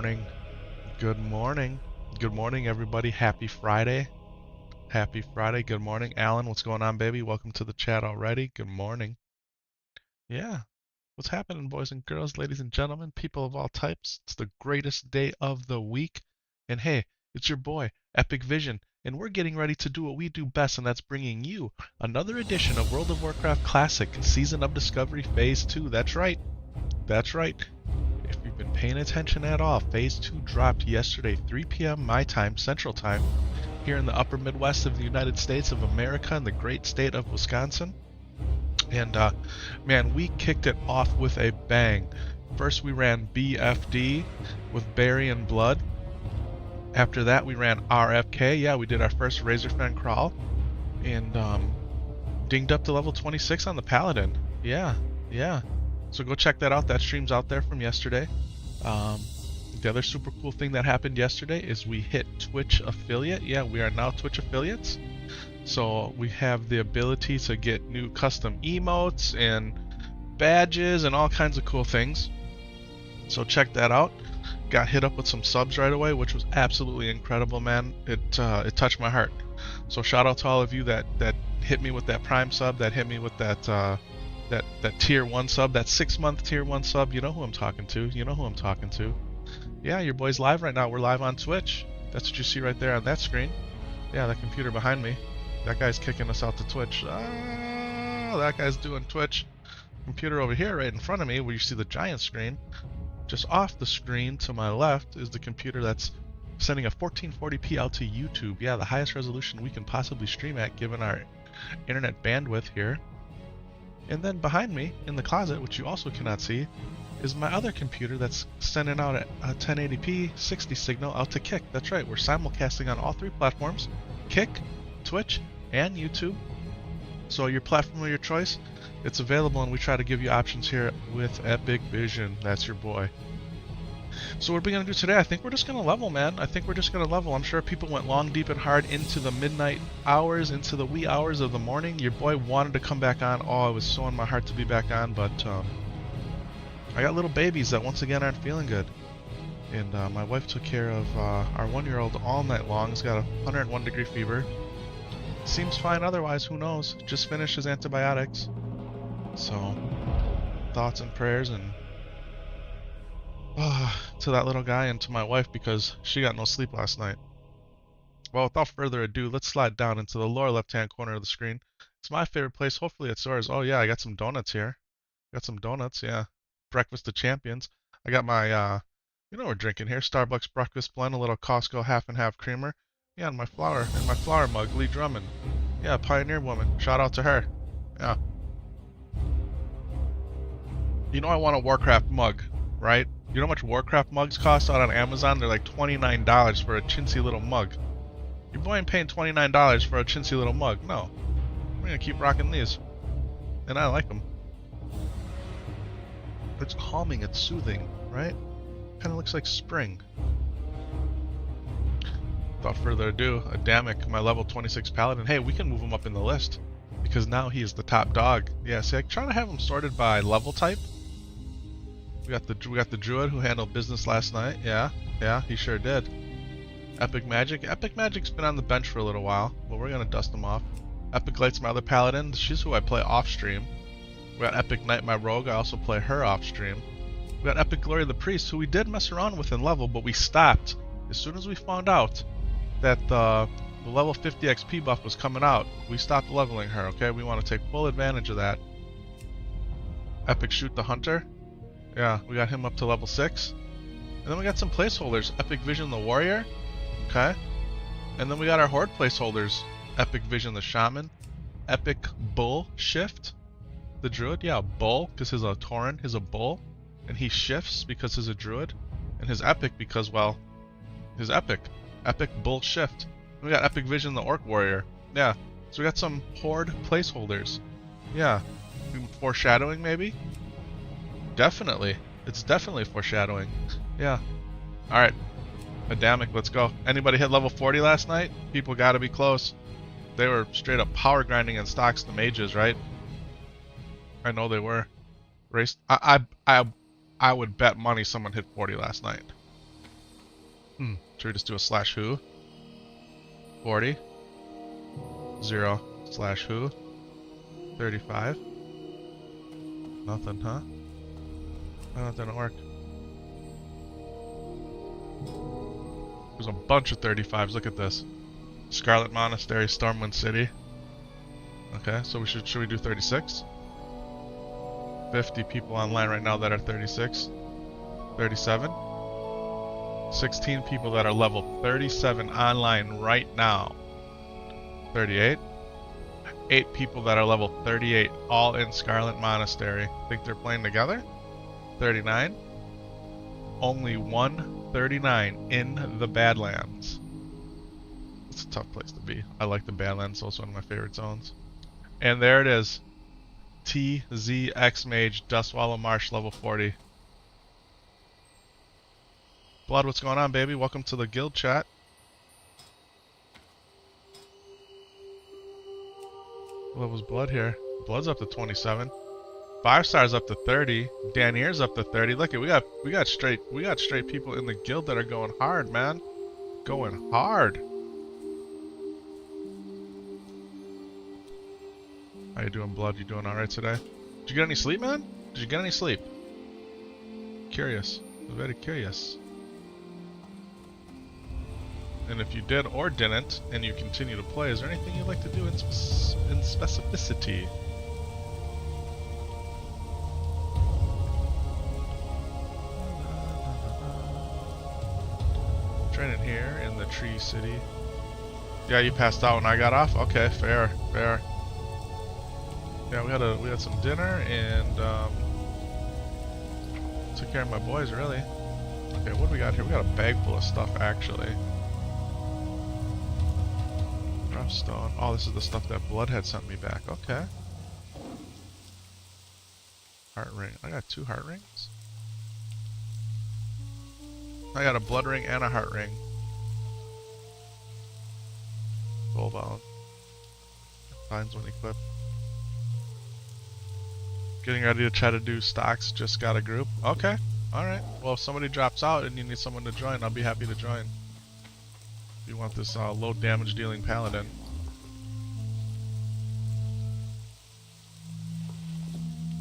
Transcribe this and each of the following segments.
morning. Good morning. Good morning, everybody. Happy Friday. Happy Friday. Good morning. Alan, what's going on, baby? Welcome to the chat already. Good morning. Yeah. What's happening, boys and girls, ladies and gentlemen, people of all types? It's the greatest day of the week. And hey, it's your boy, Epic Vision. And we're getting ready to do what we do best, and that's bringing you another edition of World of Warcraft Classic, Season of Discovery Phase 2. That's right. That's right. If you've been paying attention at all, Phase 2 dropped yesterday, 3 p.m. my time, Central Time, here in the upper Midwest of the United States of America in the great state of Wisconsin. And man, we kicked it off with a bang. First we ran BFD with Berry and Blood. After that we ran RFK. Yeah, we did our first Razorfen crawl. And dinged up to level 26 on the Paladin. Yeah. So go check that out. That stream's out there from yesterday. The other super cool thing that happened yesterday is we hit Twitch affiliate. Yeah, we are now Twitch affiliates. So we have the ability to get new custom emotes and badges and all kinds of cool things. So check that out. Got hit up with some subs right away, which was absolutely incredible, man. It touched my heart. So shout out to all of you that hit me with that Prime sub, that hit me with that tier 1 sub, that 6-month tier 1 sub. You know who I'm talking to. Yeah, your boy's live right now. We're live on Twitch. That's what you see right there on that screen. Yeah, that computer behind me. That guy's kicking us out to Twitch. Oh, that guy's doing Twitch. Computer over here right in front of me where you see the giant screen. Just off the screen to my left is the computer that's sending a 1440p out to YouTube. Yeah, the highest resolution we can possibly stream at given our internet bandwidth here. And then behind me, in the closet, which you also cannot see, is my other computer that's sending out a 1080p 60 signal out to Kick. That's right, we're simulcasting on all 3 platforms, Kick, Twitch, and YouTube. So your platform of your choice, it's available, and we try to give you options here with Epic Vision. That's your boy. So what are we going to do today? I think we're just going to level, man. I'm sure people went long, deep, and hard into the midnight hours, into the wee hours of the morning. Your boy wanted to come back on. Oh, it was so in my heart to be back on, but I got little babies that once again aren't feeling good. And my wife took care of our 1-year-old all night long. He's got a 101-degree fever. Seems fine otherwise, who knows? Just finished his antibiotics. So, thoughts and prayers and to that little guy and to my wife because she got no sleep last night. Well, without further ado, let's slide down into the lower left-hand corner of the screen. It's my favorite place. Hopefully it's yours. Oh yeah, I got some donuts here. Yeah. Breakfast of champions. I got my, you know what we're drinking here. Starbucks breakfast blend, a little Costco half and half creamer. Yeah, and my flower mug, Lee Drummond. Yeah, pioneer woman. Shout out to her. Yeah. You know I want a Warcraft mug, right? You know how much Warcraft mugs cost out on Amazon? They're like $29 for a chintzy little mug. Your boy ain't paying $29 for a chintzy little mug. No. We're gonna keep rocking these. And I like them. It's calming, it's soothing, right? Kinda looks like spring. Without further ado, Adamic, my level 26 Paladin. Hey, we can move him up in the list. Because now he is the top dog. Yeah, see, I'm trying to have him sorted by level type. We got the Druid who handled business last night. Yeah, he sure did. Epic Magic's been on the bench for a little while, but we're gonna dust him off. Epic Light's my other Paladin. She's who I play off stream. We got Epic Knight, my rogue. I also play her off stream. We got Epic Glory the Priest, who we did mess around with in level, but we stopped as soon as we found out that the level 50 XP buff was coming out. We stopped leveling her. Okay, we want to take full advantage of that. Epic Shoot the Hunter. Yeah, we got him up to level 6. And then we got some placeholders. Epic Vision the Warrior. Okay. And then we got our Horde placeholders. Epic Vision the Shaman. Epic Bull Shift the Druid. Yeah, Bull, because he's a Tauren, he's a Bull. And he shifts because he's a Druid. And his Epic because, well, his Epic. Epic Bull Shift. And we got Epic Vision the Orc Warrior. Yeah. So we got some Horde placeholders. Yeah. Foreshadowing, maybe? Definitely. It's definitely foreshadowing. Yeah. Alright. Adamic, let's go. Anybody hit level 40 last night? People gotta be close. They were straight up power grinding in stocks the mages, right? I know they were. I would bet money someone hit 40 last night. Should we just do a slash who? 40. 0 slash who? 35. Nothing, huh? Oh, that didn't work. There's a bunch of 35s. Look at this. Scarlet Monastery, Stormwind City. Okay, so should we do 36? 50 people online right now that are 36. 37. 16 people that are level 37 online right now. 38. 8 people that are level 38, all in Scarlet Monastery. Think they're playing together? 39. Only 139 in the Badlands. It's a tough place to be. I like the Badlands, so it's one of my favorite zones. And there it is. TZX Mage, Dustwallow Marsh, level 40. Blood, what's going on, baby? Welcome to the guild chat. What was Blood here? Blood's up to 27. 5 stars up to 30. Danier's up to 30. Look, we got straight people in the guild that are going hard, man. Going hard. How you doing, Blood? You doing all right today? Did you get any sleep, man? Did you get any sleep? Curious. I'm very curious. And if you did or didn't, and you continue to play, is there anything you'd like to do in specificity? Training here in the Tree City. Yeah, you passed out when I got off? Okay, fair, fair. Yeah, we had some dinner and took care of my boys, really. Okay, what do we got here? We got a bag full of stuff, actually. Rough stone. Oh, this is the stuff that Blood had sent me back. Okay. Heart ring. I got 2 heart rings. I got a blood ring and a heart ring. Soulbound. Finds when equipped. Getting ready to try to do stocks. Just got a group. Okay. Alright. Well, if somebody drops out and you need someone to join, I'll be happy to join. If you want this low damage dealing Paladin.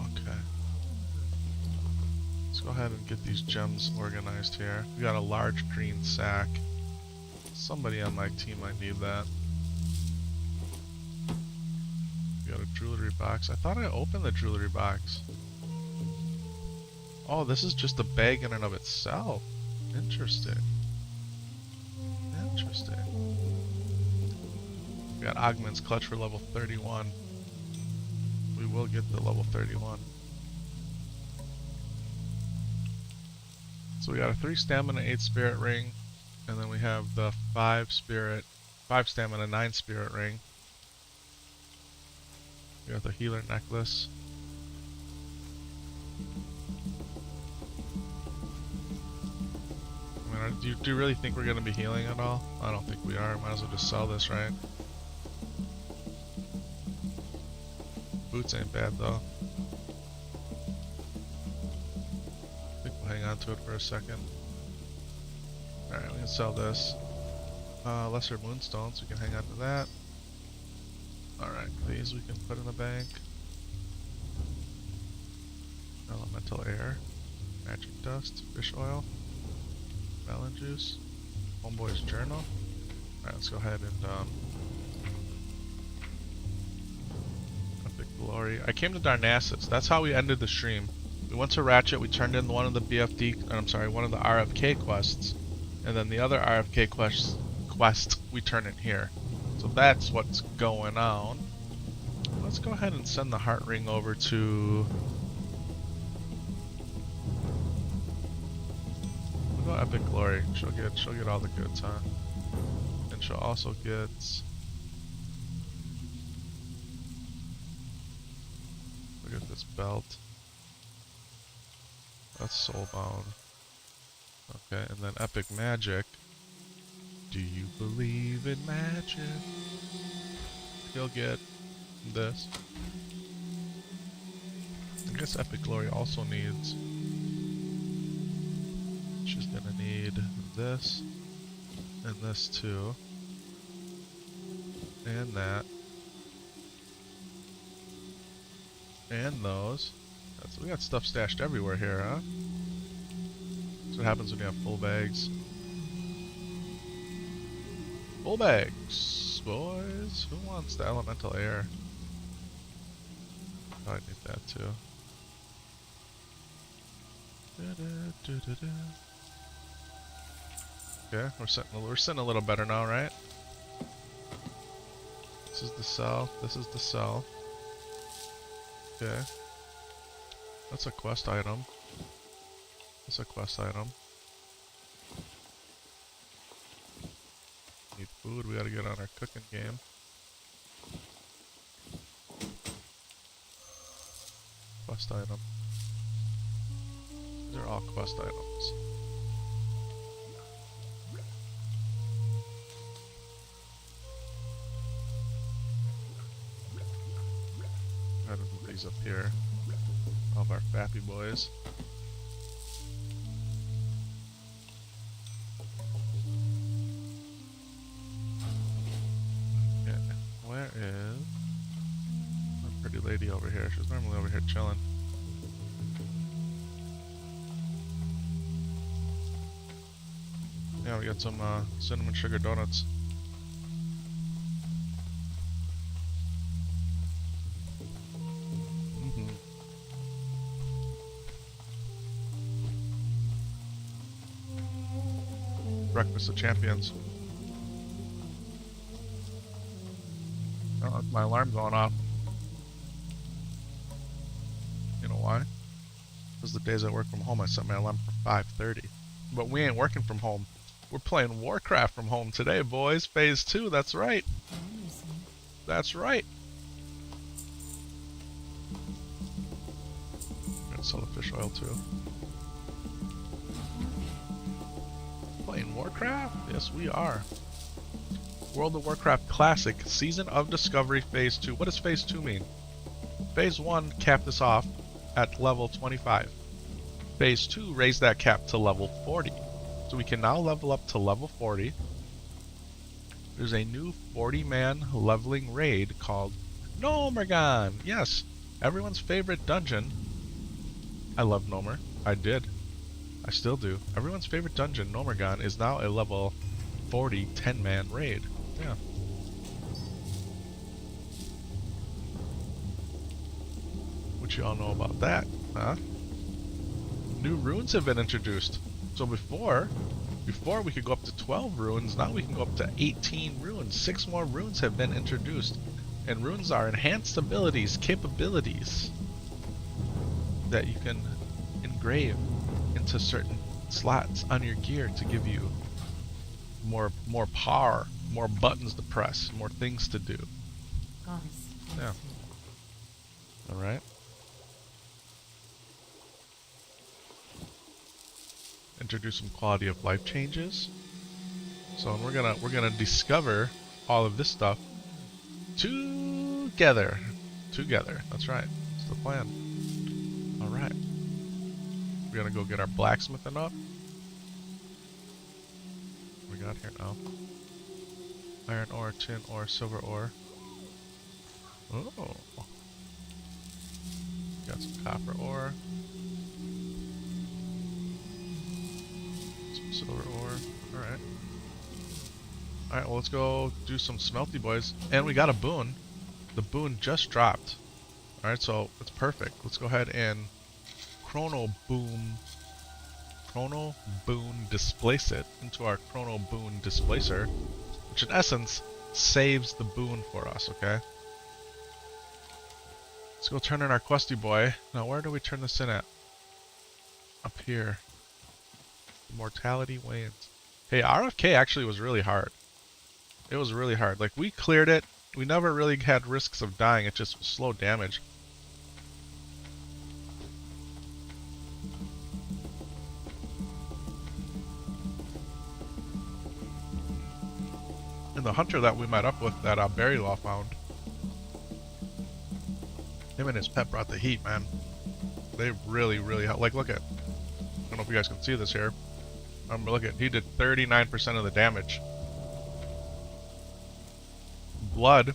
Okay. Let's go ahead and get these gems organized here. We got a large green sack. Somebody on my team might need that. We got a jewelry box. I thought I opened the jewelry box. Oh, this is just a bag in and of itself. Interesting. Interesting. We got Ogman's Clutch for level 31. We will get the level 31. So we got a 3 stamina, 8 spirit ring, and then we have the 5 stamina, 9 spirit ring. We got the healer necklace. I mean, do you really think we're going to be healing at all? I don't think we are. Might as well just sell this, right? Boots ain't bad, though. I think we'll hang on to it for a second. Alright, we can sell this. Lesser moonstones, we can hang on to that. Alright, these we can put in the bank. Elemental air. Magic dust. Fish oil. Melon juice. Homeboy's journal. Alright, let's go ahead and Epic Glory. I came to Darnassus. That's how we ended the stream. We went to Ratchet, we turned in one of the one of the RFK quests. And then the other RFK quest we turn in here. So that's what's going on. Let's go ahead and send the heart ring over to... We'll go Epic Glory. She'll get all the goods, huh? And she'll also get... Look at this belt. That's soulbound. Okay, and then Epic Magic. Do you believe in magic? He'll get this. I guess Epic Glory also needs... She's gonna need this. And this too. And that. And those. We got stuff stashed everywhere here, huh? That's what happens when you have full bags. Full bags, boys. Who wants the elemental air? Oh, I need that too. Okay, we're sitting a little better now, right? This is the south. This is the south. Okay. That's a quest item. That's a quest item. Need food. We gotta get on our cooking game. Quest item. These are all quest items. Gotta move these up here. All of our fappy boys. Okay, where is my pretty lady over here? She's normally over here chilling. Yeah, we got some cinnamon sugar donuts. Breakfast of Champions. Oh, that's my alarm going off. You know why? Because the days I work from home, I set my alarm for 5:30. But we ain't working from home. We're playing Warcraft from home today, boys. Phase 2, that's right. That's right. I'm gonna sell the fish oil too. Playing Warcraft? Yes, we are. World of Warcraft Classic, Season of Discovery Phase 2. What does Phase 2 mean? Phase 1 capped us off at level 25. Phase 2 raised that cap to level 40. So we can now level up to level 40. There's a new 40-man leveling raid called Nomergon. Yes, everyone's favorite dungeon. I love Nomer. I did. I still do. Everyone's favorite dungeon, Nomergon, is now a level 40 10-man raid. Yeah. What you all know about that, huh? New runes have been introduced. So before we could go up to 12 runes, now we can go up to 18 runes. 6 more runes have been introduced. And runes are enhanced abilities, capabilities that you can engrave into certain slots on your gear to give you more power, more buttons to press, more things to do. Yeah. Alright. Introduce some quality of life changes. So we're gonna discover all of this stuff together. That's right. That's the plan. Alright. We're gonna go get our blacksmithing up. What we got here now? Iron ore, tin ore, silver ore. Oh. Got some copper ore. Some silver ore. Alright. Alright, well let's go do some smelty, boys. And we got a boon. The boon just dropped. Alright, so it's perfect. Let's go ahead and Chrono Boon displace it into our Chrono Boon displacer, which in essence saves the boon for us, okay? Let's go turn in our questy boy. Now where do we turn this in at? Up here. Mortality wanes. Hey, RFK actually was really hard. It was really hard. Like, we cleared it. We never really had risks of dying. It just was slow damage. And the hunter that we met up with that Berry Law found, him and his pet brought the heat, man. They really, really helped. Like, look I don't know if you guys can see this here. Look at, he did 39% of the damage Blood,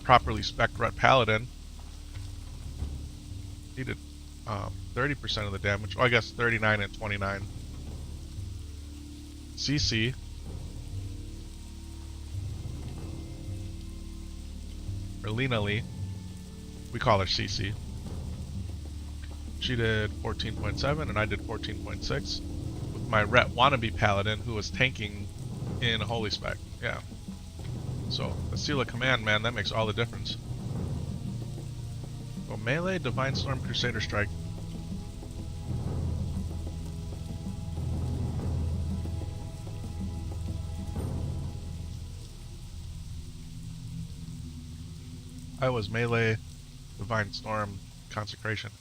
properly spec'd ret Paladin, he did 30% of the damage. Oh, I guess 39 and 29. CC, or Lena Lee, we call her CC. She did 14.7 and I did 14.6 with my ret wannabe Paladin who was tanking in Holy Spec. Yeah. So the Seal of Command, man, that makes all the difference. Well, melee, Divine Storm, Crusader Strike. I was melee, Divine Storm, Consecration.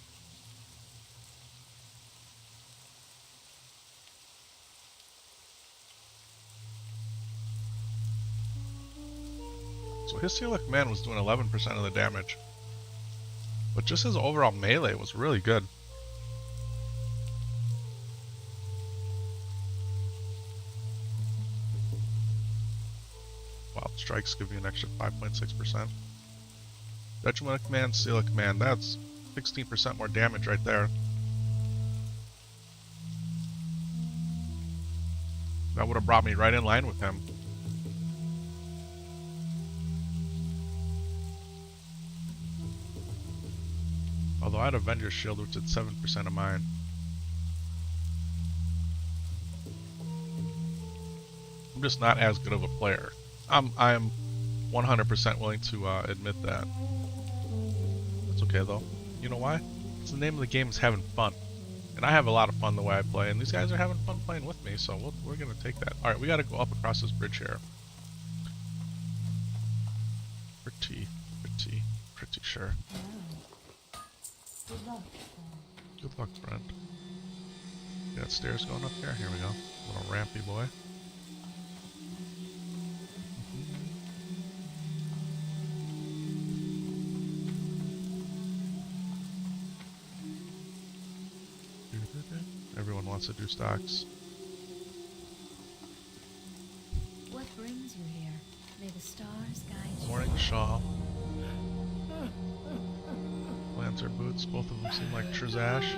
So his Seal of Command was doing 11% of the damage. But just his overall melee was really good. Wild Strikes give you an extra 5.6%. Judgment of Command, Seal of Command, that's 16% more damage right there. That would have brought me right in line with him. Although I had Avenger's Shield, which did 7% of mine. I'm just not as good of a player. I'm 100% willing to admit that. That's okay though. You know why? It's the name of the game is having fun. And I have a lot of fun the way I play, and these guys are having fun playing with me, so we're going to take that. Alright, we got to go up across this bridge here. Pretty sure. Good luck, friend. You got stairs going up here? Here we go. Little rampy boy. Everyone wants to do stocks. What brings you here? May the stars guide you. Morning Shaw. Lancer boots, both of them seem like Trizash.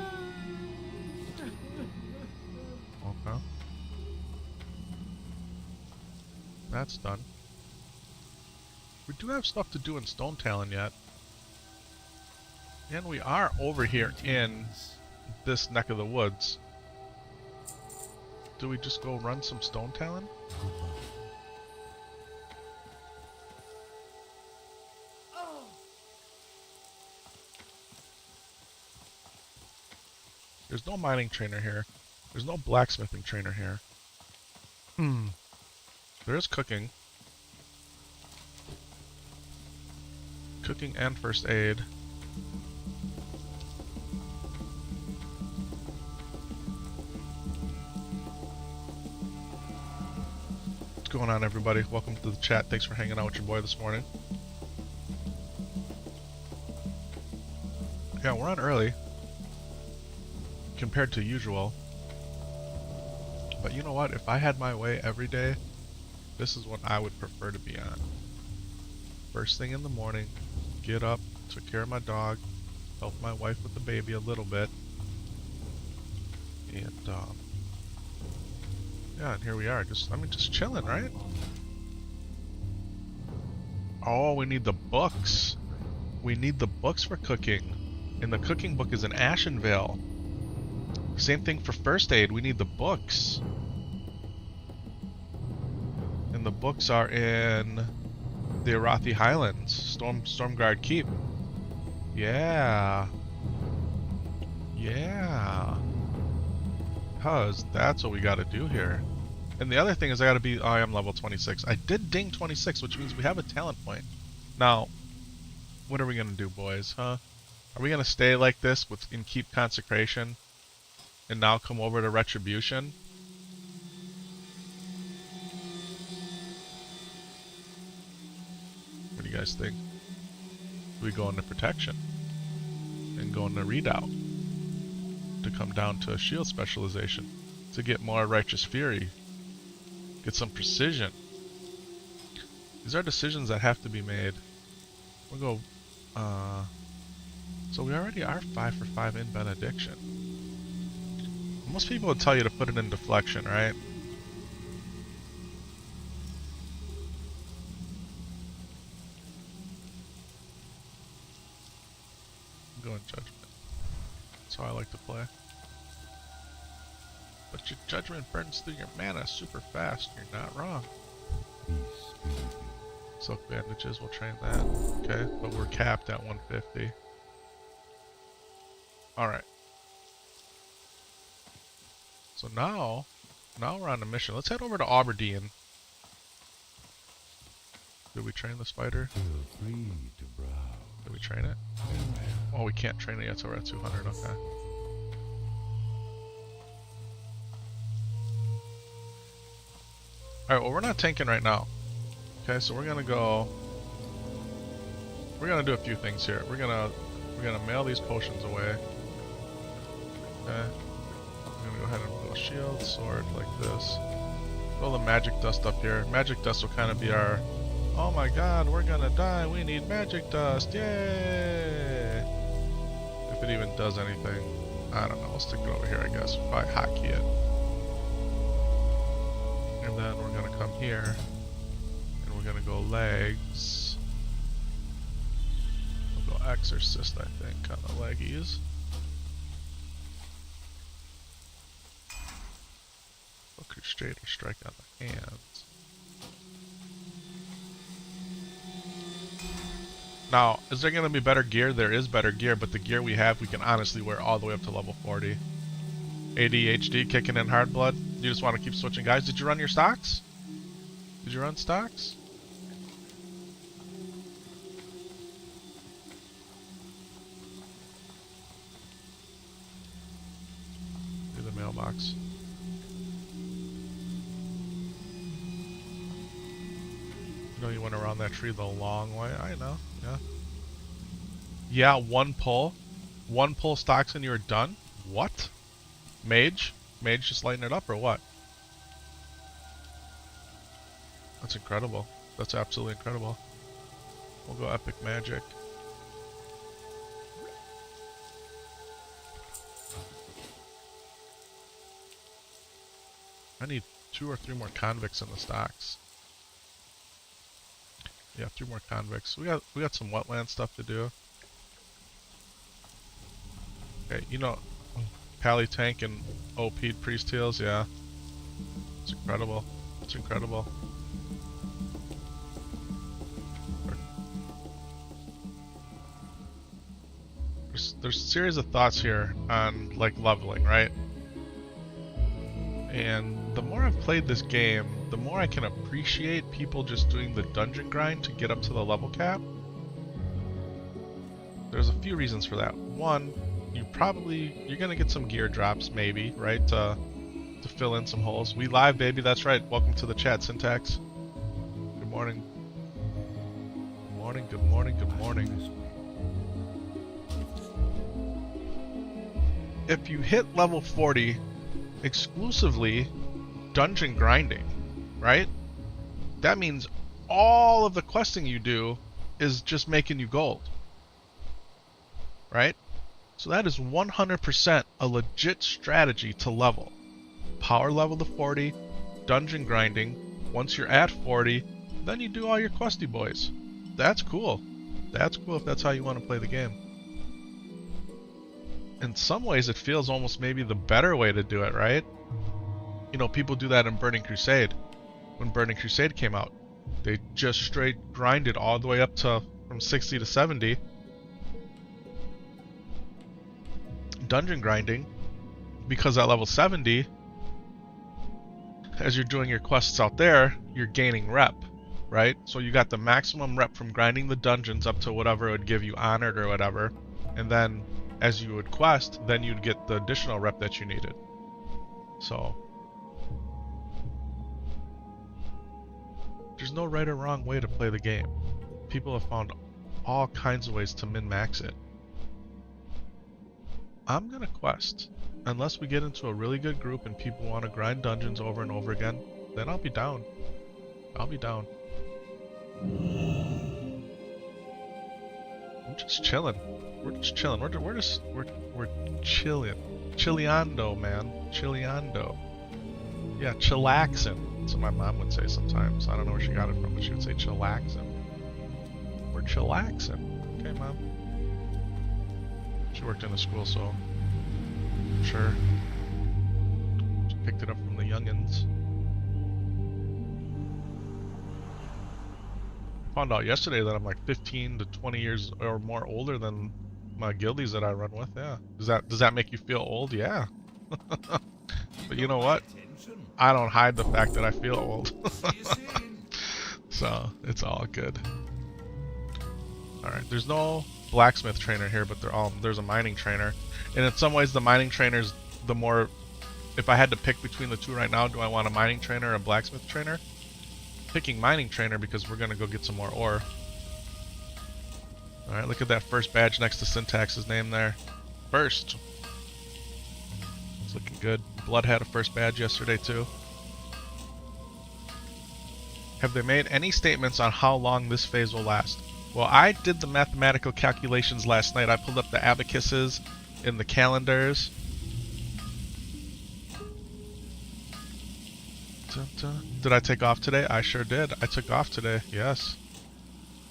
Okay. That's done. We do have stuff to do in Stone Talon yet. And we are over here in this neck of the woods. Do we just go run some Stone Talon? There's no mining trainer here. There's no blacksmithing trainer here. There is cooking. Cooking and first aid. What's going on, everybody? Welcome to the chat. Thanks for hanging out with your boy this morning. Yeah, we're on early compared to usual. But you know what? If I had my way every day, this is what I would prefer to be on. First thing in the morning, get up, took care of my dog, help my wife with the baby a little bit, and yeah, and here we are, just chilling, right? Oh, we need the books. We need the books for cooking, and the cooking book is in Ashenvale. Same thing for first aid, we need the books. And the books are in the Arathi Highlands, Stormguard Keep. Yeah. Yeah. Because that's what we gotta do here. And the other thing is I am level 26. I did ding 26, which means we have a talent point. Now, what are we gonna do, boys, huh? Are we gonna stay like this and keep Consecration? And now come over to Retribution? What do you guys think? Do we go into Protection? And go into Redoubt? To come down to a shield specialization? To get more Righteous Fury? Get some precision? These are decisions that have to be made. We'll go, so we already are 5 for 5 in Benediction. Most people would tell you to put it in Deflection, right? Go in Judgment. That's how I like to play. But your Judgment burns through your mana super fast. You're not wrong. Silk Bandages, we'll train that. Okay, but we're capped at 150. Alright. So now we're on a mission. Let's head over to Aberdeen. Did we train the spider? Did we train it? Oh, we can't train it yet, so we're at 200, okay. Alright, well we're not tanking right now. Okay, so we're gonna do a few things here. We're gonna mail these potions away. Okay. I'm gonna go ahead and go shield, sword, like this. Throw the magic dust up here. Magic dust will kind of be our, oh my god, we're gonna die, we need magic dust, yay! If it even does anything. I don't know, we'll stick it over here, I guess. Probably hotkey it. And then we're gonna come here, and we're gonna go legs. We'll go exorcist, I think, on the leggies. Go crusade or strike on the hands. Now, is there gonna be better gear? There is better gear, but the gear we have, we can honestly wear all the way up to level 40. ADHD kicking in hard blood. You just want to keep switching guys. Did you run your stocks? Did you run stocks? Do the mailbox. You know you went around that tree the long way. I know. Yeah. Yeah, one pull. One pull stocks and you're done? What? Mage? Mage just lighting it up or what? That's incredible. That's absolutely incredible. We'll go epic magic. I need 2 or 3 more convicts in the stocks. Yeah, 3 more convicts. We got some wetland stuff to do. Okay, you know, Pally tank and OP'd priest heals, yeah. It's incredible. It's incredible. There's a series of thoughts here on like leveling, right? And the more I've played this game, the more I can appreciate people just doing the dungeon grind to get up to the level cap. There's a few reasons for that. One, you're gonna get some gear drops, maybe, right? To fill in some holes. We live, baby. That's right. Welcome to the chat, Syntax. Good morning. Good morning. Good morning. Good morning. If you hit level 40 exclusively dungeon grinding, right? That means all of the questing you do is just making you gold, right? So that is 100% a legit strategy to level. Power level to 40, dungeon grinding. Once you're at 40, then you do all your questy boys. That's cool. That's cool if that's how you want to play the game. In some ways, it feels almost maybe the better way to do it, right? You know, people do that in Burning Crusade. When Burning Crusade came out, they just straight grinded all the way up to from 60 to 70. Dungeon grinding, because at level 70, as you're doing your quests out there, you're gaining rep, right? So you got the maximum rep from grinding the dungeons up to whatever it would give you honored or whatever, and then as you would quest, then you'd get the additional rep that you needed. So there's no right or wrong way to play the game. People have found all kinds of ways to min-max it. I'm gonna quest. Unless we get into a really good group and people want to grind dungeons over and over again, then I'll be down. I'll be down. I'm just chilling. We're just chilling. We're chilling. Chilleando, man. Chilleando. Yeah, chillaxing. That's what my mom would say sometimes. I don't know where she got it from, but she would say chillaxing. We're chillaxing. Okay, Mom. She worked in a school, so I'm sure she picked it up from the youngins. Found out yesterday that I'm like 15 to 20 years or more older than my guildies that I run with. Yeah. Does that make you feel old? Yeah. But you know what? I don't hide the fact that I feel old. So it's all good. Alright, there's no blacksmith trainer here, but there's a mining trainer. And in some ways the mining trainer's the more, if I had to pick between the two right now, do I want a mining trainer or a blacksmith trainer? Picking mining trainer because we're gonna go get some more ore. Alright, look at that first badge next to Syntax's name there. First. It's looking good. Blood had a first badge yesterday too. Have they made any statements on how long this phase will last? Well, I did the mathematical calculations last night. I pulled up the abacuses in the calendars. Did I take off today? I sure did. I took off today, yes.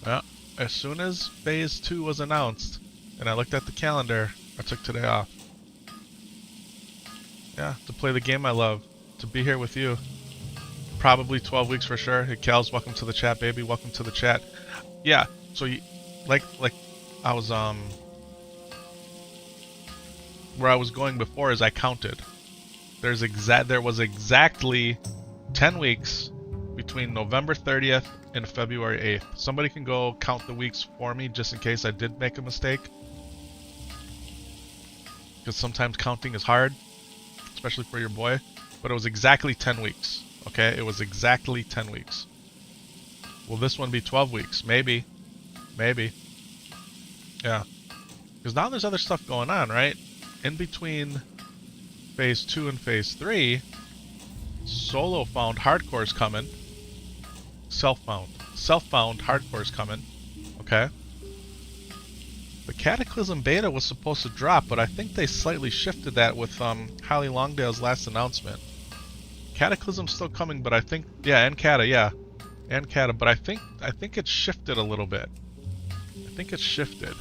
Yeah. As soon as phase 2 was announced and I looked at the calendar, I took today off. Yeah, to play the game I love, to be here with you. Probably 12 weeks for sure. Hey, Kels, welcome to the chat, baby. Welcome to the chat. Yeah, so you, like I was where I was going before is I counted. There was exactly 10 weeks between November 30th and February 8th. Somebody can go count the weeks for me just in case I did make a mistake. Because sometimes counting is hard, especially for your boy. But it was exactly 10 weeks. Okay, it was exactly 10 weeks. Will this one be 12 weeks? Maybe. Maybe. Yeah. Because now there's other stuff going on, right? In between phase 2 and phase 3, solo found hardcore's coming. Self-found hardcore's coming. Okay. The Cataclysm beta was supposed to drop, but I think they slightly shifted that with Holly Longdale's last announcement. Cataclysm's still coming, but I think, yeah, and Cata, yeah. And Cata, but I think it's shifted a little bit. I think it's shifted.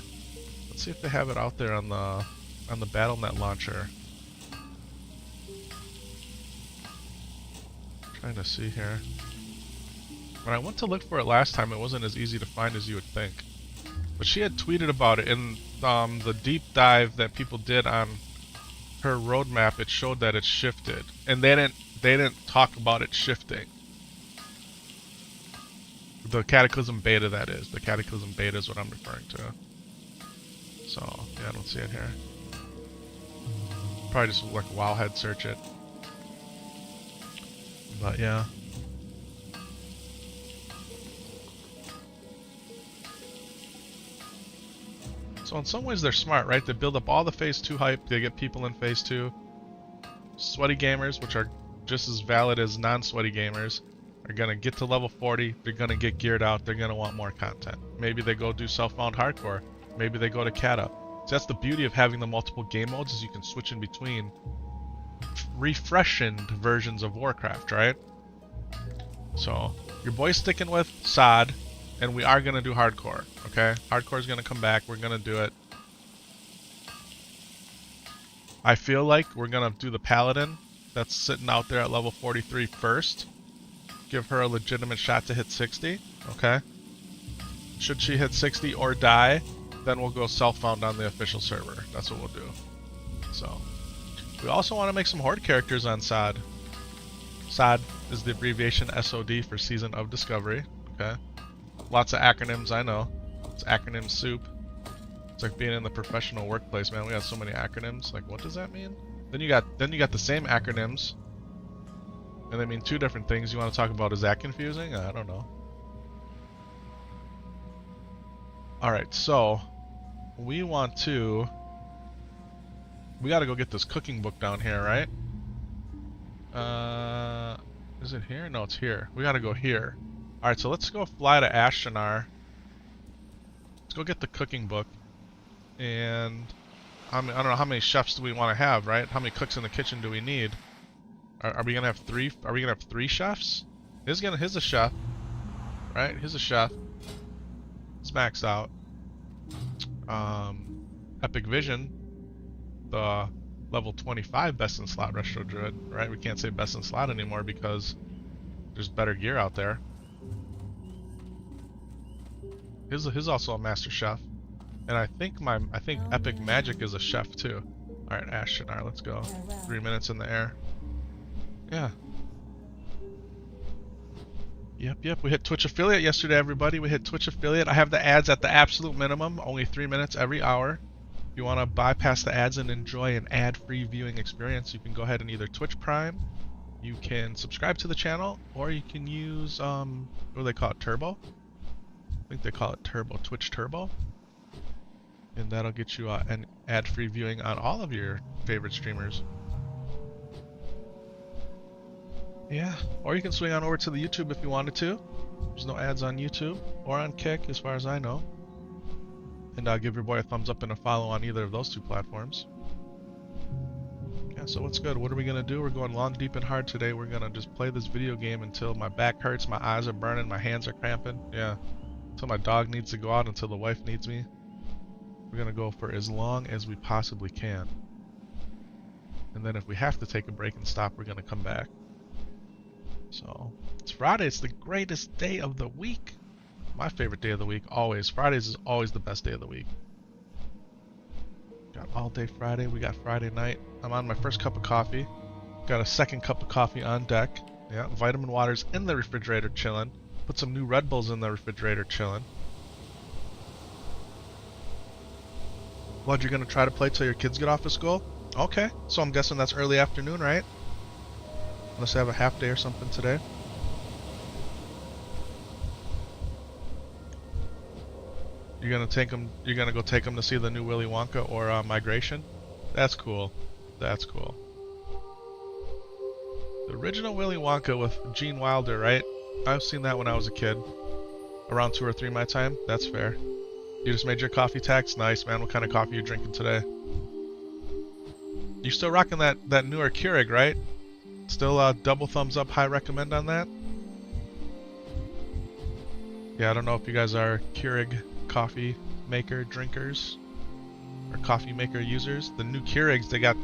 Let's see if they have it out there on the BattleNet launcher. Trying to see here. When I went to look for it last time, it wasn't as easy to find as you would think. But she had tweeted about it in the deep dive that people did on her roadmap. It showed that it shifted, and they didn't talk about it shifting. The Cataclysm beta, that is. The Cataclysm beta is what I'm referring to. So, yeah, I don't see it here. Probably just like Wowhead search it. But yeah. So in some ways they're smart, right? They build up all the phase 2 hype, they get people in phase 2. Sweaty gamers, which are just as valid as non-sweaty gamers, are gonna get to level 40, they're gonna get geared out, they're gonna want more content. Maybe they go do self-found hardcore, maybe they go to Cata. So that's the beauty of having the multiple game modes, is you can switch in between refreshened versions of Warcraft, right? So your boy's sticking with SOD, and we are gonna do hardcore, okay? Hardcore's gonna come back, we're gonna do it. I feel like we're gonna do the Paladin that's sitting out there at level 43 first. Give her a legitimate shot to hit 60, okay? Should she hit 60 or die, then we'll go self-found on the official server. That's what we'll do. So, we also want to make some Horde characters on SOD. SOD is the abbreviation SOD for Season of Discovery, okay? Lots of acronyms, I know. It's acronym soup. It's like being in the professional workplace, man. We have so many acronyms. Like, what does that mean? Then you got the same acronyms, and they mean two different things. You want to talk about, is that confusing? I don't know. Alright, so we got to go get this cooking book down here, right? Is it here? No, it's here. We gotta go here. Alright, so let's go fly to Ashtanar. Let's go get the cooking book. And I don't know how many chefs do we want to have, right? How many cooks in the kitchen do we need? Are we gonna have three? Are we gonna have three chefs? Here's a chef, right? Here's a chef. It's maxed out. Epic Vision, the level 25 best in slot retro druid, right? We can't say best in slot anymore because there's better gear out there. His also a master chef, and I think Epic Magic is a chef too. All right, Ashtanar, let's go. 3 minutes in the air. Yeah. Yep. We hit Twitch affiliate yesterday, everybody. We hit Twitch affiliate. I have the ads at the absolute minimum, only 3 minutes every hour. If you want to bypass the ads and enjoy an ad-free viewing experience, you can go ahead and either Twitch Prime, you can subscribe to the channel, or you can use what do they call it, Turbo? I think they call it Turbo, Twitch Turbo. And that'll get you an ad-free viewing on all of your favorite streamers. Yeah, or you can swing on over to the YouTube if you wanted to. There's no ads on YouTube or on Kick as far as I know. And give your boy a thumbs up and a follow on either of those two platforms. Yeah, so what's good? What are we gonna do? We're going long, deep, and hard today. We're gonna just play this video game until my back hurts, my eyes are burning, my hands are cramping. Yeah, until my dog needs to go out, until the wife needs me. We're gonna go for as long as we possibly can. And then if we have to take a break and stop, we're gonna come back. So, it's Friday. It's the greatest day of the week. My favorite day of the week, always. Fridays is always the best day of the week. Got all day Friday. We got Friday night. I'm on my first cup of coffee. Got a second cup of coffee on deck. Yeah, vitamin water's in the refrigerator chilling. Put some new Red Bulls in the refrigerator chilling. What, you're gonna try to play till your kids get off of school? Okay, so I'm guessing that's early afternoon, right? Unless I have a half day or something today. You're gonna go take them to see the new Willy Wonka or Migration? That's cool. That's cool. The original Willy Wonka with Gene Wilder, right? I've seen that when I was a kid. Around 2 or 3 my time. That's fair. You just made your coffee tax? Nice, man. What kind of coffee are you drinking today? You still rocking that newer Keurig, right? Still double thumbs up, high recommend on that? Yeah, I don't know if you guys are Keurig coffee maker drinkers or coffee maker users. The new Keurigs, they got...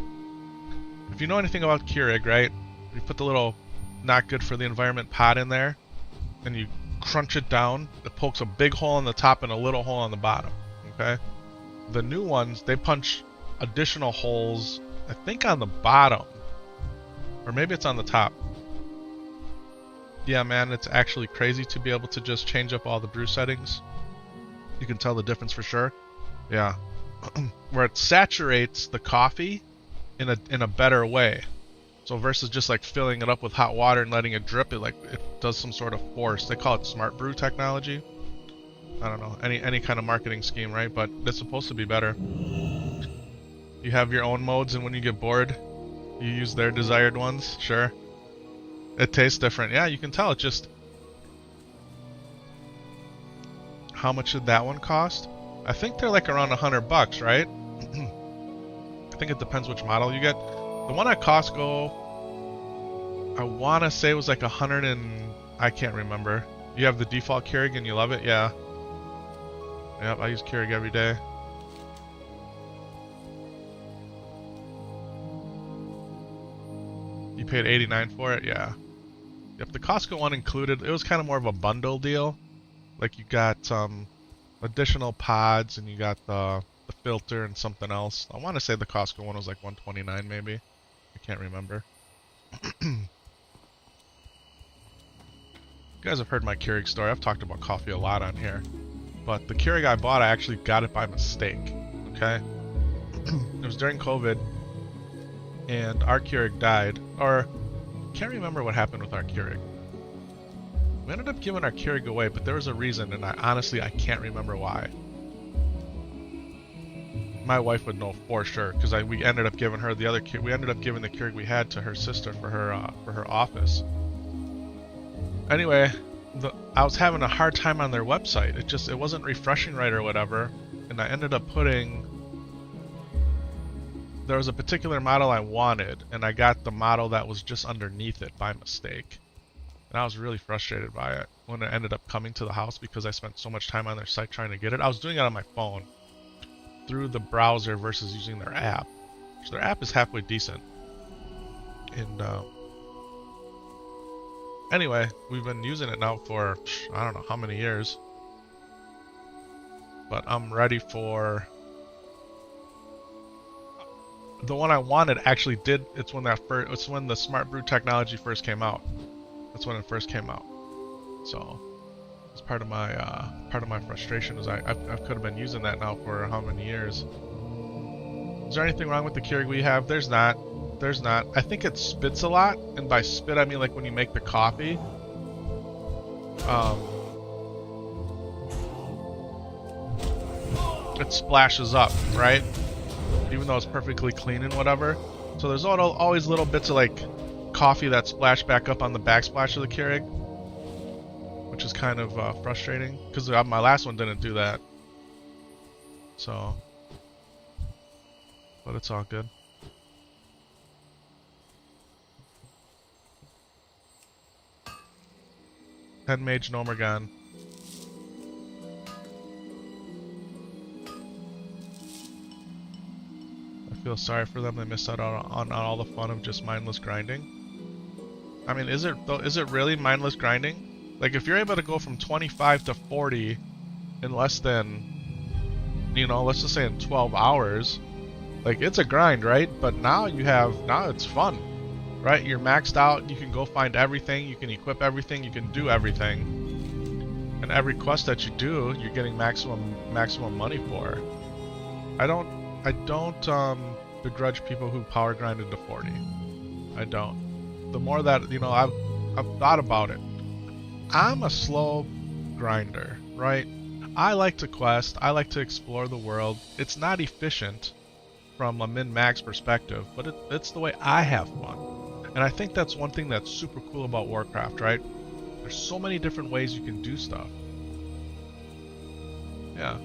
If you know anything about Keurig, right? You put the little not good for the environment pot in there and you crunch it down, it pokes a big hole in the top and a little hole on the bottom, okay? The new ones, they punch additional holes, I think on the bottom. Or maybe it's on the top. Yeah, man, it's actually crazy to be able to just change up all the brew settings. You can tell the difference for sure. Yeah. Where it saturates the coffee in a better way. So versus just like filling it up with hot water and letting it drip, it does some sort of force. They call it smart brew technology. I don't know, any kind of marketing scheme, right? But it's supposed to be better. You have your own modes, and when you get bored, you use their desired ones. Sure. It tastes different. Yeah, you can tell. It just... How much did that one cost? I think they're like around $100, right? I think it depends which model you get. The one at Costco, I want to say was like 100 and... I can't remember. You have the default Keurig and you love it? Yeah. Yep, I use Keurig every day. You paid $89 for it? Yeah. Yep, the Costco one included, it was kind of more of a bundle deal. Like you got additional pods and you got the filter and something else. I want to say the Costco one was like $129 maybe. I can't remember. You guys have heard my Keurig story. I've talked about coffee a lot on here. But the Keurig I bought, I actually got it by mistake. Okay? It was during COVID. And our Keurig died. Or, can't remember what happened with our Keurig. We ended up giving our Keurig away, but there was a reason, and honestly, I can't remember why. My wife would know for sure, because we ended up giving her the other Keurig. We ended up giving the Keurig we had to her sister for her office. Anyway, I was having a hard time on their website. It wasn't refreshing right or whatever, and I ended up putting. There was a particular model I wanted, and I got the model that was just underneath it by mistake. And I was really frustrated by it when it ended up coming to the house because I spent so much time on their site trying to get it. I was doing it on my phone through the browser versus using their app. So their app is halfway decent. And anyway, we've been using it now for I don't know how many years. But I'm ready for the one I wanted. Actually, it's when the Smart Brew technology first came out. That's when it first came out. So it's part of my frustration is I could have been using that now for how many years. Is there anything wrong with the Keurig we have? There's not. There's not. I think it spits a lot, and by spit I mean like when you make the coffee. It splashes up, right? Even though it's perfectly clean and whatever. So there's always little bits of like coffee that splash back up on the backsplash of the Keurig, which is kind of frustrating because my last one didn't do that. So, but it's all good. Head Mage Nomergon. I feel sorry for them. They missed out on all the fun of just mindless grinding. I mean, is it really mindless grinding? Like, if you're able to go from 25 to 40 in less than, let's just say in 12 hours, like, it's a grind, right? But now it's fun, right? You're maxed out, you can go find everything, you can equip everything, you can do everything. And every quest that you do, you're getting maximum money for. I don't begrudge people who power grinded to 40. I don't. The more that, I've thought about it. I'm a slow grinder, right? I like to quest, I like to explore the world. It's not efficient from a min-max perspective, but it's the way I have fun. And I think that's one thing that's super cool about Warcraft, right? There's so many different ways you can do stuff. Yeah.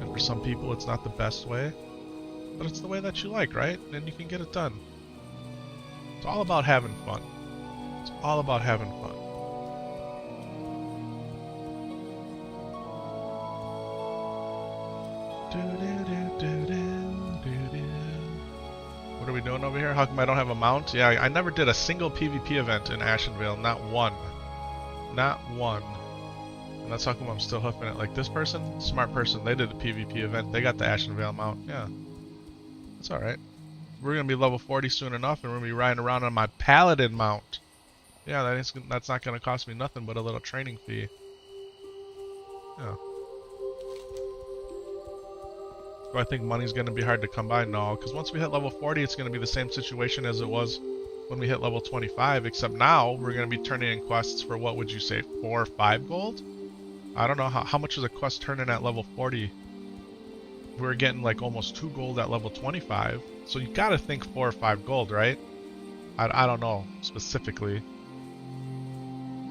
And for some people it's not the best way, but it's the way that you like, right? And you can get it done. It's all about having fun. It's all about having fun. What are we doing over here? How come I don't have a mount? Yeah, I never did a single PvP event in Ashenvale. Not one. Not one. And that's how come I'm still hoofing it. Like this person, smart person, they did a PvP event. They got the Ashenvale mount. Yeah. That's alright. We're going to be level 40 soon enough, and we're going to be riding around on my Paladin mount. Yeah, that's not going to cost me nothing but a little training fee. Yeah. Do I think money's going to be hard to come by? No, because once we hit level 40, it's going to be the same situation as it was when we hit level 25, except now we're going to be turning in quests for, what would you say, 4 or 5 gold? I don't know, how much is a quest turning at level 40? We're getting like almost 2 gold at level 25. So you gotta think 4 or 5 gold, right? I don't know specifically.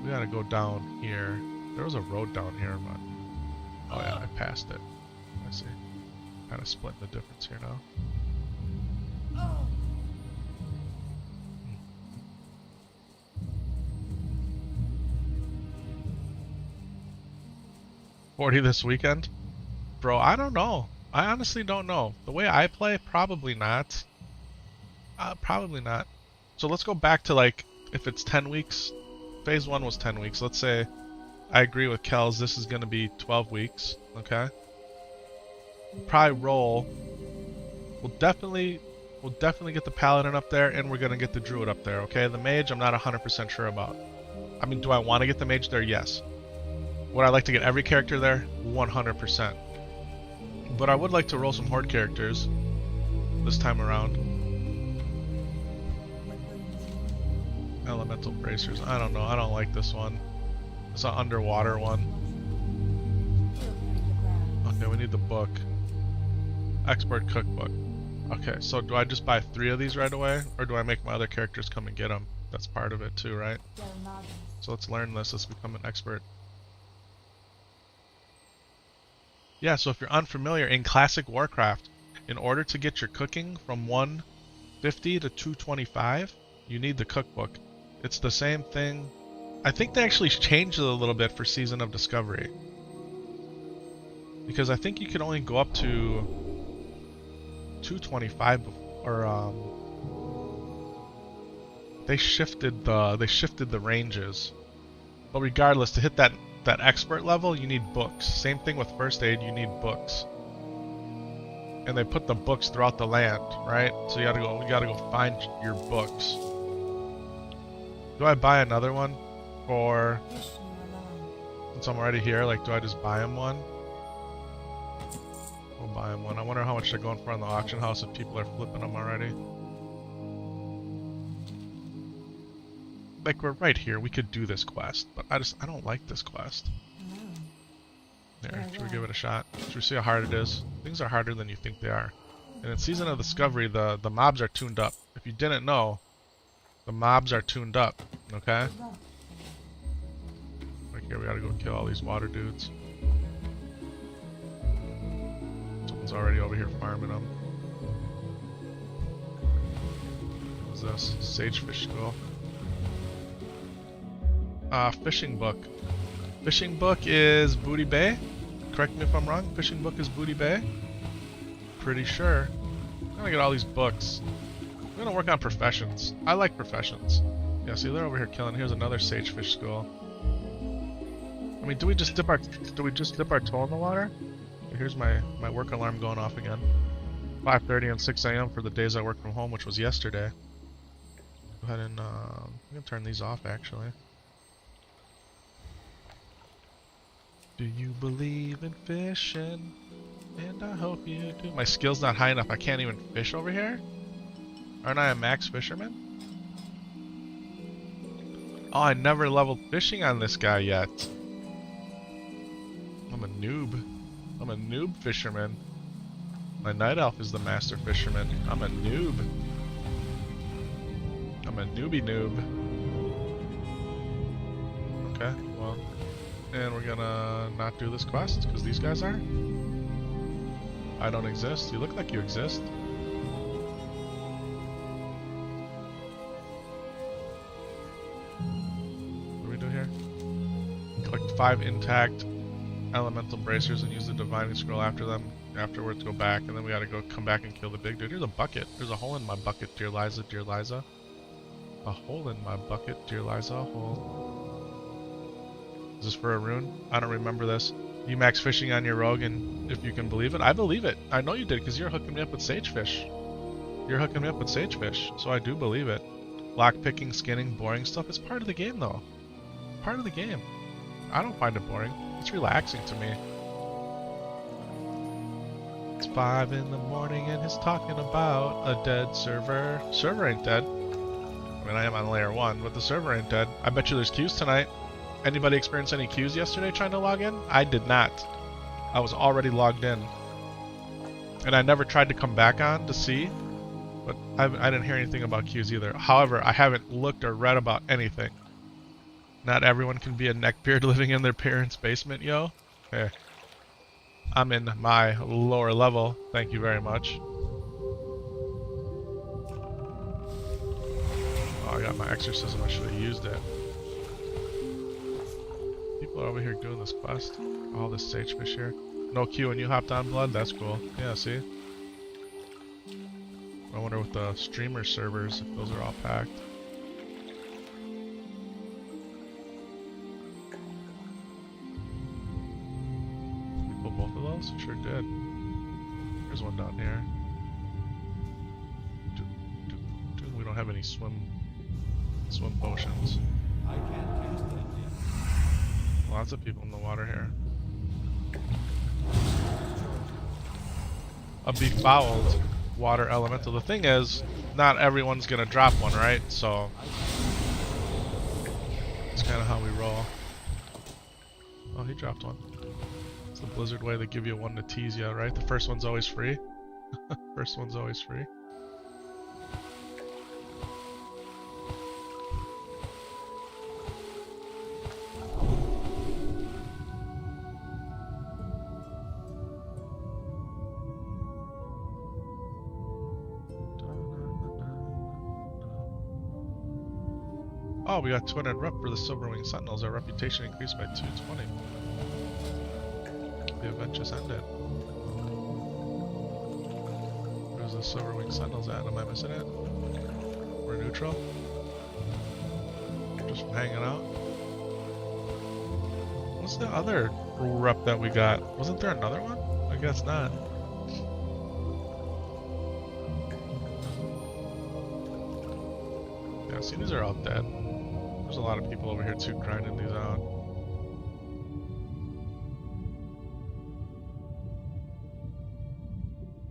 We gotta go down here. There was a road down here, but oh yeah, I passed it. I see. Kind of splitting the difference here now. 40 this weekend? Bro, I don't know. I honestly don't know. The way I play, probably not. Probably not. So let's go back to like, if it's 10 weeks, phase 1 was 10 weeks. Let's say I agree with Kells, this is going to be 12 weeks, okay? Probably roll. We'll definitely get the Paladin up there, and we're going to get the Druid up there, okay? The Mage, I'm not 100% sure about. I mean, do I want to get the Mage there? Yes. Would I like to get every character there? 100%. But I would like to roll some Horde characters this time around. Elemental Bracers. I don't know. I don't like this one. It's an underwater one. Okay, we need the book. Expert Cookbook. Okay, so do I just buy 3 of these right away? Or do I make my other characters come and get them? That's part of it too, right? So let's learn this. Let's become an expert. Yeah, so if you're unfamiliar, in classic Warcraft, in order to get your cooking from 150 to 225, you need the cookbook. It's the same thing. I think they actually changed it a little bit for Season of Discovery. Because I think you can only go up to 225 or they shifted the ranges. But regardless, to hit that expert level, you need books. Same thing with first aid, you need books. And they put the books throughout the land, right? So you gotta go find your books. Do I buy another one for, since I'm already here, like do I just buy him one? We'll buy him one. I wonder how much they're going for on the auction house if people are flipping them already. Like we're right here, we could do this quest, but I don't like this quest. There, should we give it a shot? Should we see how hard it is? Things are harder than you think they are. And in Season of Discovery, the mobs are tuned up. If you didn't know, the mobs are tuned up, okay? Like here, we gotta go kill all these water dudes. Someone's already over here farming them. What's this? Sagefish School. Fishing book. Fishing book is Booty Bay. Correct me if I'm wrong. Fishing book is Booty Bay. Pretty sure. I'm gonna get all these books. I'm gonna work on professions. I like professions. Yeah, see they're over here killing. Here's another sagefish school. I mean, do we just dip our toe in the water? Here's my work alarm going off again. 5:30 and 6 a.m. for the days I work from home, which was yesterday. Go ahead and I'm gonna turn these off actually. Do you believe in fishing? And I hope you do. My skill's not high enough. I can't even fish over here? Aren't I a max fisherman? Oh, I never leveled fishing on this guy yet. I'm a noob. I'm a noob fisherman. My night elf is the master fisherman. I'm a noob. I'm a newbie noob. Okay, well. And we're gonna not do this quest, because these guys are. I don't exist. You look like you exist. What do we do here? Collect 5 intact elemental bracers and use the divining scroll after them. Afterwards go back, and then we gotta go come back and kill the big dude. Here's a bucket. There's a hole in my bucket, dear Liza, dear Liza. A hole in my bucket, dear Liza, a hole. Is this for a rune? I don't remember this. You max fishing on your rogue, and if you can believe it, I believe it. I know you did, because you're hooking me up with sagefish. You're hooking me up with sagefish, so I do believe it. Lockpicking, skinning, boring stuff is part of the game, though. Part of the game. I don't find it boring. It's relaxing to me. It's 5 in the morning, and he's talking about a dead server. Server ain't dead. I mean, I am on layer 1, but the server ain't dead. I bet you there's queues tonight. Anybody experience any queues yesterday trying to log in? I did not. I was already logged in. And I never tried to come back on to see, but I didn't hear anything about queues either. However, I haven't looked or read about anything. Not everyone can be a neckbeard living in their parents' basement, yo. Hey. I'm in my lower level, thank you very much. Oh, I got my exorcism, I should have used it. People are over here doing this quest. All this sagefish here. No queue and you hopped on blood? That's cool. Yeah, see? I wonder with the streamer servers if those are all packed. We pull both of those? Sure did. There's one down here. We don't have any swim potions. I can't cast that yet. Lots of people in the water here. A befouled water elemental. The thing is, not everyone's gonna drop one, right? So it's kind of how we roll. Oh, he dropped one. It's the Blizzard way. They give you one to tease you, right? The first one's always free. First one's always free. Oh, we got 200 rep for the Silverwing Sentinels. Our reputation increased by 220. The event just ended. Where's the Silverwing Sentinels at? Am I missing it? We're neutral. Just hanging out. What's the other rep that we got? Wasn't there another one? I guess not. Yeah, see, these are all dead. There's a lot of people over here too grinding these out.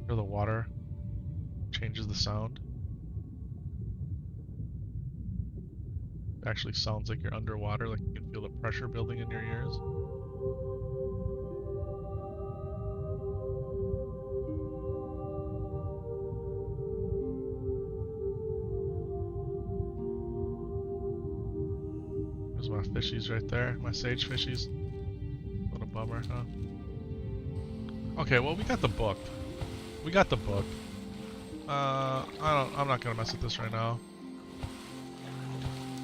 Hear the water changes the sound. It actually sounds like you're underwater, like you can feel the pressure building in your ears. There's my fishies right there, my sage fishies. What a bummer, huh? Okay, well we got the book. We got the book. I'm not gonna mess with this right now.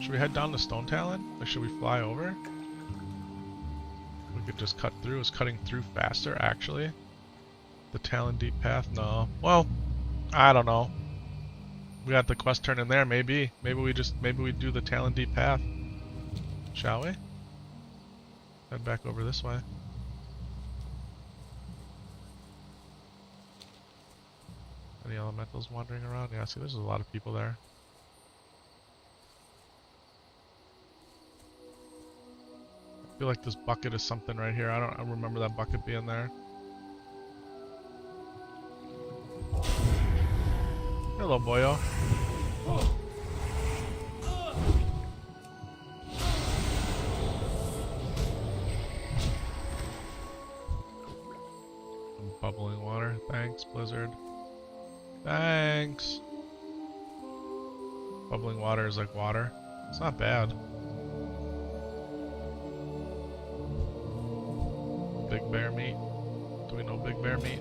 Should we head down to Stone Talon? Or should we fly over? We could just cut through. Is cutting through faster, actually? The Talon Deep Path? No. Well, I don't know. We got the quest turn in there, maybe. Maybe we do the Talon Deep Path. Shall we? Head back over this way. Any elementals wandering around? Yeah, see, there's a lot of people there. I feel like this bucket is something right here. I don't remember that bucket being there. Hello, boyo. Bubbling water. Thanks, Blizzard. Thanks. Bubbling water is like water. It's not bad. Big bear meat. Do we know big bear meat?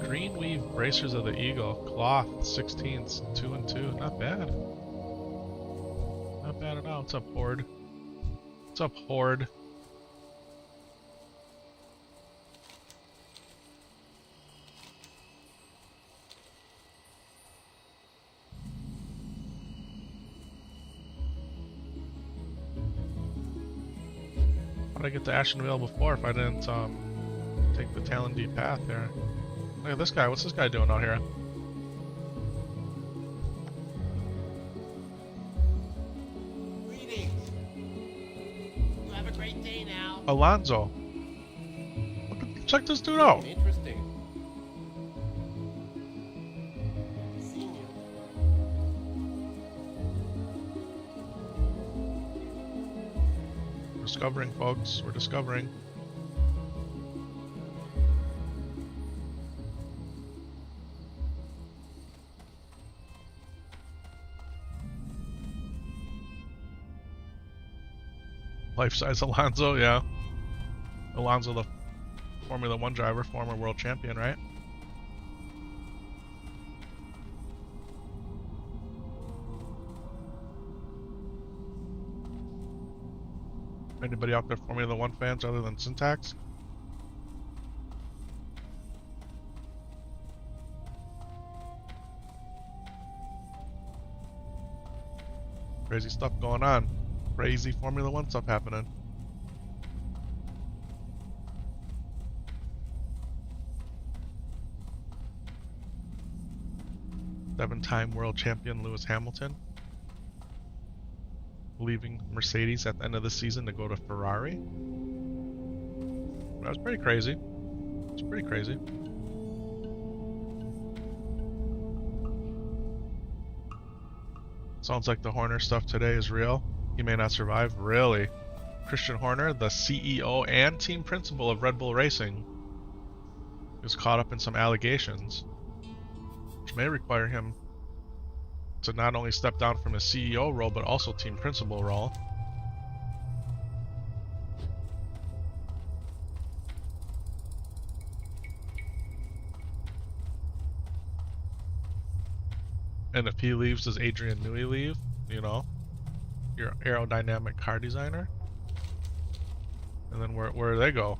Green weave bracers of the eagle. Cloth 16s. 2 and 2. Not bad. Not bad at all. What's up, Horde? What's up, Horde? How did I get to Ashen Vale before if I didn't take the Talon Deep Path there? Look at this guy. What's this guy doing out here? Greetings. You have a great day now. Alonzo. Check this dude out. Interesting. Seen you. We're discovering, folks. We're discovering. Life-size Alonzo, yeah. Alonzo, the Formula 1 driver, former world champion, right? Anybody out there Formula 1 fans other than Syntax? Crazy stuff going on. Crazy Formula 1 stuff happening. Seven-time world champion Lewis Hamilton leaving Mercedes at the end of the season to go to Ferrari. That was pretty crazy. It's pretty crazy. Sounds like the Horner stuff today is real. He may not survive. Really? Christian Horner, the CEO and team principal of Red Bull Racing, was caught up in some allegations, which may require him to not only step down from his CEO role, but also team principal role. And if he leaves, does Adrian Newey leave? You know, your aerodynamic car designer. And then where do they go?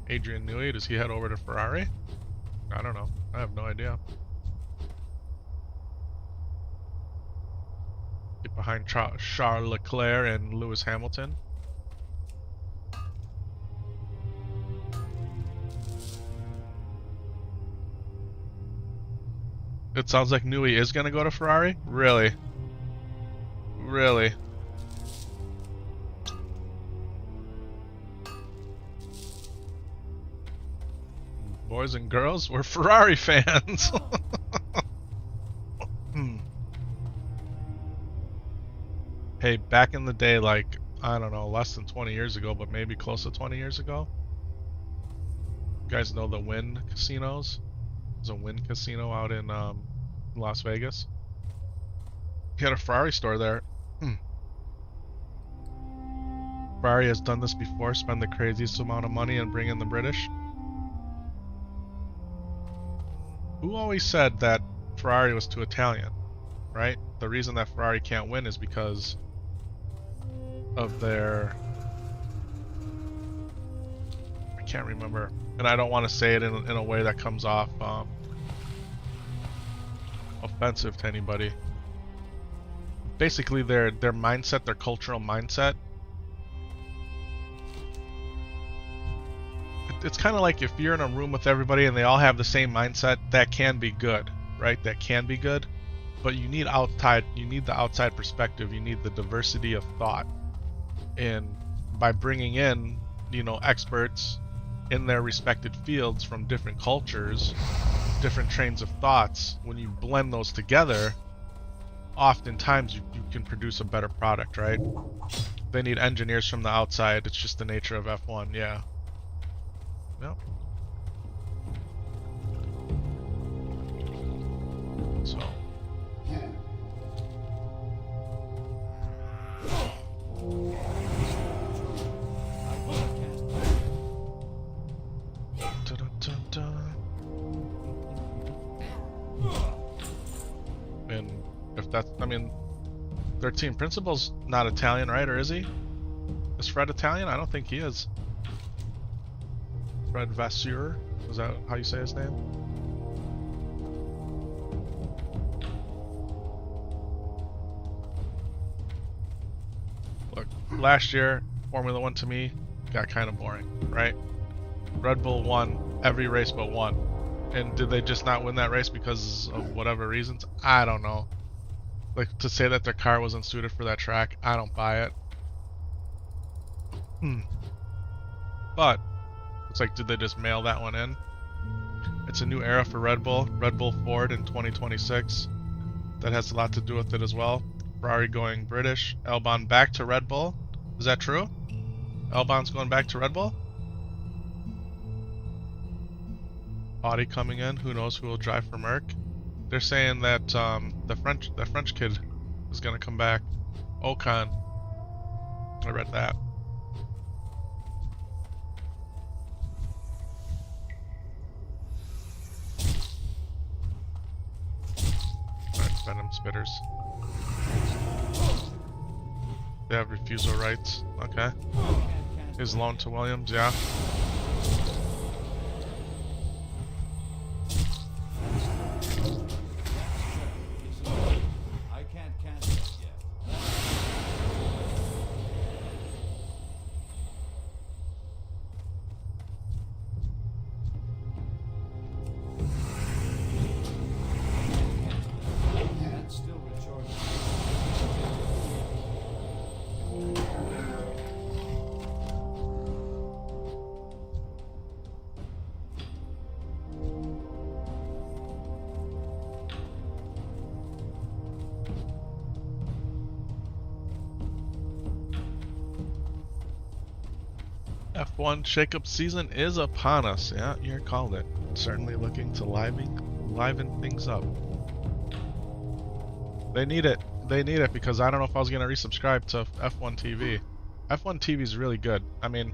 Adrian Newey, does he head over to Ferrari? I don't know. I have no idea. Get behind Charles Leclerc and Lewis Hamilton. It sounds like Newey is going to go to Ferrari? Really? Really? Boys and girls, we're Ferrari fans. Hey, back in the day, like, I don't know, less than 20 years ago, but maybe close to 20 years ago. You guys know the Wynn casinos? There's a Wynn casino out in Las Vegas. He had a Ferrari store there. Ferrari has done this before, spend the craziest amount of money and bring in the British. Who always said that Ferrari was too Italian, right? The reason that Ferrari can't win is because of their... I can't remember. And I don't want to say it in a way that comes off offensive to anybody. Basically, their mindset, their cultural mindset. It's kind of like if you're in a room with everybody and they all have the same mindset, that can be good, right? That can be good, but you need the outside perspective. You need the diversity of thought, and by bringing in, you know, experts in their respected fields from different cultures, different trains of thoughts, when you blend those together, oftentimes you can produce a better product, right? They need engineers from the outside. It's just the nature of F1, yeah. Yep. So. And if that's, I mean, their team principal's not Italian, right? Or is he? Is Fred Italian? I don't think he is. Fred Vasseur? Is that how you say his name? Look, last year, Formula 1 to me got kind of boring, right? Red Bull won every race but one. And did they just not win that race because of whatever reasons? I don't know. Like, to say that their car wasn't suited for that track, I don't buy it. But it's like, did they just mail that one in? It's a new era for Red Bull Ford in 2026. That has a lot to do with it as well. Ferrari going British. Albon back to Red Bull. Is that true? Albon's going back to Red Bull? Audi coming in. Who knows who will drive for Merc? They're saying that the French kid is gonna come back. Ocon. I read that. Alright, Venom Spitters. They have refusal rights. Okay. His loan to Williams, yeah. I can't cancel it yet. That's still recharging. F1 shakeup season is upon us. Yeah, you called it. Certainly looking to liven things up. They need it. They need it because I don't know if I was gonna resubscribe to F1 TV. F1 TV is really good. I mean,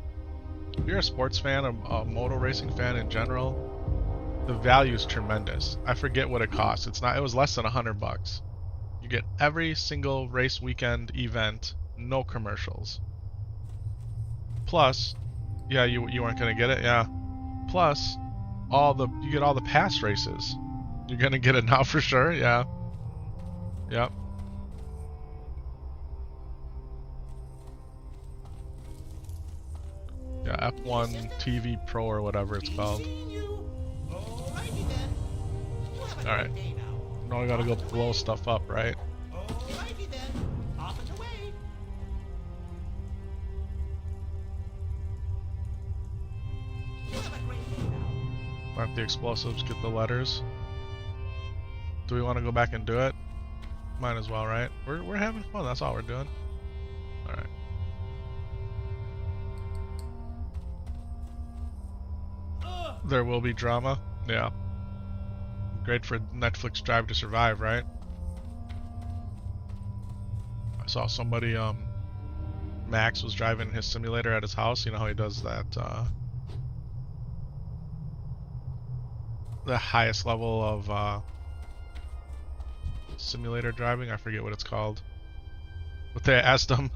if you're a sports fan, a moto racing fan in general, the value is tremendous. I forget what it costs. It's not. It was less than $100. You get every single race weekend event, no commercials. Plus, yeah, you weren't gonna get it, yeah. Plus, you get all the past races. You're gonna get it now for sure, yeah. Yep. Yeah, F1 TV Pro or whatever it's called. Alrighty then. You have a great Alright. day now. Now I gotta go blow stuff up, right? Alrighty then. Off and away. You have a great day now. Plant the explosives, get the letters. Do we want to go back and do it? Might as well, right? We're having fun, that's all we're doing. Alright. There will be drama. Yeah. Great for Netflix Drive to Survive, right? I saw somebody, Max was driving his simulator at his house. You know how he does that, the highest level of, simulator driving? I forget what it's called. But they asked him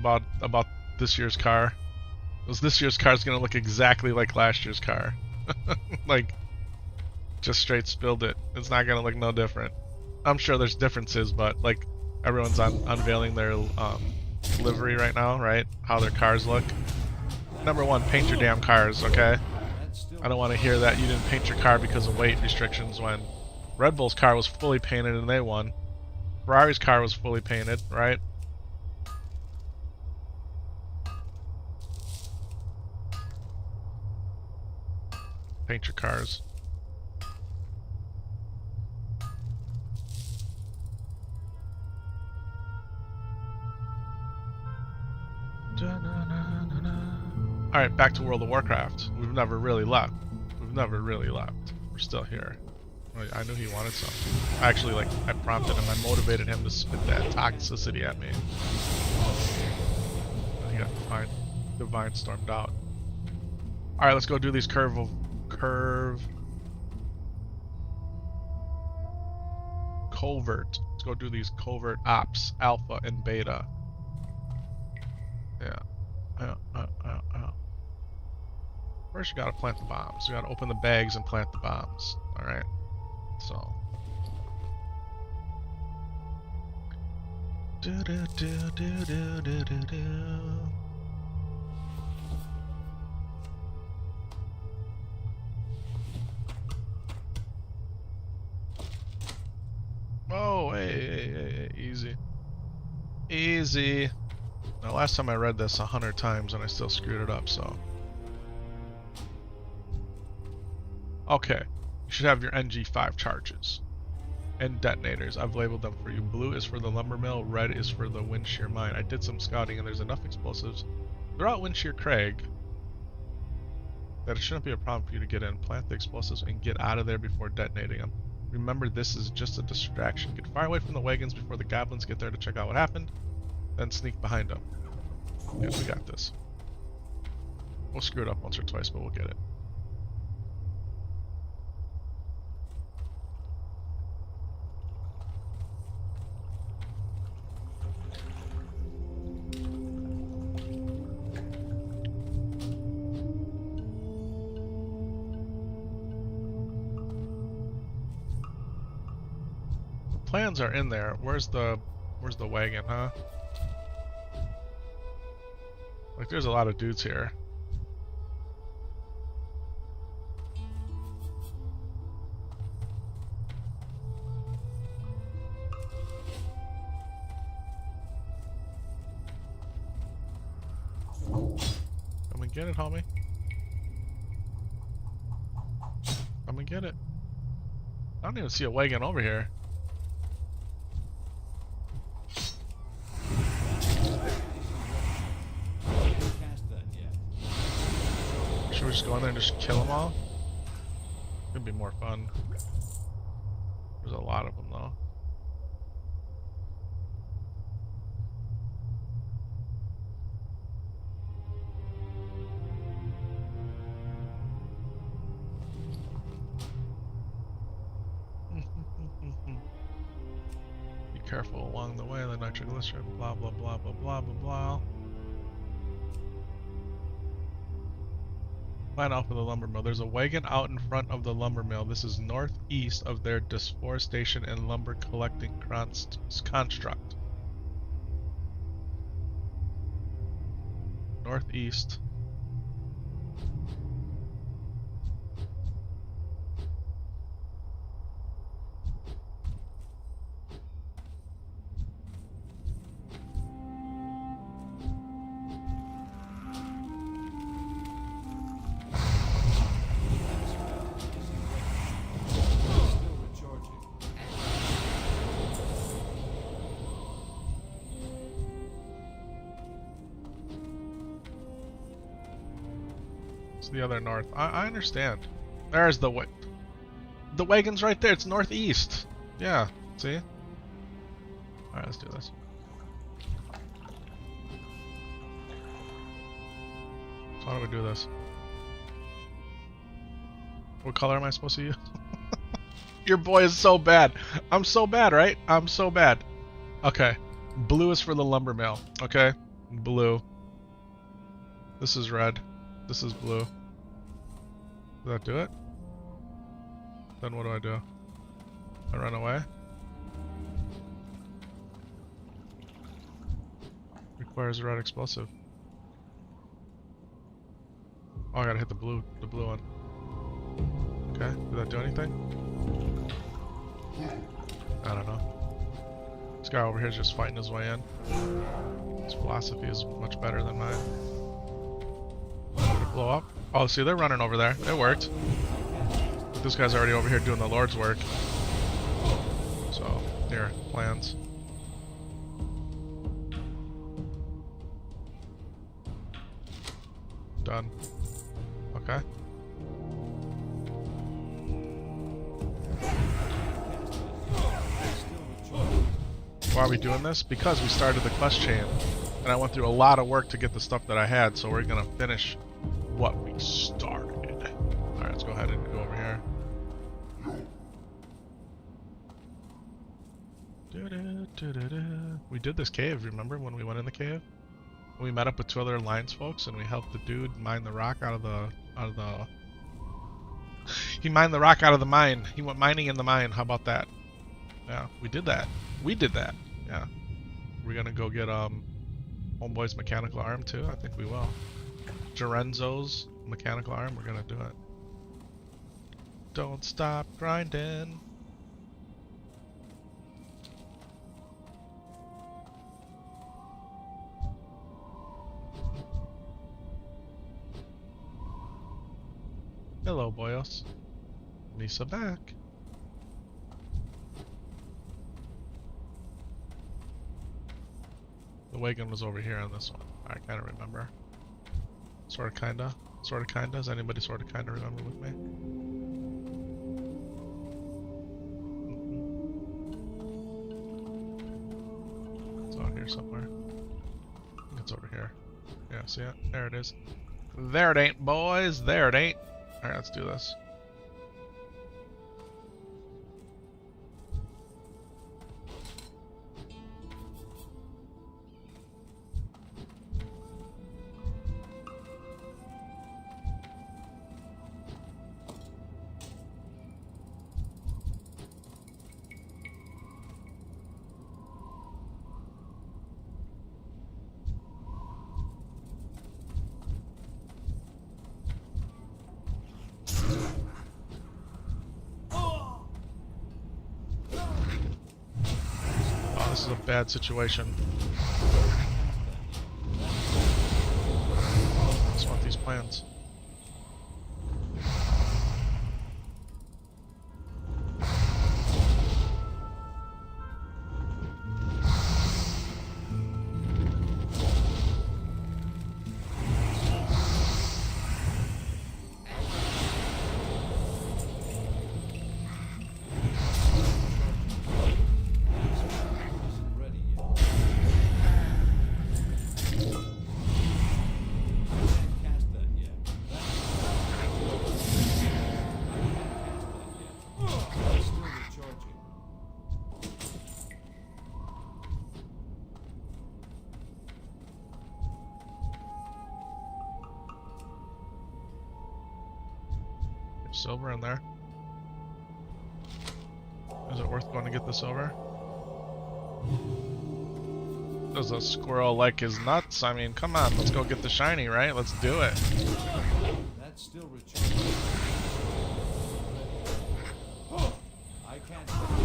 about this year's car. Was this year's car is gonna look exactly like last year's car? Like, just straight spilled it. It's not gonna look no different. I'm sure there's differences, but like everyone's unveiling their livery right now, right? How their cars look. Number one, paint your damn cars, okay? I don't want to hear that you didn't paint your car because of weight restrictions when Red Bull's car was fully painted and they won. Ferrari's car was fully painted, right? Paint your cars. Alright, back to World of Warcraft. We've never really left. We've never really left. We're still here. I knew he wanted something. Actually, like, I prompted him. I motivated him to spit that toxicity at me. And he got divine stormed out. Alright, let's go do these covert Let's go do these covert ops, alpha and beta. Yeah. First you gotta plant the bombs. You gotta open the bags and plant the bombs. Alright. So. Oh, hey, easy. Easy. Now, last time I read this 100 times and I still screwed it up, so. Okay. You should have your NG5 charges. And detonators. I've labeled them for you. Blue is for the lumber mill, red is for the Windshear mine. I did some scouting and there's enough explosives throughout Windshear Crag that it shouldn't be a problem for you to get in. Plant the explosives and get out of there before detonating them. Remember, this is just a distraction. Get far away from the wagons before the goblins get there to check out what happened. Then sneak behind them. Yeah, we got this. We'll screw it up once or twice, but we'll get it. Plans are in there. Where's the wagon, huh? Like, there's a lot of dudes here. Come and get it, homie. Come and get it. I don't even see a wagon over here. Should we just go in there and just kill them all? Could be more fun. There's a lot of them though. Careful along the way, the nitroglycerin, blah blah blah blah blah blah blah. Plan out for the lumber mill. There's a wagon out in front of the lumber mill. This is northeast of their deforestation and lumber collecting construct. Northeast. Still recharging. It's the other north. I understand. There's the way. The wagon's right there. It's northeast. Yeah. See? Alright, let's do this. So how do we do this? What color am I supposed to use? Your boy is so bad. I'm so bad, right? I'm so bad. Okay. Blue is for the lumber mill. Okay? Blue. This is red. This is blue. Does that do it? Then what do I do? I run away? Requires a red explosive. Oh, I gotta hit the blue one. Okay, did that do anything? I don't know. This guy over here is just fighting his way in. His philosophy is much better than mine. Did it blow up? Oh, see, they're running over there. It worked. But this guy's already over here doing the Lord's work. So, here, plans. Done. Okay. Why are we doing this? Because we started the quest chain. And I went through a lot of work to get the stuff that I had, so we're gonna finish what we started. Alright, let's go ahead and go over here. We did this cave, remember when we went in the cave? We met up with 2 other Alliance folks and we helped the dude mine the rock out of the he mined the rock out of the mine. He went mining in the mine. How about that? Yeah, we did that. We did that. Yeah. We're gonna go get Homeboy's mechanical arm too. I think we will. Jorenzo's mechanical arm. We're gonna do it. Don't stop grinding. Hello, boyos. Lisa back. The wagon was over here on this one. I kind of remember. Sort of, kinda. Sort of, kinda. Does anybody sort of, kinda remember with me? It's out here somewhere. It's over here. Yeah, see it? There it is. There it ain't, boys. There it ain't. Alright, let's do this. This is a bad situation. I just want these plans. silver in there. Is it worth going to get the silver? Does a squirrel like his nuts? I mean, come on, let's go get the shiny, right? Let's do it. That's still recharging. I can't get it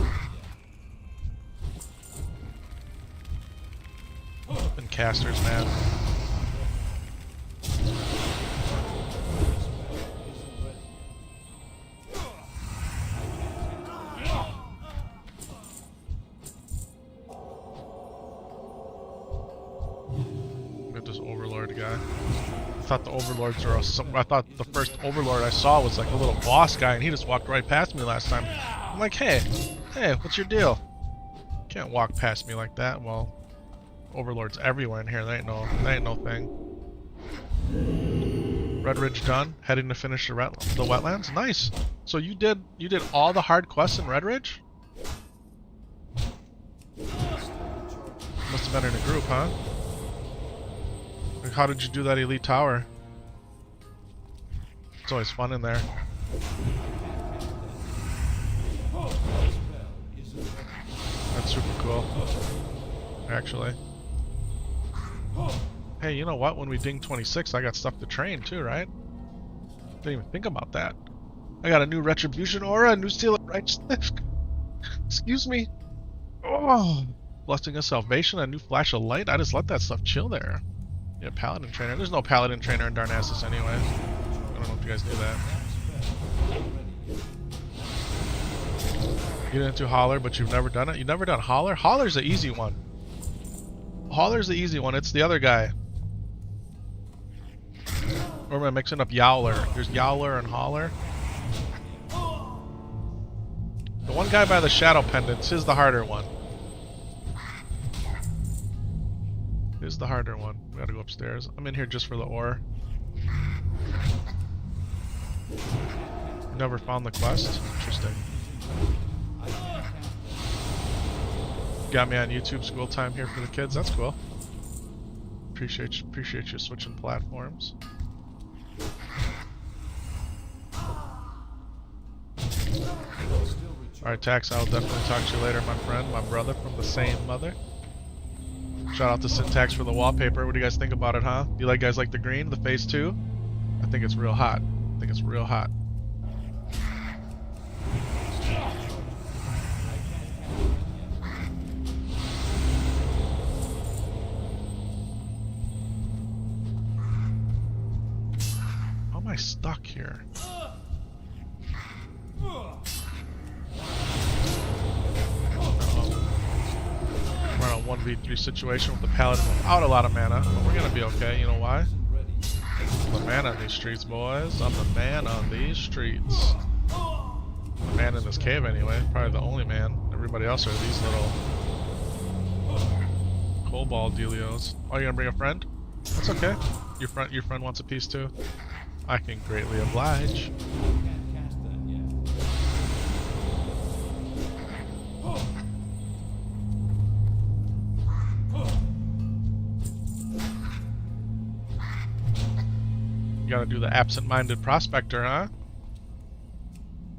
yet. And casters, man. Get this overlord guy. I thought the overlords are. I thought the first overlord I saw was like a little boss guy, and he just walked right past me last time. I'm like, hey, what's your deal? Can't walk past me like that. Well, overlords everywhere in here. That ain't no thing. Red Ridge done. Heading to finish the wetlands. Nice. So you did all the hard quests in Red Ridge? Must have been in a group, huh? Like, how did you do that elite tower? It's always fun in there. That's super cool. Actually. Hey, you know what? When we ding 26, I got stuff to train too, right? Didn't even think about that. I got a new Retribution Aura, a new Seal of Righteousness. Excuse me. Oh, Blessing of Salvation, a new Flash of Light. I just let that stuff chill there. Yeah, Paladin Trainer. There's no Paladin Trainer in Darnassus anyway. I don't know if you guys knew that. Get into Holler, but you've never done it? You've never done Holler? Holler's the easy one. Holler's the easy one. It's the other guy. Or am I mixing up Yowler? There's Yowler and Holler. The one guy by the Shadow Pendants is the harder one. Is the harder one. We gotta go upstairs. I'm in here just for the ore. Never found the quest? Interesting. Got me on YouTube school time here for the kids. That's cool. Appreciate you switching platforms. Alright, Tax, I'll definitely talk to you later, my friend, my brother from the same mother. Shout out to Syntax for the wallpaper. What do you guys think about it, huh? You guys like the green, the phase 2? I think it's real hot. I think it's real hot. How am I stuck here? We're in a 1v3 situation with the Paladin without a lot of mana, but we're gonna be okay. You know why? I'm the man on these streets, boys. I'm the man on these streets. The man in this cave, anyway. Probably the only man. Everybody else are these little cobalt dealios. Oh, you gonna bring a friend? That's okay. Your friend wants a piece too. I can greatly oblige. You gotta do the absent-minded prospector, huh?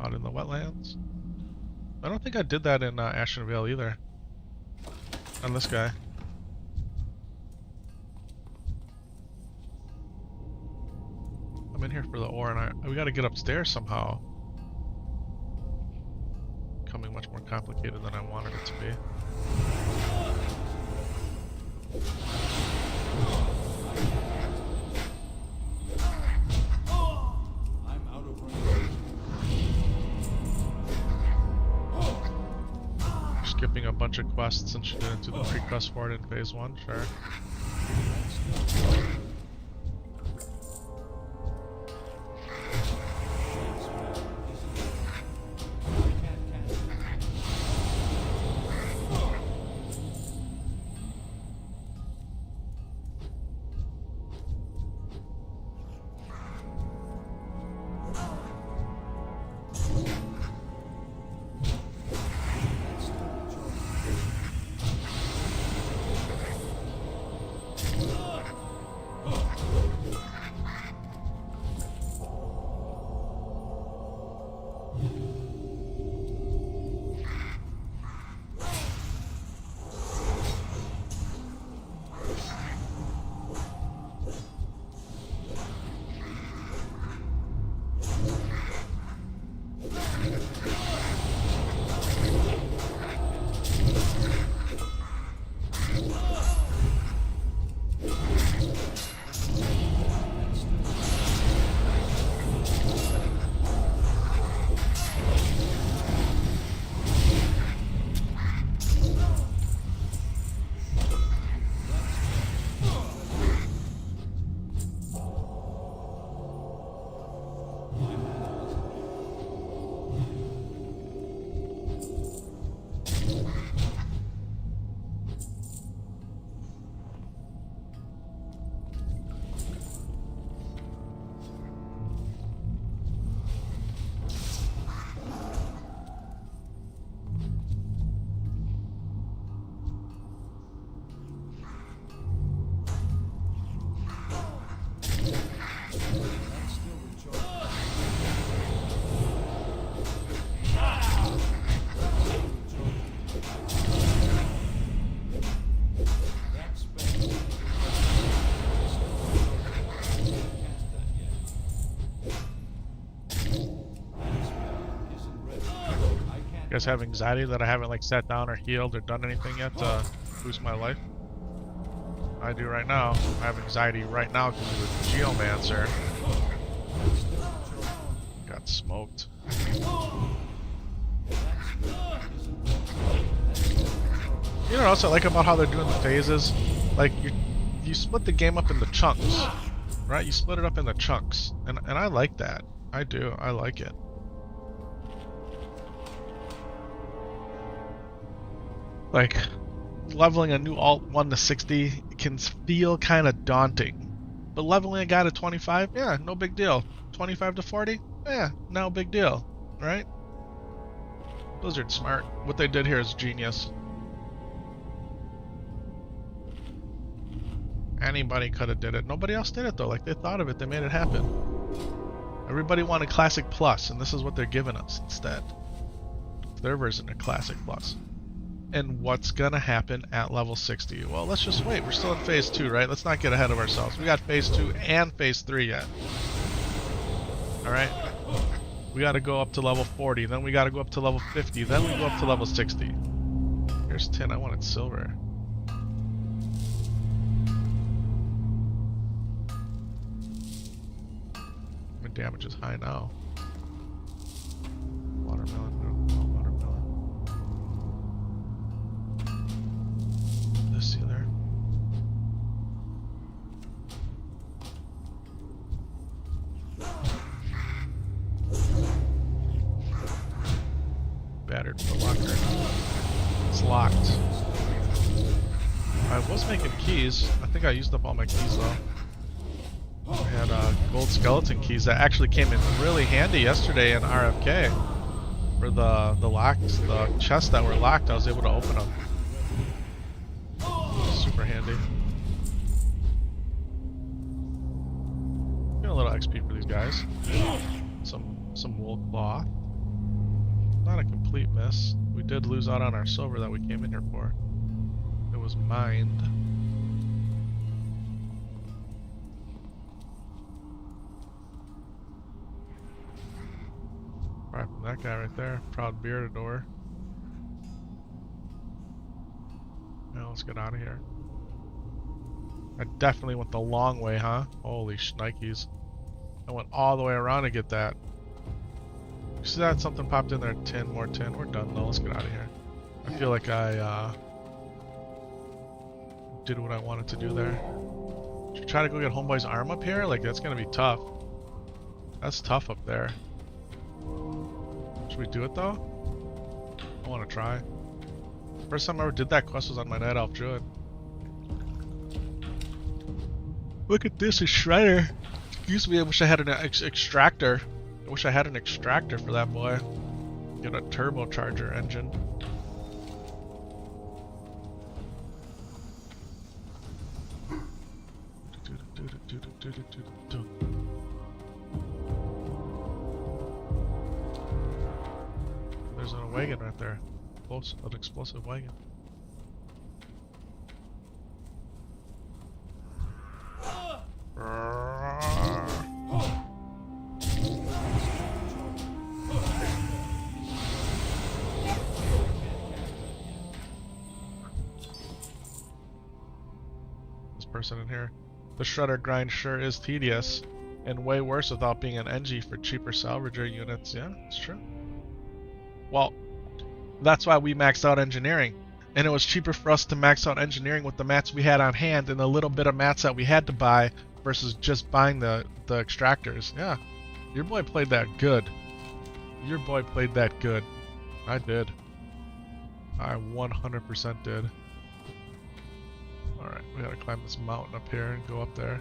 Out in the wetlands. I don't think I did that in Ashen Vale either. On this guy. I'm in here for the ore, and we gotta get upstairs somehow. Becoming much more complicated than I wanted it to be. I'm out of range. Skipping a bunch of quests since you didn't do the pre-quest for it in phase 1, sure. You guys have anxiety that I haven't like sat down or healed or done anything yet to boost my life? I do right now. I have anxiety right now because of the Geomancer. Got smoked. You know what else I like about how they're doing the phases? Like you split the game up into chunks, right? You split it up into chunks, and I like that. I do. I like it. Like, leveling a new alt 1 to 60 can feel kind of daunting. But leveling a guy to 25, yeah, no big deal. 25 to 40, yeah, no big deal, right? Blizzard's smart. What they did here is genius. Anybody could have did it. Nobody else did it though. Like, they thought of it, they made it happen. Everybody wanted Classic Plus, and this is what they're giving us instead. Their version of Classic Plus. And what's gonna happen at level 60? Well, let's just wait. We're still in phase 2, right? Let's not get ahead of ourselves. We got phase 2 and phase 3 yet. Alright? We gotta go up to level 40, then we gotta go up to level 50, then we go up to level 60. Here's tin. I wanted silver. My damage is high now. Watermelon, no, watermelon. See there. Battered for locker. It's locked. I was making keys. I think I used up all my keys though. I had gold skeleton keys that actually came in really handy yesterday in RFK. For the locks, the chests that were locked, I was able to open them. Super handy. Get a little XP for these guys. Some wool cloth. Not a complete miss. We did lose out on our silver that we came in here for. It was mined. Right from that guy right there. Proud beardador. Now let's get out of here. I definitely went the long way, huh? Holy shnikes. I went all the way around to get that. You see that? Something popped in there. Tin, more tin. We're done though. Let's get out of here. I feel like I did what I wanted to do there. Should we try to go get Homeboy's arm up here? Like, that's gonna be tough. That's tough up there. Should we do it though? I wanna try. First time I ever did that quest was on my Night Elf Druid. Look at this, a Shredder. Excuse me, I wish I had an extractor. I wish I had an extractor for that boy. Get a turbocharger engine. wagon right there. Close, an explosive wagon. This person in here. The shredder grind sure is tedious, and way worse without being an NG for cheaper salvager units. Yeah, it's true. Well, that's why we maxed out engineering. And it was cheaper for us to max out engineering with the mats we had on hand and the little bit of mats that we had to buy versus just buying the extractors. Yeah, your boy played that good. Your boy played that good. I did. I 100% did. Alright, we gotta climb this mountain up here and go up there.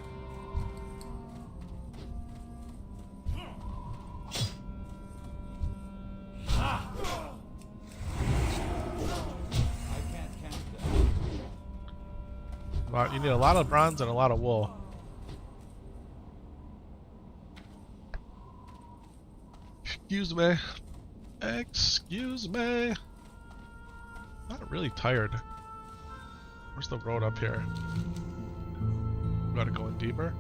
You need a lot of bronze and a lot of wool. Excuse me. Excuse me. Not really tired. Where's the road up here? We gotta go in deeper.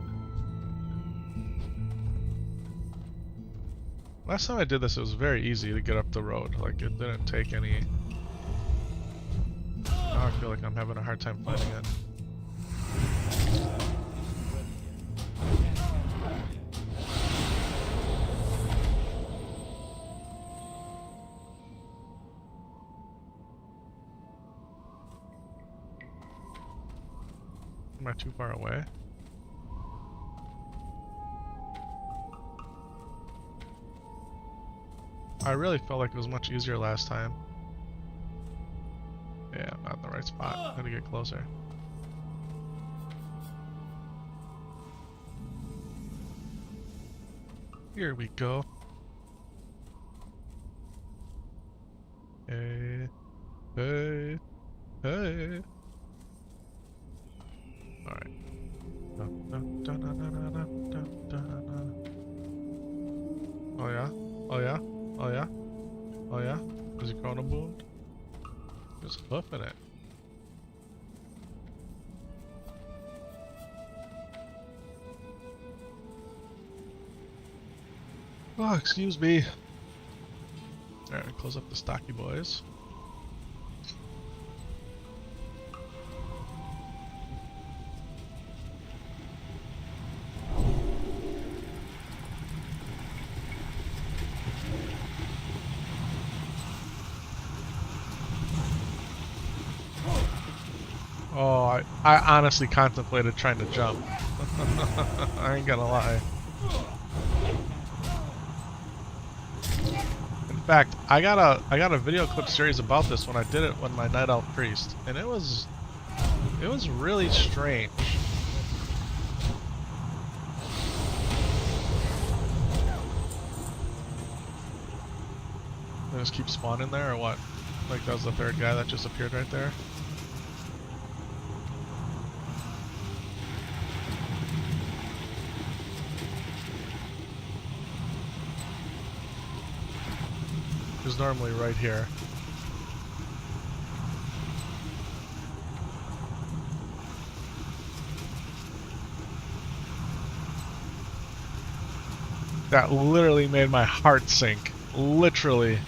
Last time I did this, it was very easy to get up the road. Like, it didn't take any... Now I feel like I'm having a hard time finding it. Am I too far away? I really felt like it was much easier last time. Yeah, I'm not in the right spot. Gotta get closer. Here we go. Hey, hey, hey. Alright. Oh yeah? Oh yeah? Oh yeah? Oh yeah? Is he chrono boomed? Just hoofing it. Oh, excuse me. Alright, close up the stocky boys. Oh, I honestly contemplated trying to jump. I ain't gonna lie. In fact, I got a video clip series about this when I did it with my Night Elf Priest, and it was really strange. They just keep spawning there or what? Like that was the third guy that just appeared right there. Is normally right here. That literally made my heart sink. Literally.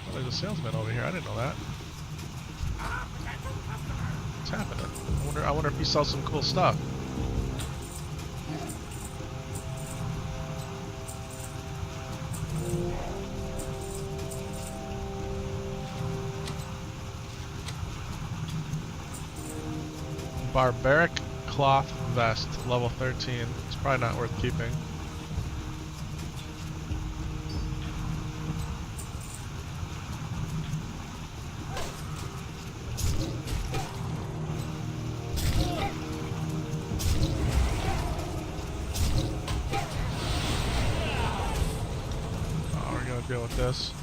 Oh, there's a salesman over here. I didn't know that. What's happening? I wonder if he sells some cool stuff. Barbaric cloth vest, level 13. It's probably not worth keeping. Oh, we're gonna deal with this.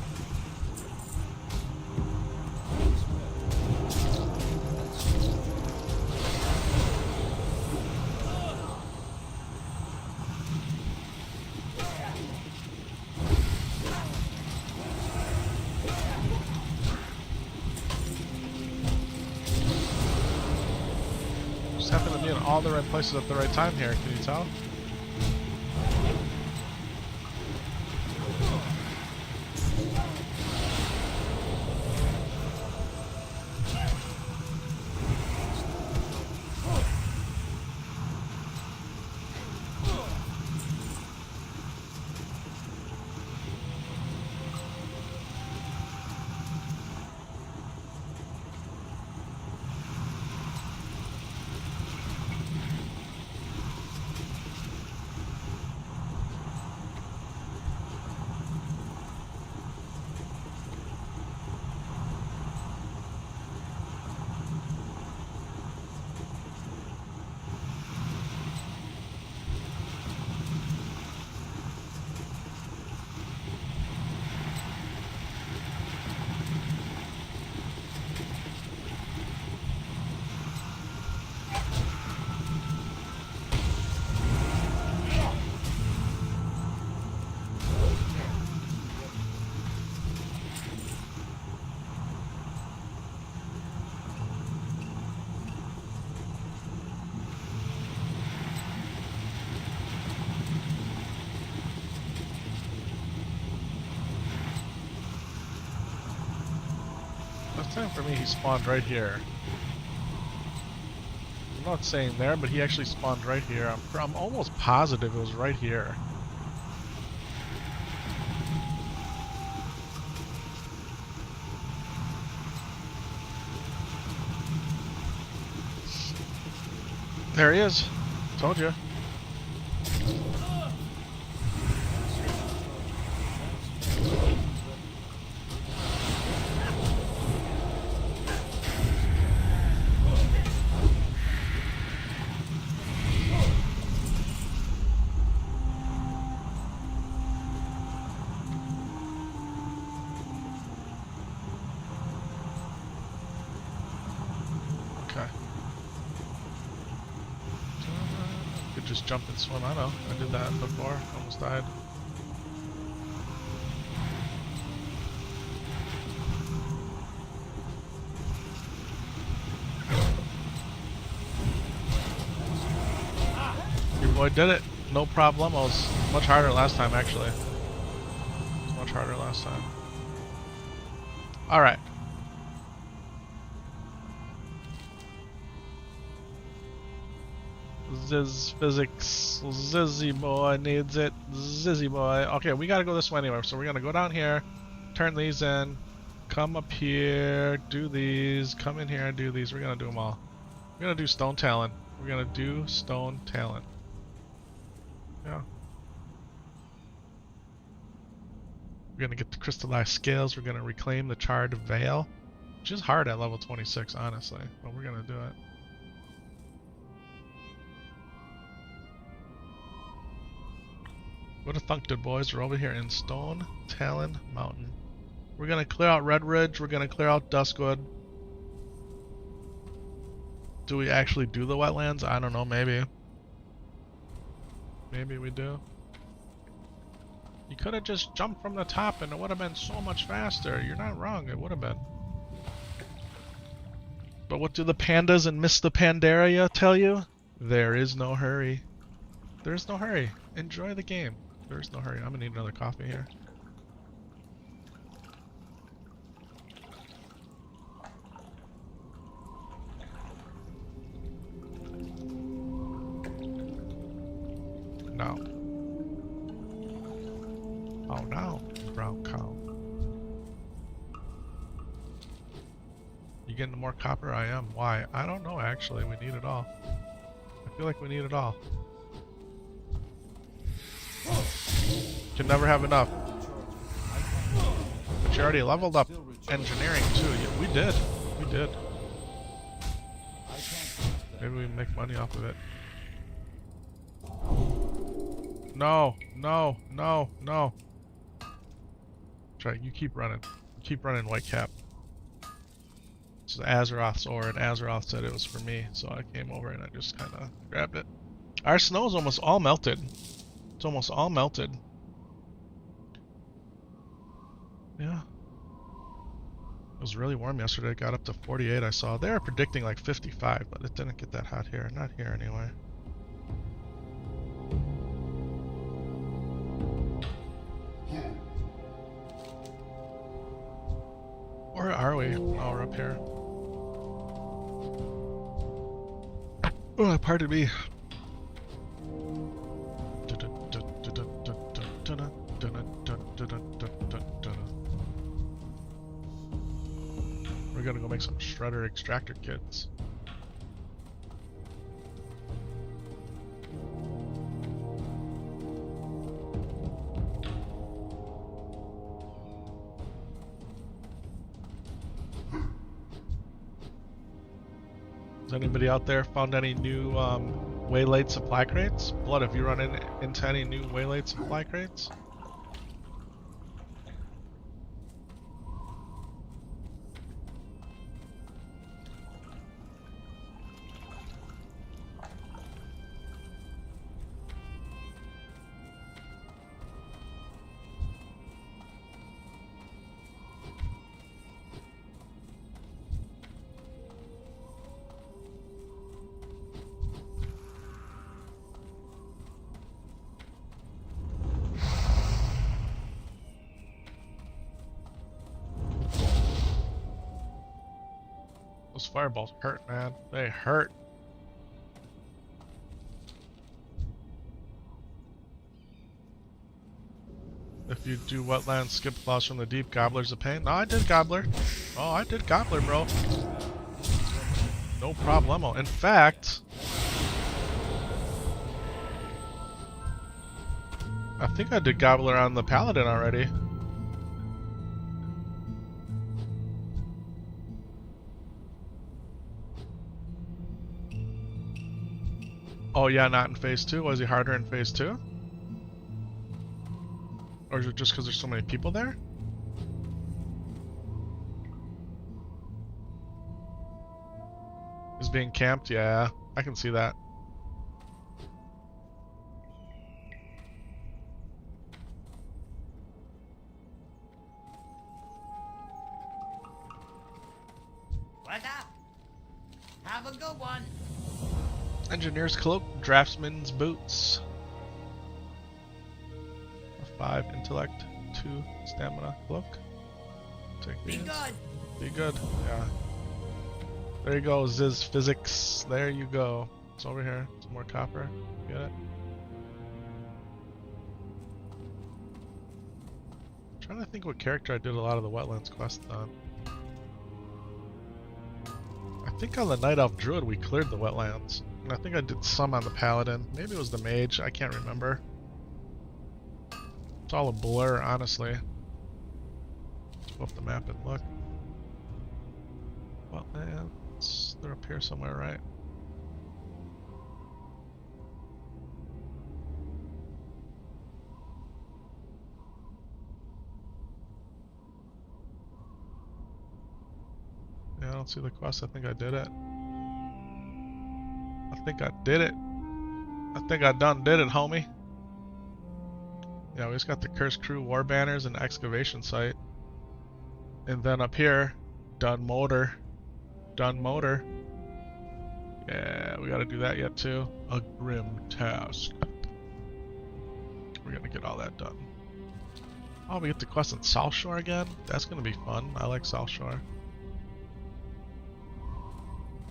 all the right places at the right time here. Can you tell? Last time for me, he spawned right here. I'm not saying there, but he actually spawned right here. I'm almost positive it was right here. There he is. Told you. Just jump and swim. I know. I did that before. Almost died. Your boy did it. No problemos. Much harder last time, actually. It was much harder last time. Alright. Ziz physics. Zizzy boy needs it. Zizzy boy. Okay, we gotta go this way anyway. So we're gonna go down here, turn these in, come up here, do these, come in here and do these. We're gonna do them all. We're gonna do stone talent. We're gonna do stone talent. Yeah. We're gonna get the crystallized scales. We're gonna reclaim the charred veil, which is hard at level 26, honestly, but we're gonna do it. What a thunk, good boys. We're over here in Stone Talon Mountain. We're gonna clear out Red Ridge. We're gonna clear out Duskwood. Do we actually do the wetlands? I don't know. Maybe. Maybe we do. You could have just jumped from the top and it would have been so much faster. You're not wrong. It would have been. But what do the pandas and Mr. Pandaria tell you? There is no hurry. There's no hurry. Enjoy the game. There's no hurry. I'm gonna need another coffee here. No. Oh no, brown cow. You getting more copper? I am. Why? I don't know actually. We need it all. I feel like we need it all. Can never have enough. But you already leveled up engineering too. Yeah, we did. We did. Maybe we make money off of it. No, no, no, no. Try. You keep running. Keep running, Whitecap. This is Azeroth's ore, and Azeroth said it was for me, so I came over and I just kind of grabbed it. Our snow's almost all melted. It's almost all melted. Yeah. It was really warm yesterday. It got up to 48. I saw they were predicting like 55, but it didn't get that hot here. Not here anyway. Where are we? Oh, we're up here. Oh, pardon me. We're gonna go make some shredder extractor kits. Has anybody out there found any new waylaid supply crates? Blood, have you run into any new waylaid supply crates? Those fireballs hurt, man. They hurt. If you do wetlands, skip claws from the deep, gobbler's a pain. No, I did gobbler. Oh, I did gobbler, bro. No problemo. In fact, I think I did gobbler on the Paladin already. Oh yeah, not in phase 2. Was he harder in phase 2? Or is it just because there's so many people there? Is being camped? Yeah, I can see that. What's up? Have a good one. Engineer's cloak, draftsman's boots. 5 intellect, 2 stamina cloak. Take Be these. good. Be good. Yeah. There you go, Ziz Physics. There you go. It's over here. Some more copper. Get it? I'm trying to think what character I did a lot of the wetlands quests on. I think on the Night Elf Druid we cleared the wetlands. And I think I did some on the Paladin. Maybe it was the Mage. I can't remember. It's all a blur, honestly. Let's go up the map and look. Wetlands. They're up here somewhere, right? Yeah, I don't see the quest. I think I did it. I think I did it. I think I done did it, homie. Yeah, we just got the Cursed Crew war banners and excavation site. And then up here, done motor. Done motor. Yeah, we gotta do that yet too. A grim task. We're gonna get all that done. Oh, we get the quest in South Shore again? That's gonna be fun. I like South Shore.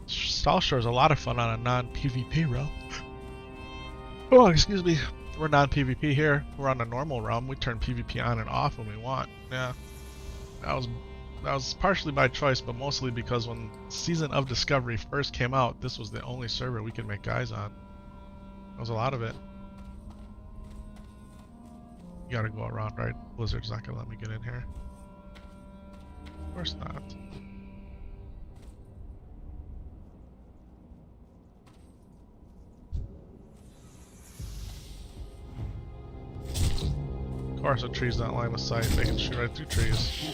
South Shore is a lot of fun on a non-PvP realm. Oh, excuse me. We're non-PvP here. We're on a normal realm. We turn PvP on and off when we want. Yeah. That was partially by choice, but mostly because when Season of Discovery first came out, this was the only server we could make guys on. That was a lot of it. You gotta go around, right? Blizzard's not gonna let me get in here. Of course not. Of course a tree's not line of sight. They can shoot right through trees.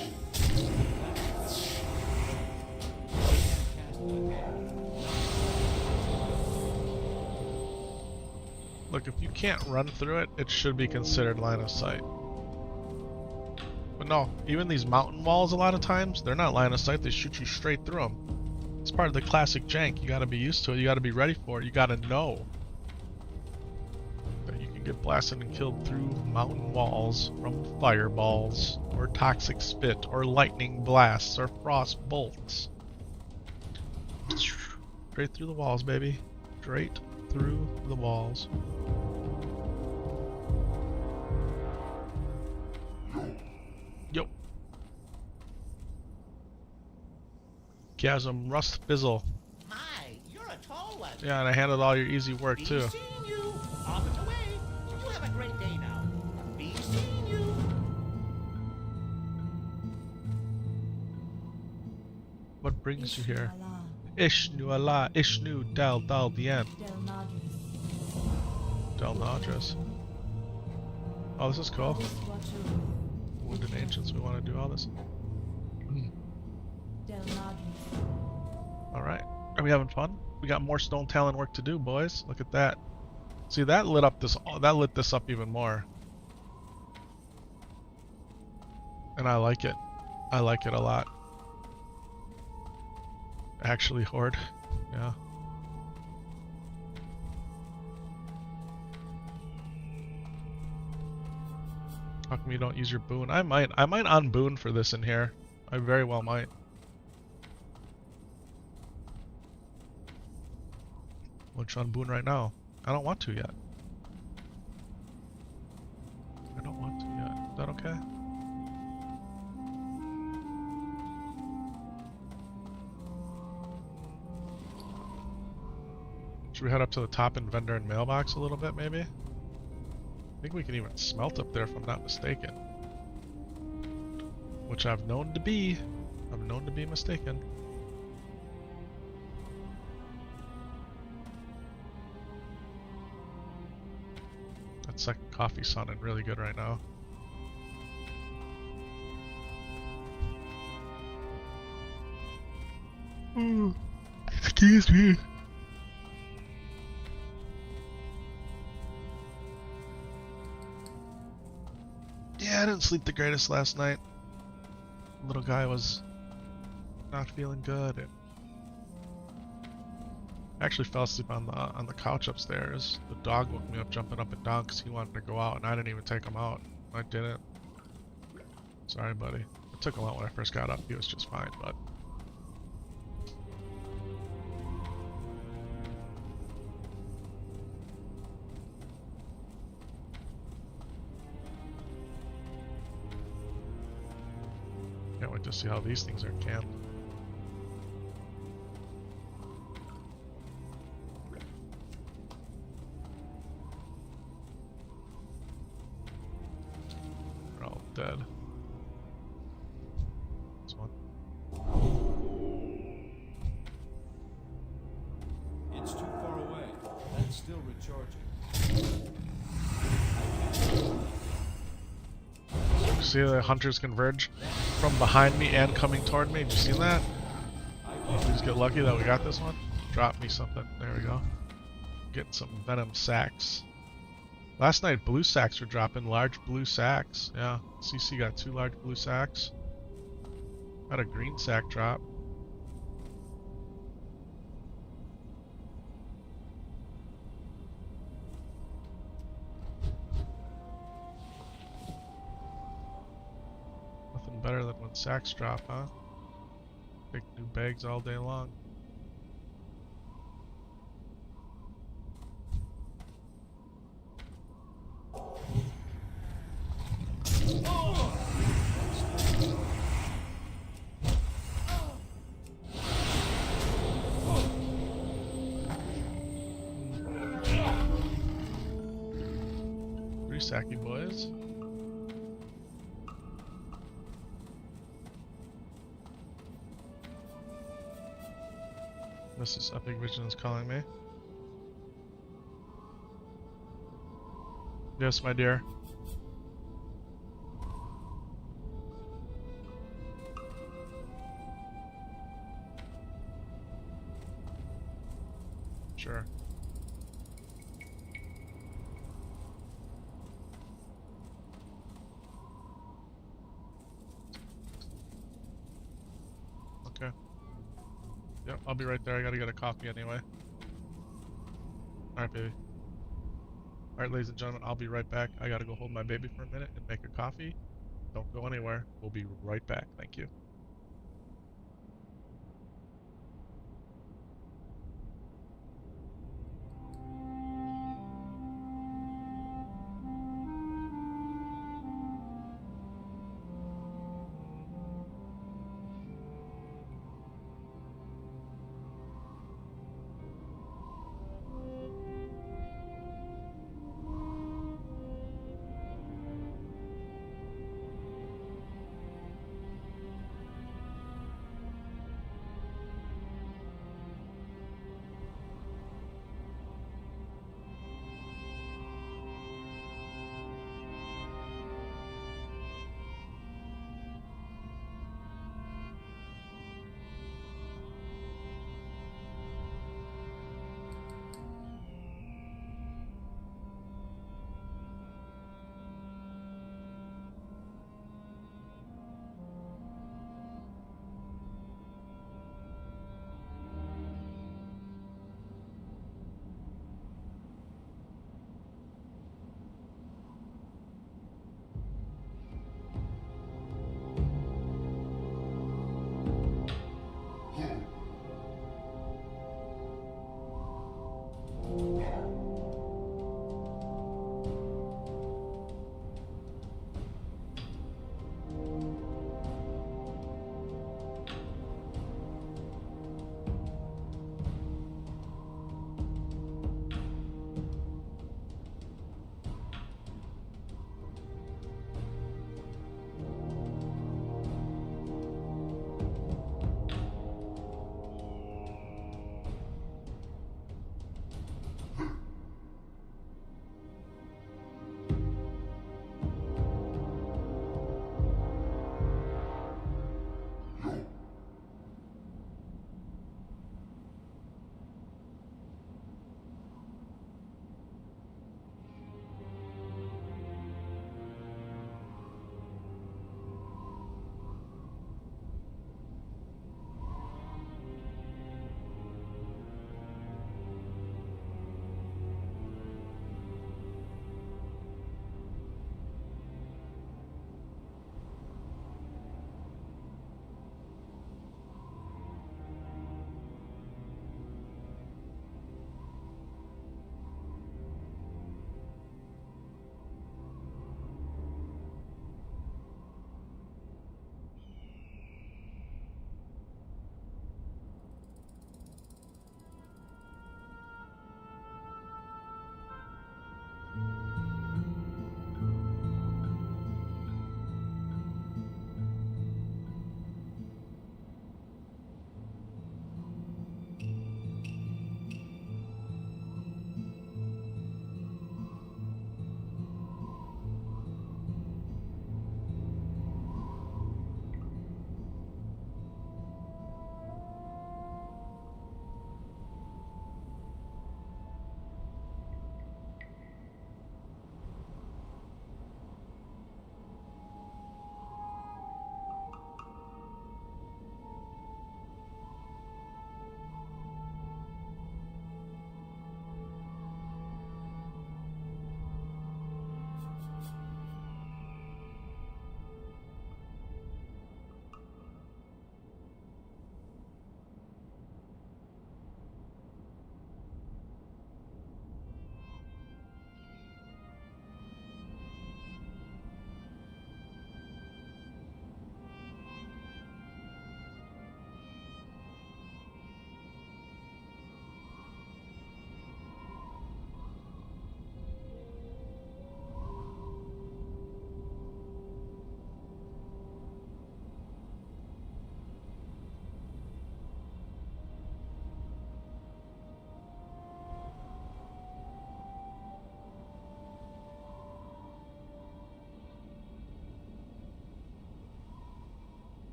Look, if you can't run through it, it should be considered line of sight. But no, even these mountain walls a lot of times, they're not line of sight, they shoot you straight through them. It's part of the classic jank. You gotta be used to it, you gotta be ready for it, you gotta know that you can get blasted and killed through mountain walls from fireballs, or toxic spit, or lightning blasts, or frost bolts. Straight through the walls, baby. Straight through the walls. Yo. Chasm Rust Bizzle. My, you're a tall one. Yeah, and I handled all your easy work Be too. seeing you. On the way. You have a great day now. Be seeing you. What brings you here? Ishnu Ishnu Allah, Ishnu Dal Dal Dien. Del Nadris. Del Nadras. Oh, this is cool. Watcher Wounded Ancients, we want to do all this. Del Nadris. Alright. Are we having fun? We got more Stone Talon work to do, boys. Look at that. See, that lit this up even more. And I like it. I like it a lot. Actually, Horde. Yeah. How come you don't use your boon? I might on boon for this in here. I very well might. Which on boon right now? I don't want to yet. I don't want to yet. Is that okay? Should we head up to the top in vendor and mailbox a little bit, maybe? I think we can even smelt up there if I'm not mistaken. Which I've known to be. I'm known to be mistaken. That second coffee sounding really good right now. Excuse me. Yeah, I didn't sleep the greatest last night. Little guy was not feeling good. And I actually fell asleep on the couch upstairs. The dog woke me up jumping up and down because he wanted to go out, and I didn't even take him out. I didn't. Sorry, buddy. I took him out when I first got up. He was just fine, but. Can't wait to see how these things are camped. They're all dead. This one. It's too far away. That's still recharging. See the hunters converge from behind me and coming toward me. Did you see that? We just get lucky that we got this one. Drop me something. There we go. Getting some venom sacks. Last night blue sacks were dropping. Large blue sacks. Yeah. CC got 2 large blue sacks. Got a green sack drop. Nothing better than when sacks drop, huh? Big new bags all day long. Sacky boys. Mrs. Epic Vision is calling me. Yes, my dear. Sure. Yep, I'll be right there. I gotta get a coffee anyway. Alright, baby. Alright, ladies and gentlemen, I'll be right back. I gotta go hold my baby for a minute and make a coffee. Don't go anywhere. We'll be right back. Thank you.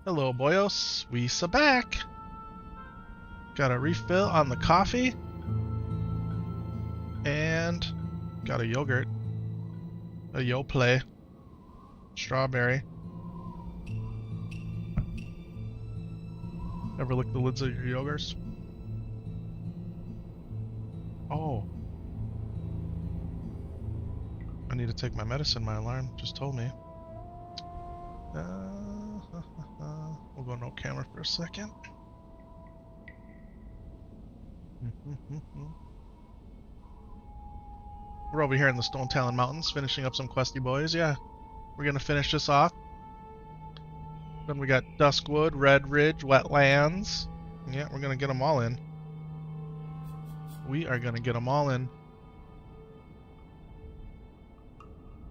Hello, boyos. We're back. Got a refill on the coffee. And got a yogurt. A Yoplait. Strawberry. Ever lick the lids of your yogurts? Oh. I need to take my medicine. My alarm just told me. We'll go no camera for a second. We're over here in the Stone Talon Mountains, finishing up some questy boys. Yeah, we're gonna finish this off. Then we got Duskwood, Red Ridge, Wetlands. Yeah, we're gonna get them all in. We are gonna get them all in.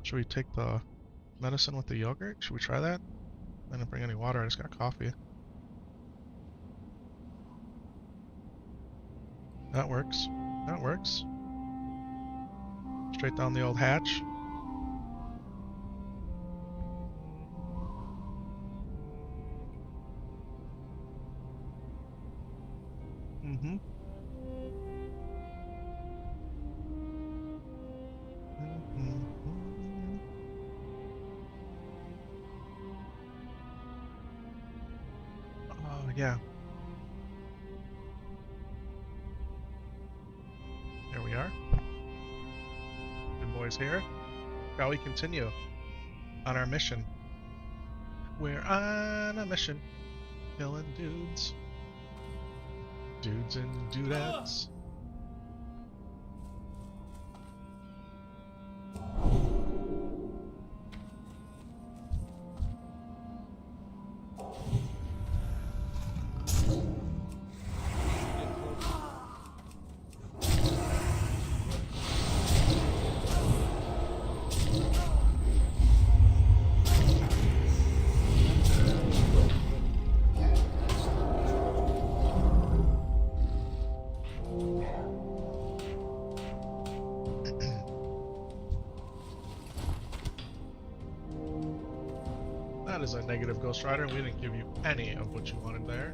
Should we take the medicine with the yogurt? Should we try that? I didn't bring any water, I just got coffee. That works. That works. Straight down the old hatch. Mm-hmm. Oh, yeah. There we are. Good boys here. Shall we continue on our mission? We're on a mission. Killing dudes. Dudes and dudettes. That is a negative Ghost Rider, and we didn't give you any of what you wanted there.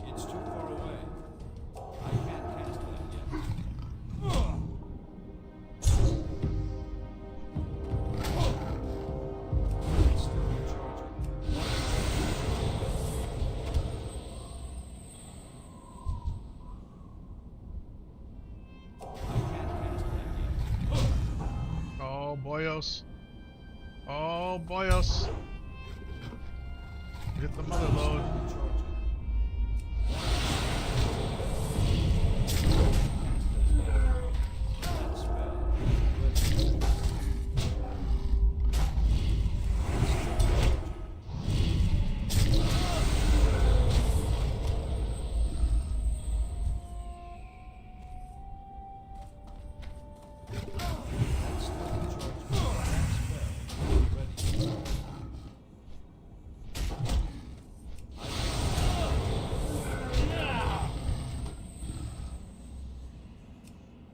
It's too far away. I can't cast that yet. It's still recharging. Oh, boyos. Oh, boyos. Get the mother load.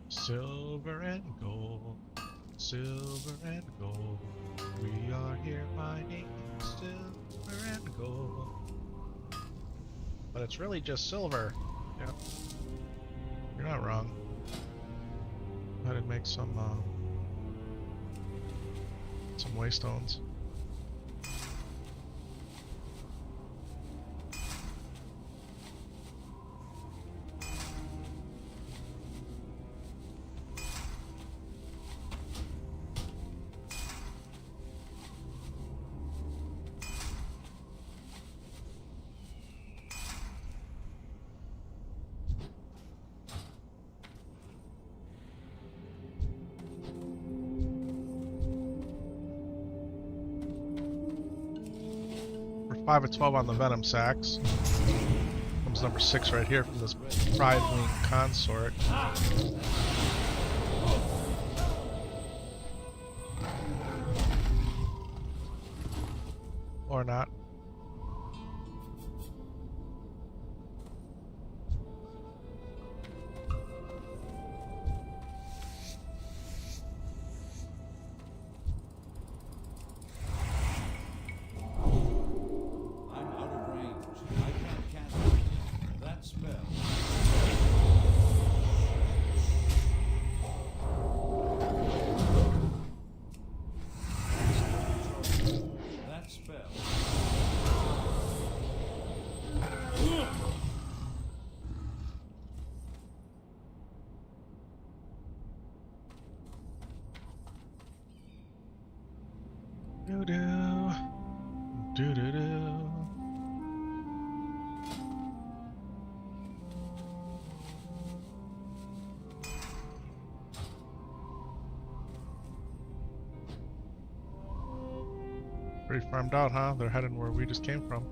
Silver and gold, silver and gold. We are here mining silver and gold. But it's really just silver. Yep. You're not wrong. Go ahead and make some waystones. We're 5 of 12 on the Venom Sacks. Comes number 6 right here from this Pride Wing Consort. Or not. Do do. Do do do. Pretty farmed out, huh? They're heading where we just came from.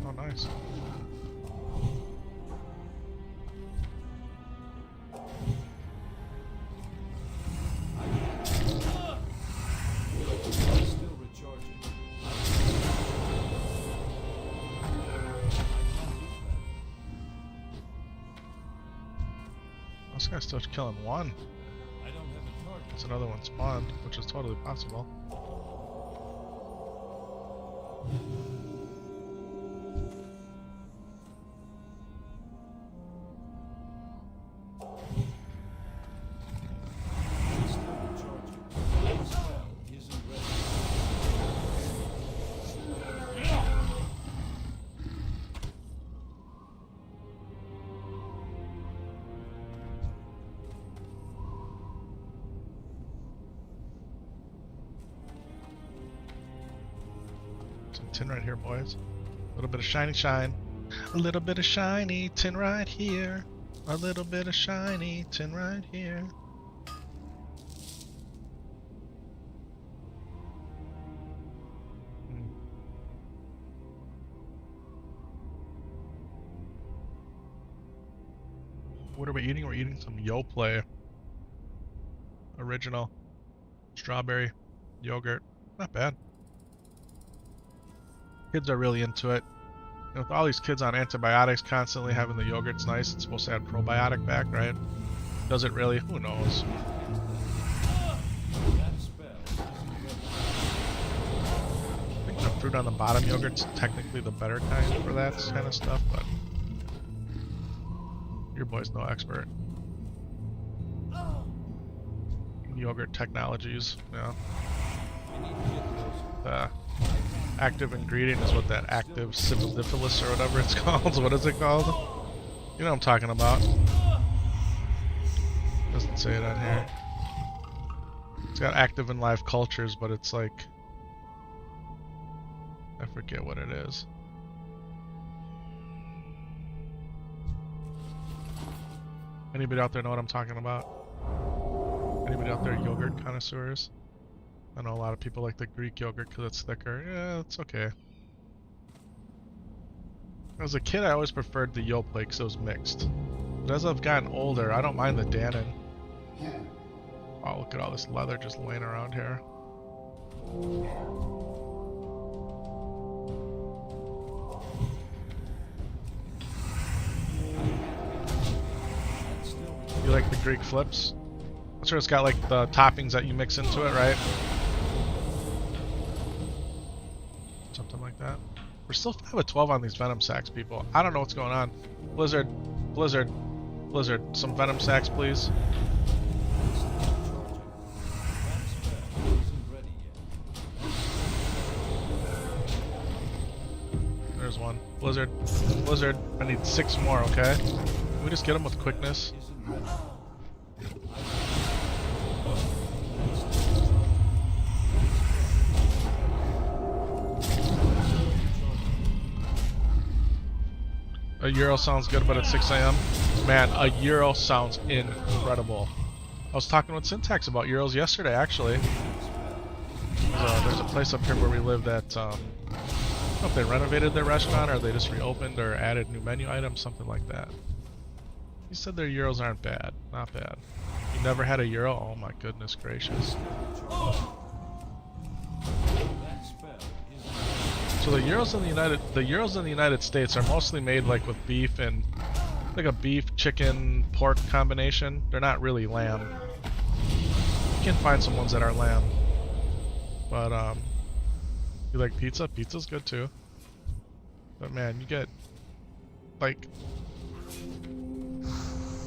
Oh, nice. Still recharging. This guy's still killing one. I don't have a target. There's another one spawned, which is totally possible. Still recharging. That spell isn't ready. Some tin right here, boys. A little bit of shiny shine. A little bit of shiny tin right here. A little bit of shiny tin right here. What are we eating? We're eating some Yoplait. Original. Strawberry. Yogurt. Not bad. Kids are really into it. And with all these kids on antibiotics constantly, having the yogurt's nice. It's supposed to add probiotic back, right? Does it really? Who knows? That spell isn't ready. I think the fruit on the bottom yogurt's technically the better kind for that kind of stuff, but your boy's no expert. Yogurt technologies, yeah. I need to get closer. The active ingredient is what that active civiliphilis or whatever it's called. What is it called? You know what I'm talking about. Doesn't say it on here. It's got active and live cultures, but it's like, I forget what it is. Anybody out there know what I'm talking about? Anybody out there yogurt connoisseurs? I know a lot of people like the Greek yogurt because it's thicker. Yeah, it's okay. As a kid, I always preferred the Yoplait because it was mixed. But as I've gotten older, I don't mind the Dannon. Oh, look at all this leather just laying around here. You like the Greek flips? I'm sure it's got like the toppings that you mix into it, right? Something like that. We're still 5 of 12 on these Venom Sacks, people. I don't know what's going on. Blizzard, Blizzard, Blizzard. Some Venom Sacks, please. There's one. Blizzard, Blizzard. I need 6 more, okay? Can we just get them with quickness? A Euro sounds good, but at 6 a.m. Man, a Euro sounds incredible. I was talking with Syntax about Euros yesterday, actually. There's a place up here where we live that, I don't know if they renovated their restaurant or they just reopened or added new menu items, something like that. He said their Euros aren't bad. Not bad. You never had a Euro? Oh my goodness gracious. So the Euros in the United States are mostly made like with beef and like a beef, chicken, pork combination. They're not really lamb. You can find some ones that are lamb. But you like pizza? Pizza's good too. But man, you get like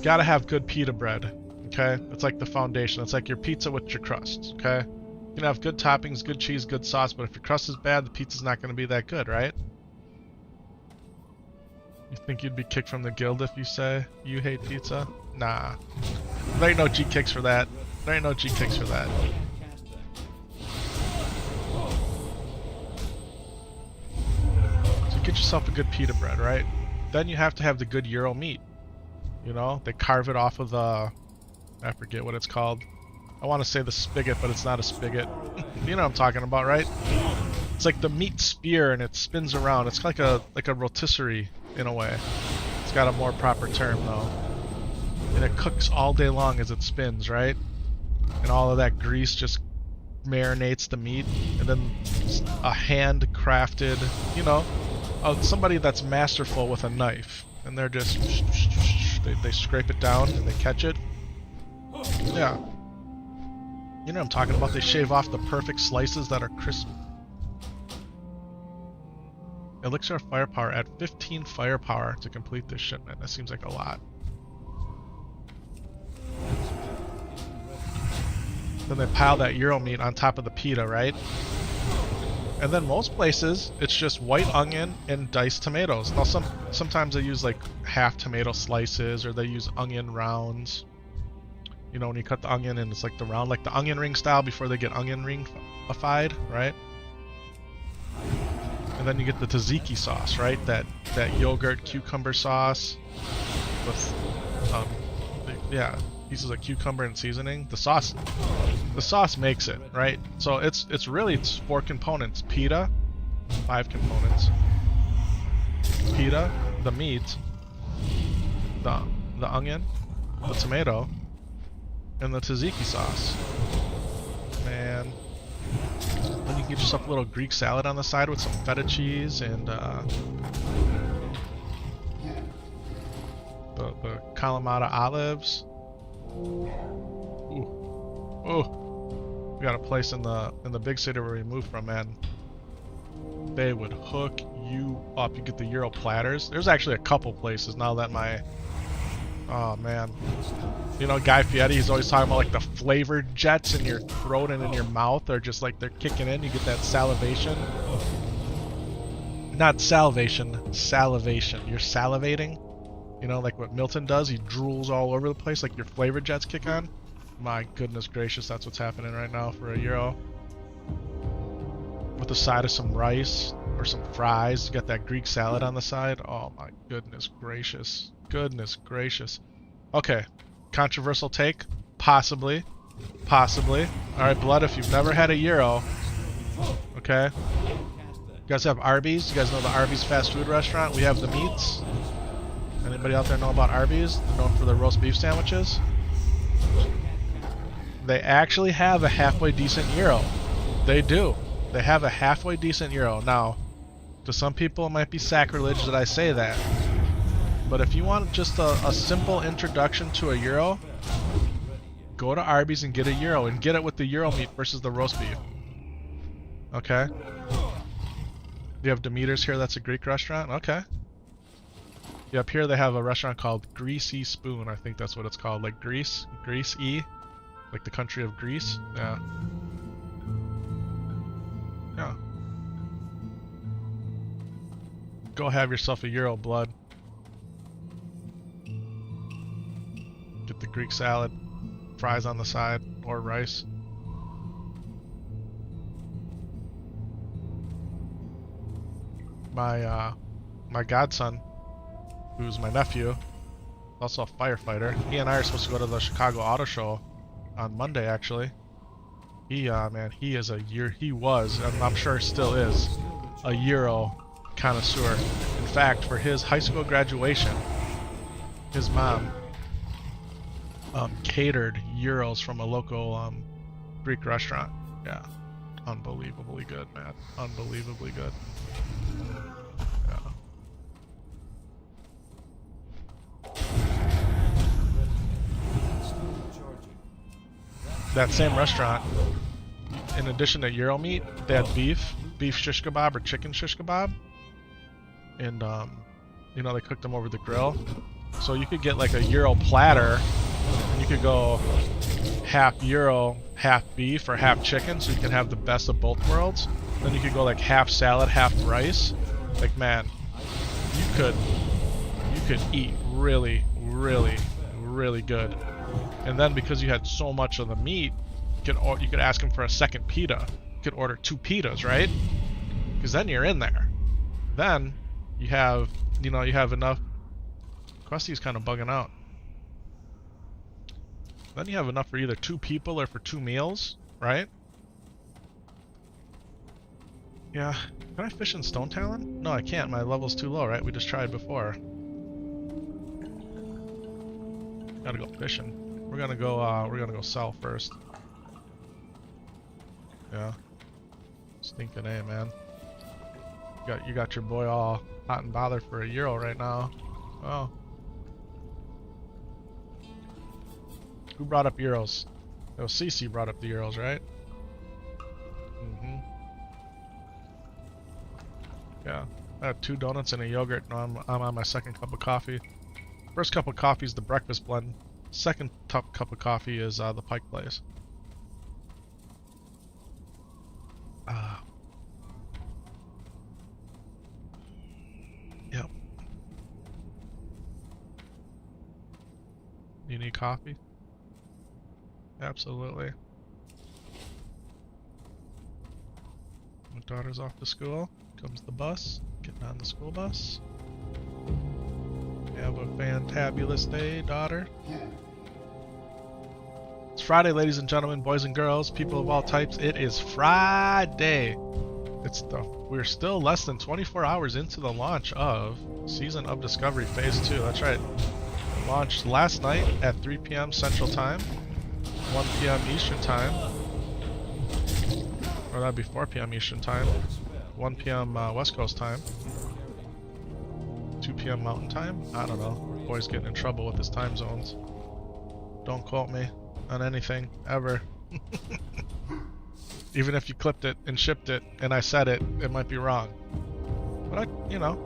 gotta have good pita bread. Okay? It's like the foundation. It's like your pizza with your crust, okay? You can have good toppings, good cheese, good sauce, but if your crust is bad, the pizza's not going to be that good, right? You think you'd be kicked from the guild if you say you hate pizza? Nah. There ain't no G kicks for that. There ain't no G kicks for that. get yourself a good pita bread, right? Then you have to have the good gyro meat. You know, they carve it off of the, I forget what it's called. I want to say the spigot, but it's not a spigot. You know what I'm talking about, right? It's like the meat spear, and it spins around. It's like a rotisserie in a way. It's got a more proper term though. And it cooks all day long as it spins, right? And all of that grease just marinates the meat, and then a handcrafted, you know, somebody that's masterful with a knife, and they're just they scrape it down and they catch it. Yeah. You know what I'm talking about. They shave off the perfect slices that are crisp. Elixir of firepower. Add 15 firepower to complete this shipment. That seems like a lot. Then they pile that gyro meat on top of the pita, right? And then most places, it's just white onion and diced tomatoes. Now sometimes they use like half tomato slices, or they use onion rounds. You know, when you cut the onion and it's like the round, like the onion ring style before they get onion ring-ified, right? And then you get the tzatziki sauce, right? That yogurt cucumber sauce with yeah, pieces of cucumber and seasoning. The sauce makes it, right? So it's really 4 components. Pita, 5 components. Pita, the meat, the onion, the tomato, and the tzatziki sauce. Man. Then you can get yourself a little Greek salad on the side with some feta cheese and the Kalamata olives. Ooh. We got a place in the big city where we moved from, man. They would hook you up. You get the Euro platters. There's actually a couple places now that my... Oh, man. You know, Guy Fieri, he's always talking about like the flavored jets in your throat and in your mouth. They're just like, they're kicking in. You get that salivation. Not salvation, salivation. You're salivating. You know, like what Milton does. He drools all over the place like your flavored jets kick on. My goodness gracious, that's what's happening right now for a Euro. With a side of some rice or some fries. You got that Greek salad on the side. Oh my goodness gracious. Goodness gracious. Okay. Controversial take? Possibly. Possibly. Alright, Blood, if you've never had a Euro, okay? You guys have Arby's? You guys know the Arby's fast food restaurant? We have the meats. Anybody out there know about Arby's? They're known for their roast beef sandwiches. They actually have a halfway decent Euro. They do. They have a halfway decent Euro. Now, to some people it might be sacrilege that I say that. But if you want just a simple introduction to a Euro, go to Arby's and get a Euro, and get it with the Euro meat versus the roast beef. Okay? You have Demeter's here, that's a Greek restaurant? Okay. Yeah, up here they have a restaurant called Greasy Spoon, I think that's what it's called. Like Greece? Greece-y? Like the country of Greece? Yeah. Yeah. Go have yourself a Euro, Blood. Get the Greek salad, fries on the side, or rice. My godson, who's my nephew, also a firefighter. He and I are supposed to go to the Chicago Auto Show on Monday, actually. Man, he was, and I'm sure still is, a Euro connoisseur. In fact, for his high school graduation, his mom catered Euros from a local Greek restaurant. Yeah, unbelievably good, man. Unbelievably good. Yeah. That same restaurant, in addition to Euro meat, they had beef shish kebab or chicken shish kebab, and you know, they cooked them over the grill. So you could get like a Euro platter, and you could go half Euro, half beef, or half chicken, so you can have the best of both worlds. Then you could go like half salad, half rice. Like, man, you could eat really, really, really good. And then because you had so much of the meat, you could ask him for a second pita. You could order 2 pitas, right? Because then you're in there. Then you have, you know, you have enough. Krusty's kind of bugging out. Then you have enough for either 2 people or for 2 meals, right? Yeah. Can I fish in Stone Talon? No, I can't. My level's too low, right? We just tried before. Gotta go fishing. We're gonna go sell first. Yeah. Stinking A, man. You got your boy all hot and bothered for a euro right now. Oh. Who brought up euros? Oh, Cece brought up the euros, right? Mm-hmm. Yeah. I had 2 donuts and a yogurt. Now I'm on my second cup of coffee. First cup of coffee is the breakfast blend. Second cup of coffee is the Pike Place. Yep. You need coffee? Absolutely. My daughter's off to school. Comes the bus. Getting on the school bus. Have a fantabulous day, daughter. It's Friday, ladies and gentlemen, boys and girls, people of all types. It is Friday. We're still less than 24 hours into the launch of Season of Discovery Phase 2. That's right. Launched last night at 3 p.m. Central Time, 1 p.m. Eastern Time, or that'd be 4 p.m. Eastern Time, 1 p.m. West Coast Time, 2 p.m. Mountain Time. I don't know. Boy's getting in trouble with his time zones. Don't quote me on anything ever. Even if you clipped it and shipped it and I said it, it might be wrong. But you know,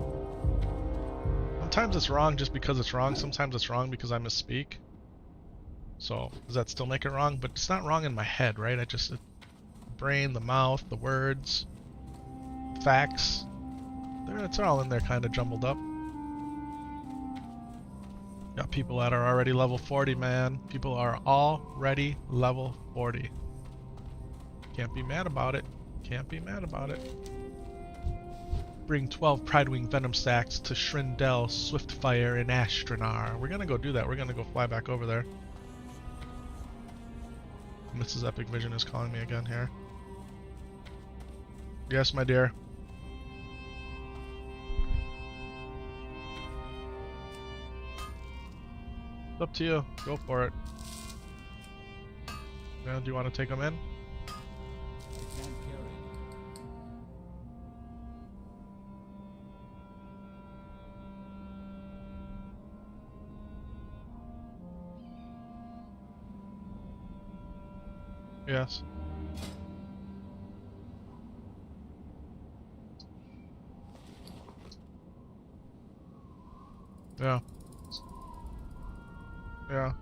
sometimes it's wrong just because it's wrong. Sometimes it's wrong because I misspeak. So does that still make it wrong? But it's not wrong in my head, right? The brain, the mouth, the words, facts. It's all in there kind of jumbled up. Got people that are already level 40, man. People are already level 40. Can't be mad about it. Can't be mad about it. Bring 12 Pridewing Venom Stacks to Shrindel, Swiftfire, and Astronar. We're gonna go do that. We're gonna go fly back over there. Mrs. Epic Vision is calling me again here. Yes, my dear. It's up to you. Go for it. Now, do you want to take them in? I can't carry it. Yes. Yeah. Yeah.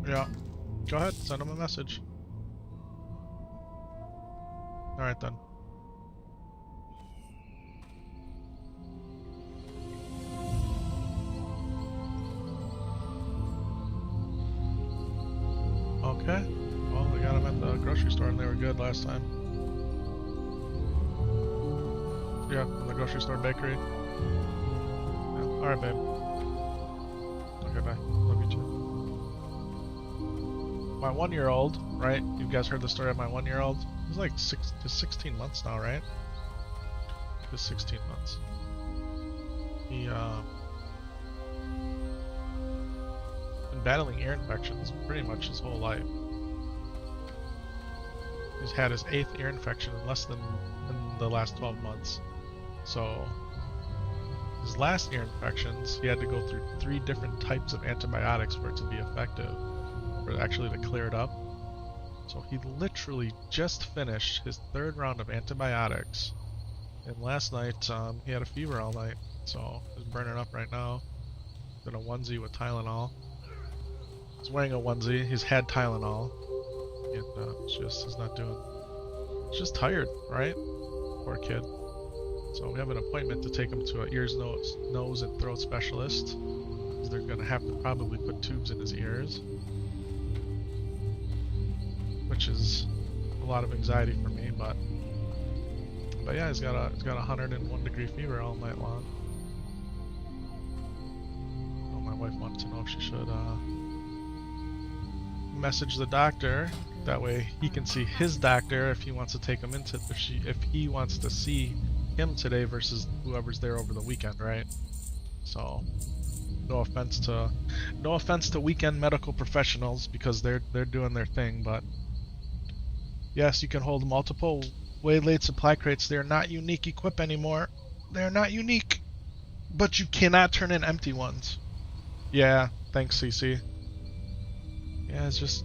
Yeah. Go ahead, send him a message. Alright then. Okay. Well, I got them at the grocery store and they were good last time. Yeah, in the grocery store bakery. Yeah. Alright, babe. Okay, bye. Love you too. My 1-year-old, right? You guys heard the story of my 1-year-old? He's like 16 months now, right? Just 16 months. He, been battling ear infections pretty much his whole life. He's had his 8th ear infection in less than in the last 12 months. So, his last ear infections, he had to go through 3 different types of antibiotics for it to be effective. For actually to clear it up. So he literally just finished his 3rd round of antibiotics, and last night he had a fever all night, so he's burning up right now. He's in a onesie with Tylenol. He's wearing a onesie. He's had Tylenol. and he's not doing. He's just tired, right? Poor kid. So we have an appointment to take him to an ears, nose, and throat specialist. Because they're gonna have to probably put tubes in his ears, which is a lot of anxiety for me. But yeah, he's got a 101-degree fever all night long. Well, my wife wanted to know if she should message the doctor. That way he can see his doctor if he wants to take him into if he wants to see him today versus whoever's there over the weekend, right? So no offense to weekend medical professionals because they're doing their thing, but yes, you can hold multiple waylaid supply crates. They're not unique equip anymore. They're not unique, but you cannot turn in empty ones. Yeah, thanks, CC. Yeah, it's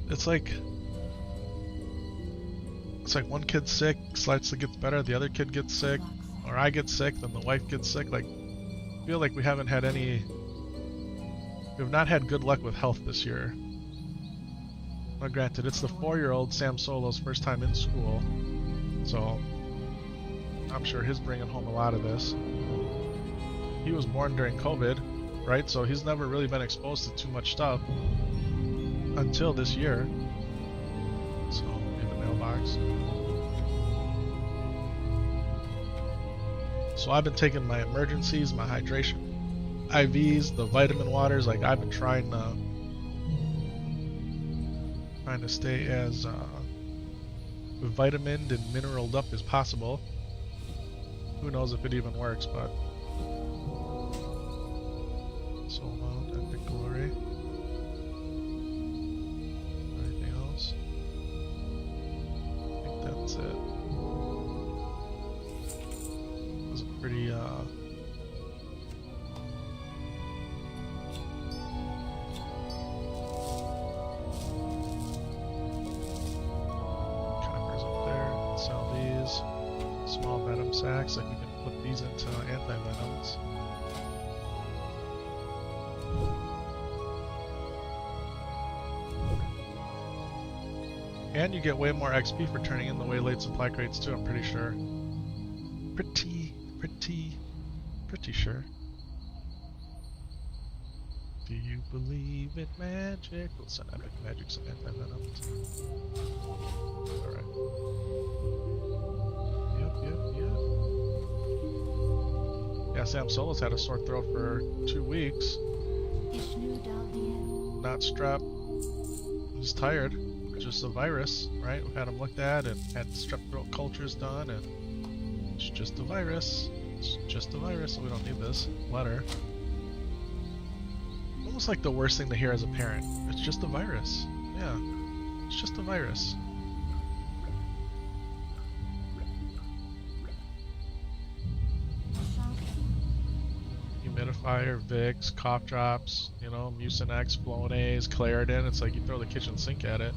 like one kid's sick, slightly gets better, the other kid gets sick, or I get sick, then the wife gets sick. Like, I feel like we have not had good luck with health this year. Now granted, it's the 4-year-old Sam Solo's first time in school, so I'm sure he's bringing home a lot of this. He was born during COVID, right? So he's never really been exposed to too much stuff until this year. So, in the mailbox. So I've been taking my emergencies, my hydration IVs, the vitamin waters. Like, I've been trying to stay as vitamined and mineraled up as possible. Who knows if it even works, but soul mount, epic glory. Anything else? I think that's it. It was a pretty coppers up there. Sell these. Small venom sacks, like we can flip these into anti-venoms. And you get way more XP for turning in the waylaid supply crates too, I'm pretty sure. Pretty sure. Do you believe in magic? We'll send epic magic, some anti-venoms. Alright. Yeah, Sam Solo's had a sore throat for 2 weeks. Not strep. He's tired. It's just a virus, right? We had him looked at and had strep throat cultures done, and it's just a virus. It's just a virus, so we don't need this letter. Almost like the worst thing to hear as a parent. It's just a virus. Yeah, it's just a virus. Humidifier, Vicks, cough drops, you know, Mucinex, Flonase, Claritin. It's like you throw the kitchen sink at it,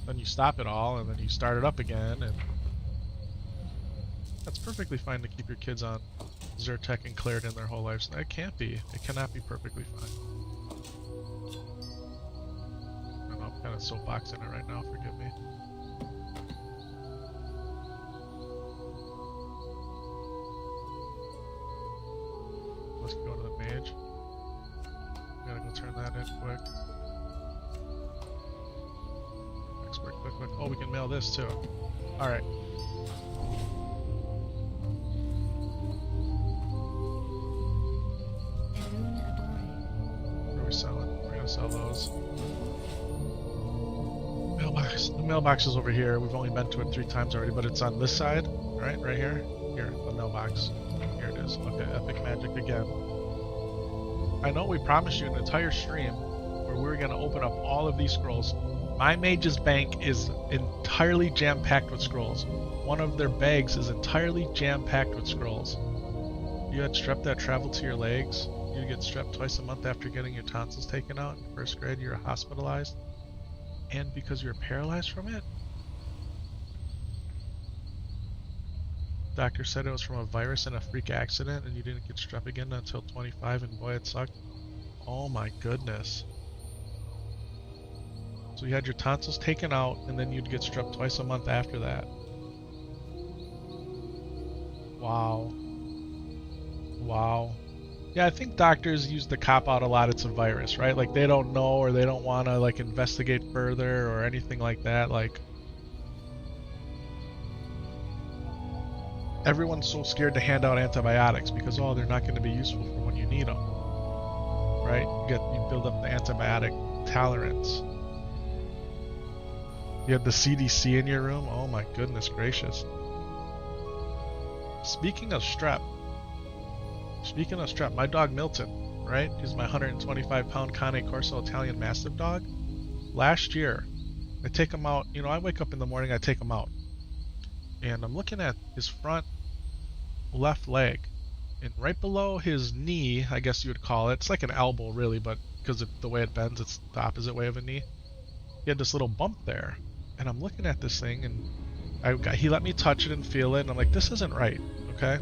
then you stop it all, and then you start it up again, and that's perfectly fine to keep your kids on Zyrtec and Claritin their whole lives. That can't be. It cannot be perfectly fine. I don't know, I'm kind of soapboxing it right now, forgive me. Let's go to the mage. Gotta go turn that in quick. Expert, quick. Oh, we can mail this too. Alright. What are we selling? We're gonna sell those. Mailbox. The mailbox is over here. We've only been to it 3 times already, but it's on this side, right? Right here. Here, the mailbox. Here it is. Okay, epic magic again. I know we promised you an entire stream where we were going to open up all of these scrolls. My mage's bank is entirely jam-packed with scrolls. One of their bags is entirely jam-packed with scrolls. You had strep that traveled to your legs. You get strep twice a month after getting your tonsils taken out. In 1st grade, you were hospitalized. And because you were paralyzed from it? Doctor said it was from a virus and a freak accident, and you didn't get strep again until 25, and boy, it sucked. Oh my goodness. So you had your tonsils taken out, and then you'd get strep twice a month after that. Wow. Wow. Yeah, I think doctors use the cop out a lot. It's a virus, right? Like they don't know or they don't want to like investigate further or anything like that. Like everyone's so scared to hand out antibiotics because oh, they're not going to be useful for when you need them, right? You build up the antibiotic tolerance. You had the CDC in your room. Oh my goodness gracious. Speaking of strep, my dog Milton, right? He's my 125-pound Cane Corso Italian Mastiff dog. Last year, I take him out. You know, I wake up in the morning, I take him out, and I'm looking at his front left leg, and right below his knee, I guess you would call it. It's like an elbow, really, but because of the way it bends, it's the opposite way of a knee. He had this little bump there, and I'm looking at this thing, and he let me touch it and feel it, and I'm like, this isn't right, okay?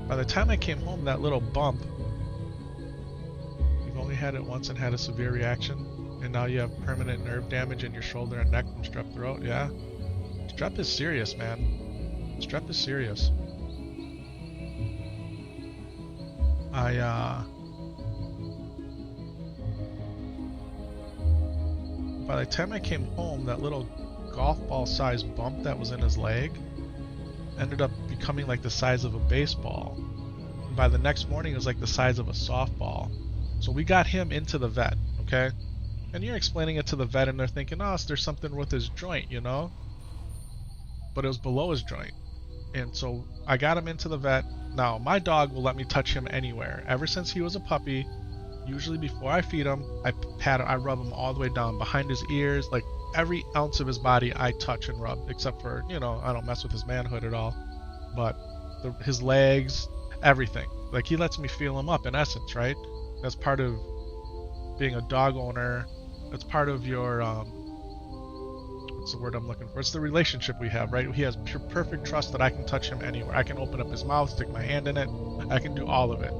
By the time I came home, that little bump, you've only had it once and had a severe reaction, and now you have permanent nerve damage in your shoulder and neck from strep throat, yeah? Strep is serious, man. Strep is serious. By the time I came home, that little golf ball sized bump that was in his leg ended up becoming like the size of a baseball. And by the next morning, it was like the size of a softball. So we got him into the vet, okay? And you're explaining it to the vet, and they're thinking, oh, there's something with his joint, you know? But it was below his joint. And so I got him into the vet. Now, my dog will let me touch him anywhere. Ever since he was a puppy, usually before I feed him, I rub him all the way down behind his ears, like every ounce of his body I touch and rub, except for, you know, I don't mess with his manhood at all. But his legs, everything. Like he lets me feel him up in essence, right? That's part of being a dog owner. That's part of your, what's the word I'm looking for? It's the relationship we have, right? He has perfect trust that I can touch him anywhere. I can open up his mouth, stick my hand in it. I can do all of it.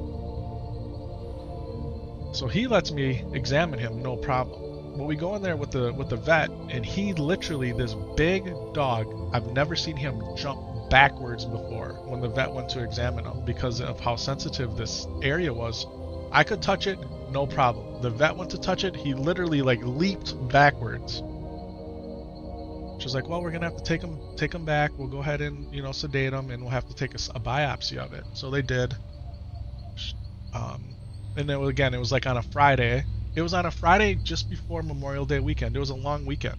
So he lets me examine him, no problem. But we go in there with the vet, and he literally, this big dog, I've never seen him jump backwards before when the vet went to examine him because of how sensitive this area was. I could touch it, no problem. The vet went to touch it, he literally like leaped backwards. She's like, well, we're gonna have to take him back. We'll go ahead and, you know, sedate him, and we'll have to take a biopsy of it. So they did. And then again, it was like on a Friday. It was on a Friday just before Memorial Day weekend. It was a long weekend.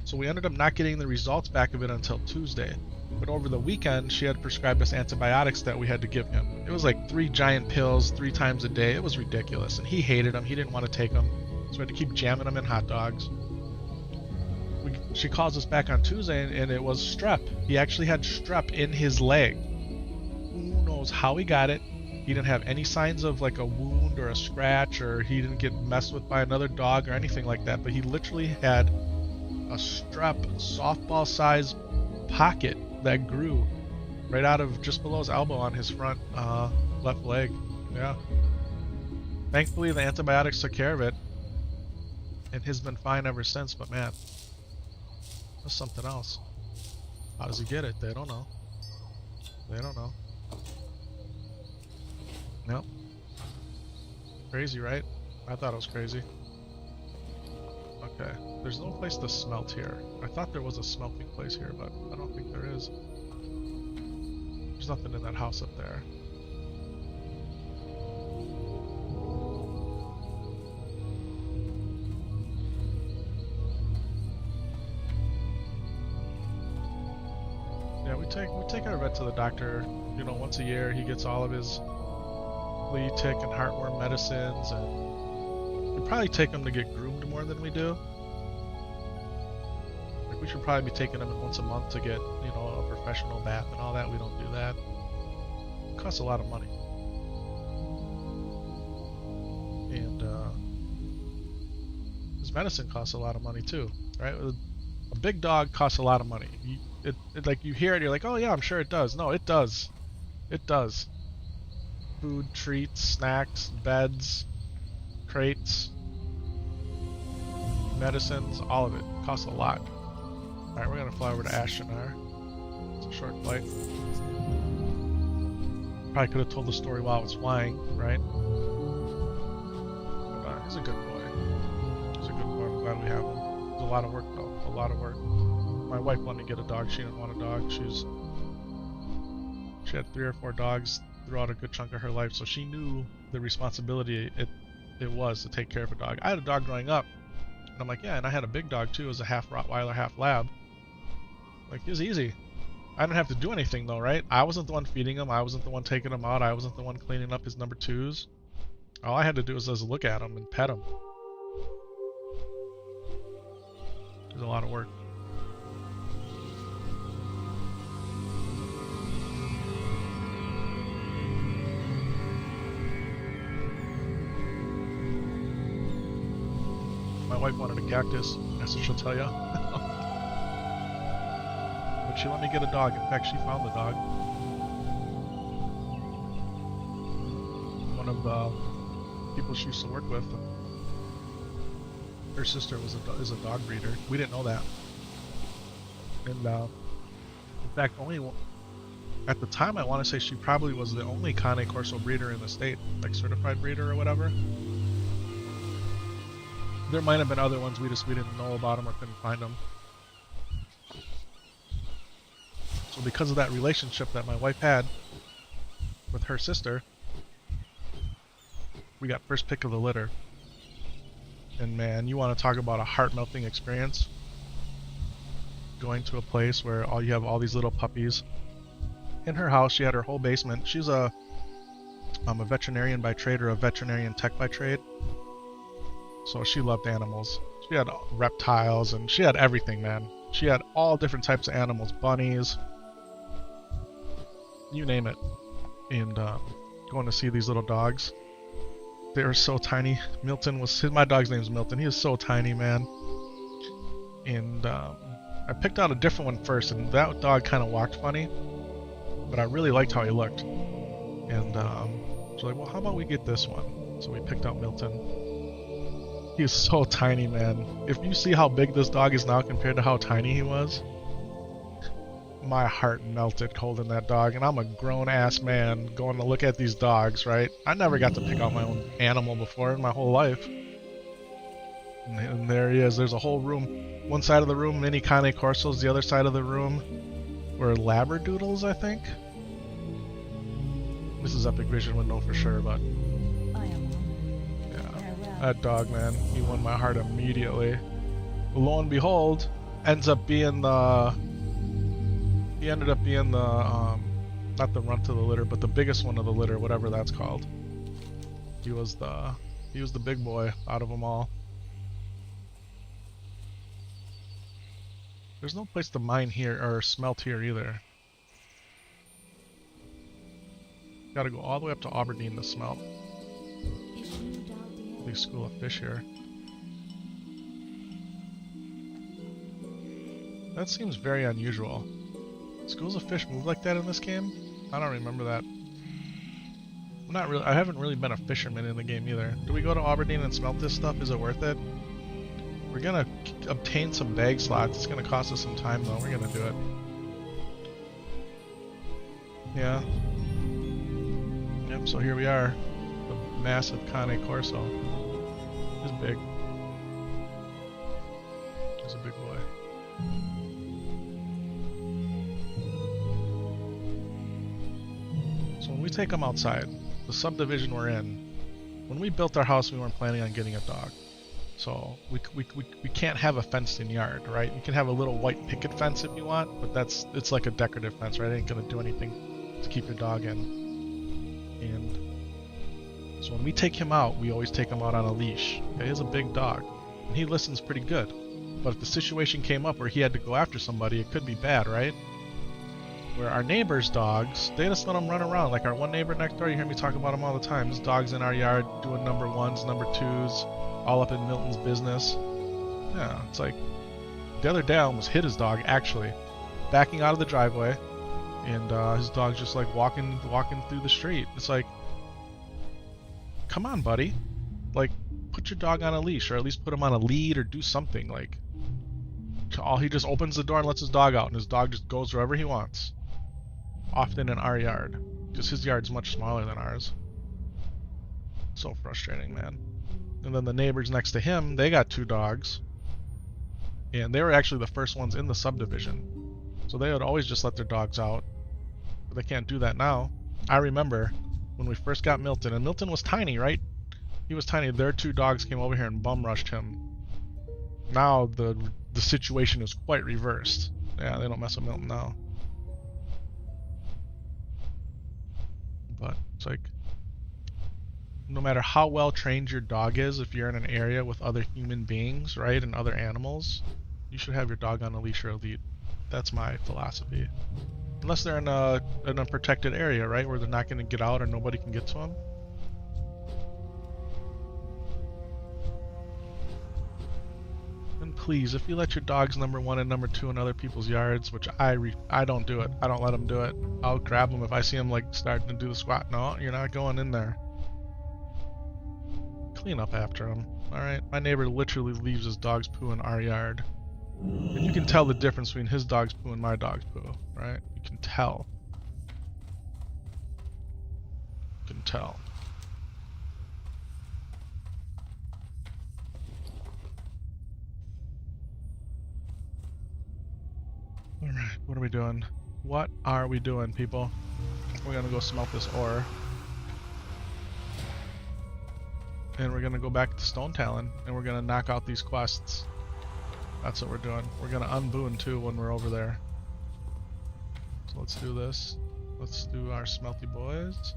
So we ended up not getting the results back of it until Tuesday. But over the weekend, she had prescribed us antibiotics that we had to give him. It was like 3 giant pills 3 times a day. It was ridiculous. And he hated them. He didn't want to take them. So we had to keep jamming them in hot dogs. She calls us back on Tuesday, and it was strep. He actually had strep in his leg. Who knows how he got it? He didn't have any signs of like a wound or a scratch, or he didn't get messed with by another dog or anything like that, but he literally had a strep softball size pocket that grew right out of just below his elbow on his front left leg. Yeah. Thankfully the antibiotics took care of it, and he's been fine ever since, but man, that's something else. How does he get it? They don't know. They don't know. Nope. Crazy, right? I thought it was crazy. Okay. There's no place to smelt here. I thought there was a smelting place here, but I don't think there is. There's nothing in that house up there. Yeah, we take our vet to the doctor, you know, once a year. He gets all of his flea, tick, and heartworm medicines, and we probably take him to get groomed more than we do. Like we should probably be taking him once a month to get, you know, a professional bath and all that. We don't do that. It costs a lot of money. And his medicine costs a lot of money too, right? A big dog costs a lot of money. Like you hear it, you're like, oh yeah, I'm sure it does. No, it does. It does. Food, treats, snacks, beds, crates, medicines, all of it. Costs a lot. Alright, we're gonna fly over to Ashtanar. It's a short flight. Probably could have told the story while I was flying, right? But he's a good boy. He's a good boy. I'm glad we have him. It's a lot of work though. A lot of work. My wife wanted to get a dog. She didn't want a dog. She had 3 or 4 dogs throughout a good chunk of her life, so she knew the responsibility it was to take care of a dog. I had a dog growing up, and I'm like, yeah, and I had a big dog too. It was a half Rottweiler, half Lab. Like, it was easy. I didn't have to do anything though, right? I wasn't the one feeding him. I wasn't the one taking him out. I wasn't the one cleaning up his number 2s. All I had to do was just look at him and pet him. It was a lot of work. My wife wanted a cactus. That's what she'll tell you. But she let me get a dog. In fact, she found the dog. One of the people she used to work with, her sister is a dog breeder. We didn't know that. And in fact, at the time, I want to say she probably was the only Cane Corso breeder in the state, like certified breeder or whatever. There might have been other ones we didn't know about them or couldn't find them. So because of that relationship that my wife had with her sister, we got first pick of the litter. And man, you want to talk about a heart-melting experience? Going to a place where you have all these little puppies. In her house, she had her whole basement. She's a veterinarian by trade, or a veterinarian tech by trade. So she loved animals. She had reptiles, and she had everything, man. She had all different types of animals, bunnies, you name it. And going to see these little dogs. They were so tiny. Milton my dog's name's Milton. He is so tiny, man. And I picked out a different one first, and that dog kind of walked funny, but I really liked how he looked. And so like, well, how about we get this one? So we picked out Milton. He's so tiny, man. If you see how big this dog is now compared to how tiny he was, my heart melted holding that dog. And I'm a grown-ass man going to look at these dogs, right? I never got to pick out my own animal before in my whole life. And there he is. There's a whole room. One side of the room, mini Cane Corsos. The other side of the room were Labradoodles, I think. Mrs. Epic Vision would know for sure, but I am that dog, man, he won my heart immediately. Lo and behold, he ended up being the not the runt of the litter, but the biggest one of the litter, whatever that's called. He was the big boy out of them all. There's no place to mine here or smelt here either. Gotta go all the way up to Aberdeen to smelt. Big school of fish here. That seems very unusual. Schools of fish move like that in this game? I don't remember that. I haven't really been a fisherman in the game either. Do we go to Aberdeen and smelt this stuff? Is it worth it? We're gonna obtain some bag slots. It's gonna cost us some time though. We're gonna do it. Yeah. Yep, so here we are. The massive Cane Corso. He's big. He's a big boy. So when we take him outside, the subdivision we're in, when we built our house, we weren't planning on getting a dog. So we can't have a fenced-in yard, right? You can have a little white picket fence if you want, but it's like a decorative fence, right? It ain't gonna do anything to keep your dog in. And so when we take him out, we always take him out on a leash. Okay, he's a big dog, and he listens pretty good. But if the situation came up where he had to go after somebody, it could be bad, right? Where our neighbors' dogs, they just let them run around. Like our one neighbor next door, you hear me talk about him all the time. His dog's in our yard doing number 1s, number 2s, all up in Milton's business. Yeah, it's like the other day I almost hit his dog, actually, backing out of the driveway, and his dog's just like walking through the street. It's like, come on, buddy, like put your dog on a leash, or at least put him on a lead, or do something. Like, he just opens the door and lets his dog out, and his dog just goes wherever he wants. Often in our yard, because his yard's much smaller than ours. So frustrating, man. And then the neighbors next to him, they got 2 dogs. And they were actually the first ones in the subdivision. So they would always just let their dogs out. But they can't do that now. I remember when we first got Milton, and Milton was tiny, right? He was tiny. Their 2 dogs came over here and bum rushed him. Now the situation is quite reversed. Yeah, they don't mess with Milton now. But it's like, no matter how well trained your dog is, if you're in an area with other human beings, right, and other animals, you should have your dog on a leash or a lead. That's my philosophy. Unless they're in an unprotected area, right, where they're not going to get out or nobody can get to them. And please, if you let your dogs number 1 and number 2 in other people's yards, which I don't do it. I don't let them do it. I'll grab them if I see them like starting to do the squat. No, you're not going in there. Clean up after them. Alright, my neighbor literally leaves his dog's poo in our yard. And you can tell the difference between his dog's poo and my dog's poo, right? You can tell. You can tell. Alright, what are we doing? What are we doing, people? We're gonna go smelt this ore. And we're gonna go back to Stone Talon, and we're gonna knock out these quests. That's what we're doing. We're gonna unboon too when we're over there. So let's do this. Let's do our smelty boys.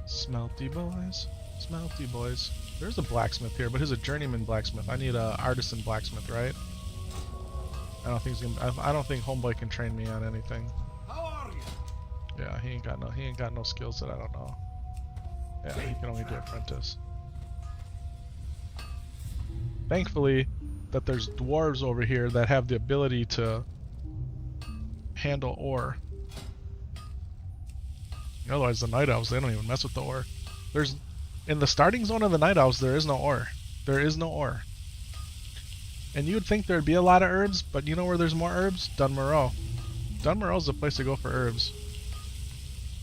Smelty boys. Smelty boys. There's a blacksmith here, but he's a journeyman blacksmith. I need a artisan blacksmith, right? I don't think he's gonna. I don't think Homeboy can train me on anything. How are you? Yeah, he ain't got no skills that I don't know. Yeah, he can only do apprentice. Thankfully, that there's dwarves over here that have the ability to handle ore. Otherwise, the night elves, they don't even mess with the ore. There's in the starting zone of the night elves, there is no ore. There is no ore. And you would think there'd be a lot of herbs, but you know where there's more herbs? Dunmoreau. Dunmoreau's the place to go for herbs.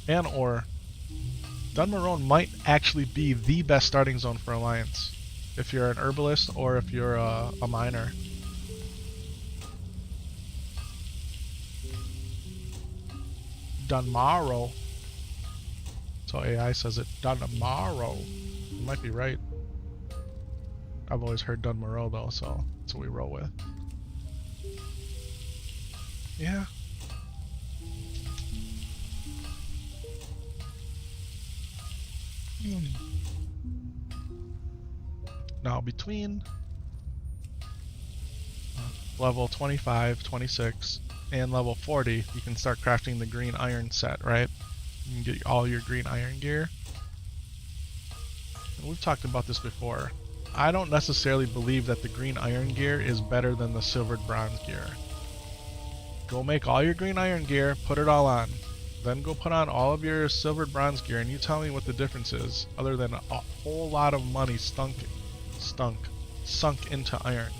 And ore. Dunmoreau might actually be the best starting zone for Alliance. If you're an herbalist or if you're a miner. Dunmoreau. That's how AI says it. Dunmoreau. You might be right. I've always heard Dunmoreau though, so that's what we roll with. Yeah. Now between level 25, 26, and level 40, you can start crafting the green iron set, right? You can get all your green iron gear. And we've talked about this before. I don't necessarily believe that the green iron gear is better than the silvered bronze gear. Go make all your green iron gear, put it all on. Then go put on all of your silvered bronze gear and you tell me what the difference is, other than a whole lot of money sunk into iron.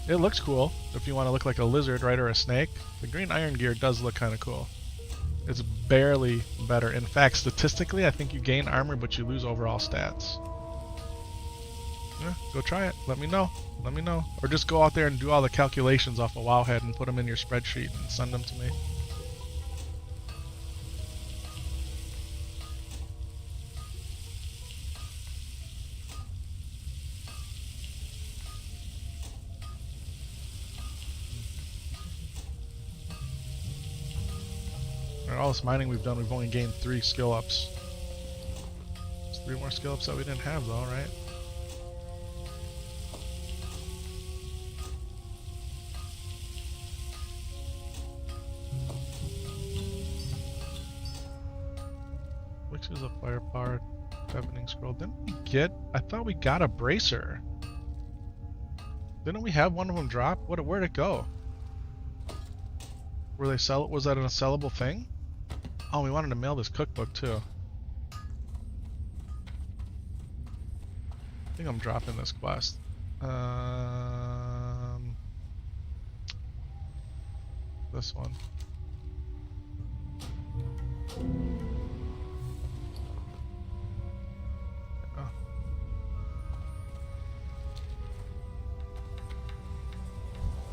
It looks cool if you want to look like a lizard, right, or a snake. The green iron gear does look kind of cool. It's barely better. In fact, statistically, I think you gain armor, but you lose overall stats. Yeah, go try it. Let me know. Let me know. Or just go out there and do all the calculations off of Wowhead and put them in your spreadsheet and send them to me. All this mining we've done, we've only gained 3 skill ups. There's 3 more skill ups that we didn't have though, right? Which is a firepower deafening scroll. Didn't we get? I thought we got a bracer. Didn't we have one of them drop? Where'd it go? Were they sell? Was that a sellable thing? Oh, we wanted to mail this cookbook too. think I'm dropping this quest. This one. Oh.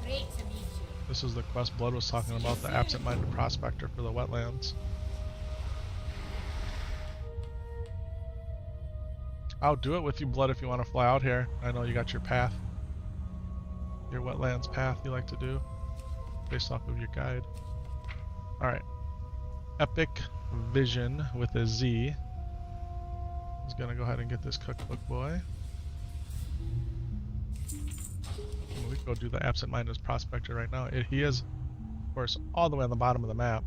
Great to meet you. This is the quest Blood was talking about, the absent-minded prospector for the wetlands. I'll do it with you, Blood, if you want to fly out here. I know you got your path. Your wetlands path you like to do. Based off of your guide. Alright. Epic Vision with a Z. He's gonna go ahead and get this cookbook boy. We can go do the absent-minded prospector right now. He is, of course, all the way on the bottom of the map.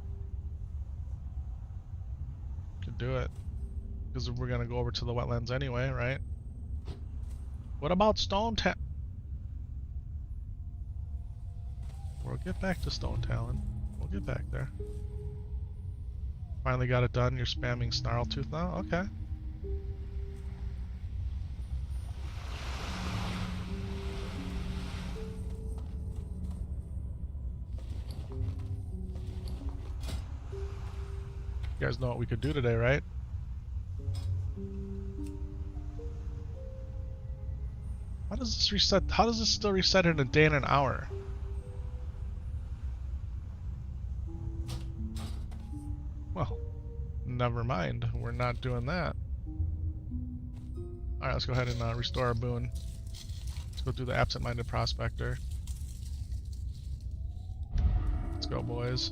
Could do it. Because we're gonna go over to the wetlands anyway, right? What about Stone Town? We'll get back to Stone Talon. We'll get back there. Finally got it done. You're spamming Snarltooth now? Okay. You guys know what we could do today, right? How does this reset? How does this still reset in a day and an hour? Well, never mind. We're not doing that. Alright, let's go ahead and restore our boon. Let's go do the absent-minded prospector. Let's go, boys.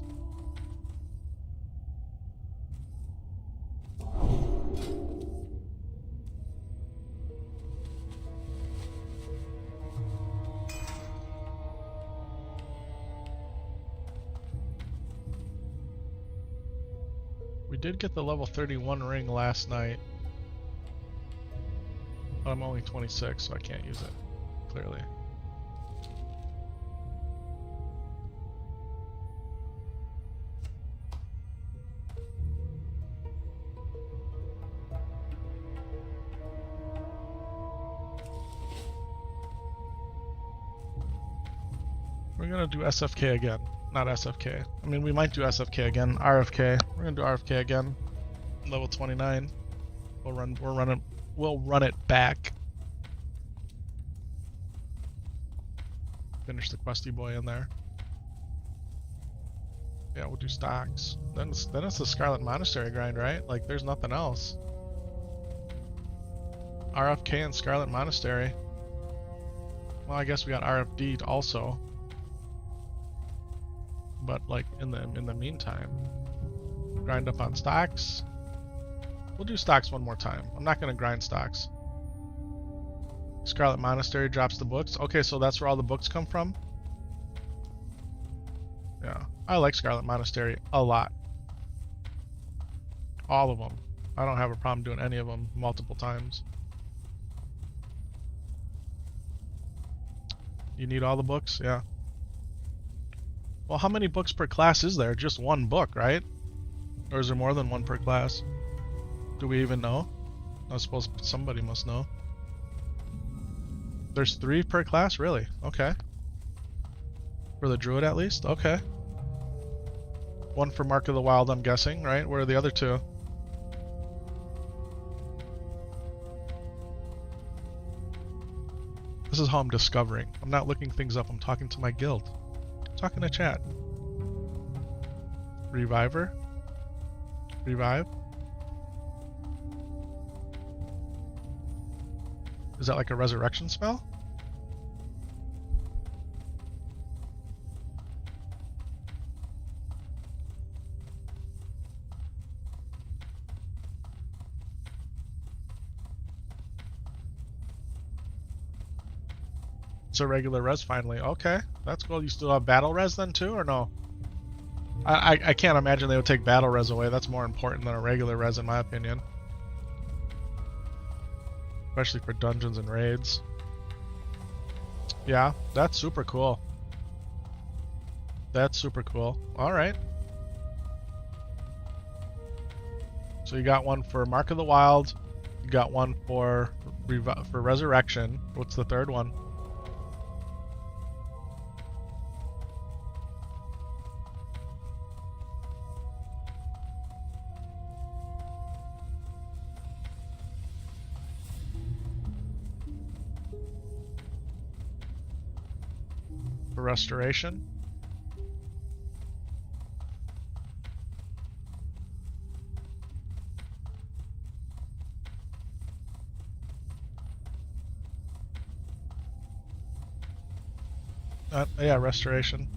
We did get the level 31 ring last night. But I'm only 26, so I can't use it, clearly. We're gonna do SFK again. Not SFK. I mean, we might do SFK again. RFK. We're gonna do RFK again. Level 29. We'll run it back. Finish the questy boy in there. Yeah, we'll do stocks. Then it's the Scarlet Monastery grind, right? Like, there's nothing else. RFK and Scarlet Monastery. Well, I guess we got RFD also. But like in the meantime, grind up on stocks. We'll do stocks one more time. I'm not gonna grind stocks. Scarlet Monastery drops the books. Okay, so that's where all the books come from. Yeah, I like Scarlet Monastery a lot. All of them. I don't have a problem doing any of them multiple times. You need all the books? Yeah. Well, how many books per class is there? Just one book, right? Or is there more than one per class? Do we even know? I suppose somebody must know. There's 3 per class? Really? Okay. For the druid at least? Okay. 1 for Mark of the Wild, I'm guessing, right? Where are the other 2? This is how I'm discovering. I'm not looking things up, I'm talking to my guild. Talking to chat. Reviver? Revive? Is that like a resurrection spell? It's a regular res finally. Okay, that's cool. You still have battle res then too, or no? I can't imagine they would take battle res away. That's more important than a regular res in my opinion. Especially for dungeons and raids. Yeah, that's super cool. That's super cool. Alright. So you got one for Mark of the Wild. You got one for For resurrection. What's the third one? For restoration. Yeah, restoration.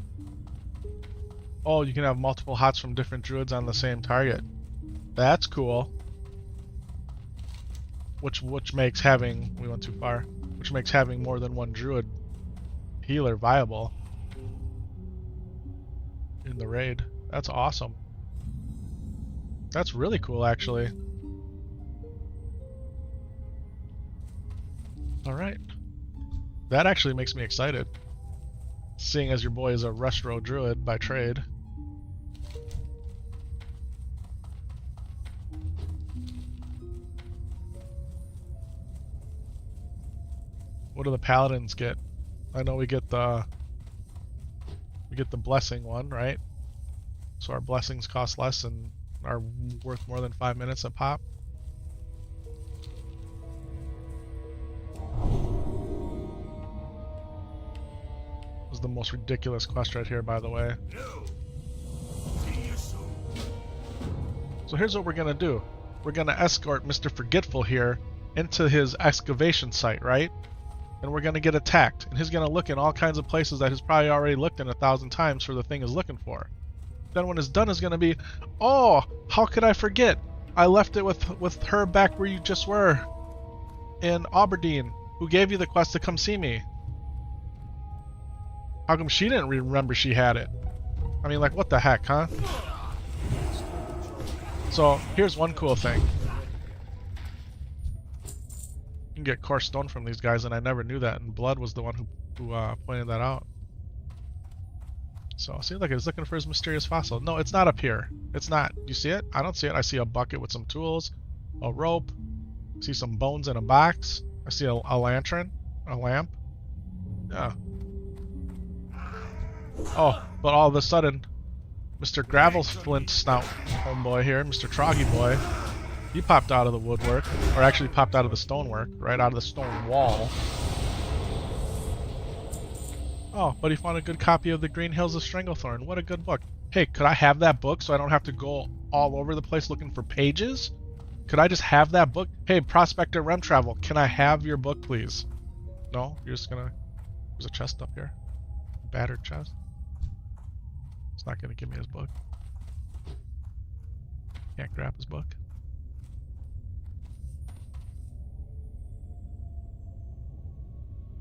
Oh, you can have multiple hots from different druids on the same target. That's cool. Which makes having, we went too far, which makes having more than one druid healer viable in the raid. That's awesome. That's really cool, actually. Alright. That actually makes me excited. Seeing as your boy is a Restro Druid by trade. What do the Paladins get? I know we get the blessing one, right? So our blessings cost less and are worth more than 5 minutes a pop. This is the most ridiculous quest right here, by the way. So here's what we're gonna do. We're gonna escort Mr. Forgetful here into his excavation site, right? And we're gonna get attacked. And he's gonna look in all kinds of places that he's probably already looked in 1,000 times for the thing he's looking for. Then when it's done, it's gonna be, oh, how could I forget? I left it with her back where you just were. In Aberdeen, who gave you the quest to come see me. How come she didn't remember she had it? I mean, like, what the heck, huh? So, here's one cool thing. You can get Core Stone from these guys, and I never knew that, and Blood was the one who pointed that out. So, see, look, he's looking for his mysterious fossil. No, it's not up here. It's not. You see it? I don't see it. I see a bucket with some tools, a rope, I see some bones in a box. I see a lantern, a lamp. Yeah. Oh, but all of a sudden, Mr. Gravel Flint Snout homeboy here, Mr. Troggy boy, he popped out of the woodwork, or actually popped out of the stonework, right out of the stone wall. Oh, but he found a good copy of the Green Hills of Stranglethorn. What a good book. Hey, could I have that book so I don't have to go all over the place looking for pages? Could I just have that book? Hey, Prospector Rem Travel, can I have your book, please? No? You're just gonna... There's a chest up here. Battered chest. It's not gonna give me his book. Can't grab his book.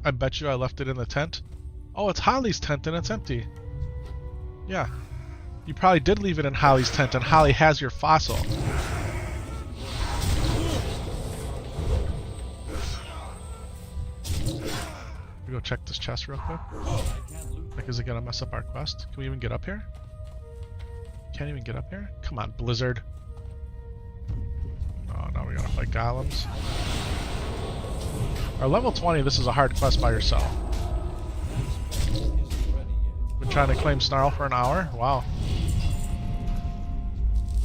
I bet you I left it in the tent. Oh, it's Holly's tent and it's empty. Yeah. You probably did leave it in Holly's tent and Holly has your fossil. We go check this chest real quick. Like, is it gonna mess up our quest? Can we even get up here? Can't even get up here? Come on, Blizzard. Oh, now we gotta fight golems. Our level 20, this is a hard quest by yourself. Been trying to claim Snarl for an hour? Wow.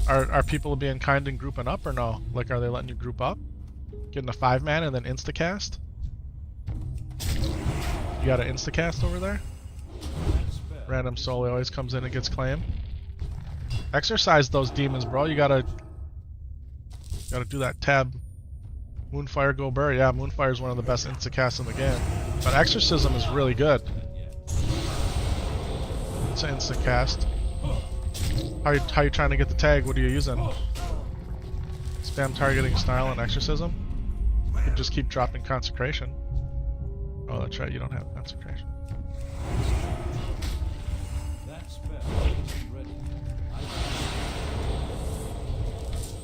Are people being kind and grouping up or no? Like, are they letting you group up? Getting a 5-man and then instacast? You got an instacast over there? Random soul always comes in and gets claimed. Exercise those demons, bro. You gotta do that tab. Moonfire Go Burr. Yeah, Moonfire is one of the best instacasts in the game. But Exorcism is really good. It's an instacast. How you trying to get the tag? What are you using? Spam targeting Snarl and Exorcism? You can just keep dropping Consecration. Oh, that's right, you don't have Consecration.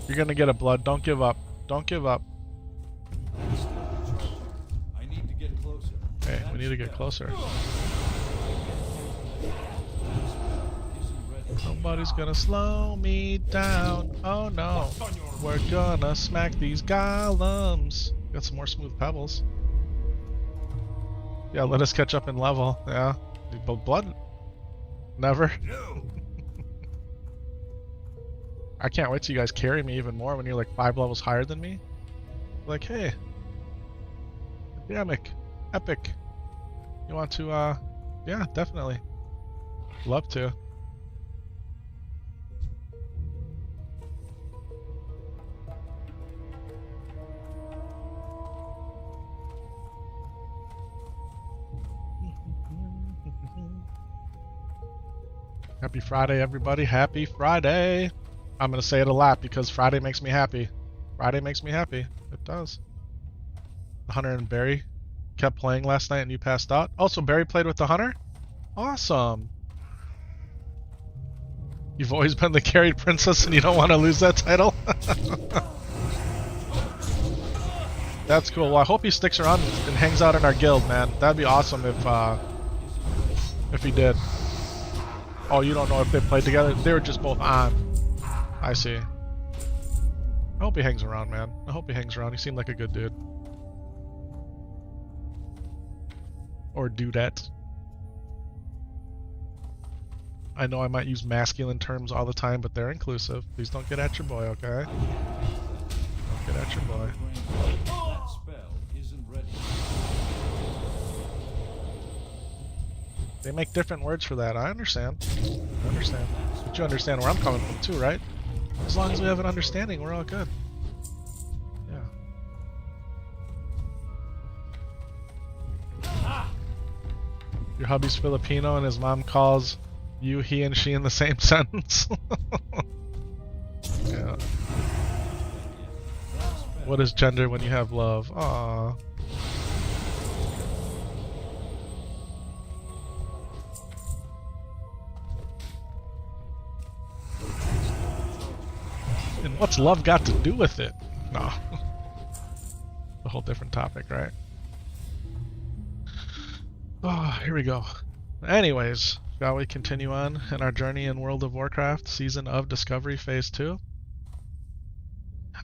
You're gonna get a blood. Don't give up. Don't give up. I need to get closer. Hey, we need to get closer. Nobody's gonna slow me down. Oh no. We're gonna smack these golems. Got some more smooth pebbles. Yeah, let us catch up in level. Yeah. But blood? Never. No. I can't wait till you guys carry me even more when you're like 5 levels higher than me. Like, hey. Dynamic. Epic. You want to, yeah, definitely. Love to. Happy Friday, everybody. Happy Friday. I'm going to say it a lot because Friday makes me happy. Friday makes me happy. It does. The Hunter and Barry kept playing last night and you passed out. Also, Barry played with the Hunter? Awesome. You've always been the carried princess and you don't want to lose that title? That's cool. Well, I hope he sticks around and hangs out in our guild, man. That'd be awesome if he did. Oh, you don't know if they played together? They were just both on. I see. I hope he hangs around, man. I hope he hangs around. He seemed like a good dude. Or dudette. I know I might use masculine terms all the time, but they're inclusive. Please don't get at your boy, okay? Don't get at your boy. That spell isn't ready. They make different words for that. I understand. I understand. But you understand where I'm coming from too, right? As long as we have an understanding, we're all good. Yeah. Your hubby's Filipino and his mom calls you, he, and she in the same sentence. Yeah. What is gender when you have love? Aww. And what's love got to do with it? No. A whole different topic, right? Oh, here we go. Anyways, shall we continue on in our journey in World of Warcraft, Season of Discovery, Phase 2?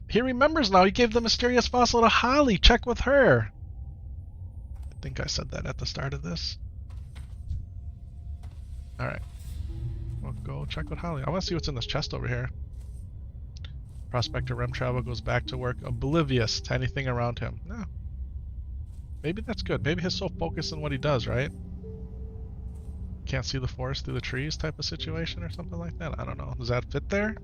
He remembers now. He gave the mysterious fossil to Holly. Check with her. I think I said that at the start of this. Alright. We'll go check with Holly. I want to see what's in this chest over here. Prospector Rem Travel goes back to work oblivious to anything around him. No. Maybe that's good. Maybe he's so focused on what he does, right? Can't see the forest through the trees type of situation or something like that. I don't know. Does that fit there?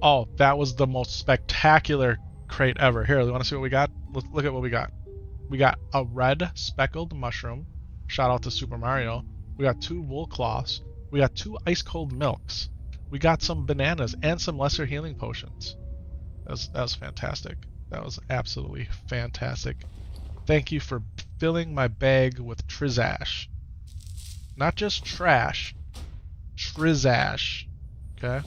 Oh, that was the most spectacular crate ever. Here, you want to see what we got? Let's look at what we got. We got a red speckled mushroom. Shout out to Super Mario. We got 2 wool cloths. We got 2 ice cold milks. We got some bananas and some lesser healing potions. That was fantastic. That was absolutely fantastic. Thank you for filling my bag with trizash. Not just trash. Trizash. Okay?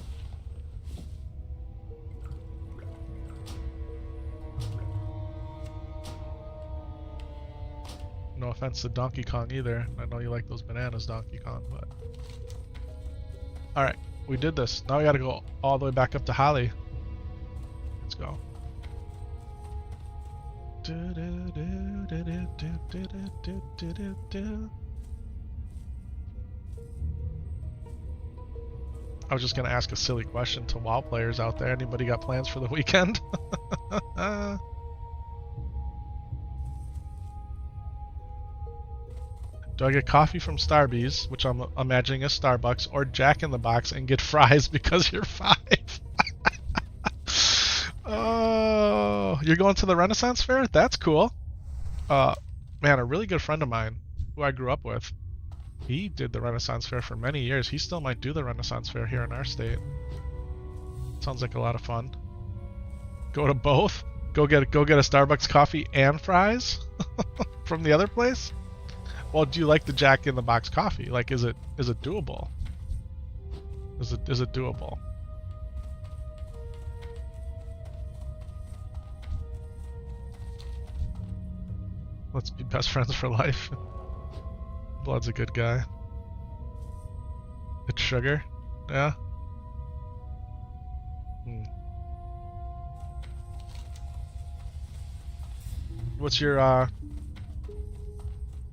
No offense to Donkey Kong either. I know you like those bananas, Donkey Kong, but... Alright, we did this. Now we gotta go all the way back up to Holly. Let's go. I was just gonna ask a silly question to WoW players out there. Anybody got plans for the weekend? Do I get coffee from Starbucks, which I'm imagining is Starbucks, or Jack in the Box and get fries because you're 5? Oh, you're going to the Renaissance Fair? That's cool. Man, a really good friend of mine who I grew up with, he did the Renaissance Fair for many years. He still might do the Renaissance Fair here in our state. Sounds like a lot of fun. Go to both? Go get a Starbucks coffee and fries from the other place? Well, do you like the Jack in the Box coffee? Like, is it doable? Is it doable? Let's be best friends for life. Blood's a good guy. It's sugar? Yeah? What's your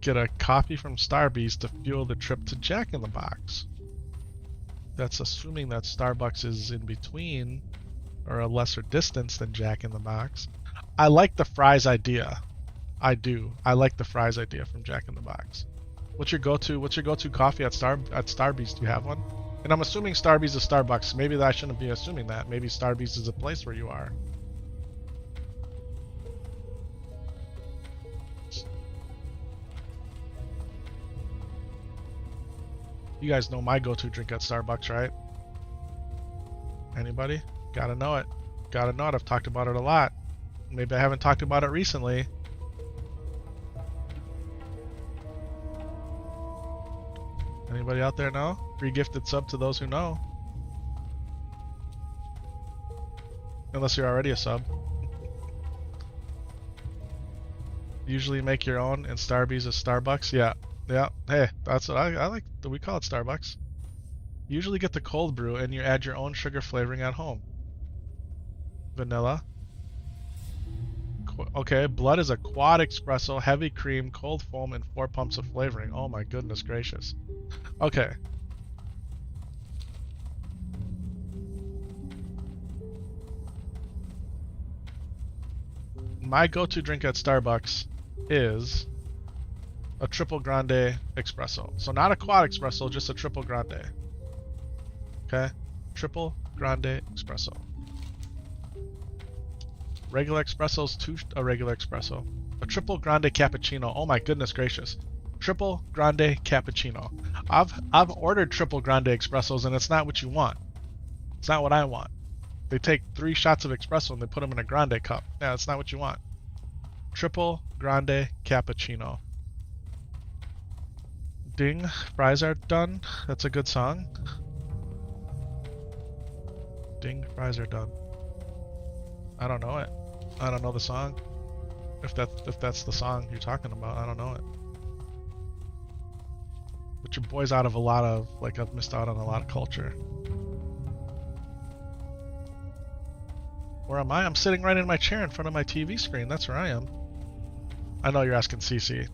get a coffee from Starbucks to fuel the trip to Jack in the Box. That's assuming that Starbucks is in between or a lesser distance than Jack in the Box. I like the fries idea. I do. I like the fries idea from Jack in the Box. What's your go-to coffee at Starbucks? Do you have one? And I'm assuming Starbucks is Starbucks. Maybe I shouldn't be assuming that. Maybe Starbucks is a place where you are. You guys know my go-to drink at Starbucks, right? Anybody? Gotta know it. Gotta know it. I've talked about it a lot. Maybe I haven't talked about it recently. Anybody out there know? Free gifted sub to those who know. Unless you're already a sub. Usually make your own, and Starbucks is Starbucks. Yeah. Yeah. Hey, that's what I like. We call it Starbucks. Usually get the cold brew and you add your own sugar flavoring at home. Vanilla. Okay, blood is a quad espresso, heavy cream, cold foam, and 4 pumps of flavoring. Oh my goodness gracious. Okay. My go-to drink at Starbucks is a triple grande espresso. So not a quad espresso, just a triple grande. Okay? Triple grande espresso. Regular espressos, a regular espresso. A triple grande cappuccino. Oh my goodness gracious. Triple grande cappuccino. I've ordered triple grande espressos and it's not what you want. It's not what I want. They take 3 shots of espresso and they put them in a grande cup. Yeah, that's not what you want. Triple grande cappuccino. Ding, fries are done. That's a good song. Ding, fries are done. I don't know it. I don't know the song. If that's the song you're talking about, I don't know it. But your boy's out of a lot of, like, I've missed out on a lot of culture. Where am I? I'm sitting right in my chair in front of my TV screen. That's where I am. I know you're asking CC.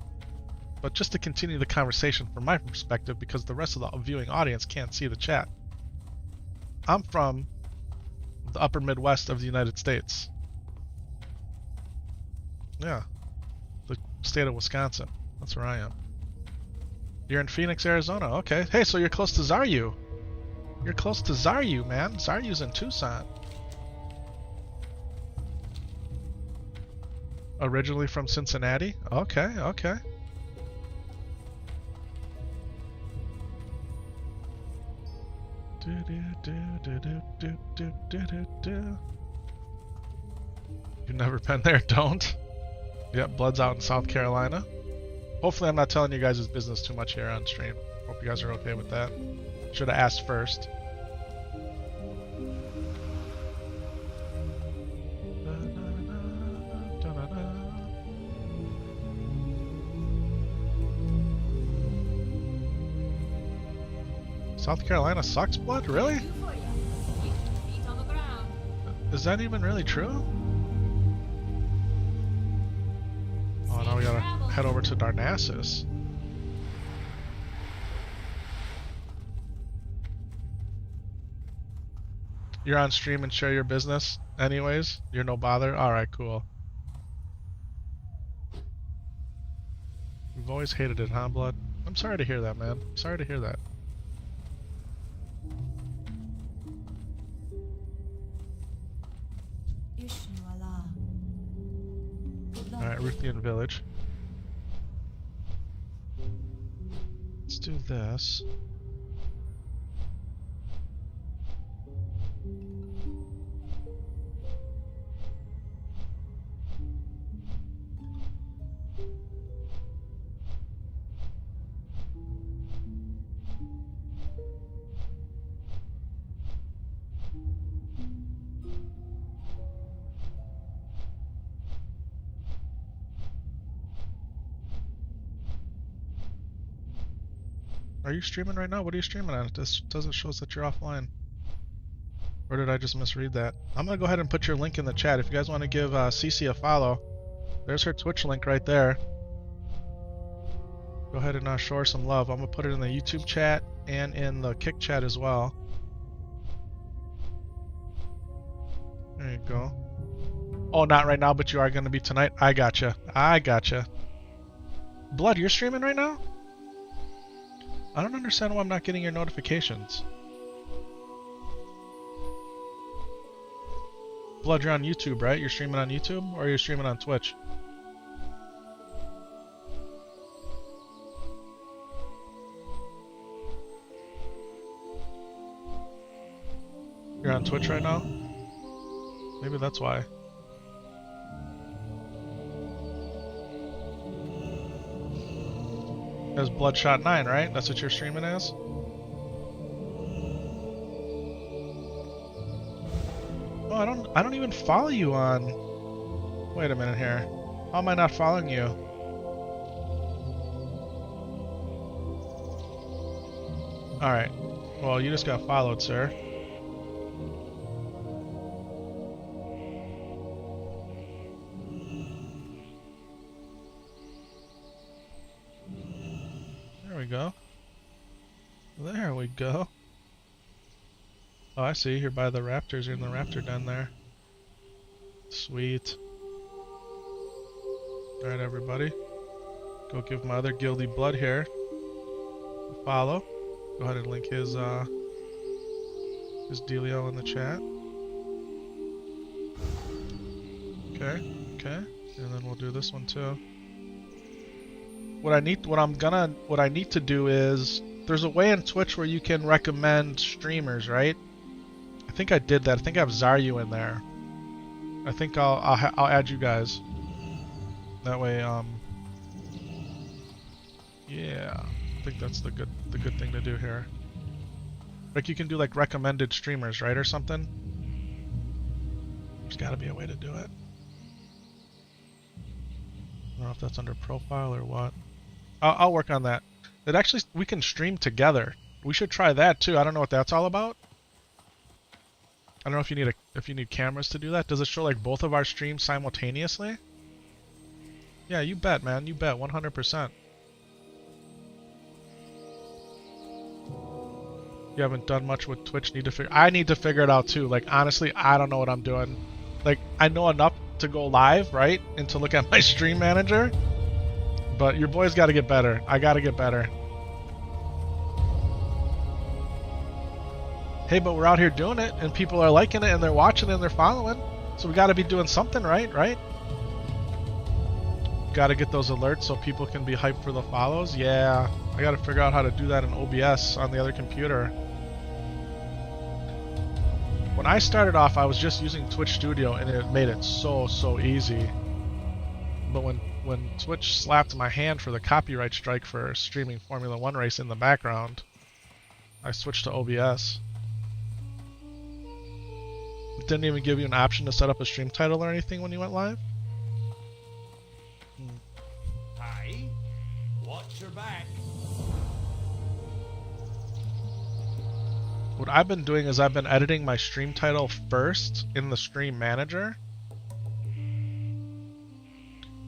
But just to continue the conversation from my perspective, because the rest of the viewing audience can't see the chat. I'm from the upper Midwest of the United States. Yeah. The state of Wisconsin. That's where I am. You're in Phoenix, Arizona. Okay. Hey, so you're close to Zaryu. You're close to Zaryu, man. Zaryu's in Tucson. Originally from Cincinnati? Okay, okay. You've never been there? Don't. Yep, blood's out in South Carolina. Hopefully I'm not telling you guys' business too much here on stream. Hope you guys are okay with that. Should have asked first. South Carolina sucks blood? Really? Is that even really true? Oh, now we gotta head over to Darnassus. You're on stream and share your business anyways? You're no bother? Alright, cool. You've always hated it, huh, blood? I'm sorry to hear that, man. I'm sorry to hear that. Alright, Ruthian Village. Let's do this. Are you streaming right now? What are you streaming on? This doesn't show us that you're offline. Or did I just misread that? I'm going to go ahead and put your link in the chat. If you guys want to give CC a follow, There's her Twitch link right there. Go ahead and show her some love. I'm gonna put it in the YouTube chat and in the Kick chat as well. There you go. Oh, not right now, but you are gonna be tonight. I gotcha. I gotcha. Blood, you're streaming right now? I don't understand why I'm not getting your notifications. Blood, you're on YouTube, right? You're streaming on YouTube, or you're streaming on Twitch? You're on Twitch right now? Maybe that's why. As Bloodshot 9, right? That's what you're streaming as? Oh, I don't even follow you on... Wait a minute here. How am I not following you? Alright. Well, you just got followed, sir. There we go. There we go. Oh, I see. You're by the raptors. You're in the raptor den there. Sweet. Alright, everybody. Go give my other guilty blood here a follow. Go ahead and link his dealio in the chat. Okay, okay. And then we'll do this one too. What I need to do is, there's a way in Twitch where you can recommend streamers, right? I think I did that. I think I have Zaryu in there. I think I'll add you guys. That way, yeah, I think that's the good thing to do here. Like you can do like recommended streamers, right, or something. There's got to be a way to do it. I don't know if that's under profile or what. I'll work on that. It actually, we can stream together. We should try that too. I don't know what that's all about. I don't know if you need cameras to do that. Does it show like both of our streams simultaneously? Yeah, you bet, man. You bet. 100%. You haven't done much with Twitch. I need to figure it out too. Like honestly, I don't know what I'm doing. Like I know enough to go live, right, and to look at my stream manager. But your boy's got to get better. I got to get better. Hey, but we're out here doing it, and people are liking it, and they're watching it, and they're following. So we got to be doing something, right? Right? Got to get those alerts so people can be hyped for the follows. Yeah, I got to figure out how to do that in OBS on the other computer. When I started off, I was just using Twitch Studio, and it made it so easy. But when Twitch slapped my hand for the copyright strike for streaming Formula 1 race in the background, I switched to OBS. It didn't even give you an option to set up a stream title or anything when you went live? Hi. Watch your back. What I've been doing is I've been editing my stream title first in the stream manager.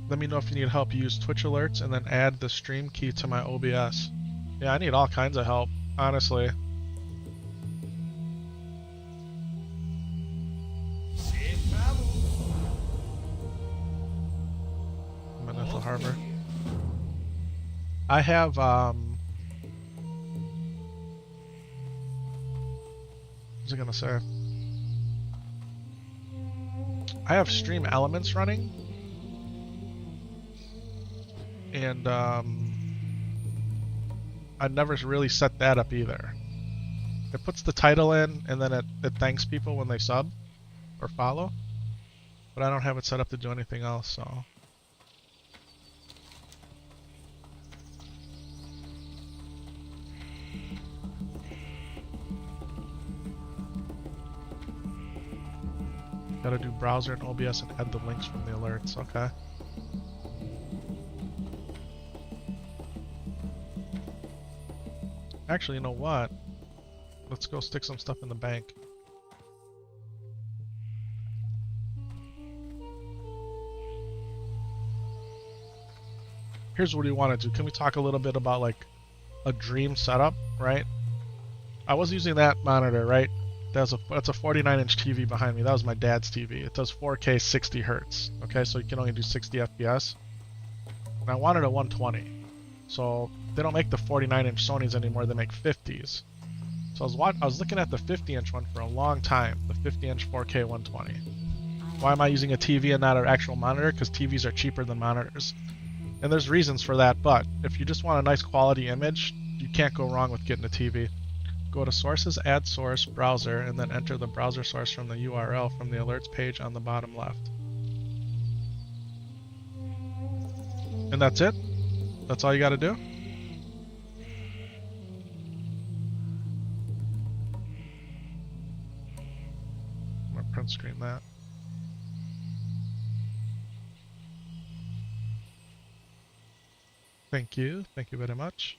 Let me know if you need help. Use Twitch alerts and then add the stream key to my OBS. Yeah, I need all kinds of help, honestly. Safe travels. I'm in the harbor. I have what was I gonna say? I have Stream Elements running. And I never really set that up either. It puts the title in and then it thanks people when they sub or follow. But I don't have it set up to do anything else, so. Gotta do browser and OBS and add the links from the alerts, okay. Actually, you know what? Let's go stick some stuff in the bank. here's what we want to do. Can we talk a little bit about like a dream setup, right? I was using that monitor, right? That's a 49-inch TV behind me. That was my dad's TV. It does 4K 60 hertz. Okay, so you can only do 60 FPS. And I wanted a 120. So they don't make the 49-inch Sonys anymore. They make 50s. So I was looking at the 50-inch one for a long time. The 50-inch 4K 120. Why am I using a TV and not an actual monitor? Because TVs are cheaper than monitors. And there's reasons for that, but if you just want a nice quality image, you can't go wrong with getting a TV. Go to Sources, Add Source, Browser, and then enter the browser source from the URL from the alerts page on the bottom left. And that's it? That's all you gotta do? I'm gonna print screen that. Thank you very much.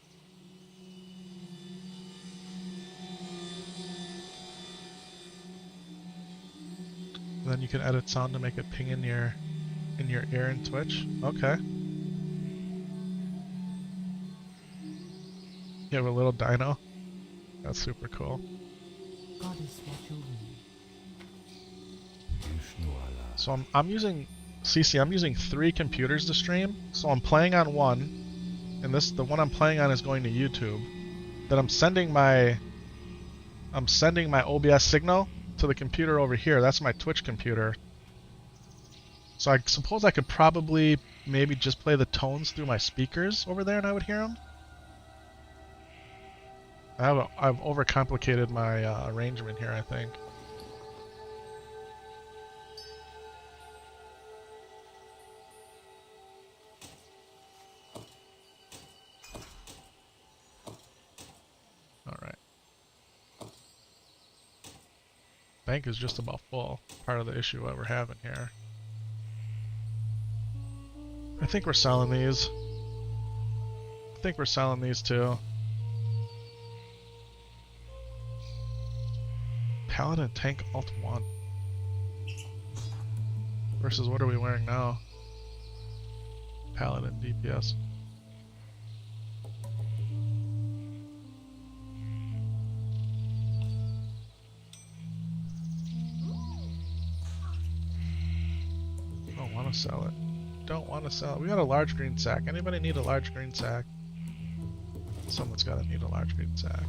And then you can edit sound to make it ping in your ear in Twitch. Okay. You have a little dino. That's super cool. So I'm using CC. I'm using 3 computers to stream. So I'm playing on one, and the one I'm playing on is going to YouTube. Then I'm sending my OBS signal to the computer over here. That's my Twitch computer. So I suppose I could probably maybe just play the tones through my speakers over there and I would hear them. I've overcomplicated my arrangement here, I think. Alright. Bank is just about full. Part of the issue that we're having here. I think we're selling these. I think we're selling these too. Paladin tank alt 1. Versus what are we wearing now? Paladin DPS. Don't want to sell it. Don't want to sell it. We got a large green sack. Anybody need a large green sack? Someone's got to need a large green sack.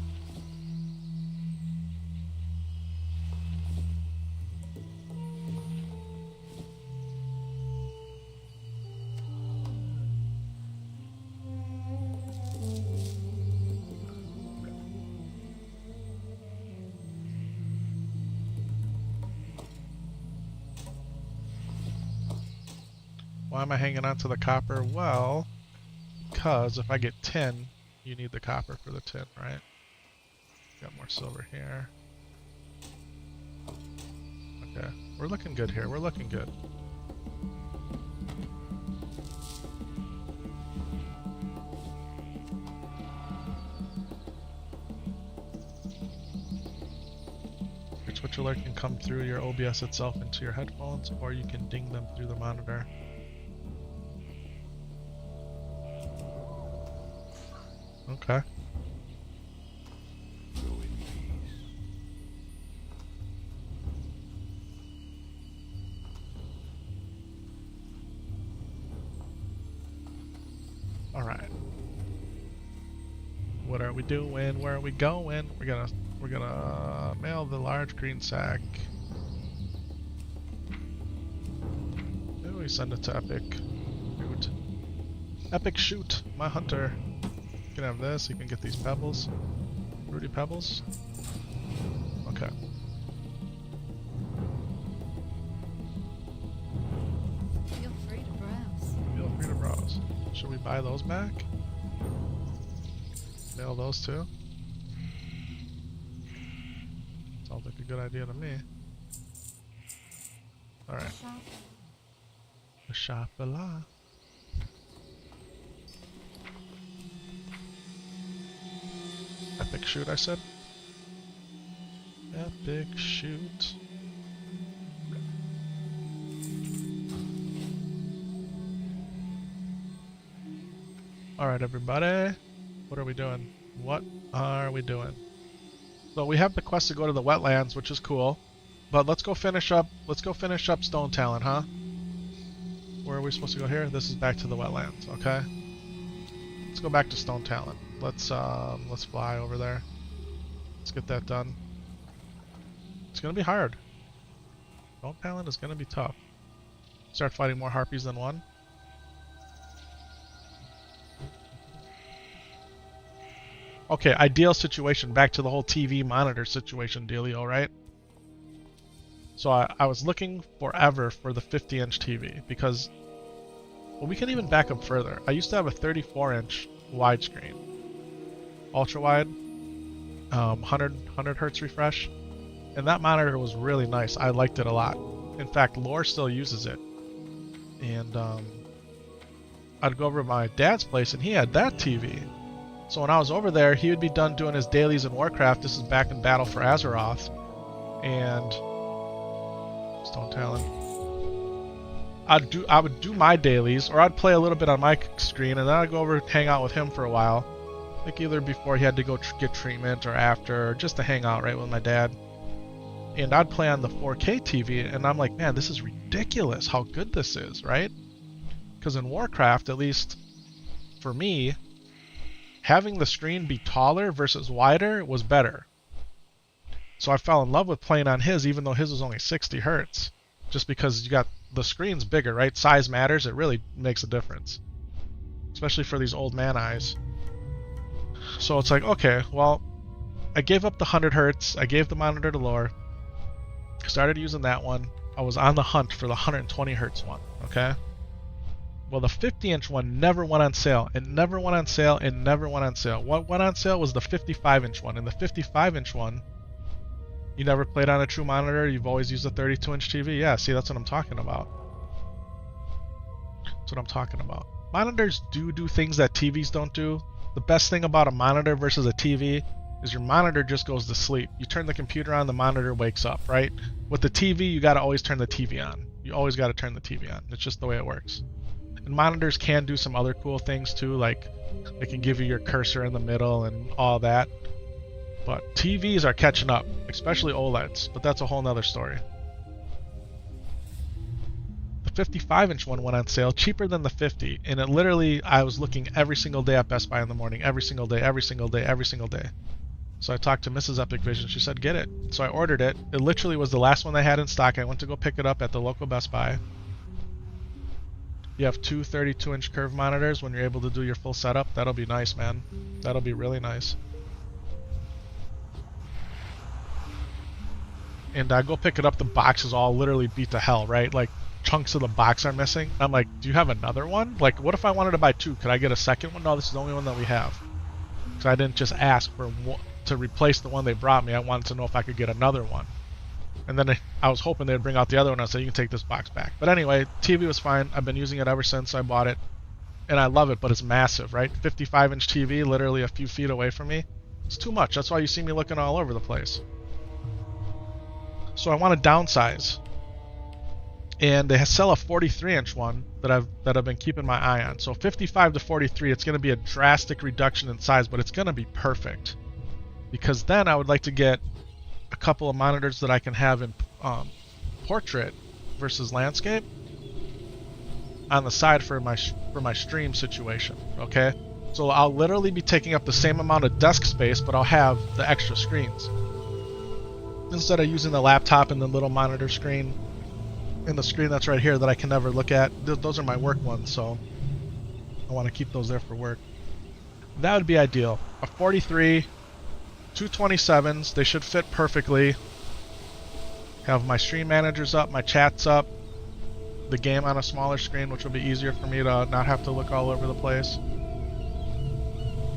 Why am I hanging on to the copper? Well, because if I get tin, you need the copper for the tin, right? Got more silver here. Okay, we're looking good here. We're looking good. Your Twitch alert can come through your OBS itself into your headphones, or you can ding them through the monitor. Okay. All right. What are we doing? Where are we going? We're gonna mail the large green sack. Maybe we send it to Epic. Shoot. Epic shoot, my hunter. You can have this, you can get these pebbles. Fruity pebbles. Okay. Feel free to browse. Feel free to browse. Should we buy those back? Mail those too? Sounds like a good idea to me. Alright. The shop-a-la. Epic shoot, I said. Epic shoot. Alright, everybody. What are we doing? What are we doing? So we have the quest to go to the wetlands, which is cool. But let's go finish up Stone Talon, huh? Where are we supposed to go here? This is back to the wetlands, okay? Let's go back to Stone Talon. Let's fly over there. Let's get that done. It's gonna be hard. Stone Talon is gonna be tough. Start fighting more harpies than one. Okay, ideal situation. Back to the whole TV monitor situation dealio, right? So I was looking forever for the 50-inch TV because, well, we can even back up further. I used to have a 34-inch widescreen, ultra wide, 100 hertz refresh, and that monitor was really nice. I liked it a lot. In fact, Lore still uses it, and I'd go over to my dad's place and he had that TV. So when I was over there, he would be done doing his dailies in Warcraft. This is back in Battle for Azeroth, and Stone Talon. I would do my dailies, or I'd play a little bit on my screen, and then I'd go over and hang out with him for a while. Like either before he had to go get treatment, or after, or just to hang out right with my dad. And I'd play on the 4K TV, and I'm like, man, this is ridiculous how good this is, right? Because in Warcraft, at least for me, having the screen be taller versus wider was better. So I fell in love with playing on his, even though his was only 60 hertz. Just because you got the screen's bigger, right? Size matters. It really makes a difference. Especially for these old man eyes. So it's like, okay, well, I gave up the 100 hertz. I gave the monitor to Lore. Started using that one. I was on the hunt for the 120 hertz one, okay? Well, the 50-inch one never went on sale. It never went on sale. It never went on sale. What went on sale was the 55-inch one. And the 55-inch one, you never played on a true monitor. You've always used a 32-inch TV. Yeah, see, that's what I'm talking about. That's what I'm talking about. Monitors do things that TVs don't do. The best thing about a monitor versus a TV is your monitor just goes to sleep. You turn the computer on, the monitor wakes up, right? With the TV, you got to always turn the TV on. You always got to turn the TV on. It's just the way it works. And monitors can do some other cool things too, like they can give you your cursor in the middle and all that. But TVs are catching up, especially OLEDs, but that's a whole nother story. The 55-inch one went on sale, cheaper than the 50, and it literally, I was looking every single day at Best Buy in the morning, every single day, every single day, every single day. So I talked to Mrs. Epic Vision, she said, get it. So I ordered it. It literally was the last one they had in stock. I went to go pick it up at the local Best Buy. You have two 32-inch curved monitors when you're able to do your full setup. That'll be nice, man. That'll be really nice. And I go pick it up, the box is all literally beat to hell, right? Like, chunks of the box are missing. I'm like, do you have another one? Like, what if I wanted to buy two? Could I get a second one? No, this is the only one that we have. So I didn't just ask for to replace the one they brought me. I wanted to know if I could get another one. And then I was hoping they'd bring out the other one. I said, you can take this box back. But anyway, TV was fine. I've been using it ever since I bought it. And I love it, but it's massive, right? 55-inch TV, literally a few feet away from me. It's too much. That's why you see me looking all over the place. So I want to downsize. And they sell a 43-inch one that I've been keeping my eye on. So 55 to 43, it's going to be a drastic reduction in size, but it's going to be perfect. Because then I would like to get a couple of monitors that I can have in portrait versus landscape on the side for my stream situation, okay? So I'll literally be taking up the same amount of desk space, but I'll have the extra screens. Instead of using the laptop and the little monitor screen and the screen that's right here that I can never look at, those are my work ones, so I want to keep those there for work. That would be ideal. A 43, two 27s, they should fit perfectly. Have my stream managers up, my chats up, the game on a smaller screen, which will be easier for me to not have to look all over the place.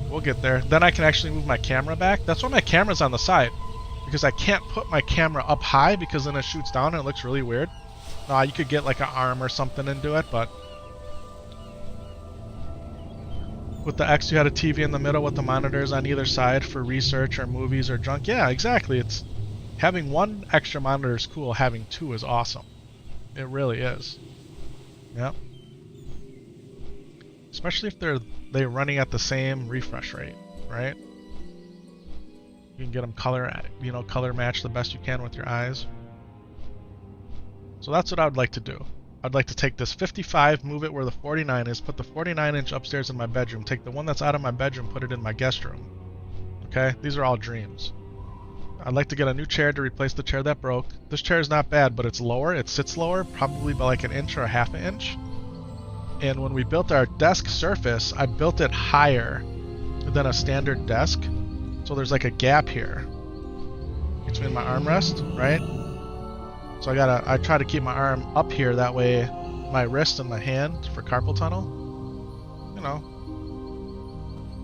We'll get there. Then I can actually move my camera back. That's why my camera's on the side, because I can't put my camera up high because then it shoots down and it looks really weird. You could get like an arm or something into it, but with the X you had a TV in the middle with the monitors on either side for research or movies or junk. Yeah, exactly. It's having one extra monitor is cool. Having two is awesome. It really is. Yep. especially if they're running at the same refresh rate, right? You can get them color match the best you can with your eyes. So that's what I would like to do. I'd like to take this 55, move it where the 49 is, put the 49-inch upstairs in my bedroom, take the one that's out of my bedroom, put it in my guest room. Okay? These are all dreams. I'd like to get a new chair to replace the chair that broke. This chair is not bad, but it's lower. It sits lower, probably by like an inch or a half an inch. And when we built our desk surface, I built it higher than a standard desk. So there's like a gap here between my armrest, right? So I try to keep my arm up here, that way my wrist and my hand for carpal tunnel. You know,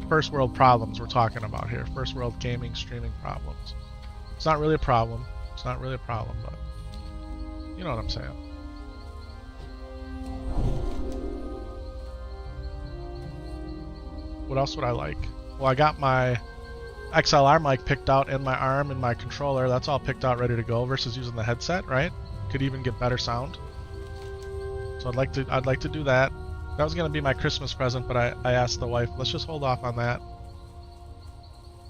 first world problems we're talking about here. First world gaming, streaming problems. It's not really a problem. It's not really a problem, but you know what I'm saying. What else would I like? Well, I got my XLR mic picked out in my arm and my controller. That's all picked out, ready to go, versus using the headset, right? Could even get better sound. So I'd like to do that. That was gonna be my Christmas present, but I asked the wife, let's just hold off on that.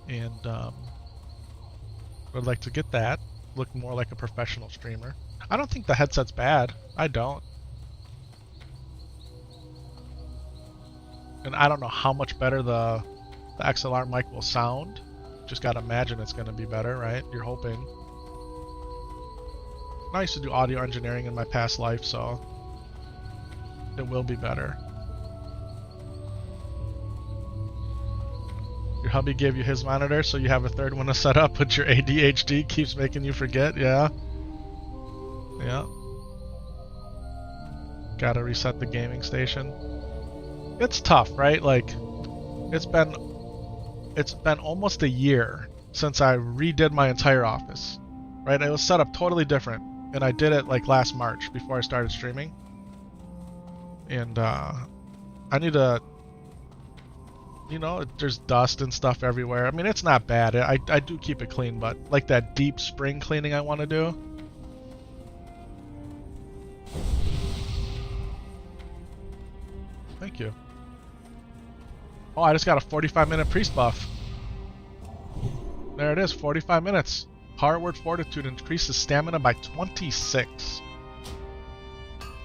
And I'd like to get that, look more like a professional streamer. I don't think the headset's bad. I don't. And I don't know how much better the XLR mic will sound. Just gotta imagine it's gonna be better, right? You're hoping. I used to do audio engineering in my past life, so it will be better. Your hubby gave you his monitor, so you have a third one to set up, but your ADHD keeps making you forget, yeah. Yeah. Gotta reset the gaming station. It's tough, right? Like, it's been almost a year since I redid my entire office, right? It was set up totally different, and I did it like last March before I started streaming. And I need to, you know, there's dust and stuff everywhere. I mean, it's not bad. I do keep it clean, but like that deep spring cleaning I want to do. Thank you. Oh, I just got a 45-minute priest buff. There it is, 45 minutes. Power word fortitude increases stamina by 26.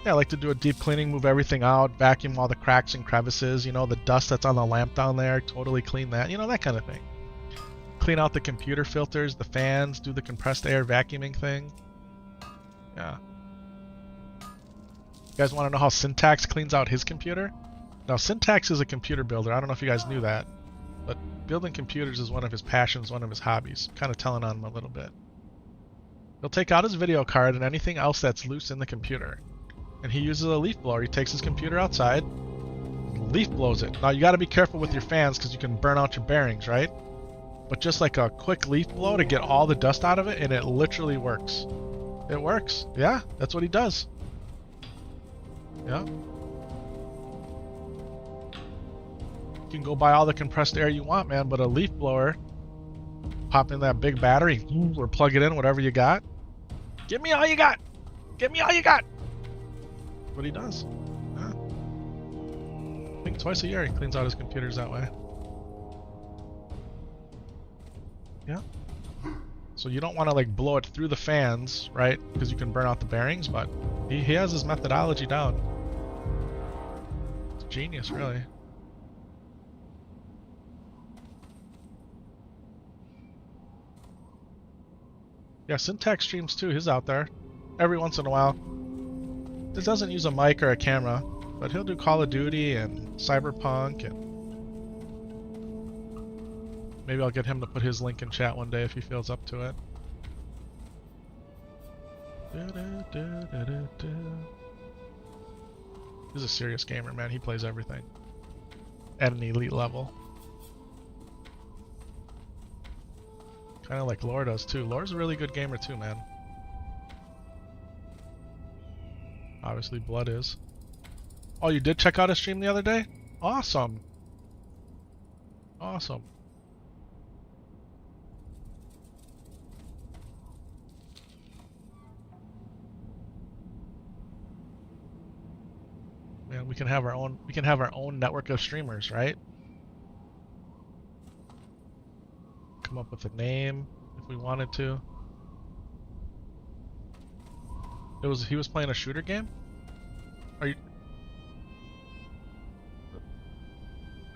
Yeah, I like to do a deep cleaning, move everything out, vacuum all the cracks and crevices, you know, the dust that's on the lamp down there, totally clean that, you know, that kind of thing. Clean out the computer filters, the fans, do the compressed air vacuuming thing. Yeah. You guys want to know how Syntax cleans out his computer? Now, Syntax is a computer builder. I don't know if you guys knew that, but building computers is one of his passions, one of his hobbies. Kind of telling on him a little bit. He'll take out his video card and anything else that's loose in the computer, and he uses a leaf blower. He takes his computer outside, leaf blows it. Now, you got to be careful with your fans because you can burn out your bearings, right? But just like a quick leaf blow to get all the dust out of it, and it literally works. It works. Yeah, that's what he does. Yeah. You can go buy all the compressed air you want, man, but a leaf blower, pop in that big battery, or plug it in, whatever you got. Give me all you got! Give me all you got! That's what he does. Yeah. I think twice a year he cleans out his computers that way. Yeah. So you don't want to like blow it through the fans, right? Because you can burn out the bearings, but he has his methodology down. It's genius, really. Yeah, Syntax streams too. He's out there every once in a while. This doesn't use a mic or a camera, but he'll do Call of Duty and Cyberpunk, and maybe I'll get him to put his link in chat one day if he feels up to it. He's a serious gamer, man. He plays everything at an elite level. Kind of like Lore does too. Lore's a really good gamer too, man. Obviously, Blood is. Oh, you did check out his stream the other day? Awesome. Awesome. Yeah, we can have our own. We can have our own network of streamers, right? Come up with a name if we wanted to. He was playing a shooter game? Are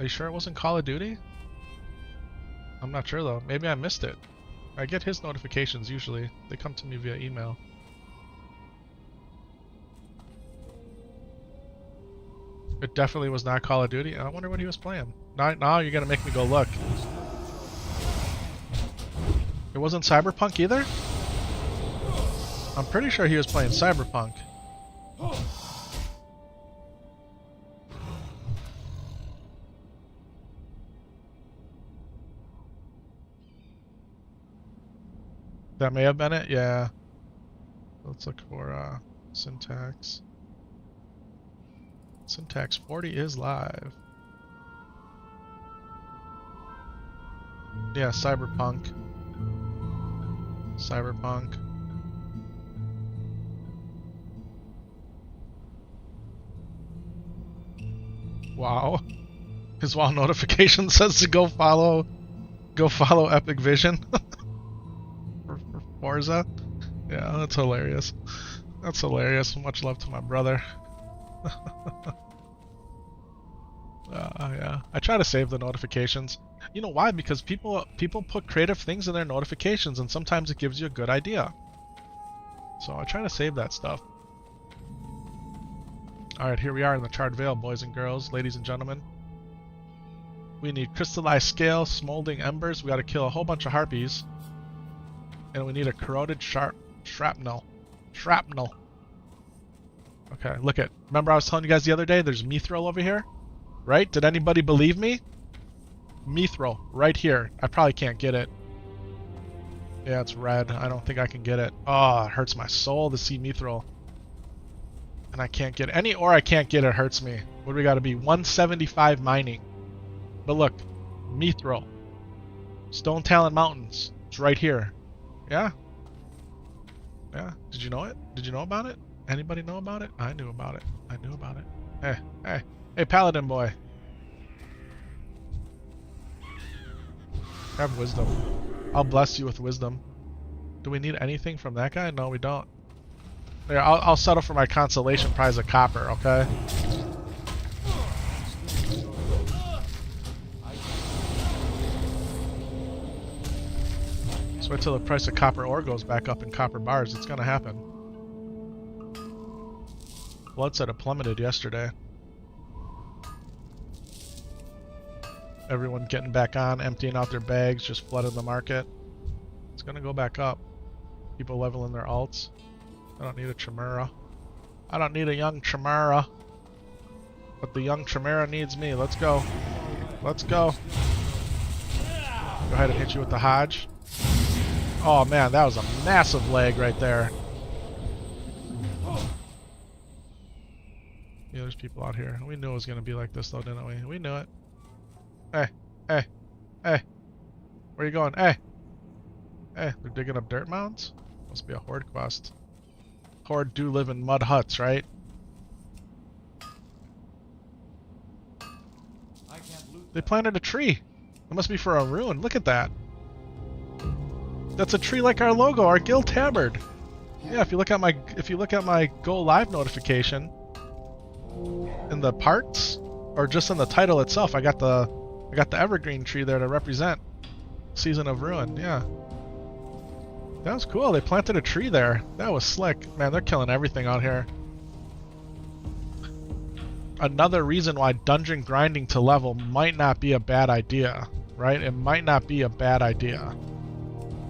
you sure it wasn't Call of Duty? I'm not sure though. Maybe I missed it. I get his notifications usually. They come to me via email. It definitely was not Call of Duty. I wonder what he was playing. Now you're gonna make me go look. It wasn't Cyberpunk either? I'm pretty sure he was playing Cyberpunk. That may have been it, yeah. Let's look for syntax. Syntax 40 is live. Yeah, Cyberpunk. Cyberpunk. Wow. His WoW notification says to go follow Epic Vision. for Forza. Yeah, that's hilarious. That's hilarious. Much love to my brother. Yeah. I try to save the notifications. You know why? Because people put creative things in their notifications, and sometimes it gives you a good idea. So I try to save that stuff. Alright, here we are in the Charred Vale, boys and girls, ladies and gentlemen. We need crystallized scale, smoldering embers. We gotta kill a whole bunch of harpies. And we need a corroded shrapnel. Shrapnel. Okay, look at. Remember I was telling you guys the other day, there's mithril over here? Right? Did anybody believe me? Mithril, right here. I probably can't get it. Yeah, it's red. I don't think I can get it. Oh, it hurts my soul to see mithril. And I can't get any ore I can't get, it hurts me. What do we gotta be? 175 mining. But look, mithril. Stone Talon Mountains. It's right here. Yeah? Yeah. Did you know it? Did you know about it? Anybody know about it? I knew about it. I knew about it. Hey, Paladin boy. Have wisdom. I'll bless you with wisdom. Do we need anything from that guy? No, we don't. Here, I'll settle for my consolation prize of copper, okay? Just wait till the price of copper ore goes back up in copper bars. It's gonna happen. Blood said it plummeted yesterday. Everyone getting back on, emptying out their bags, just flooding the market. It's gonna go back up. People leveling their alts. I don't need a Chimera. I don't need a young Chimera. But the young Chimera needs me. Let's go. Let's go. Go ahead and hit you with the Hodge. Oh man, that was a massive lag right there. Yeah, there's people out here. We knew it was going to be like this though, didn't we? We knew it. Hey, hey, hey. Where you going? Hey. Hey, they're digging up dirt mounds? Must be a horde quest. Horde do live in mud huts, right? They planted a tree. It must be for a rune. Look at that. That's a tree like our logo, our guild tabard. Yeah, if you look at my go live notification in the parts or just in the title itself, I got the evergreen tree there to represent Season of Ruin. Yeah. That was cool. They planted a tree there. That was slick. Man, they're killing everything out here. Another reason why dungeon grinding to level might not be a bad idea, right? It might not be a bad idea.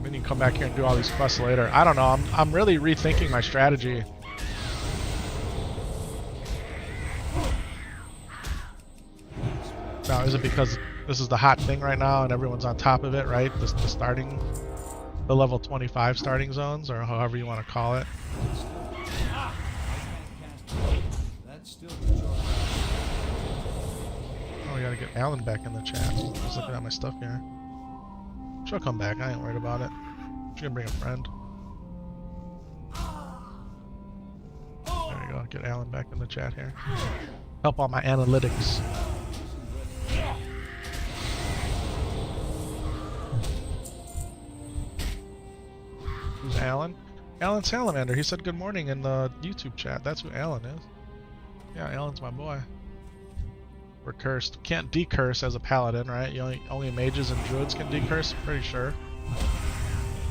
Then you can come back here and do all these quests later. I don't know. I'm really rethinking my strategy. Now, is it because this is the hot thing right now and everyone's on top of it, right? The level 25 starting zones, or however you want to call it. Oh, we gotta get Alan back in the chat. Just looking at my stuff here. She'll come back. I ain't worried about it. She's gonna bring a friend. There you go. Get Alan back in the chat here. Help all my analytics. Who's Alan? Alan Salamander. He said good morning in the YouTube chat. That's who Alan is. Yeah, Alan's my boy. We're cursed. Can't decurse as a paladin, right? You only mages and druids can decurse, pretty sure.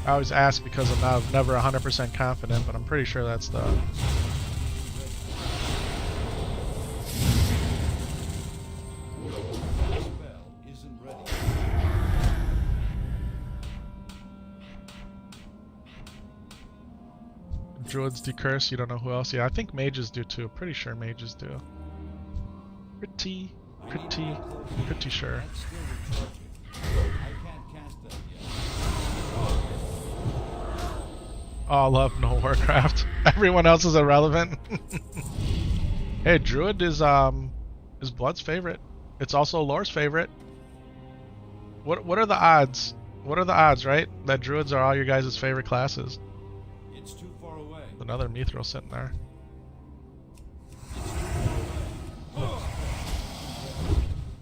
I always ask because I'm never 100% confident, but I'm pretty sure that's the... Druids decurse, you don't know who else? Yeah, I think mages do too. Pretty sure mages do. Pretty sure. Oh, love no Warcraft. Everyone else is irrelevant. Hey, Druid is Blood's favorite. It's also Lore's favorite. What are the odds? What are the odds, right? That Druids are all your guys' favorite classes. It's too far away. Another Mithril sitting there.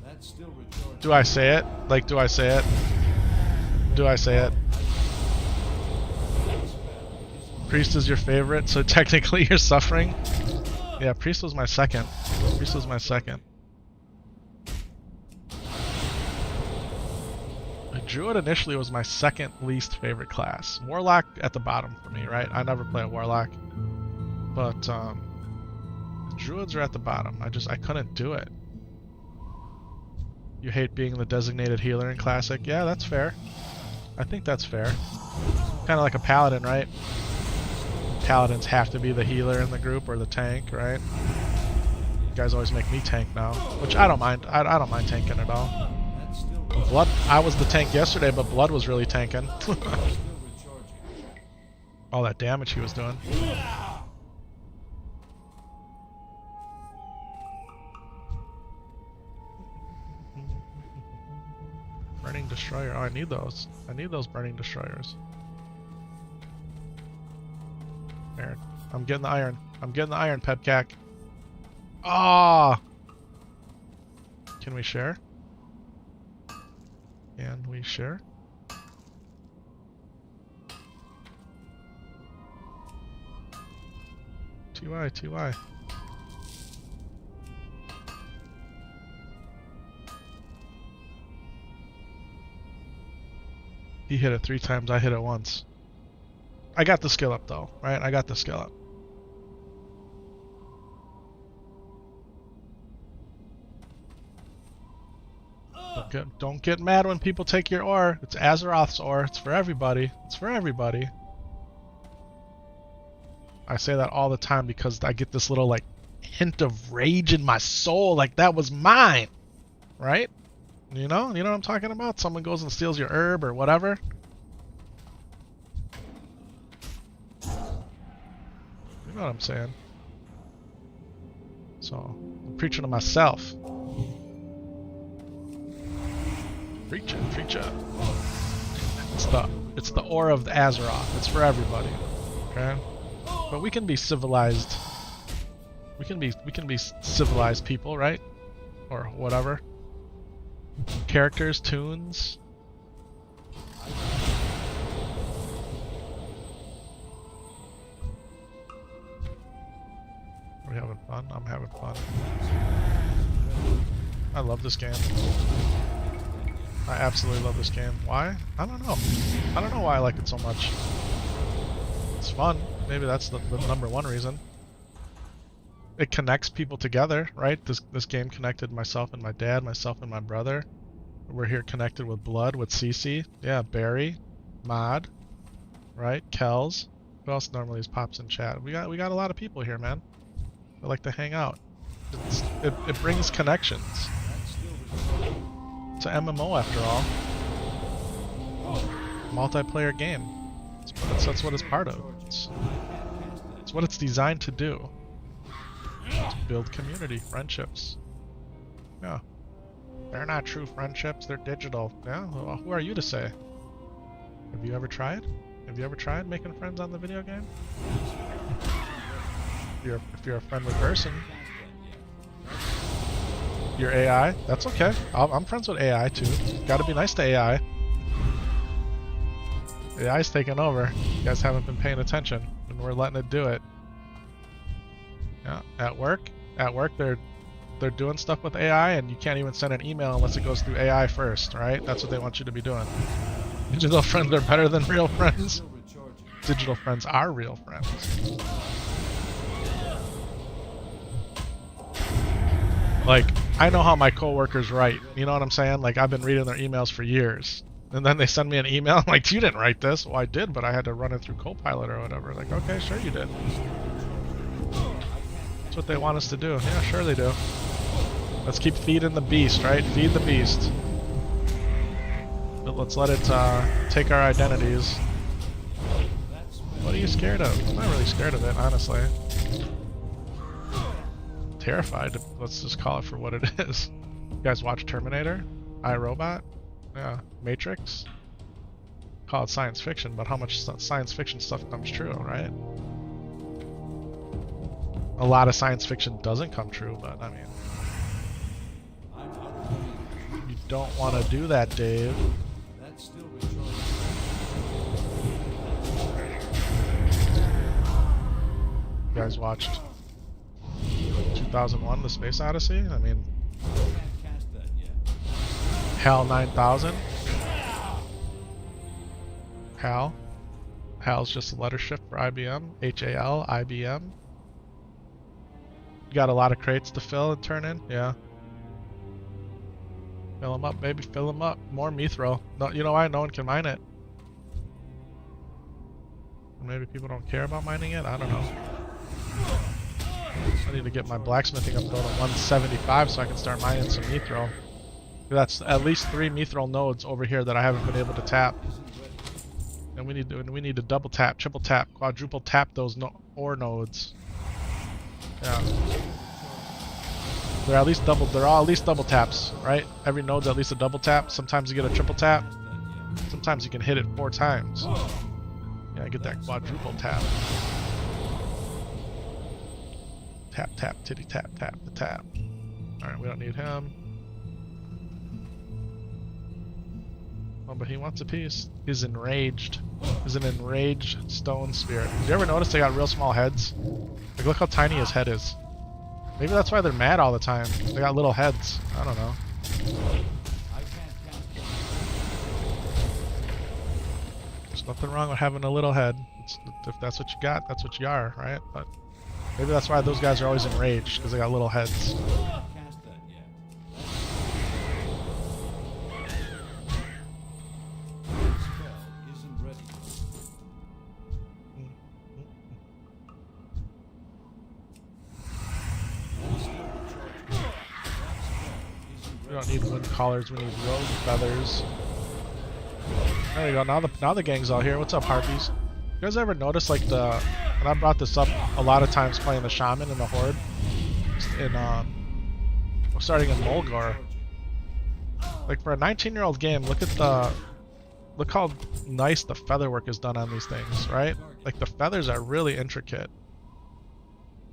That's still recharging. Do I say it? Like, do I say it? Do I say it? Priest is your favorite, so technically you're suffering? Yeah, Priest was my second. Priest was my second. Druid initially was my second least favorite class. Warlock at the bottom for me, right? I never play a Warlock. But, Druids are at the bottom. I couldn't do it. You hate being the designated healer in Classic? Yeah, that's fair. I think that's fair. Kind of like a Paladin, right? Paladins have to be the healer in the group or the tank, right? You guys always make me tank now, which I don't mind. I don't mind tanking at all. Blood, I was the tank yesterday, but Blood was really tanking. All that damage he was doing. Burning Destroyer. Oh, I need those. I need those Burning Destroyers. Iron. I'm getting the iron. I'm getting the iron, Pepcac. Ah! Can we share? Can we share? TY. He hit it 3 times, I hit it once. I got the skill up though, right? I got the skill up. Don't get mad when people take your ore. It's Azeroth's ore. It's for everybody. It's for everybody. I say that all the time because I get this little like hint of rage in my soul, like that was mine, right? You know what I'm talking about? Someone goes and steals your herb or whatever. You know what I'm saying? So I'm preaching to myself. Preach it. It's the ore of the Azeroth. It's for everybody. Okay? But we can be civilized. We can be civilized people, right? Or whatever. Characters, tunes. Are we having fun? I'm having fun. I love this game. I absolutely love this game. Why? I don't know. I don't know why I like it so much. It's fun. Maybe that's the number one reason. It connects people together, right? This game connected myself and my dad, myself and my brother. We're here connected with Blood, with Cece. Yeah, Barry, Mod, right? Kells. Who else normally pops in chat? We got a lot of people here, man. They like to hang out. It brings connections. It's an MMO after all. Multiplayer game. That's what it's part of. It's what it's designed to do. To build community, friendships. Yeah. They're not true friendships, they're digital. Yeah, well, who are you to say? Have you ever tried? Have you ever tried making friends on the video game? If you're a friendly person. Your AI? That's okay. I'm friends with AI too. Gotta be nice to AI. AI's taking over. You guys haven't been paying attention, and we're letting it do it. Yeah, at work, they're doing stuff with AI, and you can't even send an email unless it goes through AI first, right? That's what they want you to be doing. Digital friends are better than real friends. Still recharging. Digital friends are real friends. Like, I know how my coworkers write. You know what I'm saying? Like, I've been reading their emails for years. And then they send me an email. I'm like, you didn't write this. Well, I did, but I had to run it through Copilot or whatever. Like, okay, sure you did. That's what they want us to do. Yeah, sure they do. Let's keep feeding the beast, right? Feed the beast. But let's let it take our identities. What are you scared of? I'm not really scared of it, honestly. Terrified. Let's just call it for what it is. You guys watch Terminator? iRobot? Yeah. Matrix? Call it science fiction, but how much science fiction stuff comes true, right? A lot of science fiction doesn't come true, but I mean... You don't want to do that, Dave. That's still recharging. You guys watched 2001 The Space Odyssey? I mean... Can't cast that yet. HAL 9000? HAL? HAL's just a letter shift for IBM. HAL, IBM. You got a lot of crates to fill and turn in? Yeah. Fill them up, baby. Fill them up. More mithril. No, you know why? No one can mine it. Maybe people don't care about mining it? I don't know. I need to get my blacksmithing up to 175 so I can start mining some mithril. That's at least 3 mithril nodes over here that I haven't been able to tap. And we need to double tap, triple tap, quadruple tap those ore nodes. Yeah. They're all at least double taps, right? Every node's at least a double tap. Sometimes you get a triple tap. Sometimes you can hit it 4 times. Yeah, get that quadruple tap. Tap, tap, titty, tap, tap, the tap. Alright, we don't need him. Oh, but he wants a piece. He's enraged. He's an enraged stone spirit. Did you ever notice they got real small heads? Like, look how tiny his head is. Maybe that's why they're mad all the time. They got little heads. I don't know. I can't cast that. There's nothing wrong with having a little head. If that's what you got, that's what you are, right? But maybe that's why those guys are always enraged, because they got little heads. Can't cast that yet. That spell isn't ready. That's still recharging. That spell isn't We ready. don't need wind collars, we need rose feathers. There you go, now the gang's all here. What's up, Harpies? You guys ever notice, like, and I brought this up a lot of times playing the Shaman and the Horde, starting in Mulgar. Like, for a 19-year-old game, look how nice the featherwork is done on these things, right? Like, the feathers are really intricate.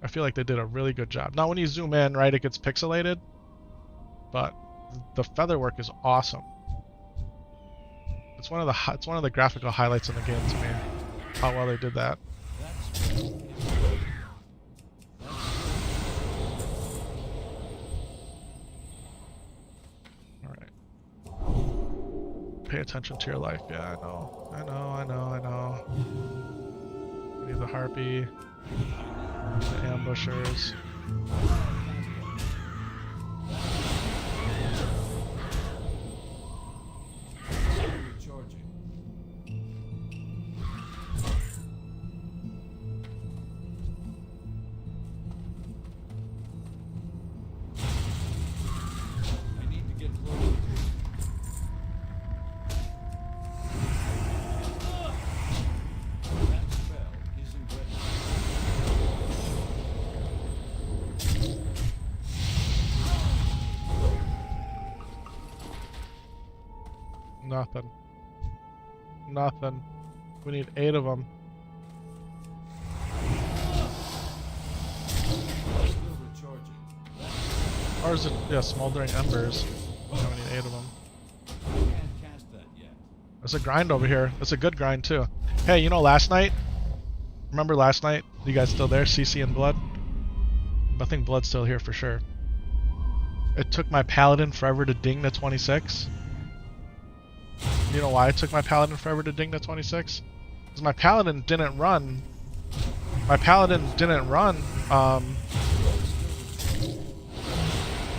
I feel like they did a really good job. Now, when you zoom in, right, it gets pixelated, but the featherwork is awesome. It's one of the graphical highlights in the game to me. How well they did that. That spell isn't ready. Alright. Pay attention to your life. Yeah, I know. We need the harpy. The ambushers. Still recharging. I need to get closer. That spell isn't ready. Nothing. We need 8 of them. Still recharging. Or is it, yeah, Smoldering Embers. Yeah, we need 8 of them. I can't cast that yet. There's a grind over here. It's a good grind too. Hey, you know last night? Remember last night? You guys still there? CC and Blood? I think Blood's still here for sure. It took my Paladin forever to ding to 26. You know why it took my Paladin forever to ding to 26? Because my Paladin didn't run. My Paladin didn't run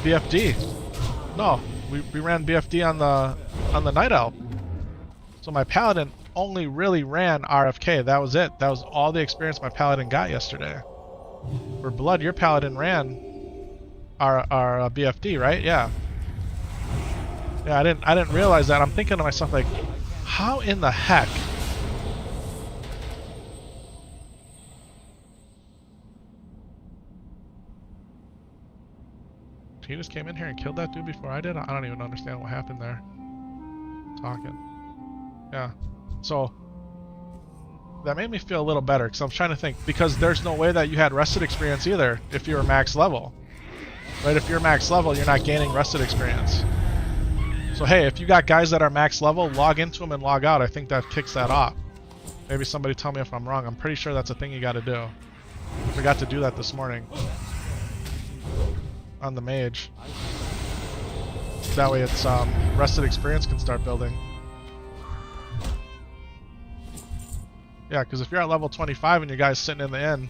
BFD. No, we ran BFD on the Night Elf. So my Paladin only really ran RFK. That was it. That was all the experience my Paladin got yesterday. For Blood, your Paladin ran our BFD, right? Yeah. Yeah, I didn't realize that. I'm thinking to myself like, how in the heck? He just came in here and killed that dude before I did? I don't even understand what happened there. Talking. Yeah. So that made me feel a little better because I'm trying to think, because there's no way that you had rested experience either if you were max level. Right? If you're max level, you're not gaining rested experience. So hey, if you got guys that are max level, log into them and log out. I think that kicks that off. Maybe somebody tell me if I'm wrong. I'm pretty sure that's a thing you got to do. I forgot to do that this morning on the mage. That way it's rested experience can start building. Yeah, because if you're at level 25 and your guy's sitting in the inn,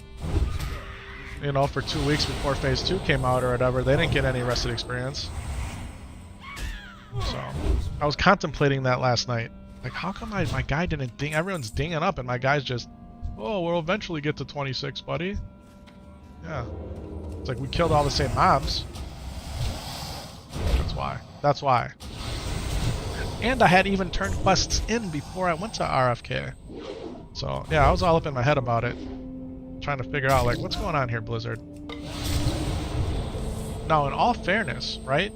you know, for 2 weeks before phase 2 came out or whatever, they didn't get any rested experience. So I was contemplating that last night. Like, how come my guy didn't ding? Everyone's dinging up and my guy's just, oh, we'll eventually get to 26, buddy. Yeah. It's like we killed all the same mobs. That's why. That's why. And I had even turned quests in before I went to RFK. So, yeah, I was all up in my head about it. Trying to figure out, like, what's going on here, Blizzard? Now, in all fairness, right?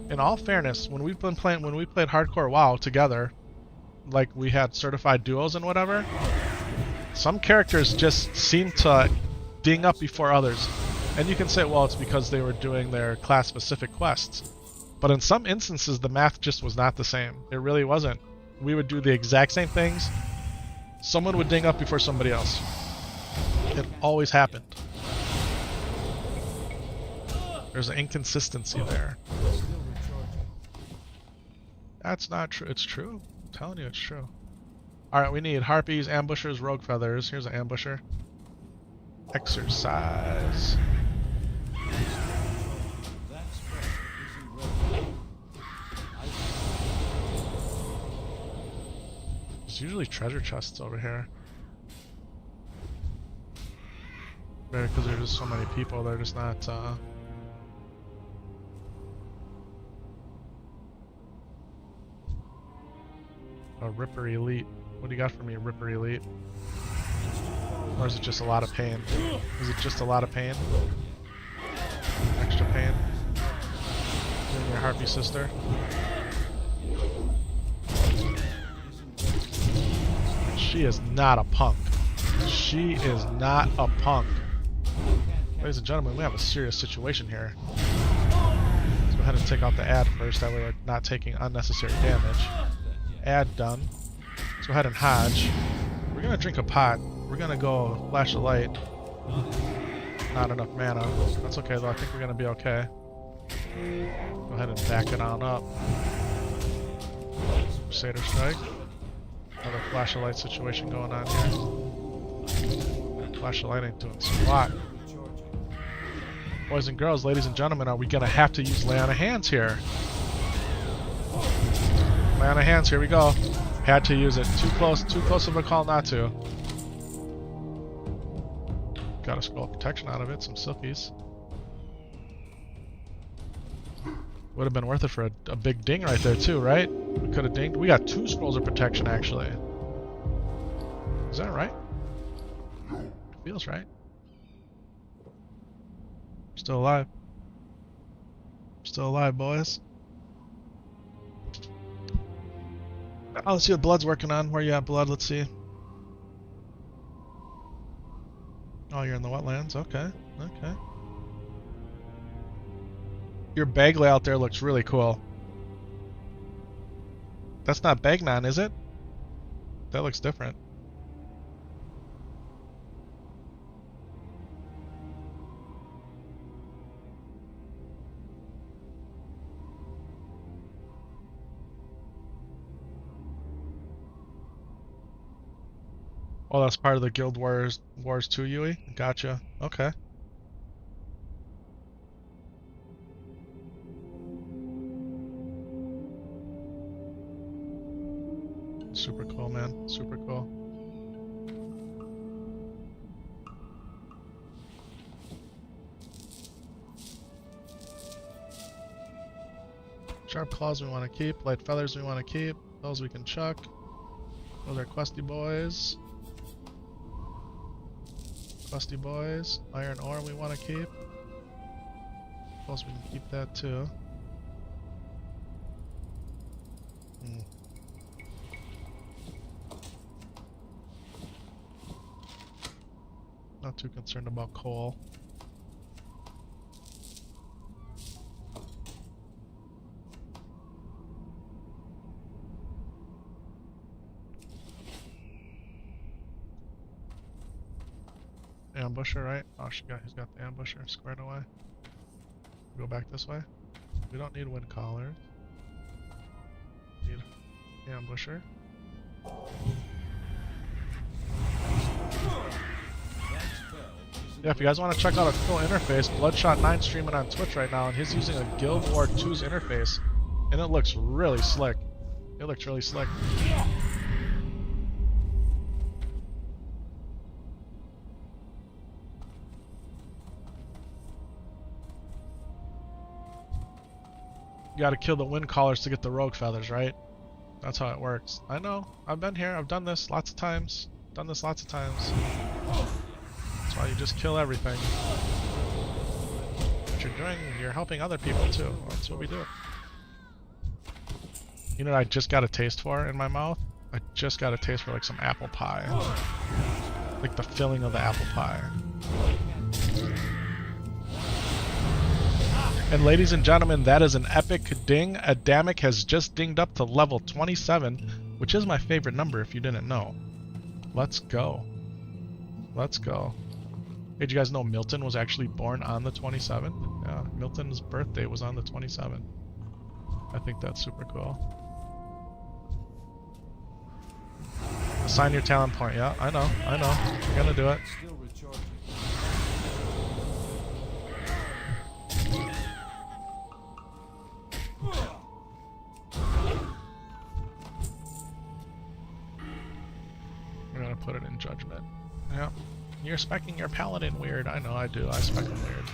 In all fairness, when we played hardcore WoW together, like we had certified duos and whatever, some characters just seem to ding up before others. And you can say, well, it's because they were doing their class-specific quests. But in some instances, the math just was not the same. It really wasn't. We would do the exact same things. Someone would ding up before somebody else. It always happened. There's an inconsistency there. That's not true. It's true. I'm telling you, it's true. Alright, we need harpies, ambushers, rogue feathers. Here's an ambusher. Exercise. There's usually treasure chests over here. Maybe because there's just so many people, they're just not, A Ripper Elite. What do you got for me, Ripper Elite? Or is it just a lot of pain? Is it just a lot of pain? Extra pain? Doing your harpy sister? She is not a punk. She is not a punk. Ladies and gentlemen, we have a serious situation here. Let's go ahead and take out the ad first, that way we're not taking unnecessary damage. Ad done. Let's go ahead and hodge. We're gonna drink a pot. We're gonna go flash a light. Not enough mana. That's okay though, I think we're gonna be okay. Go ahead and back it on up. Crusader Strike. Another flash of light situation going on here. Flash of light ain't doing squat. Boys and girls, ladies and gentlemen, are we gonna have to use Lay on of Hands here? Lay on of Hands, here we go. Had to use it. Too close of a call not to. Got a scroll protection out of it, some silkies. Would have been worth it for a big ding right there too, right? We could have dinged. We got 2 scrolls of protection actually. Is that right? Feels right. Still alive. Still alive, boys. Oh, let's see what Blood's working on. Where you at, Blood? Let's see. Oh, you're in the wetlands. Okay. Okay. Your bag layout there looks really cool. That's not Bagnon, is it? That looks different. Oh, that's part of the Guild Wars 2, Yui? Gotcha. Okay. Super cool, man. Super cool. Sharp claws we want to keep. Light feathers we want to keep. Those we can chuck. Those are questy boys. Questy boys. Iron ore we want to keep. Those we can keep that too. Not too concerned about coal. Ambusher, right? Oh, he's got the ambusher squared away. Go back this way. We don't need wind collars. Need ambusher. Yeah, if you guys want to check out a cool interface, Bloodshot9 streaming on Twitch right now, and he's using a Guild Wars 2's interface, and it looks really slick. It looks really slick. You gotta kill the wind collars to get the rogue feathers, right? That's how it works. I know. I've been here. I've done this lots of times. Done this lots of times. That's why you just kill everything. What you're doing, you're helping other people too. Well, that's what we do. You know what I just got a taste for in my mouth? I just got a taste for like some apple pie. Like the filling of the apple pie. And ladies and gentlemen, that is an epic ding. Adamic has just dinged up to level 27, which is my favorite number if you didn't know. Let's go. Let's go. Hey, did you guys know Milton was actually born on the 27th? Yeah, Milton's birthday was on the 27th. I think that's super cool. Assign your talent point. Yeah, I know. You're gonna do it. Still recharging. We're gonna put it in judgment. Yeah. You're specking your paladin weird. I know I do. I spec him weird.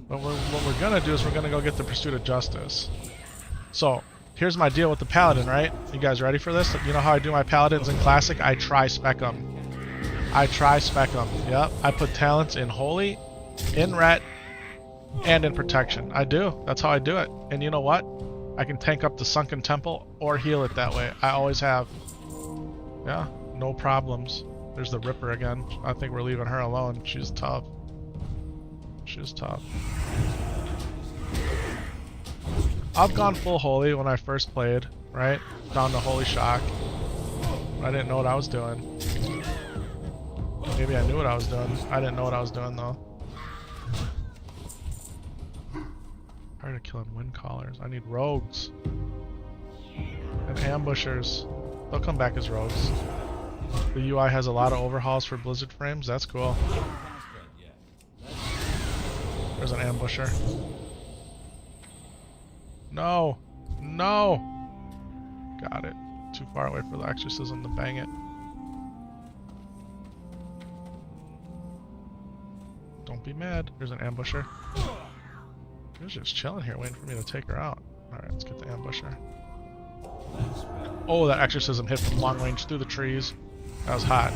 But what we're gonna do is we're gonna go get the Pursuit of Justice. So, here's my deal with the paladin, right? You guys ready for this? You know how I do my paladins in classic? I tri-spec them. Yep. I put talents in holy, in ret, and in protection. I do. That's how I do it. And you know what? I can tank up the Sunken Temple or heal it that way. I always have. Yeah, no problems. There's the Ripper again. I think we're leaving her alone. She's tough. She's tough. I've gone full holy when I first played, right? Down to holy shock. I didn't know what I was doing. Maybe I knew what I was doing. I didn't know what I was doing though. Tired of killing wind collars. I need rogues. And ambushers. They'll come back as rogues. The UI has a lot of overhauls for Blizzard frames. That's cool. There's an ambusher. No! No! Got it. Too far away for the exorcism to bang it. Don't be mad. There's an ambusher. She was just chilling here waiting for me to take her out. Alright, let's get the ambusher. Oh, that exorcism hit from long range through the trees. That was hot.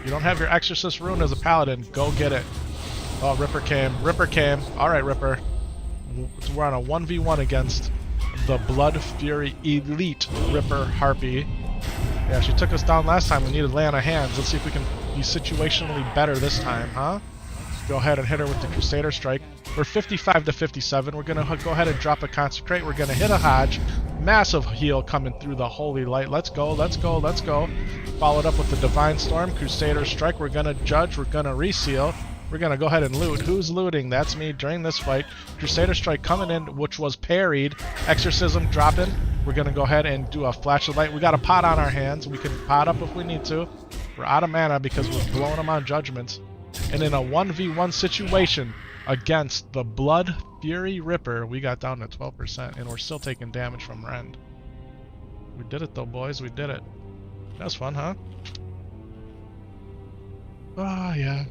You don't have your exorcist rune as a paladin. Go get it. Oh, Ripper came. Ripper came. Alright, Ripper. We're on a 1v1 against the Blood Fury Elite Ripper Harpy. Yeah, she took us down last time. We needed lay on our hands. Let's see if we can be situationally better this time, huh? Go ahead and hit her with the Crusader Strike. We're 55 to 57. We're going to go ahead and drop a Consecrate. We're going to hit a Hodge. Massive heal coming through the Holy Light. Let's go, let's go, let's go. Followed up with the Divine Storm, Crusader Strike. We're going to Judge. We're going to Reseal. We're going to go ahead and loot. Who's looting? That's me during this fight. Crusader Strike coming in, which was parried. Exorcism dropping. We're going to go ahead and do a Flash of Light. We got a pot on our hands. We can pot up if we need to. We're out of mana because we're blowing them on Judgments. And in a 1v1 situation against the Blood Fury Ripper, we got down to 12%, and we're still taking damage from Rend. We did it though, boys. We did it. That's fun, huh? Ah, yeah.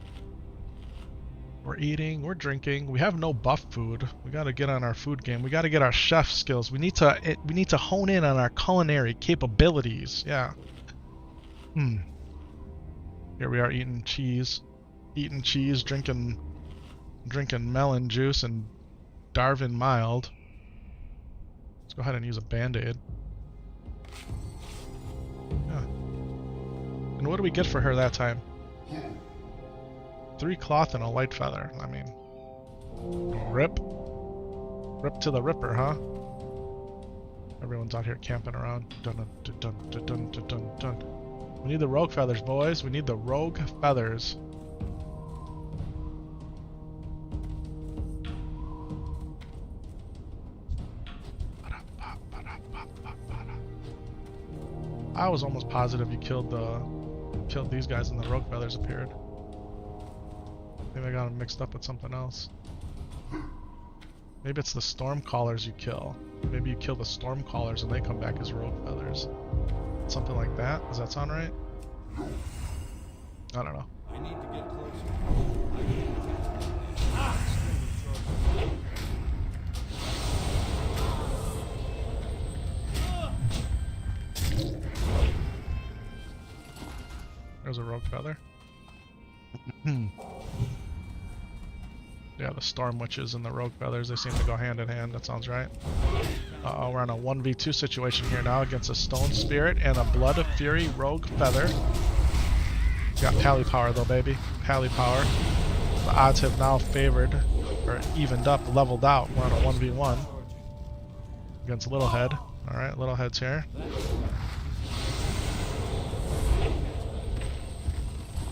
We're eating, we're drinking. We have no buff food. We got to get on our food game. We got to get our chef skills. We need to hone in on our culinary capabilities. Yeah. Here we are eating cheese, drinking melon juice and Darwin mild. Let's go ahead and use a band-aid. Yeah. And what do we get for her that time? 3 cloth and a light feather. I mean, rip to the Ripper, huh? Everyone's out here camping around. Dun dun dun dun dun dun dun dun. We need the rogue feathers, boys. We need the rogue feathers. I was almost positive you killed these guys and the rogue feathers appeared. Maybe I got them mixed up with something else. Maybe it's the storm callers you kill. Maybe you kill the storm callers and they come back as rogue feathers. Something like that. Does that sound right? I don't know. I need to get closer. There's a rogue feather. Yeah, the storm witches and the rogue feathers, they seem to go hand in hand. That sounds right. Uh-oh, we're on a 1v2 situation here now against a stone spirit and a blood of fury rogue feather. Got pally power though, baby. Pally power. The odds have now favored, or evened up, leveled out. We're on a 1v1 against Little Head. Alright, Little Head's here.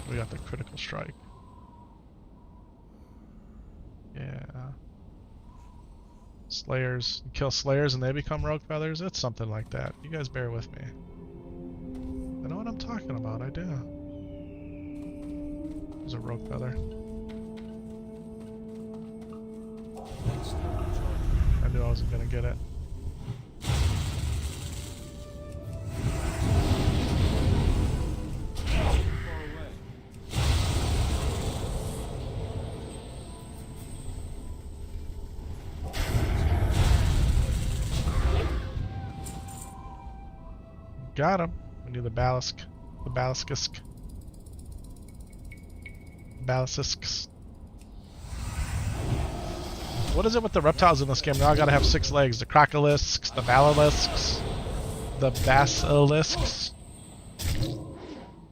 We got the critical strike. Yeah. Slayers. You kill Slayers and they become rogue feathers? It's something like that. You guys bear with me. I know what I'm talking about, I do. There's a rogue feather. I knew I wasn't gonna get it. Got him. We need the Balisks. What is it with the reptiles in this game? Now I gotta have 6 legs. The Crocolisks, the Basilisks, the Basilisks.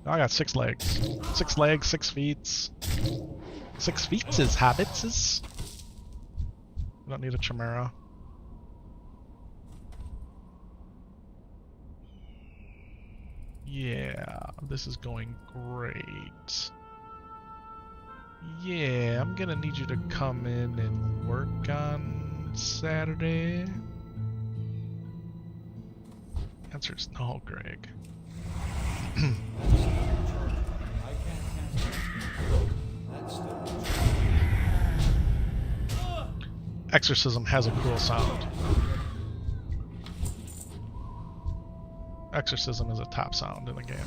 Now I got 6 legs. 6 legs, 6 feet. 6 feet is hobbits. We don't need a Chimera. Yeah, this is going great. Yeah, I'm gonna need you to come in and work on Saturday. Answer's no, Greg. Exorcism has a cool sound. Exorcism is a top sound in the game.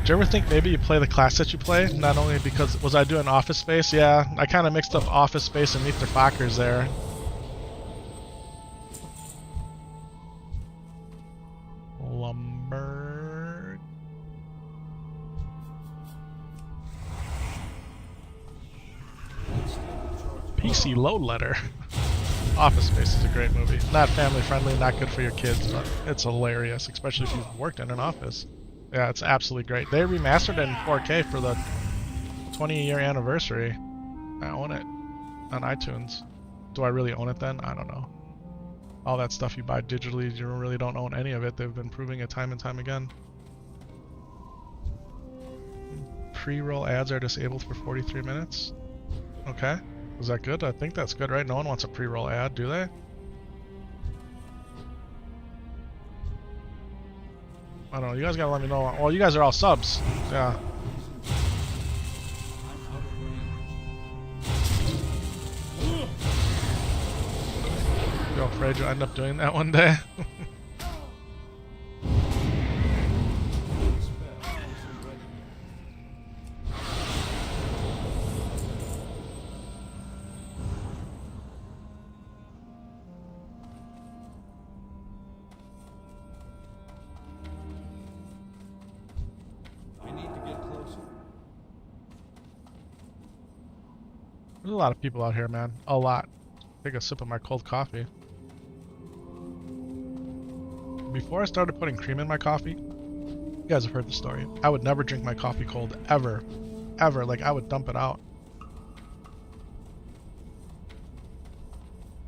Do you ever think maybe you play the class that you play? Not only because, was I doing Office Space? Yeah, I kind of mixed up Office Space and Meet the Fockers there. Lumber. PC Load Letter. Office Space is a great movie. Not family friendly, not good for your kids, but it's hilarious, especially if you've worked in an office. Yeah, it's absolutely great. They remastered it in 4K for the 20-year anniversary. I own it on iTunes. Do I really own it then? I don't know. All that stuff you buy digitally, you really don't own any of it. They've been proving it time and time again. Pre-roll ads are disabled for 43 minutes. Okay. Is that good? I think that's good, right? No one wants a pre-roll ad, do they? I don't know. You guys gotta let me know. Well, you guys are all subs. Yeah. I'm out of range. You're afraid you'll end up doing that one day? Spell isn't ready yet. I need to get closer. There's a lot of people out here, man. A lot. Take a sip of my cold coffee. Before I started putting cream in my coffee, you guys have heard the story. I would never drink my coffee cold, ever. Ever. Like, I would dump it out.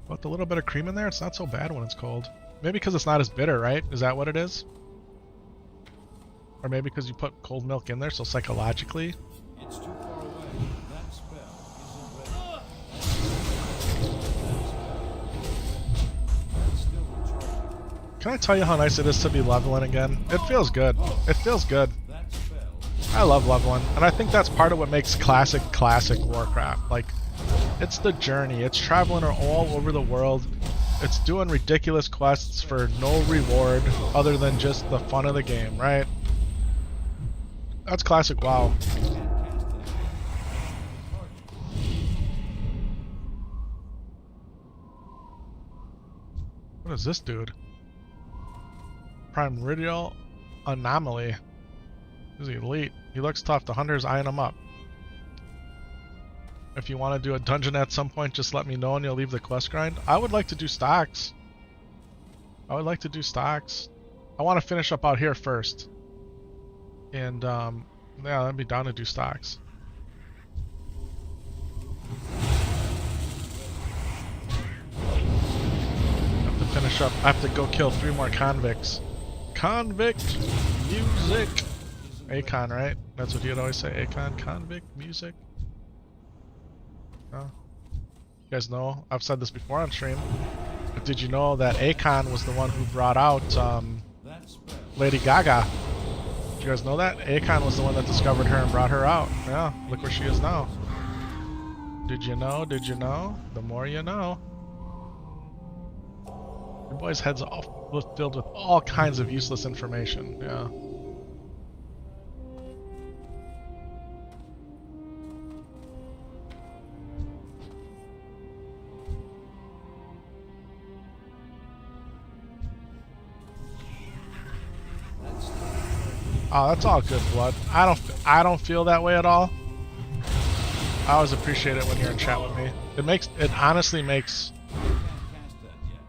But the little bit of cream in there, it's not so bad when it's cold. Maybe because it's not as bitter, right? Is that what it is? Or maybe because you put cold milk in there, so psychologically. It's too far away. That spell isn't ready. That's still recharging. Can I tell you how nice it is to be leveling again? It feels good. It feels good. That spell. I love leveling, and I think that's part of what makes classic Warcraft. Like, it's the journey. It's traveling all over the world. It's doing ridiculous quests for no reward other than just the fun of the game, right? That's classic WoW. Can't cast it. What is this dude? Primordial Anomaly. He's elite. He looks tough. The hunter's eyeing him up. If you want to do a dungeon at some point, just let me know and you'll leave the quest grind. I would like to do stocks. I would like to do stocks. I want to finish up out here first. And, yeah, I'd be down to do stocks. I have to finish up. I have to go kill 3 more convicts. Convict music. Acon, right? That's what you'd always say. Acon, convict music. Oh. You guys know, I've said this before on stream, but did you know that Akon was the one who brought out That spell. Lady Gaga? Did you guys know that? Akon was the one that discovered her and brought her out. Yeah, look where she is now. Did you know? Did you know? The more you know. Your boy's head's all filled with all kinds of useless information. Yeah. That's still recharging. Oh, that's all good blood. I don't feel that way at all. I always appreciate it when you're in chat with me. It honestly makes Can't cast that yet.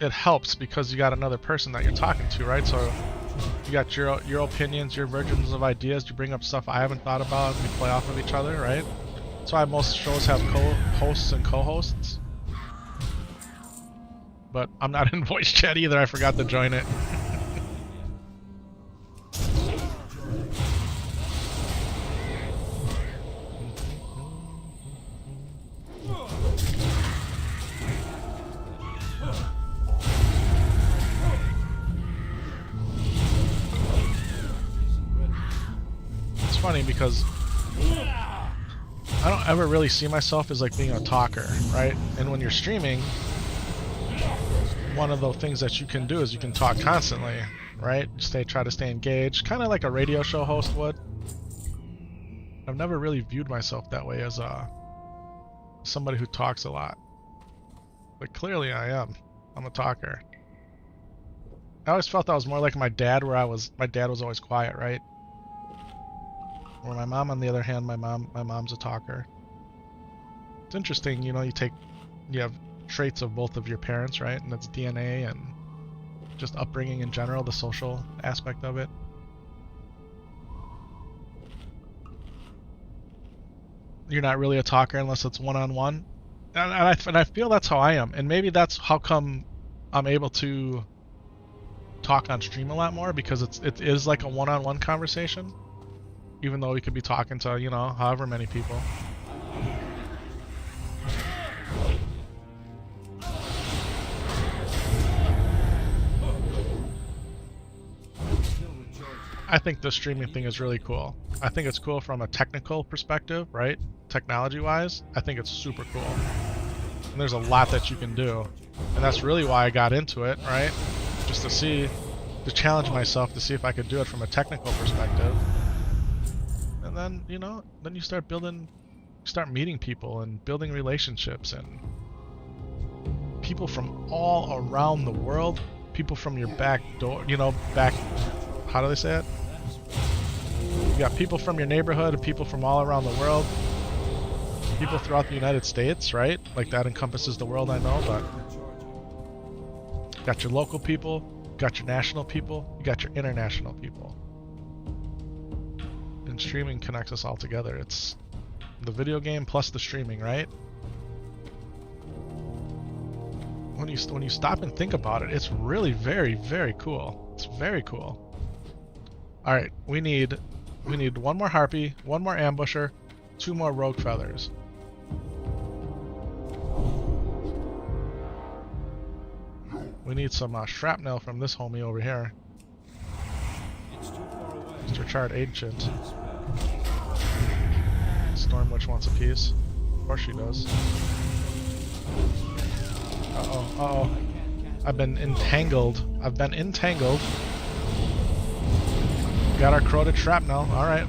it helps because you got another person that you're talking to, right? So you got your opinions, your versions of ideas. You bring up stuff I haven't thought about, and we play off of each other, right? That's why most shows have co-hosts and co-hosts. But I'm not in voice chat either. I forgot to join it. It's funny because I don't ever really see myself as like being a talker, right? And when you're streaming, one of the things that you can do is you can talk constantly, right? Try to stay engaged, kind of like a radio show host would. I've never really viewed myself that way as somebody who talks a lot, but clearly I am. I'm a talker. I always felt I was more like my dad, my dad was always quiet, right? Where my mom, on the other hand, my mom's a talker. It's interesting, you know, you have traits of both of your parents, right? And that's DNA and just upbringing in general, the social aspect of it. you're not really a talker unless it's one-on-one. And I feel that's how I am. And maybe that's how come I'm able to talk on stream a lot more, because it is like a one-on-one conversation. Even though we could be talking to, you know, however many people. I think the streaming thing is really cool. I think it's cool from a technical perspective, right? Technology-wise, I think it's super cool. And there's a lot that you can do. And that's really why I got into it, right? Just to challenge myself to see if I could do it from a technical perspective. And then, you know, then you start meeting people and building relationships, and people from all around the world, people from your back door, you know, how do they say it? You got people from your neighborhood and people from all around the world. People throughout the United States, right? Like that encompasses the world, I know, but you got your local people, you got your national people, you got your international people. And streaming connects us all together. It's the video game plus the streaming, right? When you stop and think about it, it's really very, very cool. It's very cool. All right, we need one more harpy, one more ambusher, 2 more rogue feathers. We need some shrapnel from this homie over here. It's too far away. Mr. Chart Ancient. Storm Witch wants a piece. Of course she does. Uh-oh, uh-oh. I've been entangled. Got our corroded shrapnel. Alright.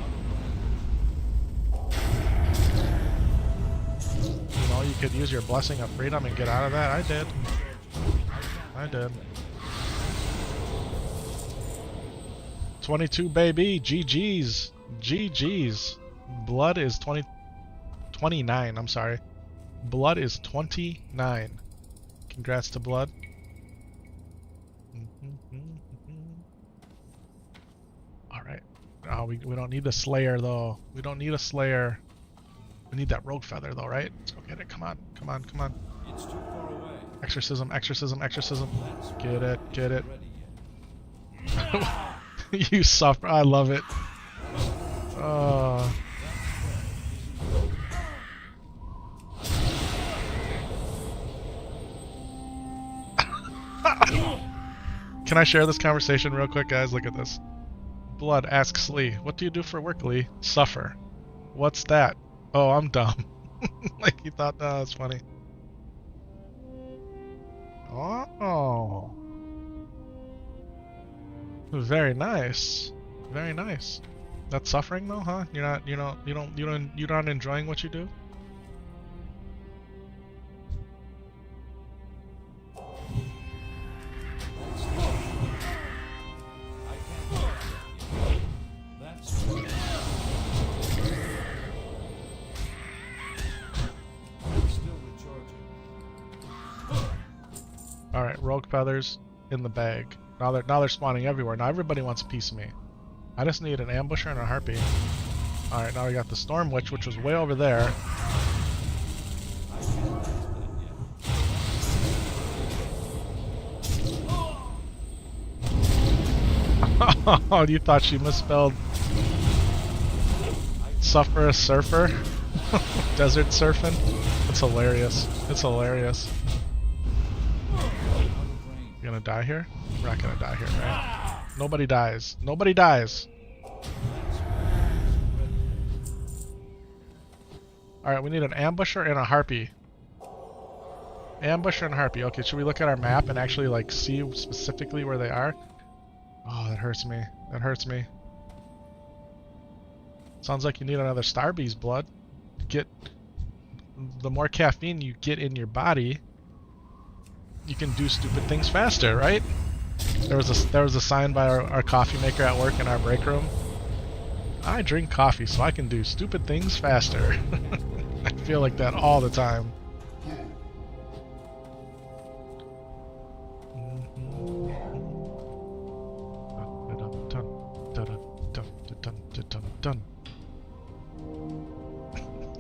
You know, you could use your Blessing of Freedom and get out of that. I did. 22, baby. GG's. GG's. Blood is 29. I'm sorry. Blood is 29. Congrats to Blood. Alright. Oh, we don't need a Slayer, though. We don't need a Slayer. We need that Rogue Feather, though, right? Let's go get it. Come on. Come on. Come on. It's too far away. Exorcism. Exorcism. Exorcism. Get it. Get it. Ready yet. You suffer. I love it. Oh. Can I share this conversation real quick, guys? Look at this. Blood asks Lee, "What do you do for work, Lee?" "Suffer." "What's that?" "Oh, I'm dumb." Like he thought that was funny. Oh. Very nice. Very nice. That's suffering though, huh? You're not enjoying what you do? Alright, rogue feathers in the bag. Now they're spawning everywhere. Now everybody wants a piece of me. I just need an ambusher and a harpy. Alright, now we got the Storm Witch, which was way over there. Oh, you thought she misspelled suffer a surfer? Desert surfing? It's hilarious. It's hilarious. You gonna die here? We're not gonna die here, right? Nobody dies. Nobody dies. Alright, we need an ambusher and a harpy. Ambusher and harpy. Okay, should we look at our map and actually like see specifically where they are? Oh, that hurts me. That hurts me. Sounds like you need another Starbee's blood. The more caffeine you get in your body, you can do stupid things faster, right? There was a sign by our coffee maker at work in our break room. I drink coffee so I can do stupid things faster. I feel like that all the time.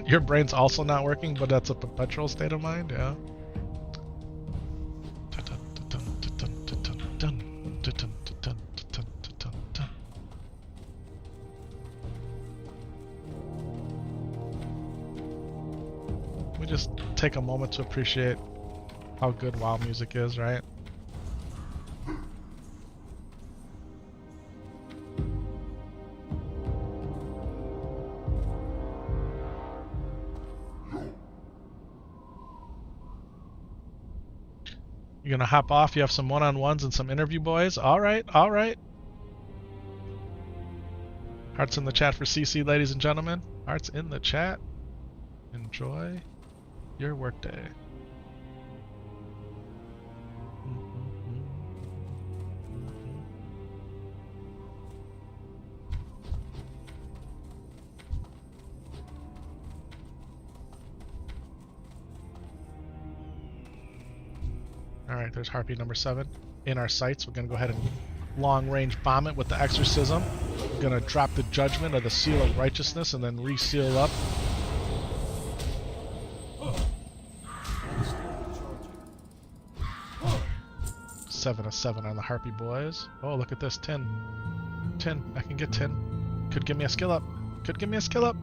Your brain's also not working, but that's a perpetual state of mind, yeah. We just take a moment to appreciate how good WoW music is, right? You're gonna hop off, you have some one-on-ones and some interview boys? Alright, alright. Hearts in the chat for CC, ladies and gentlemen. Hearts in the chat. Enjoy your workday. Alright, there's Harpy number 7 in our sights. We're going to go ahead and long-range bomb it with the Exorcism. We're going to drop the Judgment of the Seal of Righteousness and then reseal up. Seven of 7 on the Harpy boys. Oh, look at this. 10. 10. I can get 10. Could give me a skill up. Could give me a skill up.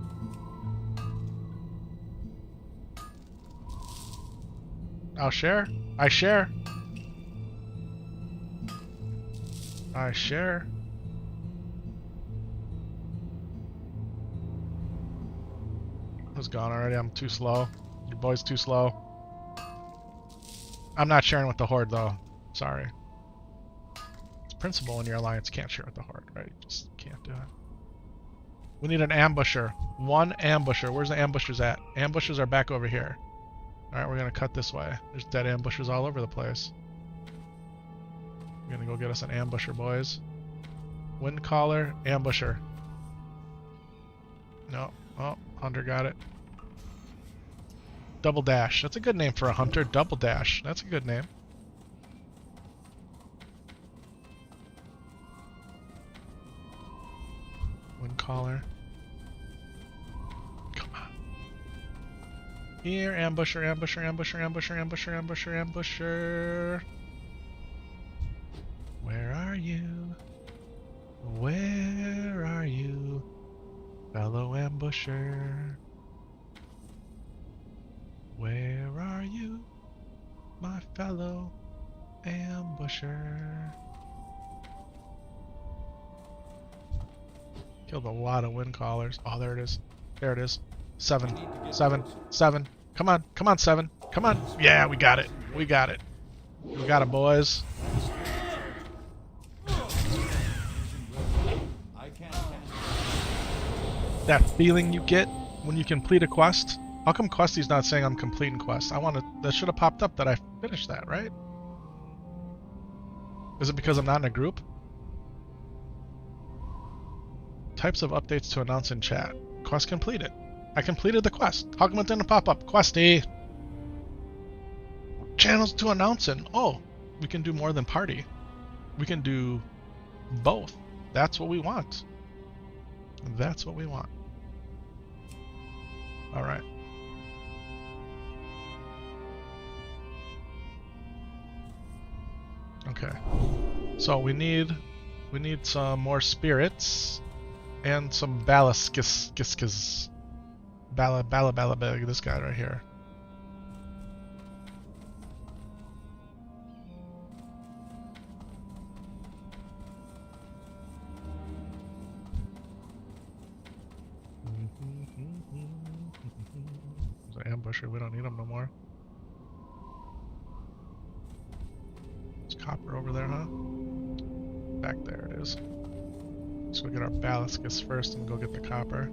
I'll share. I share. I share. It's gone already. I'm too slow. Your boy's too slow. I'm not sharing with the Horde though. Sorry. It's principle in your alliance. Can't share with the Horde, right? You just can't do it. We need an ambusher. One ambusher. Where's the ambushers at? Ambushers are back over here. Alright, we're gonna cut this way. There's dead ambushers all over the place. We're gonna go get us an ambusher, boys. Windcaller, ambusher. No. Oh, Hunter got it. Double Dash. That's a good name for a hunter. Double Dash. That's a good name. Windcaller. Come on. Here, ambusher, ambusher, ambusher, ambusher, ambusher, ambusher, ambusher. Where are you? Where are you, fellow ambusher? Where are you, my fellow ambusher? Killed a lot of Windcallers. Oh, there it is. There it is. 7. 7. 7. Come on. Come on, 7. Come on. Yeah, we got it. We got it. We got it, boys. That feeling you get when you complete a quest. How come Questy's not saying I'm completing quests? That should have popped up that I finished that, right? Is it because I'm not in a group? Types of updates to announce in chat. Quest completed. I completed the quest. How come it didn't pop up? Questy! Channels to announcing. Oh, we can do more than party. We can do both. That's what we want. That's what we want. Alright. Okay. So we need some more spirits and some balaskis. Balabag, this guy right here. There's an ambusher, we don't need him no more. There's copper over there, huh? Back there it is. Let's go get our balaskis first and go get the copper.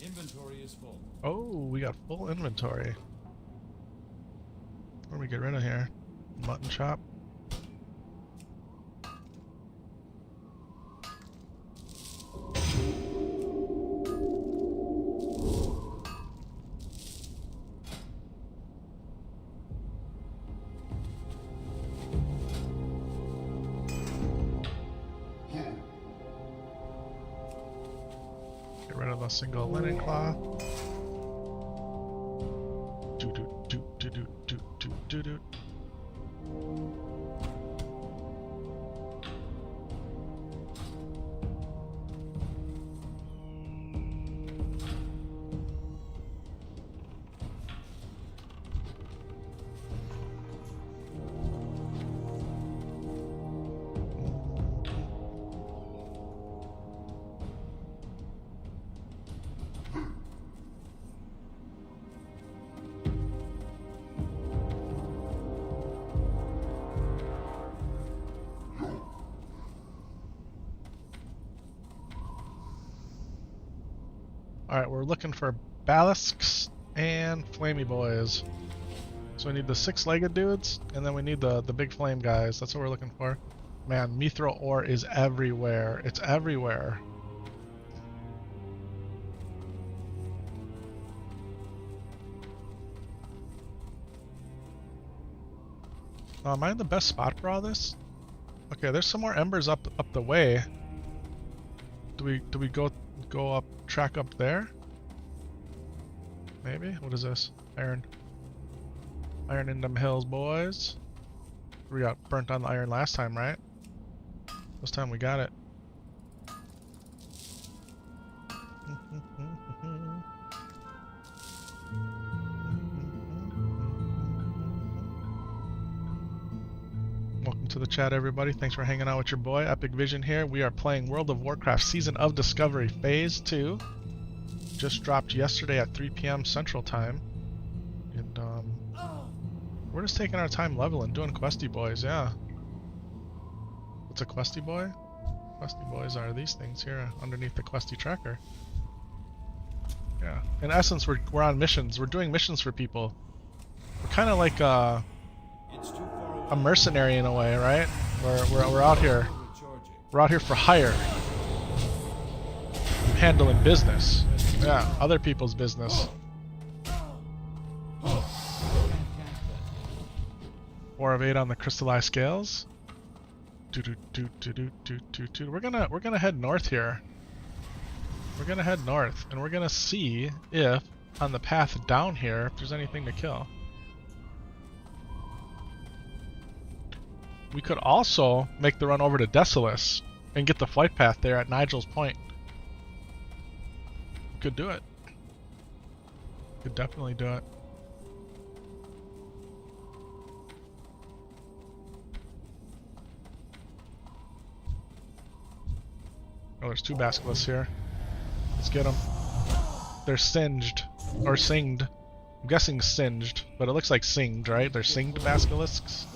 Inventory is full. Oh, we got full inventory. What do we get rid of here? Mutton chop. Get rid of the single linen cloth. Do do do do do do do do do. Alright, we're looking for ballasts and flamey boys. So we need the 6-legged dudes, and then we need the big flame guys. That's what we're looking for. Man, mithril ore is everywhere. It's everywhere. Am I in the best spot for all this? Okay, there's some more embers up the way. Do we go up track up there? Maybe? What is this? Iron. Iron in them hills, boys. We got burnt on the iron last time, right? This time we got it. Welcome to the chat, everybody. Thanks for hanging out with your boy, Epic Vision here. We are playing World of Warcraft Season of Discovery Phase 2. Just dropped yesterday at 3 p.m. Central Time. And, we're just taking our time leveling, doing questy boys, yeah. What's a questy boy? Questy boys are these things here underneath the questy tracker. Yeah. In essence, we're on missions. We're doing missions for people. We're kind of like It's too far away. a mercenary in a way, right? We're out here. Recharging. We're out here for hire. Handling business. Yeah, other people's business. 4 of 8 on the crystallized scales. We're gonna head north here. We're gonna head north, and we're gonna see if on the path down here if there's anything to kill. We could also make the run over to Desolus and get the flight path there at Nigel's Point. We could do it. Could definitely do it. Oh, there's 2 basilisks here. Let's get them. They're singed. Or singed. I'm guessing singed, but it looks like singed, right? They're singed basilisks.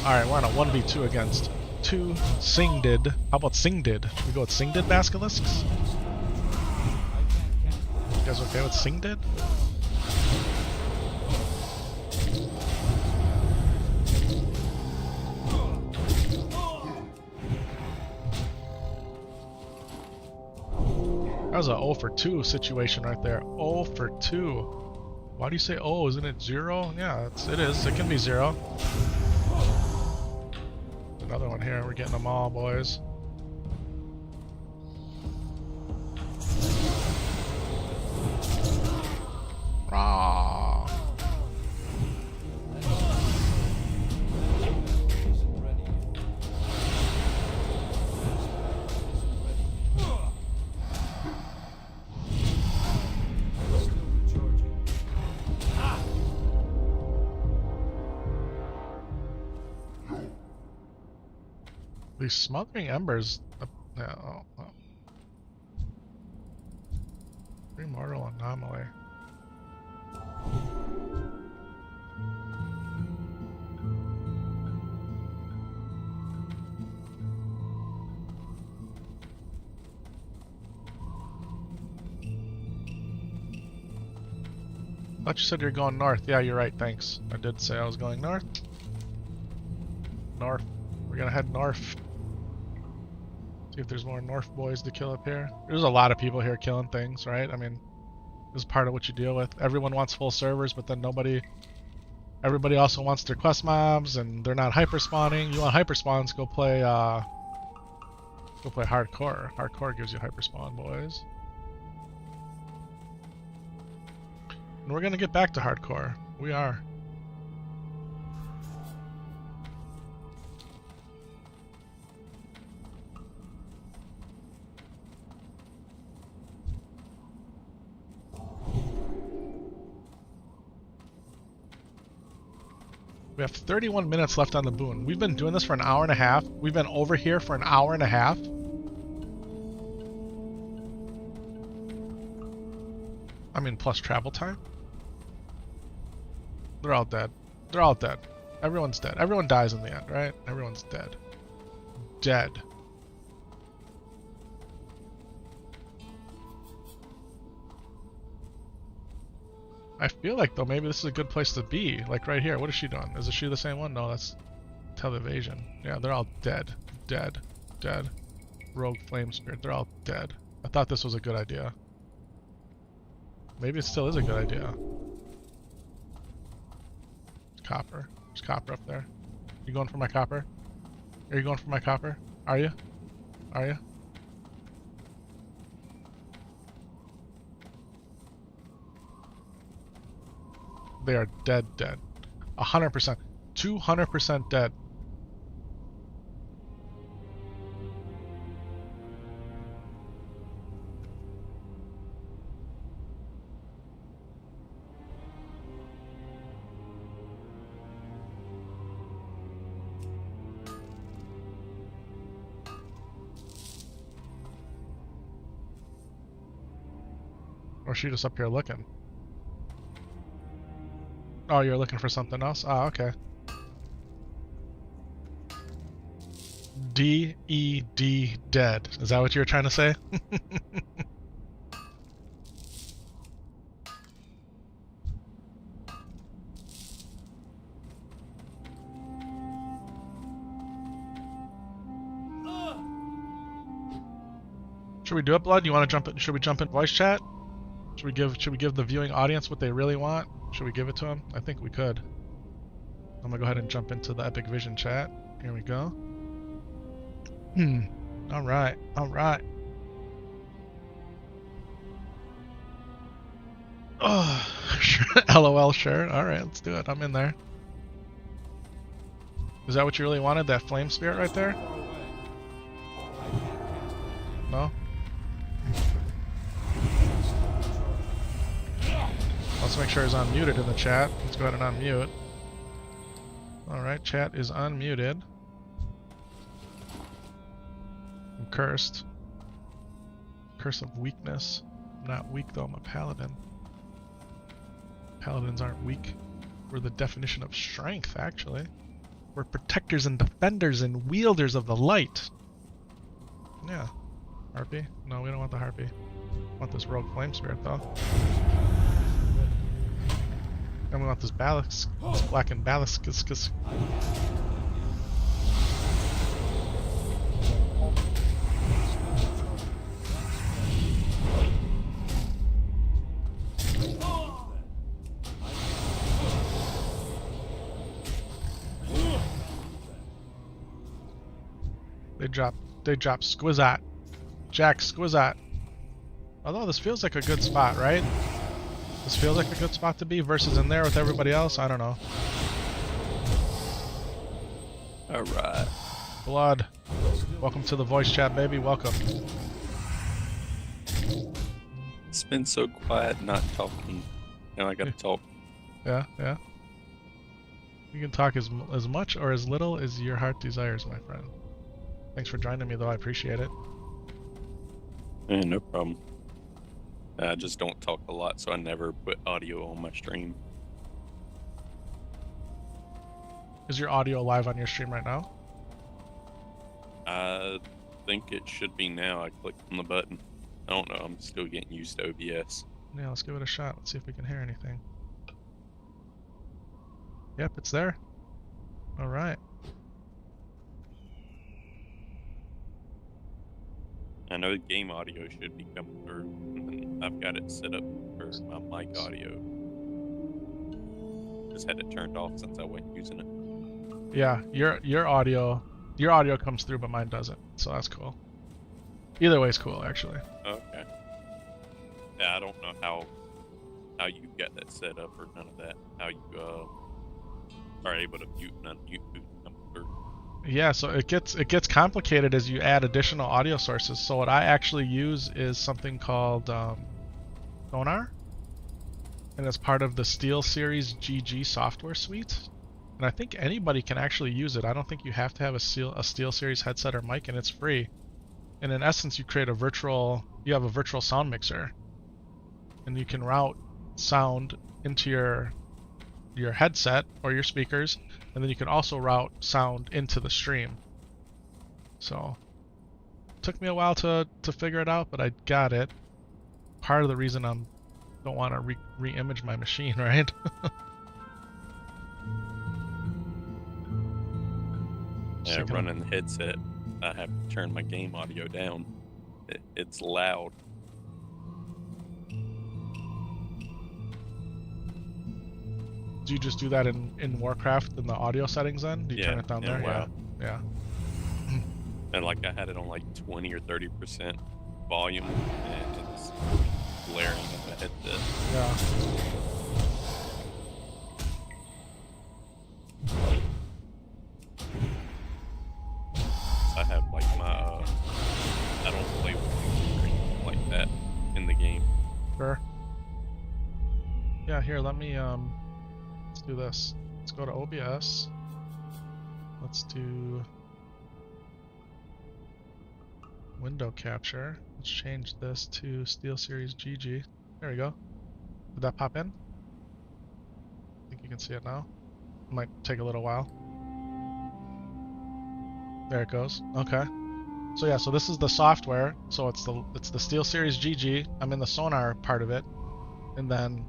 Alright, we're on a 1v2 against 2 singed. How about singed? We go with singed basilisks? You guys okay with singed? That was a 0 for 2 situation right there. 0 for 2. Why do you say 0? Isn't it 0? Yeah, it is. It can be 0. Another one here. We're getting them all, boys. Rah. Isn't ready yet. Still recharging. These smothering embers. Primordial anomaly. thought you said you're going north. Yeah, you're right, thanks. I did say I was going north. North. We're gonna head north. See if there's more North boys to kill up here. There's a lot of people here killing things, right? I mean, this is part of what you deal with. Everyone wants full servers, but then everybody also wants their quest mobs, and they're not hyper spawning. You want hyper spawns? Go play hardcore. Hardcore gives you hyper spawn, boys. And we're gonna get back to hardcore. We are. We have 31 minutes left on the boon. We've been doing this for an hour and a half. We've been over here for an hour and a half. I mean, plus travel time. They're all dead. They're all dead. Everyone's dead. Everyone dies in the end, right? Everyone's dead. Dead. I feel like, though, maybe this is a good place to be. Like right here. What is she doing? Is she the same one? No, that's television. Yeah, they're all dead. Dead. Dead. Rogue Flame Spirit. They're all dead. I thought this was a good idea. Maybe it still is a good idea. Copper. There's copper up there. You going for my copper? Are you going for my copper? Are you? Are you? They are dead, dead. 100%. 200% dead. Or she just up here looking. Oh, you're looking for something else? Oh, okay. D-E-D dead. Is that what you were trying to say? Should we do it, Blood? You want to jump in? Should we jump in voice chat? Should we give the viewing audience what they really want? Should we give it to them? I think we could. I'm gonna go ahead and jump into the Epic Vision chat. Here we go. Alright, alright. Oh, sure. LOL, sure. Alright, let's do it. I'm in there. Is that what you really wanted? That flame spirit right there? No? Let's make sure he's unmuted in the chat. Let's go ahead and unmute. Alright, chat is unmuted. I'm cursed. Curse of weakness. I'm not weak though, I'm a paladin. Paladins aren't weak. We're the definition of strength, actually. We're protectors and defenders and wielders of the light. Yeah. Harpy? No, we don't want the harpy. We want this rogue flame spirit though. And we want this ballast, this blackened ballast. They drop Squizat. Jack Squizat. Although this feels like a good spot, right? This feels like a good spot to be versus in there with everybody else. I don't know. Alright. Blood. Welcome to the voice chat, baby. Welcome. It's been so quiet not talking. Now I gotta talk. Yeah, yeah. You can talk as much or as little as your heart desires, my friend. Thanks for joining me, though. I appreciate it. No problem. I just don't talk a lot, so I never put audio on my stream. Is your audio live on your stream right now? I think it should be now. I clicked on the button. I don't know. I'm still getting used to OBS. Yeah, let's give it a shot. Let's see if we can hear anything. Yep, it's there. All right. I know the game audio should be coming through, and I've got it set up for my mic audio. Just had it turned off since I wasn't using it. Yeah, your audio comes through, but mine doesn't. So that's cool. Either way is cool, actually. Okay. Yeah, I don't know how you got that set up or none of that. How you are able to mute and unmute who comes through. Yeah, so it gets complicated as you add additional audio sources. So what I actually use is something called Sonar, and it's part of the SteelSeries GG software suite. And I think anybody can actually use it. I don't think you have to have a SteelSeries headset or mic, and it's free. And in essence, you have a virtual sound mixer, and you can route sound into your headset or your speakers, and then you can also route sound into the stream. So it took me a while to figure it out, but I got it. Part of the reason I don't want to re-image my machine, right? Yeah, running the headset, I have to turn my game audio down. It's loud. Do you just do that in Warcraft in the audio settings then? Do you turn it down there? Wow. Yeah. And like I had it on like 20 or 30% volume, and it's blaring at my headset. Yeah. I have like my I don't play with music or anything like that in the game. Sure. Yeah, here, let me let's do this. Let's go to OBS. Let's do window capture. Let's change this to SteelSeries GG. There we go. Did that pop in? I think you can see it now. It might take a little while. There it goes. Okay. So yeah, so this is the software. So it's the SteelSeries GG. I'm in the Sonar part of it. And then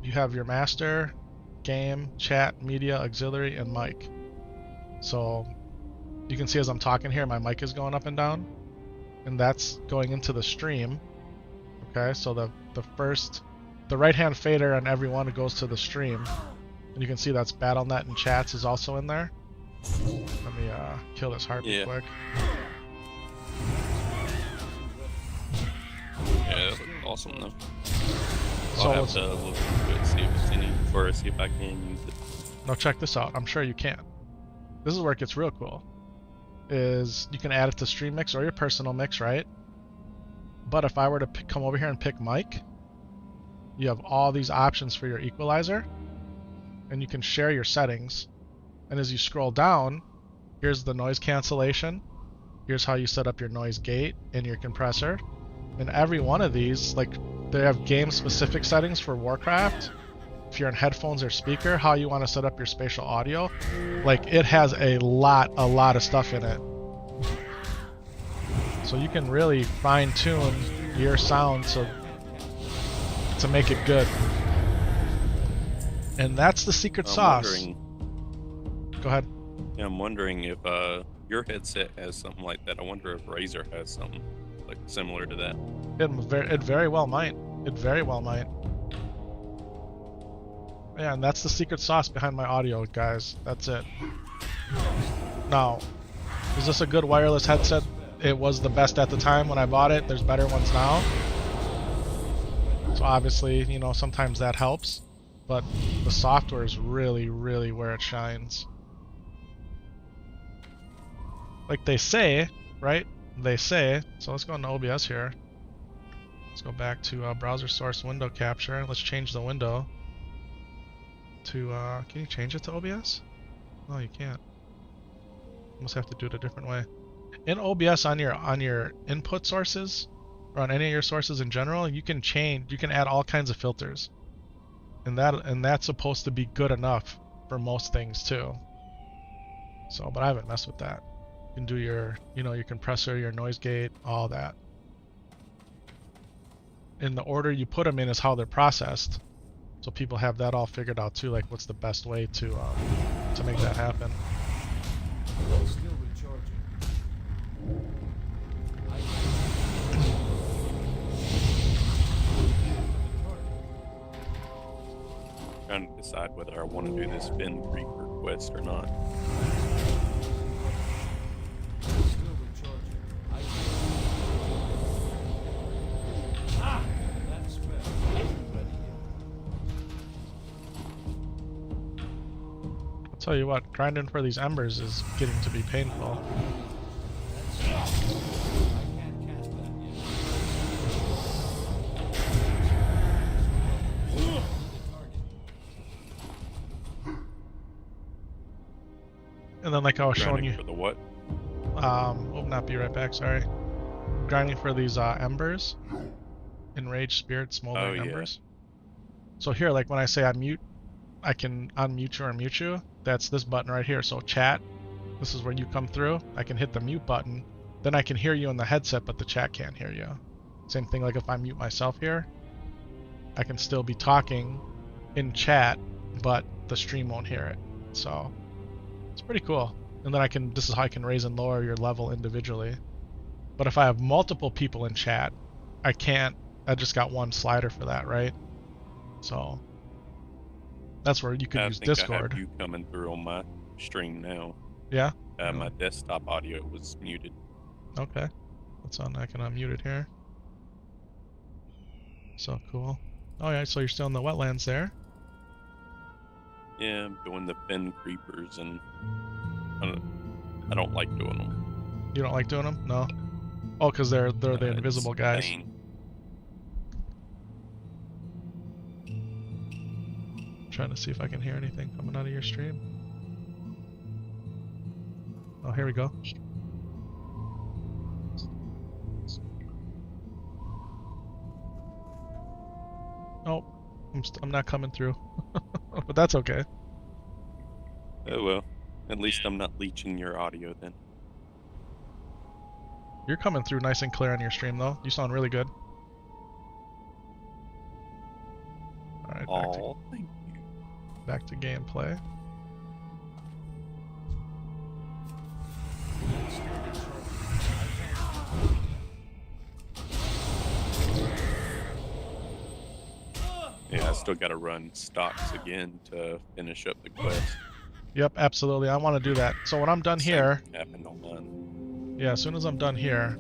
you have your master, game, chat, media, auxiliary, and mic. So you can see as I'm talking here, my mic is going up and down, and that's going into the stream. Okay, so the right-hand fader on every one goes to the stream, and you can see that's BattleNet and chats is also in there. Let me kill this heartbeat quick. Yeah, that looks awesome though. So I'll have to look into it, see if it's any, or see if I can use it. Now check this out. I'm sure you can. This is where it gets real cool. Is you can add it to stream mix or your personal mix, right? But if I were to come over here and pick mic, you have all these options for your equalizer, and you can share your settings. And as you scroll down, here's the noise cancellation. Here's how you set up your noise gate and your compressor. And every one of these, like, they have game-specific settings for Warcraft. If you're in headphones or speaker, how you want to set up your spatial audio. Like, it has a lot of stuff in it. So you can really fine-tune your sound to make it good. And that's the secret sauce. Go ahead. Yeah, I'm wondering if your headset has something like that. I wonder if Razer has something like similar to that. It very well might. It very well might. Yeah, and that's the secret sauce behind my audio, guys. That's it. Now, is this a good wireless headset? It was the best at the time when I bought it. There's better ones now. So obviously, you know, sometimes that helps. But the software is really where it shines. Like they say, right? They say. So let's go into OBS here. Let's go back to browser source window capture. Let's change the window to, can you change it to OBS? No, you can't. You must have to do it a different way. In OBS on your input sources, or on any of your sources in general, you can add all kinds of filters. And that's supposed to be good enough for most things too. So, but I haven't messed with that. You can do your compressor, your noise gate, all that. And the order you put them in is how they're processed. So people have that all figured out too, like what's the best way to make that happen. It's still recharging. Trying to decide whether I want to do this Fin Creeper quest or not. It's still recharging. That spell isn't ready yet. I'll tell you what, grinding for these embers is getting to be painful. I can't cast that yet. The target. And then like I was showing Grinding you, for the what? oh, not be right back, sorry. Grinding for these embers. Enraged spirit, smoldering Oh, yeah. embers. So here, like when I say unmute, I can unmute you or mute you. That's this button right here. So chat, this is where you come through. I can hit the mute button. Then I can hear you in the headset, but the chat can't hear you. Same thing like if I mute myself here, I can still be talking in chat, but the stream won't hear it. So it's pretty cool. And then this is how I can raise and lower your level individually. But if I have multiple people in chat, I can't. I just got one slider for that, right? So that's where you could use I think Discord. I have you coming through on my stream now. Yeah? My desktop audio was muted. Okay. That's on. I can unmute it here. So cool. Oh yeah, so you're still in the wetlands there? Yeah, I'm doing the Fin Creepers, and I don't like doing them. You don't like doing them? No? Oh, because they're the invisible guys. Pain. Trying to see if I can hear anything coming out of your stream. Oh, here we go. Oh, I'm not coming through. But that's okay. Oh well, at least I'm not leeching your audio then. You're coming through nice and clear on your stream though. You sound really good. Alright, Oh, thank you. back to gameplay. Yeah, I still gotta run stocks again to finish up the quest. Yep, absolutely. I want to do that. So when I'm done Same here, happened on mine. yeah, as soon as I'm done here,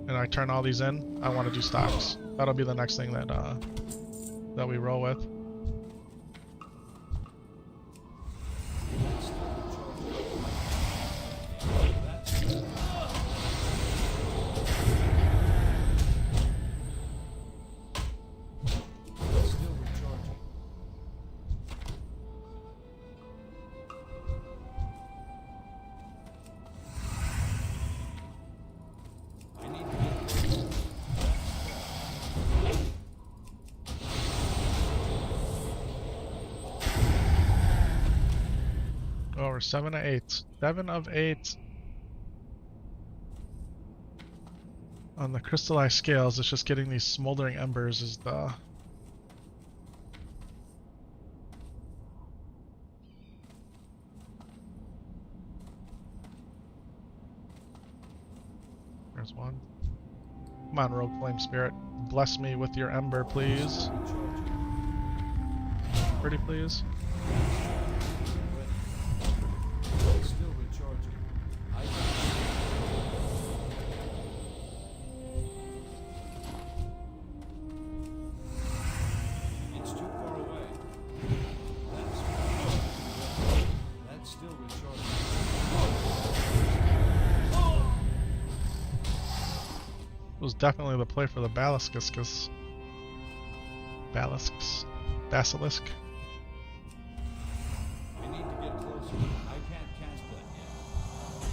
and I turn all these in, I want to do stocks. That'll be the next thing that we roll with. It's still recharging. I need to get Oh, we're 7 of 8. 7 of 8. On the crystallized scales, it's just getting these smoldering embers is the... There's one. Come on, Rogue Flame Spirit. Bless me with your ember, please. Pretty please. It's still recharging. It's too far away. That's still recharging. It was definitely the play for the Basiliscus. Basilisk. I need to get closer. I can't cast that yet.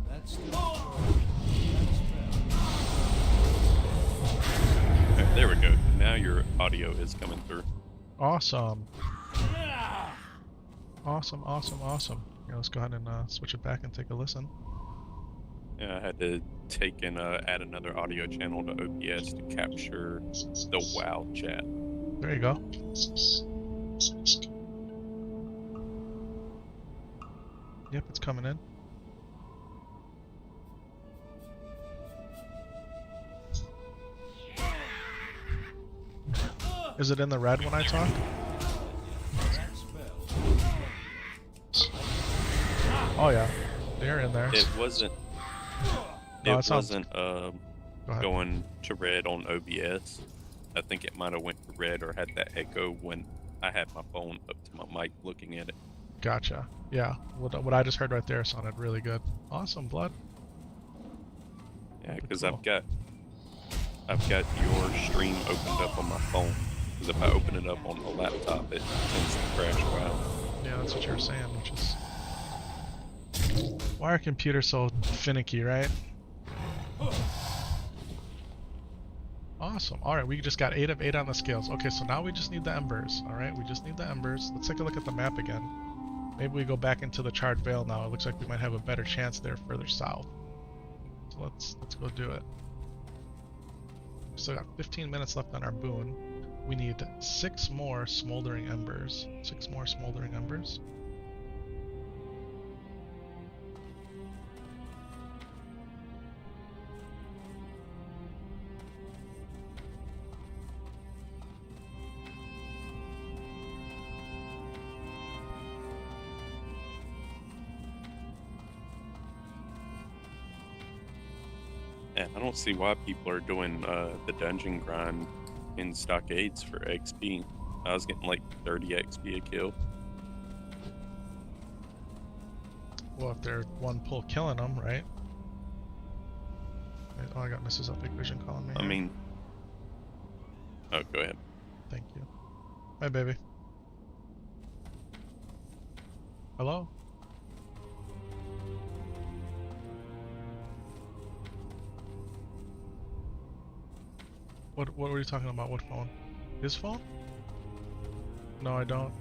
That's still recharging. Alright, there we go. Now your audio is coming through. Awesome. Awesome, awesome, awesome. Yeah, let's go ahead and switch it back and take a listen. Yeah, I had to take and add another audio channel to OBS to capture the WoW chat. There you go. Yep, it's coming in. Is it in the red when I talk? Oh yeah, they're in there. It wasn't. No, It wasn't Go ahead. going to red on OBS. I think it might have went to red or had that echo when I had my phone up to my mic looking at it. Gotcha. Yeah, what I just heard right there sounded really good. Awesome, Blood. Yeah, That'd be because cool. I've got your stream opened up on my phone. Because if I open it up on the laptop, it tends to crash WoW. Yeah, that's what you were saying, which is... Why are computers so finicky, right? Awesome. Alright, we just got 8 of 8 on the scales. Okay, so now we just need the embers. Alright, we just need the embers. Let's take a look at the map again. Maybe we go back into the Charred Vale now. It looks like we might have a better chance there further south. So let's go do it. Still got 15 minutes left on our boon. We need 6 more smoldering embers. 6 more smoldering embers. Yeah, I don't see why people are doing the dungeon grind in stockades for XP. I was getting like 30 XP a kill. Well, if they're one pull killing them, right? Oh, I got Mrs. Epic Vision calling me. I mean, oh, go ahead. Thank you. Hi, baby. Hello? What were you talking about? What phone? His phone? No, I don't.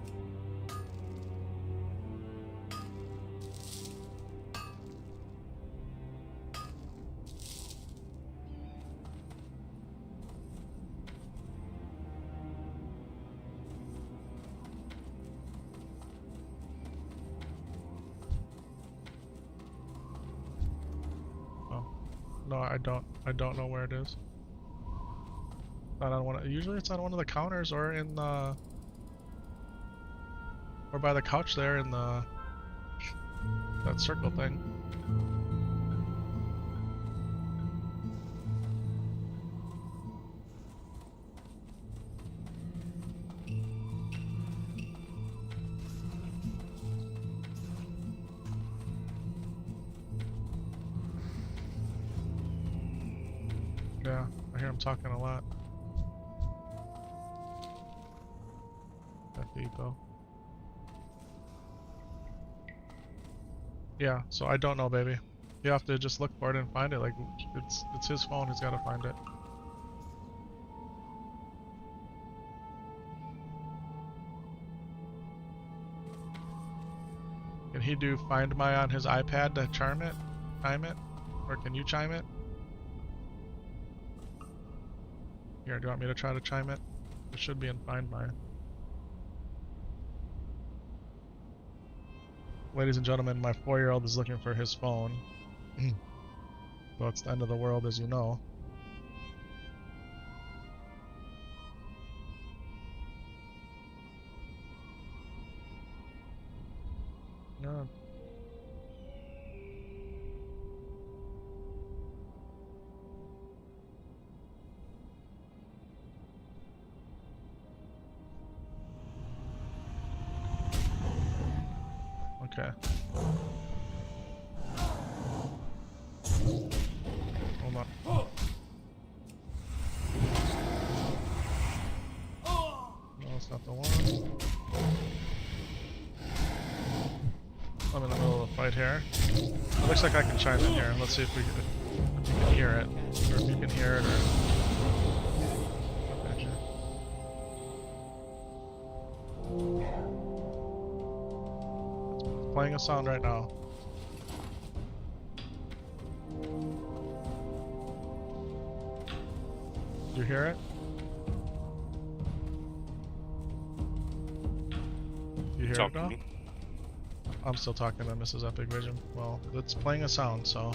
Oh. No, I don't. I don't know where it is. Not on one. Usually, it's on one of the counters or in the, or by the couch there in the that circle thing. Yeah, I hear him talking a lot. That depot. Yeah, so I don't know, baby. You have to just look for it and find it. Like it's his phone. He's got to find it. Can he do Find My on his iPad to charm it, chime it, or can you chime it? Here, do you want me to try to chime it? It should be in Find My. Ladies and gentlemen, my 4-year-old is looking for his phone. Well, it's the end of the world, as you know. No. Okay. Hold on. No, it's not the one. I'm in the middle of a fight here. It looks like I can chime in here. Let's see if you can hear it. Or if you can hear it, or... Okay. playing a sound right now. Do you hear it? You hear Talk it to now? me. I'm still talking to Mrs. Epic Vision. Well, it's playing a sound, so.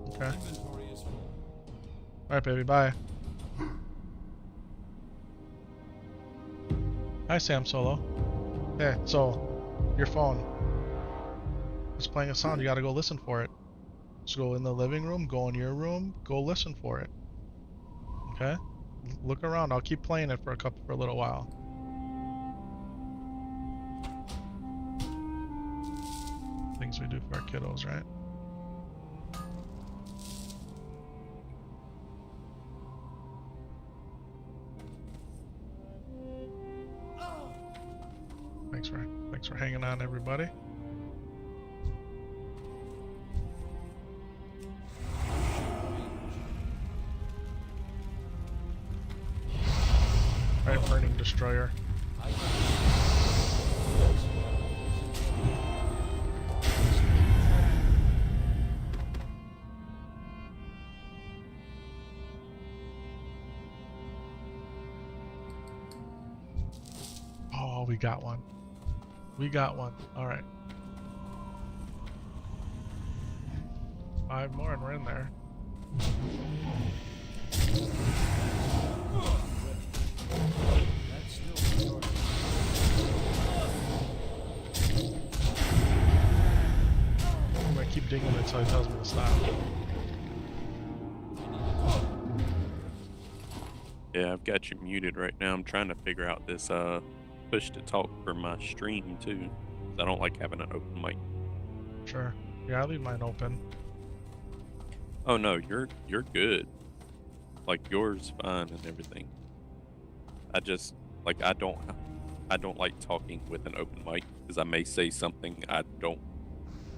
Okay. Inventory is full. Alright, baby, bye. Hi, Sam Solo. Hey, so, your phone. It's playing a sound, you gotta go listen for it. Just go in the living room, go in your room, go listen for it. Okay? Look around, I'll keep playing it for a little while. Things we do for our kiddos, right? Thanks for hanging on, everybody. Alright, burning destroyer. Oh, we got one. We got one. Alright. 5 more and we're in there. That's still recharging. I'm gonna keep digging until he tells me to stop. Yeah, I've got you muted right now. I'm trying to figure out this push to talk for my stream too. I don't like having an open mic. Sure. Yeah, I leave mine open. Oh no, you're good. Like yours fine and everything. I just like I don't like talking with an open mic because I may say something I don't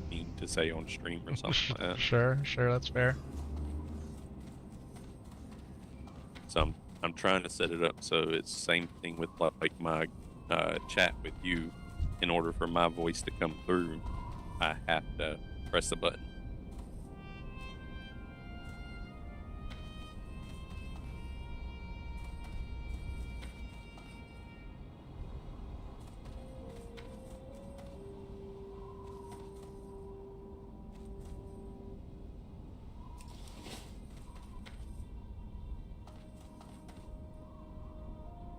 mean to say on stream or something like that. Sure, that's fair. So I'm trying to set it up so it's the same thing with like my chat with you. In order for my voice to come through, I have to press the button.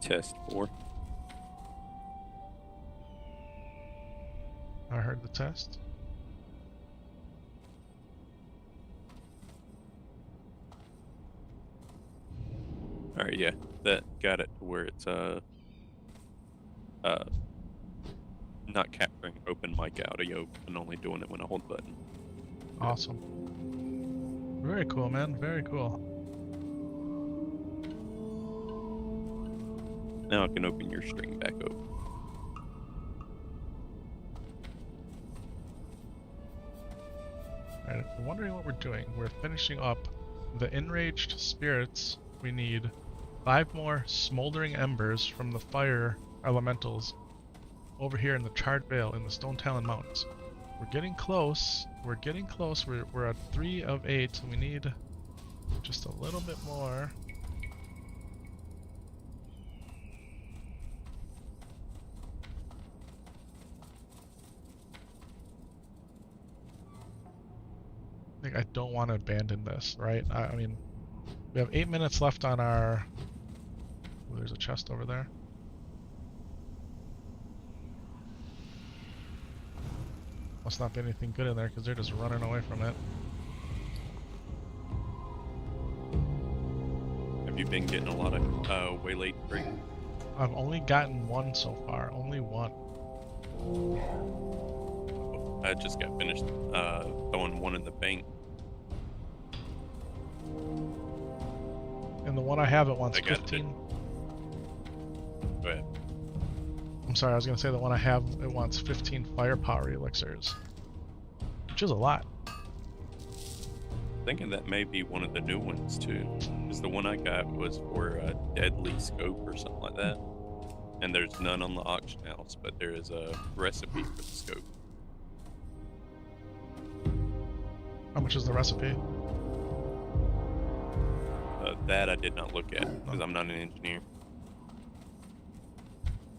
Test 4. I heard the test. Alright, yeah. That got it to where it's not capturing open mic audio and only doing it when I hold the button. Awesome. Very cool, man. Very cool. Now I can open your stream back up. Alright, if you're wondering what we're doing, we're finishing up the enraged spirits. We need 5 more smoldering embers from the fire elementals over here in the Charred Vale in the Stone Talon Mountains. We're getting close. We're getting close. We're at 3 of 8. We need just a little bit more. I don't want to abandon this, right? I mean, we have 8 minutes left on our... Oh, there's a chest over there. Must not be anything good in there because they're just running away from it. Have you been getting a lot of waylaid free? I've only gotten 1 so far. Only 1. I just got finished throwing 1 in the bank. And the one I have, it wants I got it. 15. Go ahead. I'm sorry, I was gonna say the one I have, it wants 15 firepower elixirs. Which is a lot. Thinking that may be one of the new ones too. Because the one I got was for a deadly scope or something like that. And there's none on the auction house, but there is a recipe for the scope. How much is the recipe? That I did not look at because I'm not an engineer.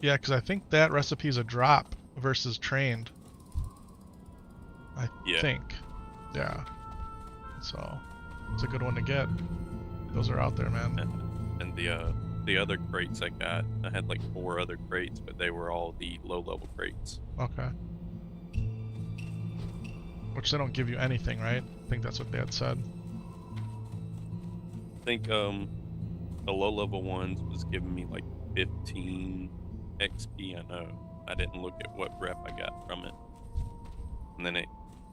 Yeah, because I think that recipe is a drop versus trained. I think. Yeah. So it's a good one to get. Those are out there, man. And the other crates I got, I had like 4 other crates, but they were all the low-level crates. Okay. Which they don't give you anything, right? I think that's what they had said. I think the low-level ones was giving me like 15 XP. I know. I didn't look at what rep I got from it. And then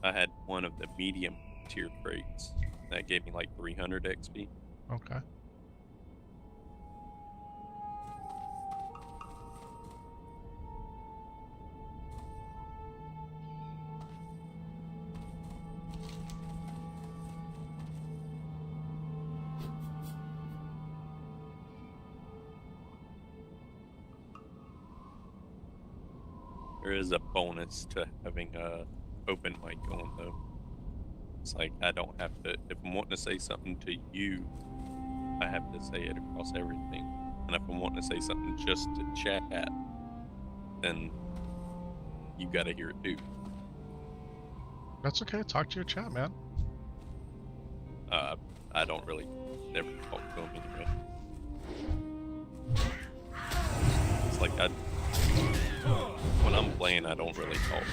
I had one of the medium tier crates that gave me like 300 XP. Okay. There is a bonus to having a open mic on though. It's like I don't have to, if I'm wanting to say something to you, I have to say it across everything. And if I'm wanting to say something just to chat, then you gotta hear it too. That's okay. Talk to your chat, man. I don't really never talk to them anyway. It's like when I'm playing, I don't really talk.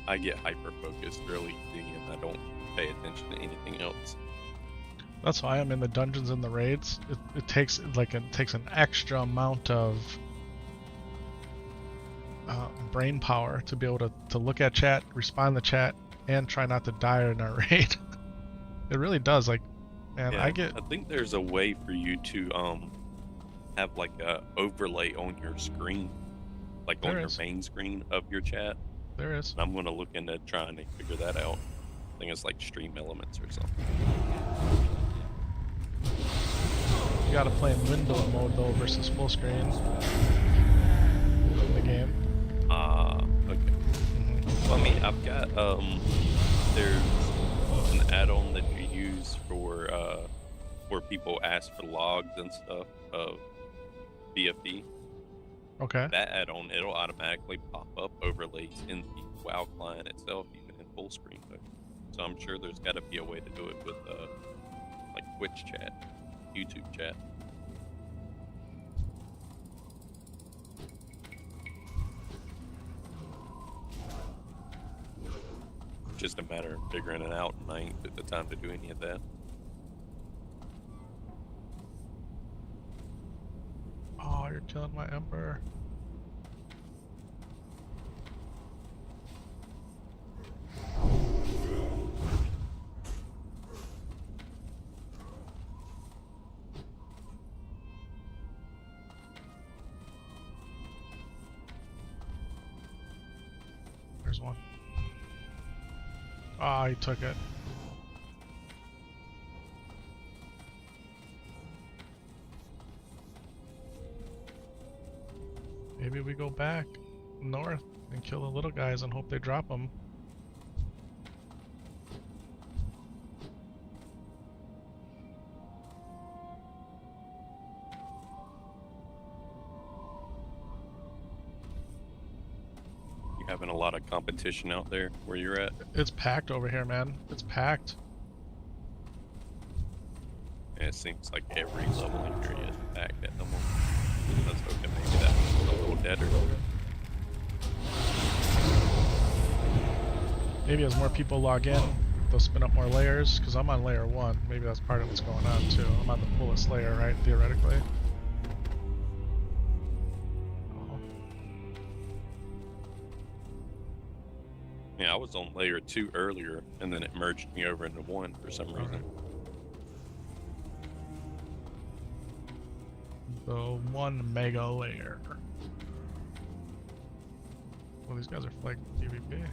I get hyper focused really easy, and I don't pay attention to anything else. That's why I'm in the dungeons and the raids. It takes an extra amount of brain power to be able to look at chat, respond to chat, and try not to die in a raid. It really does. Like, man, Yeah, I think there's a way for you to have like a overlay on your screen, like on your main screen of your chat. There is. And I'm gonna look into trying to figure that out. I think it's like Stream Elements or something. You gotta play in window mode though versus full screen in the game. Okay. Mm-hmm. Well, I mean, I've got there's an add-on that you use for where people ask for logs and stuff of BFD. Okay. That add-on, it'll automatically pop up overlays in the WoW client itself, even in full screen mode. So I'm sure there's got to be a way to do it with like Twitch chat, YouTube chat. Just a matter of figuring it out, and I ain't at the time to do any of that. Oh, you're killing my Emperor. There's one. Ah, he took it. Maybe we go back north and kill the little guys and hope they drop them. You having a lot of competition out there where you're at? It's packed over here, man. It's packed. And it seems like every leveling area is packed at the moment. Let's hope that maybe that's a little deader. Maybe as more people log in, they'll spin up more layers, because I'm on layer 1. Maybe that's part of what's going on too. I'm on the fullest layer, right, theoretically. Oh. Yeah, I was on layer 2 earlier, and then it merged me over into 1 for some reason. So 1 mega layer. Well, these guys are flagging PvP.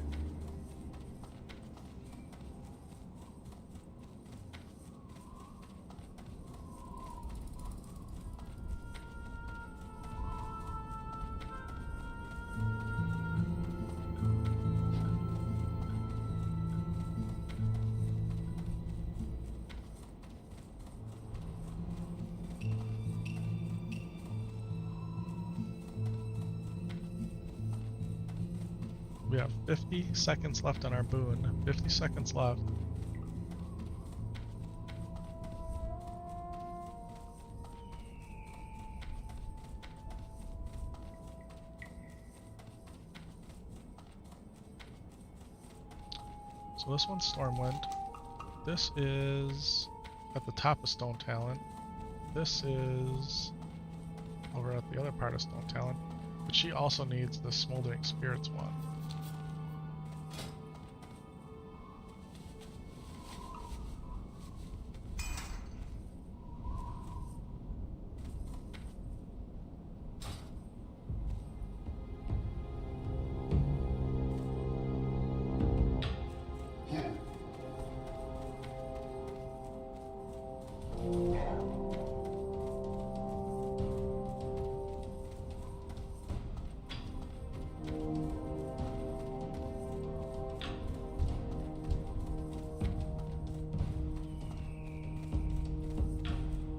We have 50 seconds left on our boon. 50 seconds left. So this one's Stormwind. This is at the top of Stone Talent. This is over at the other part of Stone Talent. But she also needs the Smoldering Spirits one.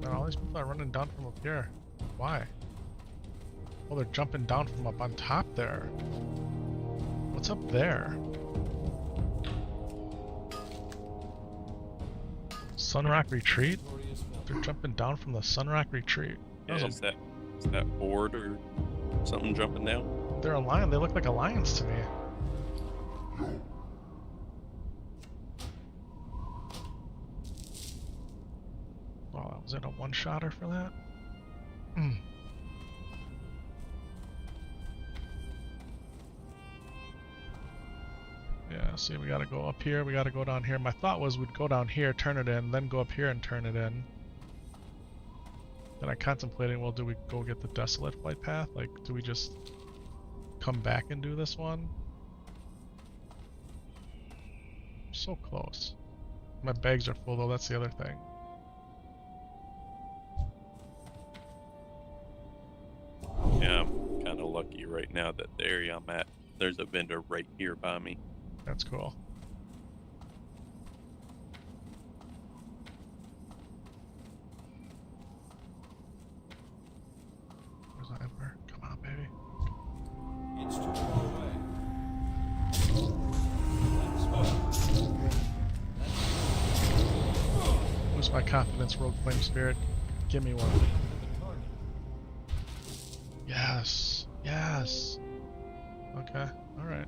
All these people are running down from up here. Why? Oh, they're jumping down from up on top there. What's up there? Sunrock Retreat? They're jumping down from the Sunrock Retreat. Yeah, is that horde or something jumping down? They're a lion. They look like a lions to me. Oh, was it a one-shotter for that? Yeah, see, we gotta go up here, we gotta go down here. My thought was we'd go down here, turn it in, then go up here and turn it in. Then I contemplated, well, do we go get the Desolate Flight Path? Like, do we just come back and do this one? So close. My bags are full though, that's the other thing. Yeah, I'm kind of lucky right now that the area I'm at, there's a vendor right here by me. That's cool. Where's the Emperor? Come on, baby. It's too far away. Where's my confidence, Rogue Flame Spirit? Give me one. Yes. Yes. Okay. Alright.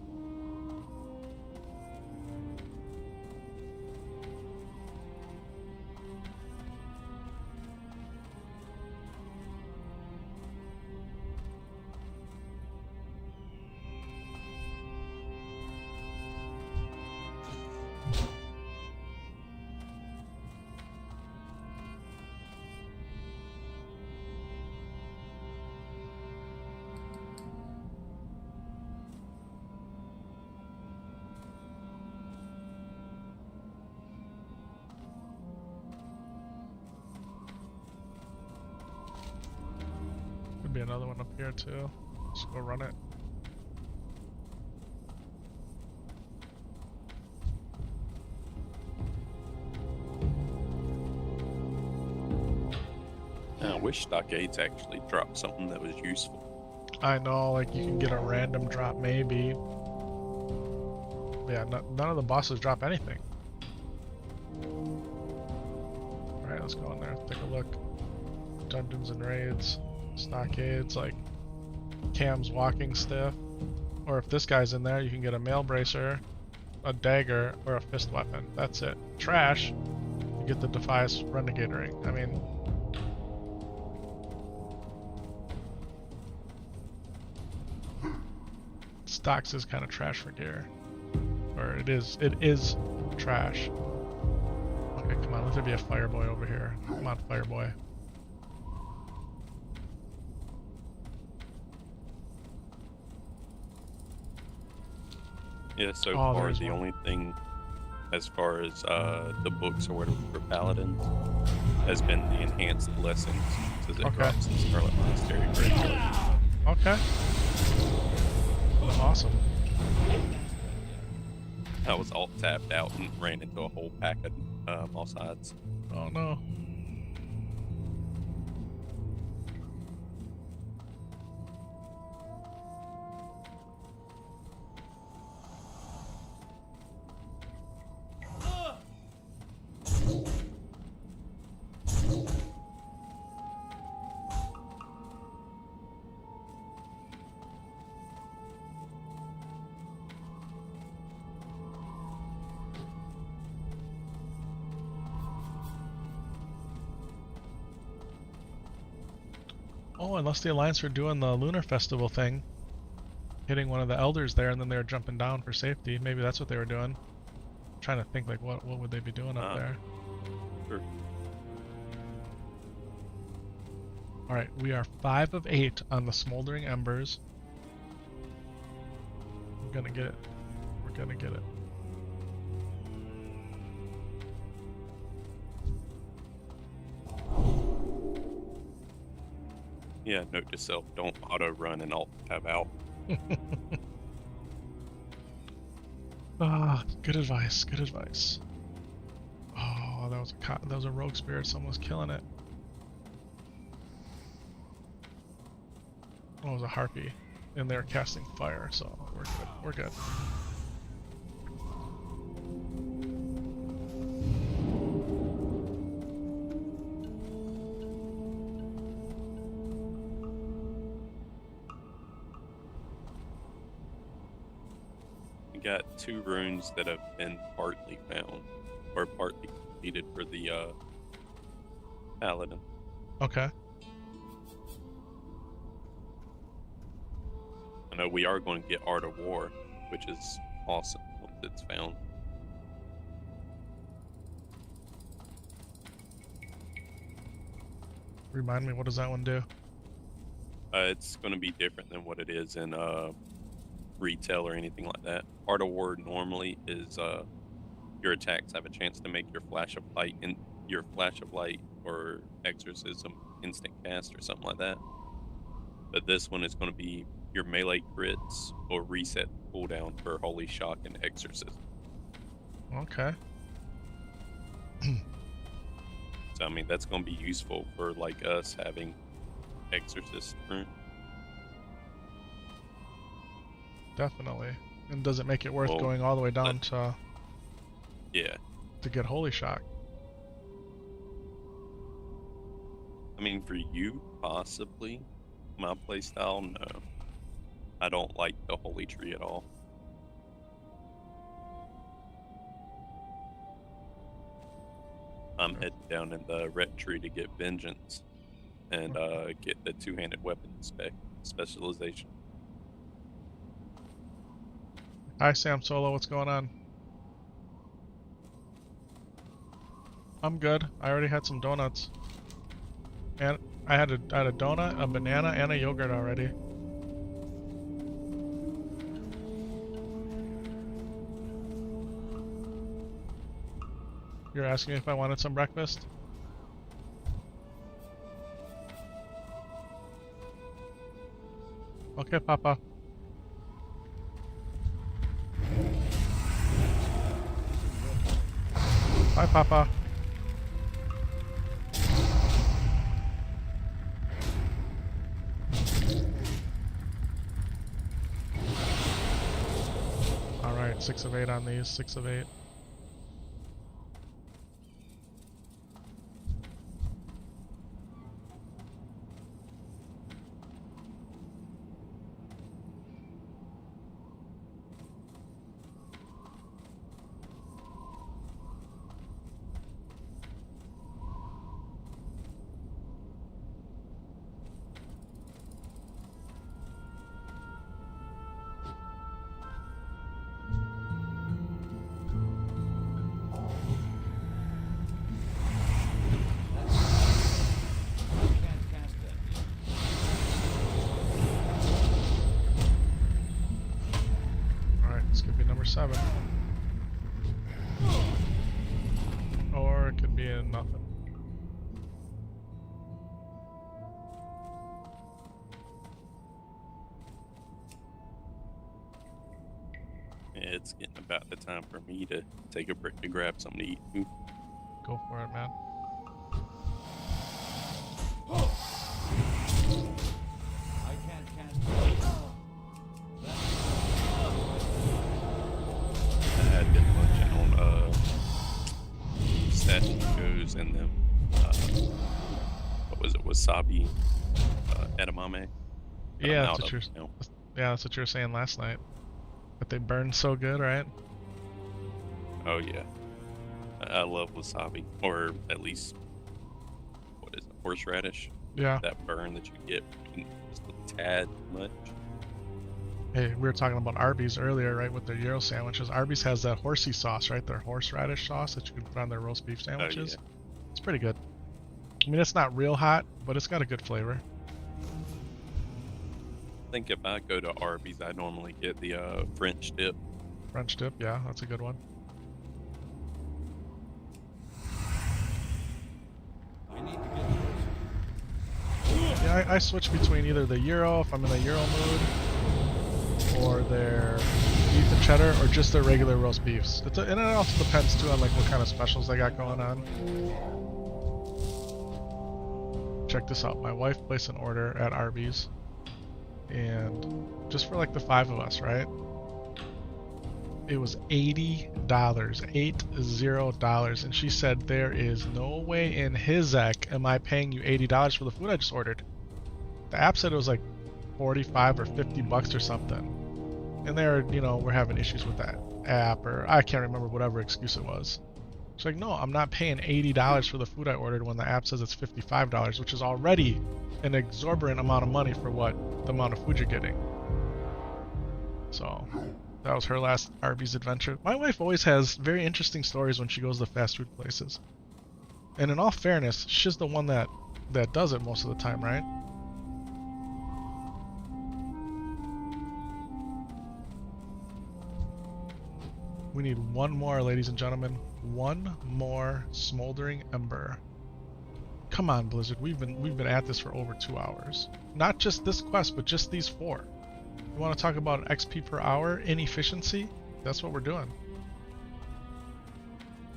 Could be another one up here too. Let's go run it. I wish Stockades actually dropped something that was useful. I know, like you can get a random drop maybe. Yeah, none of the bosses drop anything. Alright, let's go in there, take a look. Dungeons and raids, stockades, like Cam's walking stiff. Or if this guy's in there, you can get a mail bracer, a dagger, or a fist weapon. That's it. Trash, you get the Defias Renegade Ring. I mean, Stocks is kind of trash for gear. Or it is trash. Okay, come on, let there be a Fireboy over here. Come on, Fireboy. Yeah, so Oh, far there's the one. only thing as far as the books or whatever for Paladins has been the enhanced lessons, because it Okay. drops the Scarlet Monastery regularly. Okay. Awesome. I was alt tapped out and ran into a whole pack of all sides. Oh no. Oh, unless the Alliance were doing the Lunar Festival thing. Hitting one of the elders there, and then they were jumping down for safety. Maybe that's what they were doing. I'm trying to think, like, what would they be doing up there? Sure. Alright, we are 5 of 8 on the Smoldering Embers. I'm gonna get it. We're gonna get it. Yeah, note to self, don't auto run and alt tab out. Ah, good advice, good advice. Oh, that was a rogue spirit. Someone was killing it. Oh, it was a harpy, and they're casting fire, so we're good. We're good. We got 2 runes that have been partly found, or partly completed for the Paladin. Okay. I know we are going to get Art of War, which is awesome once it's found. Remind me, what does that one do? It's going to be different than what it is in retail or anything like that. Art of War normally is your attacks have a chance to make your flash of light or exorcism instant cast or something like that. But this one is going to be your melee crits or reset cooldown for Holy Shock and Exorcism. Okay. So I mean that's going to be useful for like us having Exorcist rune. Definitely. And does it make it worth Well, going all the way down Yeah. to get Holy Shock? I mean for you possibly. My playstyle, no. I don't like the Holy Tree at all. I'm heading down in the Ret Tree to get Vengeance and get the two-handed weapon specialization. Hi, Sam Solo. What's going on? I'm good. I already had some donuts. And I had a donut, a banana, and a yogurt already. You're asking me if I wanted some breakfast? Okay, Papa. Bye, Papa. Alright, 6 of 8 on these, 6 of 8. Can't cast that yet. Alright, this could be number 7. Or it could be a nothing. Yeah, it's getting about the time for me to take a break to grab something to eat. Ooh. Go for it, man. I can't cast that. I had been munching on pistachios and them. What was it? Wasabi, edamame. But I'm Yeah, out that's what of you're. it now. Yeah, that's what you were saying last night. But they burn so good, right? Oh yeah, I love wasabi, or at least what is it? Horseradish. Yeah. that burn that you get just a tad much. Hey, we were talking about Arby's earlier, right, with their gyro sandwiches. Arby's has that horsey sauce, right? Their horseradish sauce that you can put on their roast beef sandwiches. Oh, It's pretty good. I mean, it's not real hot, but it's got a good flavor. I think if I go to Arby's, I normally get the French dip. French dip, yeah, that's a good one. I need to get closer. Yeah, I switch between either the gyro, if I'm in a gyro mood, or their beef and cheddar, or just their regular roast beefs. And it also depends too on like what kind of specials they got going on. Check this out. My wife placed an order at Arby's, and just for like the 5 of us, right? It was $80, $80, and she said there is no way in hizek am I paying you $80 for the food I just ordered. The app said it was like 45 or 50 bucks or something, and we're having issues with that app, or I can't remember whatever excuse it was. She's like, no, I'm not paying $80 for the food I ordered when the app says it's $55, which is already an exorbitant amount of money for what the amount of food you're getting. So that was her last Arby's adventure. My wife always has very interesting stories when she goes to fast food places. And in all fairness, she's the one that does it most of the time, right? We need one more, ladies and gentlemen. One more smoldering ember. Come on, Blizzard. We've been at this for over 2 hours. Not just this quest, but just these 4. You want to talk about XP per hour inefficiency? That's what we're doing.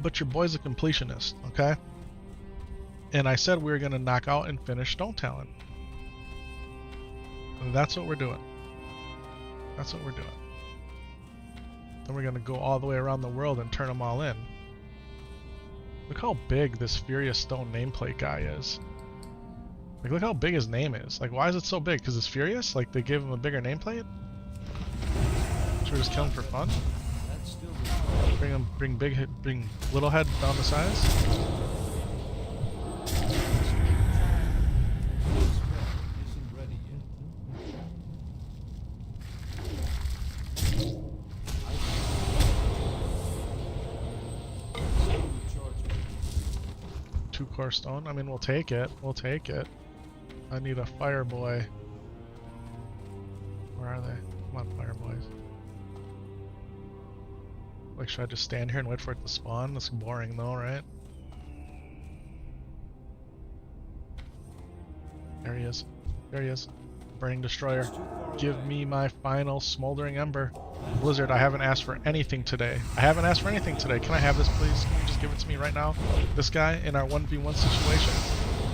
But your boy's a completionist, okay? And I said we were going to knock out and finish Stone Talon. And that's what we're doing. That's what we're doing. Then we're going to go all the way around the world and turn them all in. Look how big this Furious Stone nameplate guy is. Like, look how big his name is. Like, why is it so big? Because it's Furious? Like, they gave him a bigger nameplate? Should we just kill him for fun? That's still recharging. Bring little head down the size? Isn't ready yet. Still recharging. 2 core stone? I mean, we'll take it. We'll take it. I need a fire boy. Where are they? Come on, fire boys. Like, should I just stand here and wait for it to spawn? That's boring though, right? There he is. There he is. Burning Destroyer. It's too far Give away. me my final Smoldering Ember. Blizzard, I haven't asked for anything today. I haven't asked for anything today. Can I have this, please? Can you just give it to me right now? This guy in our 1v1 situation.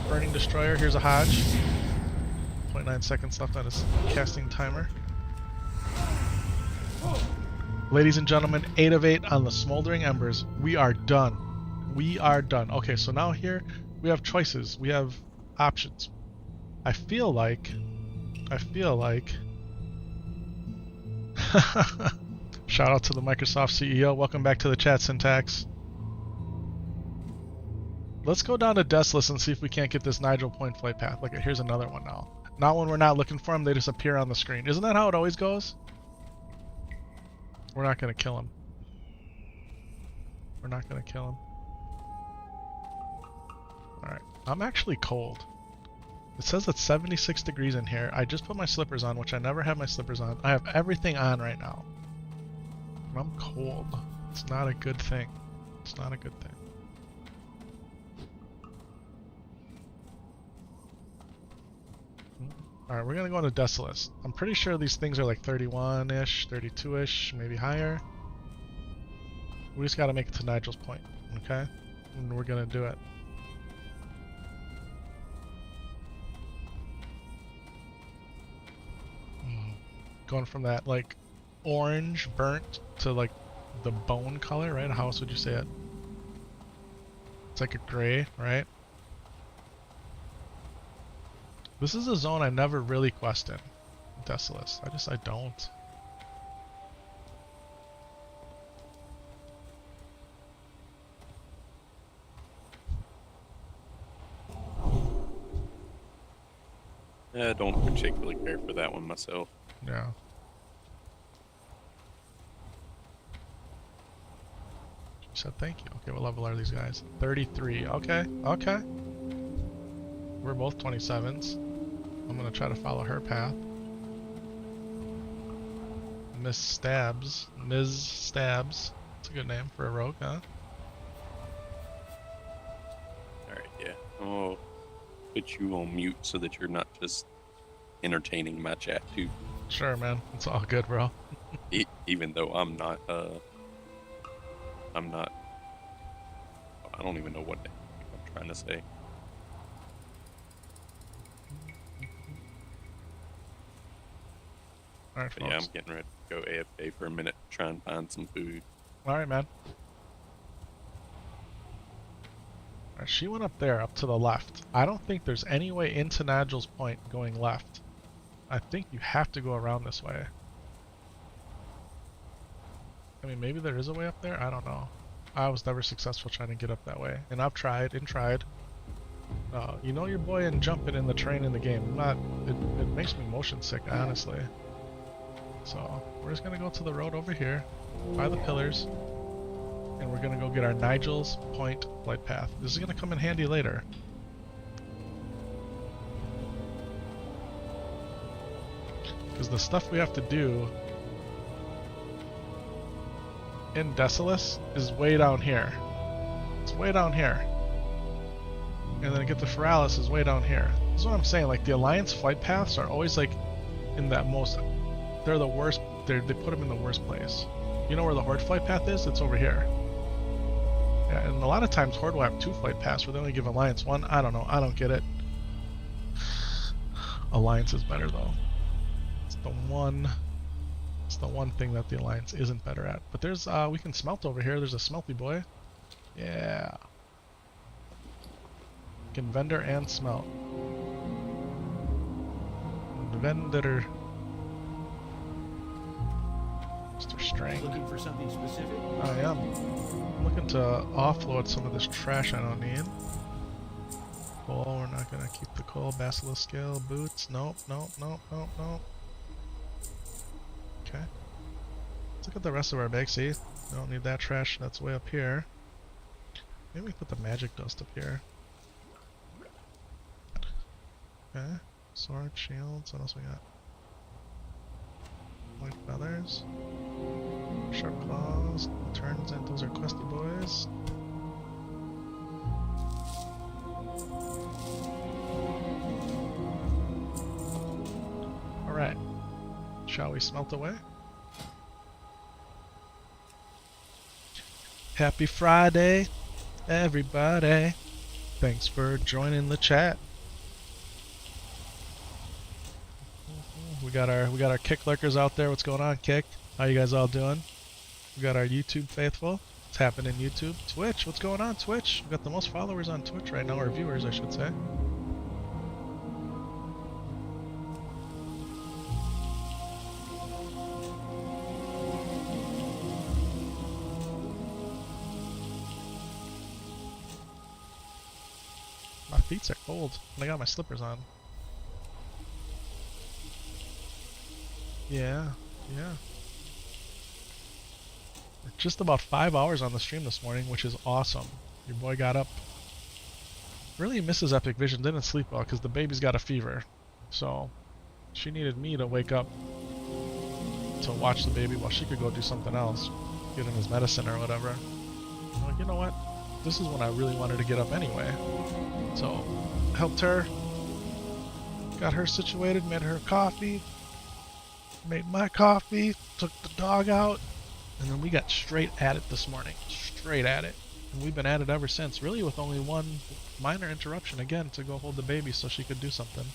Burning Destroyer. Here's a Hodge. 0.9 seconds left on his casting timer. Ladies and gentlemen, 8 of 8 on the Smoldering Embers. We are done. We are done. Okay, so now here we have choices. We have options. I feel like shout out to the Microsoft CEO. Welcome back to the chat, Syntax. Let's go down to Desolus and see if we can't get this Nigel Point flight path. Look, here's another one now. Now when we're not looking for them, they just appear on the screen. Isn't that how it always goes? We're not going to kill him. We're not going to kill him. Alright. I'm actually cold. It says it's 76 degrees in here. I just put my slippers on, which I never have my slippers on. I have everything on right now. And I'm cold. It's not a good thing. It's not a good thing. Alright, we're gonna go into Desolus. I'm pretty sure these things are like 31-ish, 32-ish, maybe higher. We just gotta make it to Nigel's Point, okay? And we're gonna do it. Going from that like orange burnt to like the bone color, right? How else would you say it? It's like a gray, right? This is a zone I never really quest in. Desolus. I don't. I don't particularly care for that one myself. Yeah. She said thank you. Okay, what level are these guys? 33. Okay, okay. We're both 27s. I'm gonna try to follow her path. Miss Stabs. Ms. Stabs. That's a good name for a rogue, huh? Alright, yeah. I'll put you on mute so that you're not just entertaining my chat too. Sure, man. It's all good, bro. Even though I'm not, I don't even know what the heck I'm trying to say. Alright, But yeah, I'm folks. getting ready to go AFK for a minute, try and find some food. Alright, man. Alright, she went up there, up to the left. I don't think there's any way into Nigel's Point going left. I think you have to go around this way. I mean, maybe there is a way up there? I don't know. I was never successful trying to get up that way. And I've tried and tried. You know your boy and jumping in the train in the game. It makes me motion sick, honestly. So, we're just gonna go to the road over here, by the pillars, and we're gonna go get our Nigel's Point flight path. This is gonna come in handy later. Because the stuff we have to do in Desolus is way down here. It's way down here. And then to get to Feralis is way down here. This is what I'm saying, like the Alliance flight paths are always like in that most, they're the worst, they put them in the worst place. You know where the Horde flight path is? It's over here. Yeah, and a lot of times Horde will have 2 flight paths where they only give Alliance 1. I don't know, I don't get it. Alliance is better though. It's the one thing that the Alliance isn't better at. But there's, we can smelt over here. There's a smelty boy. Yeah. Can vendor and smelt. Vendor. Mr. Strang. Looking for something specific? I am. I'm looking to offload some of this trash I don't need. Coal, we're not gonna keep the coal. Basilisk scale, boots. Nope, nope, nope, nope, nope. Okay. Let's look at the rest of our bag. See? We don't need that trash. That's way up here. Maybe we put the magic dust up here. Okay. Sword, shields. What else we got? White feathers. Sharp claws. Turns in. Those are questy boys. Alright. Shall we smelt away? Happy Friday, everybody. Thanks for joining the chat. We got our Kick lurkers out there. What's going on, Kick? How you guys all doing? We got our YouTube faithful. What's happening, YouTube? Twitch, what's going on, Twitch? We got the most followers on Twitch right now, or viewers, I should say. My feet are cold, and I got my slippers on. Yeah, yeah. Just about 5 hours on the stream this morning, which is awesome. Your boy got up. Really misses Epic Vision, didn't sleep well because the baby's got a fever. So, she needed me to wake up to watch the baby while she could go do something else. Get him his medicine or whatever. I'm like, you know what? This is when I really wanted to get up anyway. So, helped her. Got her situated, made her coffee. Made my coffee, took the dog out, and then we got straight at it this morning. Straight at it. And we've been at it ever since, really with only one minor interruption again to go hold the baby so she could do something.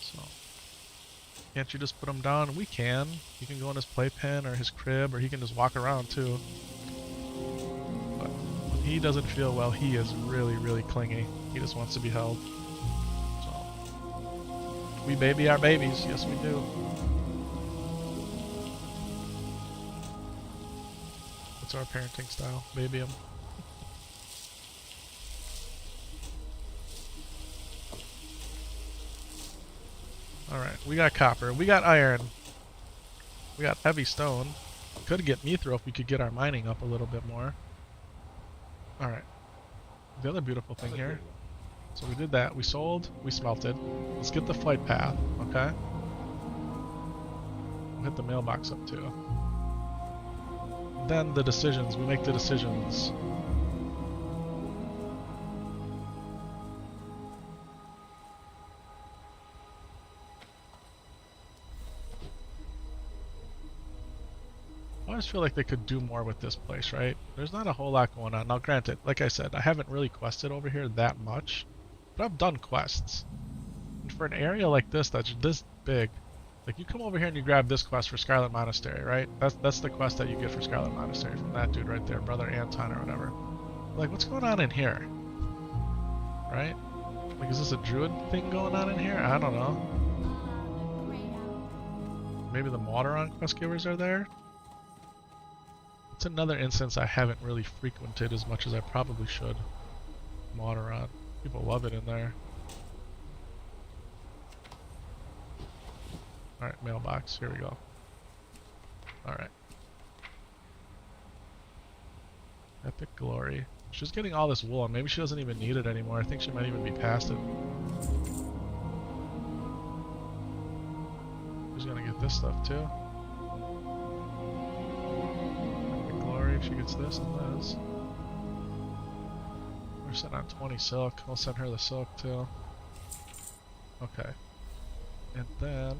So, can't you just put him down? We can. He can go in his playpen or his crib, or he can just walk around too. But when he doesn't feel well, he is really, really clingy. He just wants to be held. We baby our babies, yes we do. What's our parenting style? Baby them. Alright, we got copper. We got iron. We got heavy stone. Could get mithril if we could get our mining up a little bit more. Alright. The other beautiful thing here. So we did that. We sold. We smelted. Let's get the flight path. Okay? We'll hit the mailbox up too. Then the decisions. We make the decisions. I always feel like they could do more with this place, right? There's not a whole lot going on. Now granted, like I said, I haven't really quested over here that much, but I've done quests. And for an area like this that's this big, like you come over here and you grab this quest for Scarlet Monastery, right? That's the quest that you get for Scarlet Monastery from that dude right there, Brother Anton or whatever. Like, what's going on in here? Right? Like, is this a druid thing going on in here? I don't know. Maybe the Mordaron quest givers are there? It's another instance I haven't really frequented as much as I probably should. Mordaron. People love it in there. Alright, mailbox. Here we go. Alright. Epic Glory. She's getting all this wool, and maybe she doesn't even need it anymore. I think she might even be past it. She's gonna get this stuff too. Epic Glory, if she gets this and this. We're sitting on 20 silk. I'll send her the silk too. Okay. And then...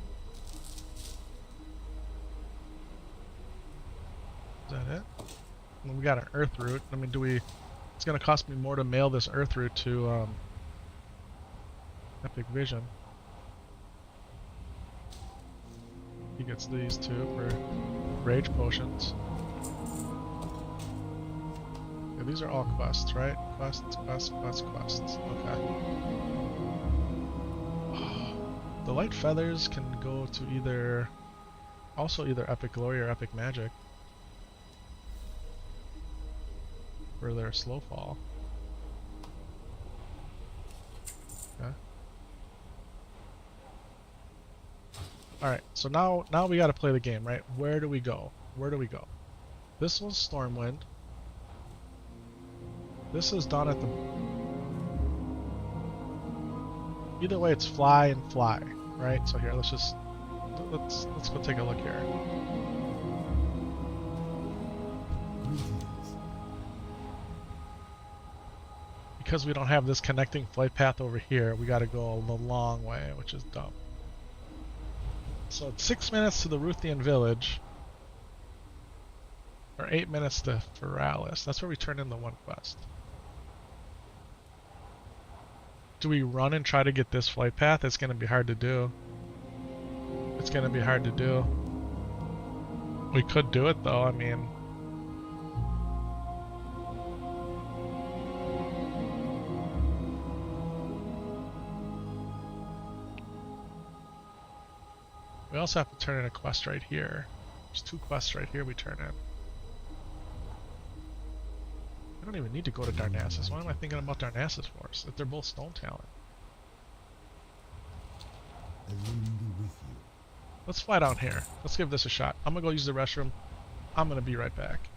is that it? And we got an earth root. I mean, do we... It's gonna cost me more to mail this earth root to, Epic Vision. He gets these too for rage potions. Yeah, these are all quests, right? Quests, quests, quests, quests. Okay. The light feathers can go to either... also either Epic Glory or Epic Magic. For their slow fall. Okay. Alright, so now we gotta play the game, right? Where do we go? Where do we go? This was Stormwind. This is done at the... either way, it's fly and fly, right? So here, let's go take a look here. Because we don't have this connecting flight path over here, we gotta go the long way, which is dumb. So it's 6 minutes to the Ruthian village, or 8 minutes to Feralis. That's where we turn in the one quest. Do we run and try to get this flight path? It's gonna be hard to do. It's gonna be hard to do. We could do it though, I mean... we also have to turn in a quest right here. There's 2 quests right here we turn in. I don't even need to go to Darnassus. Why am I thinking about Darnassus for? If they're both stone talent. Let's fly down here. Let's give this a shot. I'm gonna go use the restroom. I'm gonna be right back.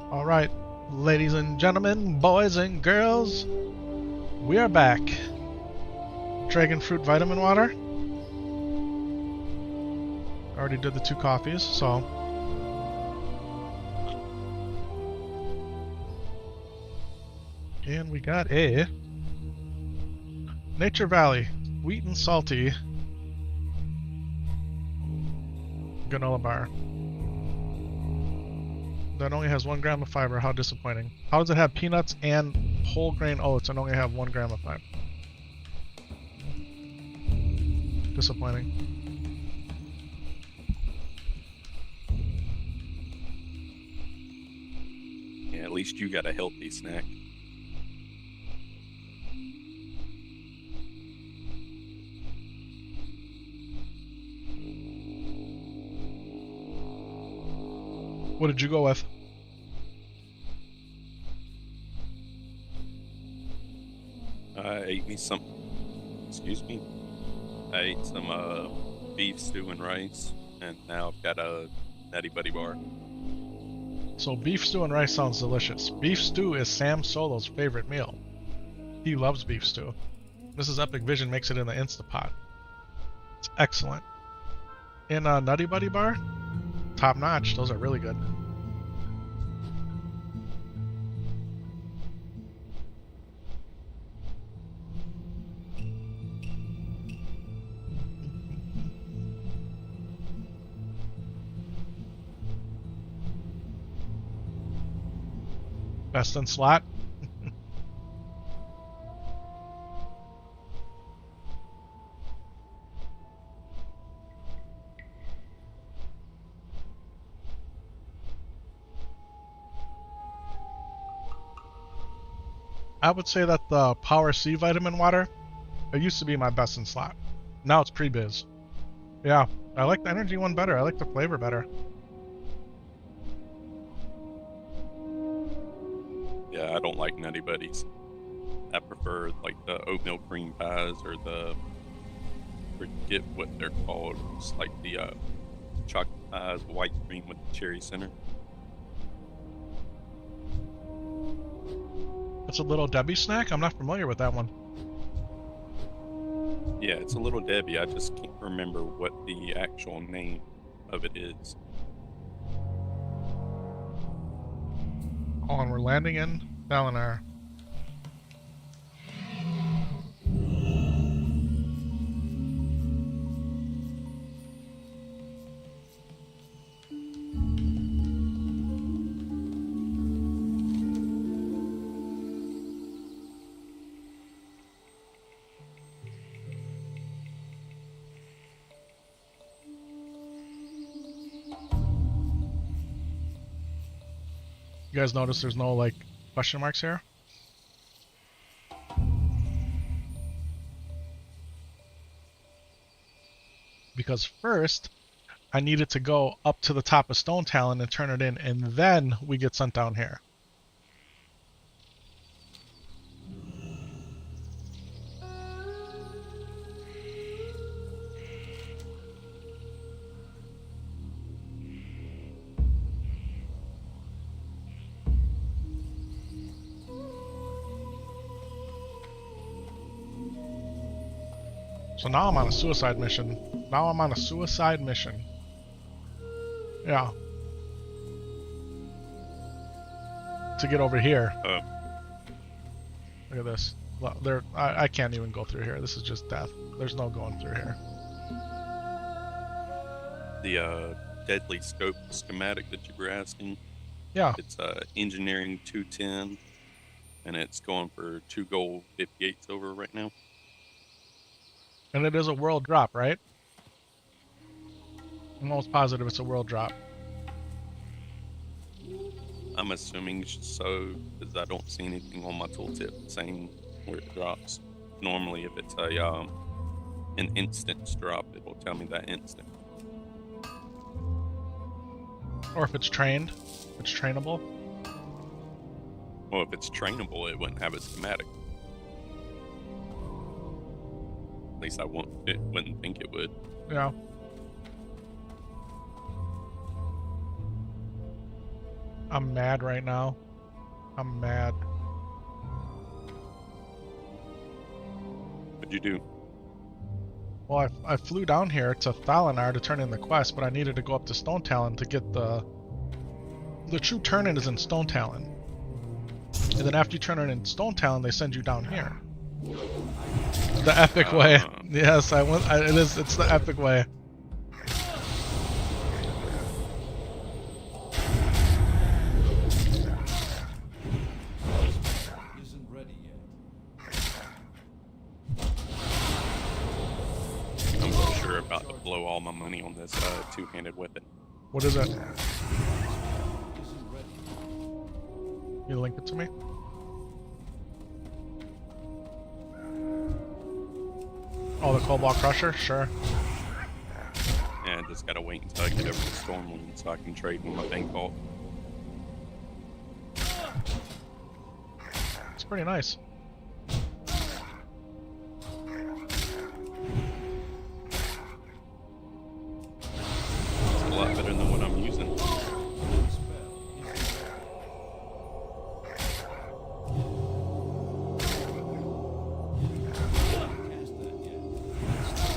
All right, ladies and gentlemen, boys and girls, we are back. Dragon fruit vitamin water. Already did the 2 coffees, so. And we got a Nature Valley, sweet and salty granola bar. That only has 1 gram of fiber. How disappointing. How does it have peanuts and whole grain oats and only have 1 gram of fiber? Disappointing. Yeah, at least you got a healthy snack. What did you go with? I ate me some. Excuse me. I ate some beef stew and rice, and now I've got a Natty Buddy bar. So beef stew and rice sounds delicious. Beef stew is Sam Solo's favorite meal. He loves beef stew. Mrs. Epic Vision makes it in the Instapot. It's excellent. In a Nutty Buddy bar, top notch. Those are really good. Best in slot. I would say that the Power C vitamin water, it used to be my best in slot. Now it's pre-biz. Yeah, I like the energy one better. I like the flavor better. Yeah, I don't like Nutty Buddies. I prefer like the oatmeal cream pies or the forget what they're called. It's like the chocolate pies, white cream with the cherry center. It's a Little Debbie snack? I'm not familiar with that one. Yeah, it's a Little Debbie. I just can't remember what the actual name of it is. Oh, and we're landing in Dalinar. You guys notice there's no, like, question marks here? Because first, I needed to go up to the top of Stone Talon and turn it in, and then we get sent down here. So now I'm on a suicide mission. Yeah. To get over here. Look at this. I can't even go through here. This is just death. There's no going through here. The deadly scope schematic that you were asking. Yeah. It's engineering 210, and it's going for 2 gold, 58 silver right now. And it is a world drop, right? I'm almost positive it's a world drop. I'm assuming so, because I don't see anything on my tooltip saying where it drops. Normally, if it's a an instance drop, it will tell me that instant. Or if it's trained, it's trainable. Well, if it's trainable, it wouldn't have a schematic. At least I wouldn't think it would. Yeah. I'm mad right now. I'm mad. What'd you do? Well, I flew down here to Thalinar to turn in the quest, but I needed to go up to Stone Talon to get the true turn-in is in Stone Talon. And then after you turn it in Stone Talon, they send you down here. The epic way. Yes, it's the epic way. Isn't ready yet. I'm for sure about to blow all my money on this two-handed weapon. What is it? Isn't ready. You link it to me? Oh, the Cobalt Crusher? Sure. And I just gotta wait until I get over the Stormwind so I can trade with my bank vault. It's pretty nice. It's a lot better than what I'm using. Cast that yet. It's still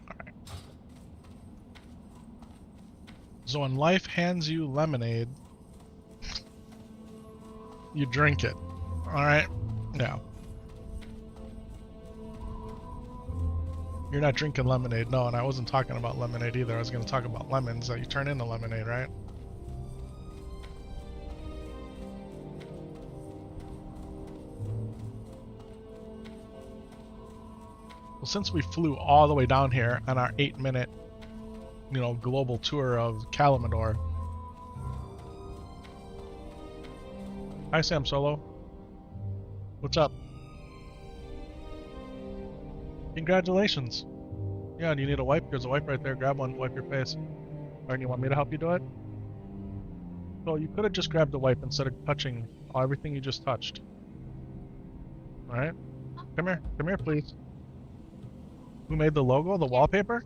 recharging. So when life hands you lemonade, you drink it. Alright? No. You're not drinking lemonade, no, and I wasn't talking about lemonade either. I was going to talk about lemons that you turn into lemonade, right? Well, since we flew all the way down here on our 8-minute, global tour of Kalamador. Hi, Sam Solo. What's up? Congratulations. Yeah, do you need a wipe? There's a wipe right there. Grab one, wipe your face. Or do you want me to help you do it? Well, you could have just grabbed the wipe instead of touching everything you just touched. Alright? Come here, please. Who made the logo? The wallpaper?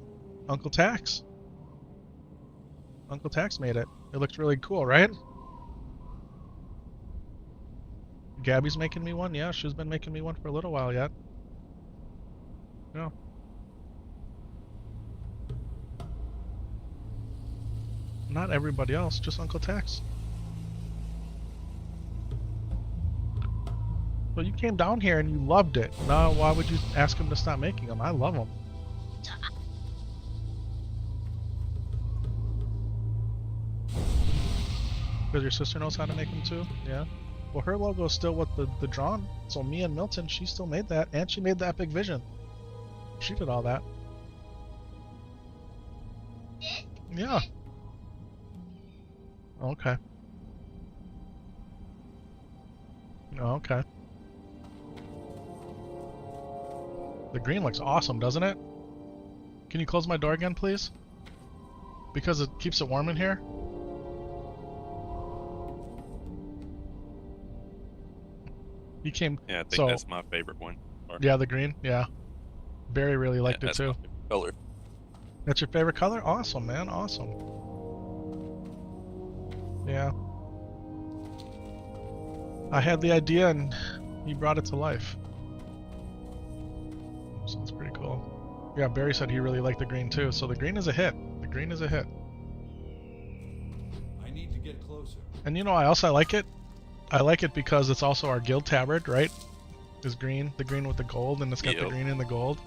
Uncle Tax. Uncle Tax made it. It looks really cool, right? Gabby's making me one? Yeah, she's been making me one for a little while yet. Yeah. Not everybody else, just Uncle Tax. So you came down here and you loved it. Now why would you ask him to stop making them? I love them. Because your sister knows how to make them too? Yeah. Well, her logo is still what the drawn. So me and Milton, she still made that. And she made the Epic Vision. She did all that. Yeah. Okay. Okay. The green looks awesome, doesn't it? Can you close my door again, please? Because it keeps it warm in here? You came... Yeah, I think so, that's my favorite one. Or, yeah, the green? Yeah. Barry really liked it that's too. my favorite color. That's your favorite color? Awesome, man. Awesome. Yeah. I had the idea and you brought it to life. So that's pretty cool. Yeah, Barry said he really liked the green too, so the green is a hit. The green is a hit. I need to get closer. And you know why else I like it? I like it because it's also our guild tabard, right? Is green, the green with the gold, and it's got the green and the gold.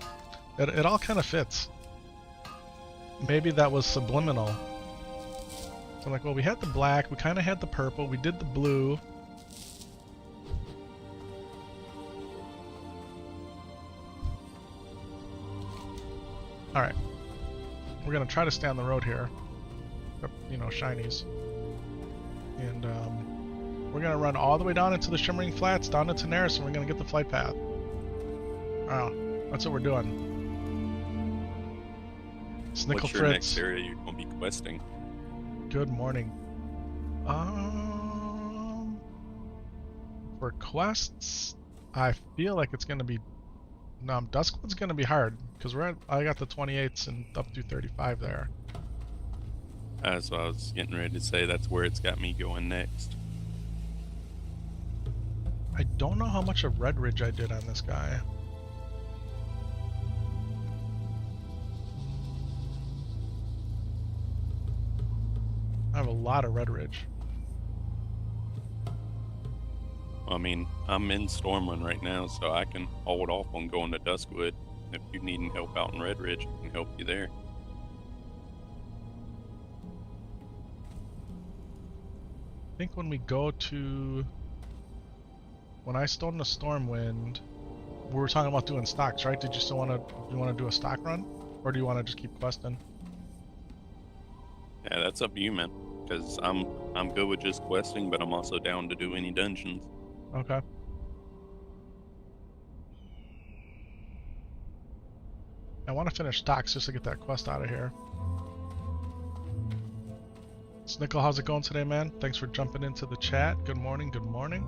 It all kind of fits. Maybe that was subliminal. So I'm like, well, we had the black, we kind of had the purple, we did the blue. Alright. We're going to try to stay on the road here. Shinies. And, we're going to run all the way down into the Shimmering Flats, down to Tenaris, and we're going to get the flight path. Oh, that's what we're doing. Snickle What's your Fritz. next area you're going to be questing? Good morning. For quests, I feel like it's going to be No, Duskwood's gonna be hard because I got the 28s and up to 35 there. That's what I was getting ready to say. That's where it's got me going next. I don't know how much of Red Ridge I did on this guy. I have a lot of Red Ridge. I mean, I'm in Stormwind right now, so I can hold off on going to Duskwood. If you need any help out in Red Ridge, I can help you there. I think when we go to... When I stone the Stormwind, we were talking about doing stocks, right? Did you still want to do a stock run? Or do you want to just keep questing? Yeah, that's up to you, man. Because I'm good with just questing, but I'm also down to do any dungeons. Okay. I want to finish stocks just to get that quest out of here. Snickle, how's it going today, man? Thanks for jumping into the chat. Good morning, good morning.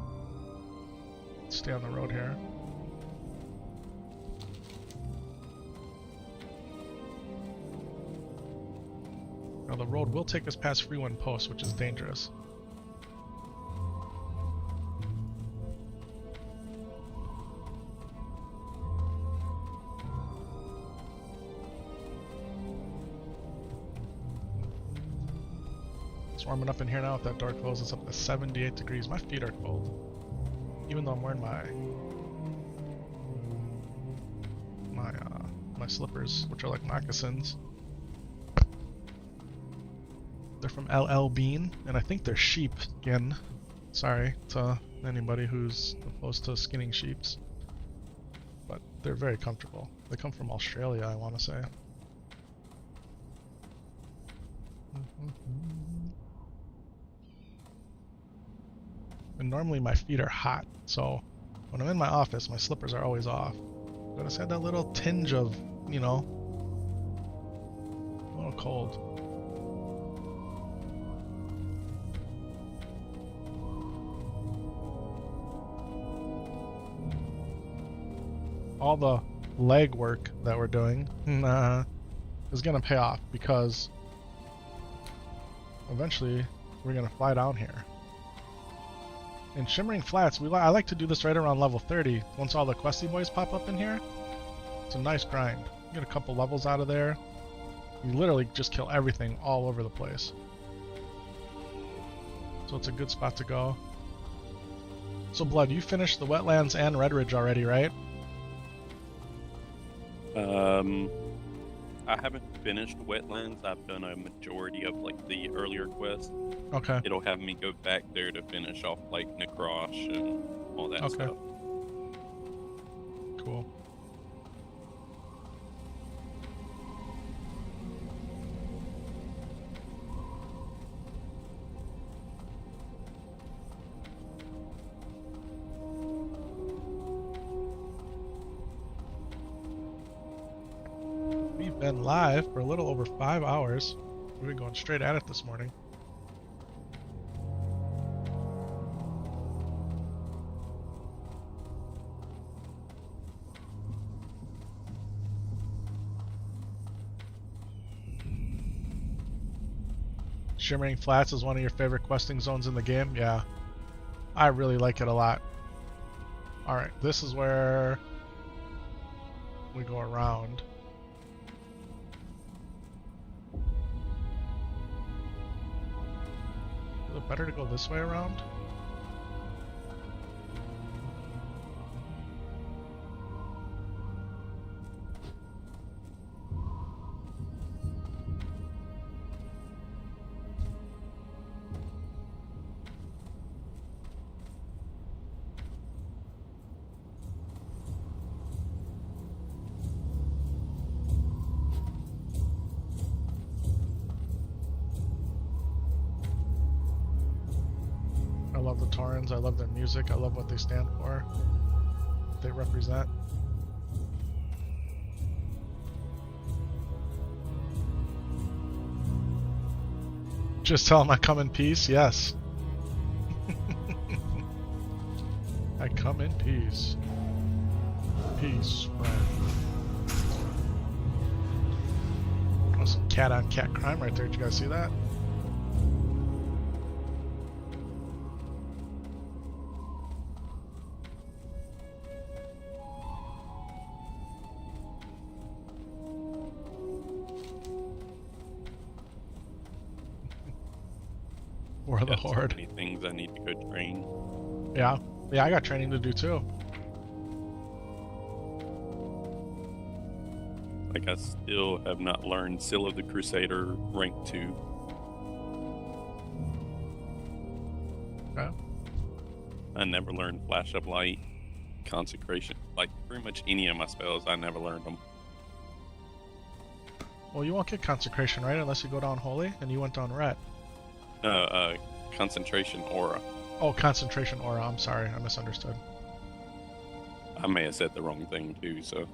Let's stay on the road here. Now the road will take us past Freewind Post, which is dangerous. It's warming up in here now with that door closed. It's up to 78 degrees. My feet are cold. Even though I'm wearing my slippers, which are like moccasins. They're from LL Bean, and I think they're sheep skin. Sorry to anybody who's opposed to skinning sheeps. But they're very comfortable. They come from Australia, I want to say. And normally my feet are hot, so when I'm in my office, my slippers are always off. But it's had that little tinge of, you know, a little cold. All the leg work that we're doing is gonna pay off because eventually we're gonna fly down here. In Shimmering Flats, I like to do this right around level 30. Once all the questy boys pop up in here, it's a nice grind. You get a couple levels out of there. You literally just kill everything all over the place. So it's a good spot to go. So Blood, you finished the Wetlands and Red Ridge already, right? I haven't finished Wetlands. I've done a majority of like the earlier quests. Okay. It'll have me go back there to finish off like Necrosh and all that stuff. Cool. We've been live for a little over 5 hours. We've been going straight at it this morning. Shimmering Flats is one of your favorite questing zones in the game? Yeah. I really like it a lot. Alright, this is where we go around. Is it better to go this way around? I love the Taurens, I love their music, I love what they stand for, what they represent. Just tell them I come in peace, yes. I come in peace. Peace, friend. Oh, some cat on cat crime right there. Did you guys see that? Or the Got so horde. many things I need to go train. Yeah. Yeah, I got training to do too. Like I still have not learned Seal of the Crusader rank 2. Okay. I never learned Flash of Light, Consecration. Like pretty much any of my spells, I never learned them. Well, you won't get consecration, right? Unless you go down holy, and you went down red. Concentration Aura. Oh, concentration aura. I'm sorry, I misunderstood. I may have said the wrong thing too, so.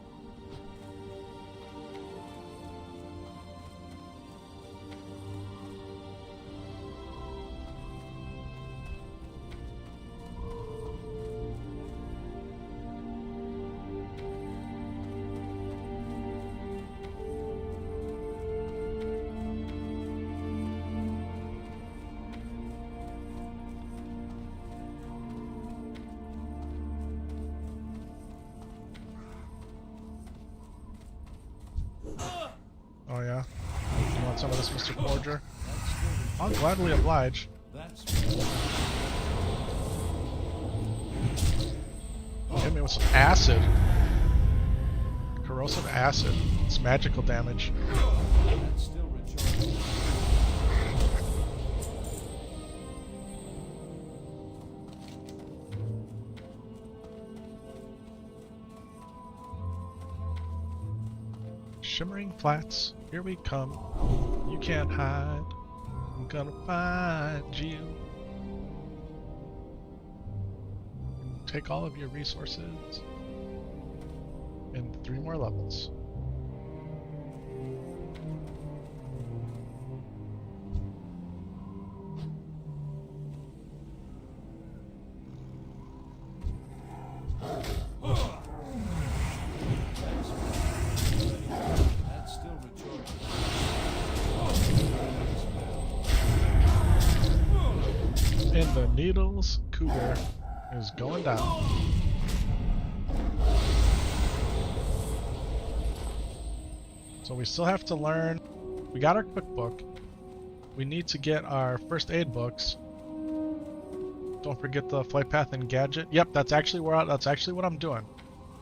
Oh yeah? You want some of this, Mr. Forger? That's still I'll gladly oblige. That's Hit me with some acid. Corrosive acid. It's magical damage. that's still recharging. Shimmering flats, here we come. You can't hide. I'm gonna find you. Take all of your resources. And 3 more levels. That's still recharging. And the Needles Cougar is going down. So we still have to learn. We got our quick book. We need to get our first aid books. Don't forget the flight path and gadget. Yep, that's actually what I'm doing.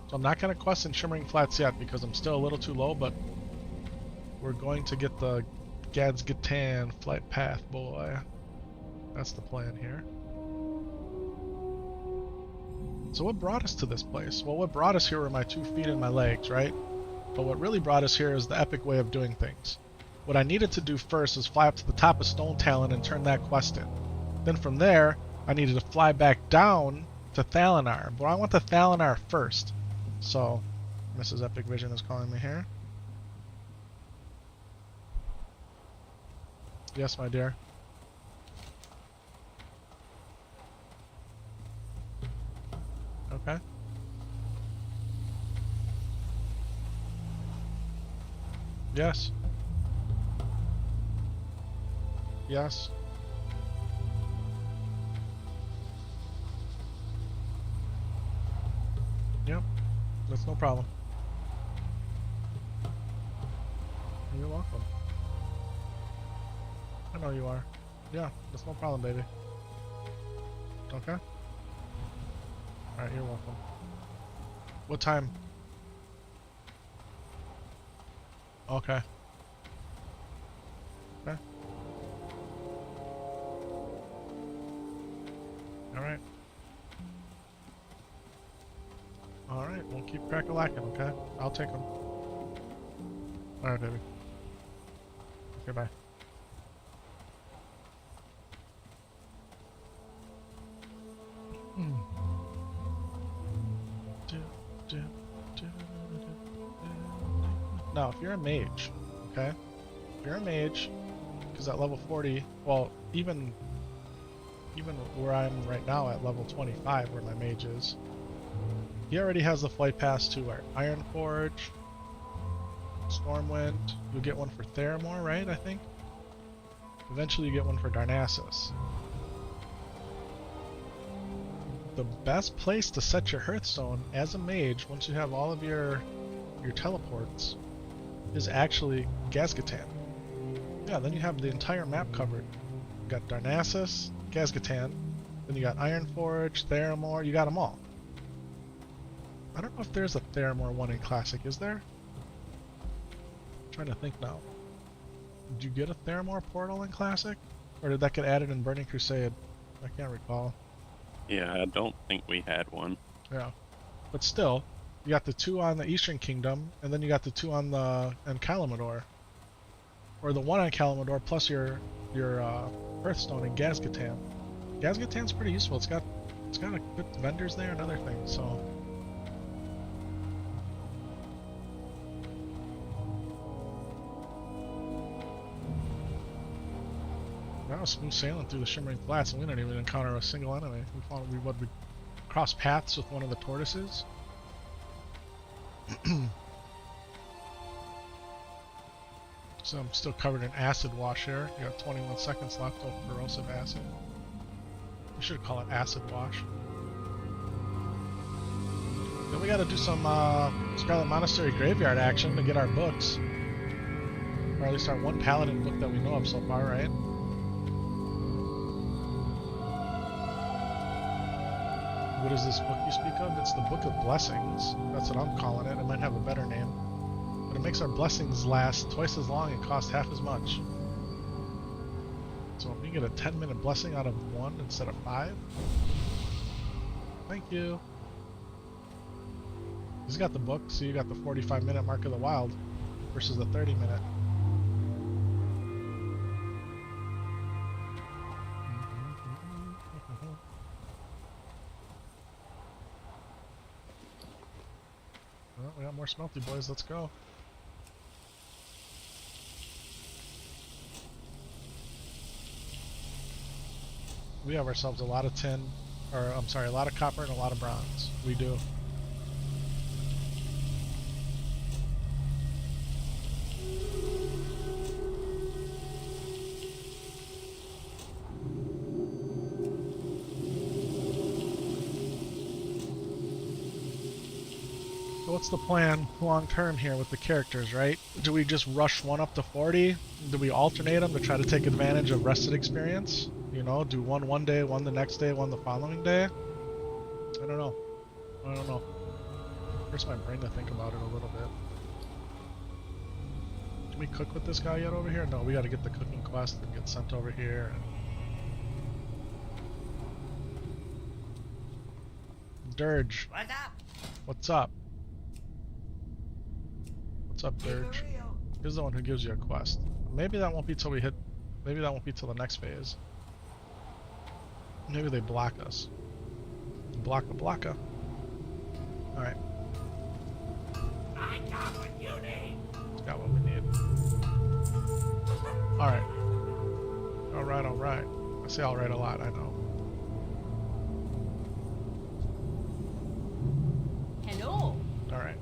So I'm not gonna quest in Shimmering Flats yet because I'm still a little too low, but we're going to get the Gad's Gatan flight path, boy. That's the plan here. So what brought us to this place? Well, what brought us here were my 2 feet and my legs, right? But what really brought us here is the epic way of doing things. What I needed to do first is fly up to the top of Stone Talon and turn that quest in. Then from there, I needed to fly back down to Thalinar, but I want the Thalinar first. So, Mrs. Epic Vision is calling me here. Yes, my dear. Okay. Yes. Yes. Yep. That's no problem. You're welcome. I know you are. Yeah, that's no problem, baby. Okay? Alright, you're welcome. What time? Okay. Okay. Alright. Alright, we'll keep crack-a-lacking, okay? I'll take them. Alright, baby. Okay, bye. Now, if you're a mage, okay? If you're a mage, because at level 40, well, even where I'm right now at level 25, where my mage is, he already has the flight pass to where? Ironforge, Stormwind. You'll get one for Theramore, right? I think. Eventually, you get one for Darnassus. The best place to set your Hearthstone as a mage, once you have all of your teleports, is actually Gazgatan. Yeah, then you have the entire map covered. You got Darnassus, Gazgatan, then you got Ironforge, Theramore, you got them all. I don't know if there's a Theramore one in Classic, is there? I'm trying to think now. Did you get a Theramore portal in Classic? Or did that get added in Burning Crusade? I can't recall. Yeah, I don't think we had one. Yeah. But still, you got the 2 on the Eastern Kingdom, and then you got the 2 on Kalamador. Or the 1 on Kalamador plus your Hearthstone in Gazgatan. Gazgatan's pretty useful. It's got a good vendors there and other things, so. That was smooth sailing through the Shimmering Flats, and we didn't even encounter a single enemy. We crossed paths with one of the tortoises. So I'm still covered in acid wash here. You got 21 seconds left of corrosive acid. We should call it acid wash. Then we gotta do some Scarlet Monastery graveyard action to get our books. Or at least our one Paladin book that we know of so far, right? What is this book you speak of? It's the Book of Blessings. That's what I'm calling it. It might have a better name. But it makes our blessings last twice as long and cost half as much. So if you get a 10-minute blessing out of 1 instead of 5. Thank you. He's got the book, so you got the 45-minute Mark of the Wild versus the 30-minute. Well, we got more smelty boys, let's go. We have ourselves a lot of tin, or I'm sorry, a lot of copper and a lot of bronze. We do. So what's the plan long term here with the characters, right? Do we just rush one up to 40? Do we alternate them to try to take advantage of rested experience? You know, do one day, one the next day, one the following day? I don't know. I don't know. Hurts my brain to think about it a little bit. Can we cook with this guy yet over here? No, we gotta get the cooking quest and get sent over here. Dirge. What's up? What's up? What's up, Dirge? He's the one who gives you a quest. Maybe that won't be till we hit... Maybe that won't be till the next phase. Maybe they block us. Blocka. Alright. I got what you need. Got what we need. Alright. Alright. I say alright a lot, I know. Hello. Alright.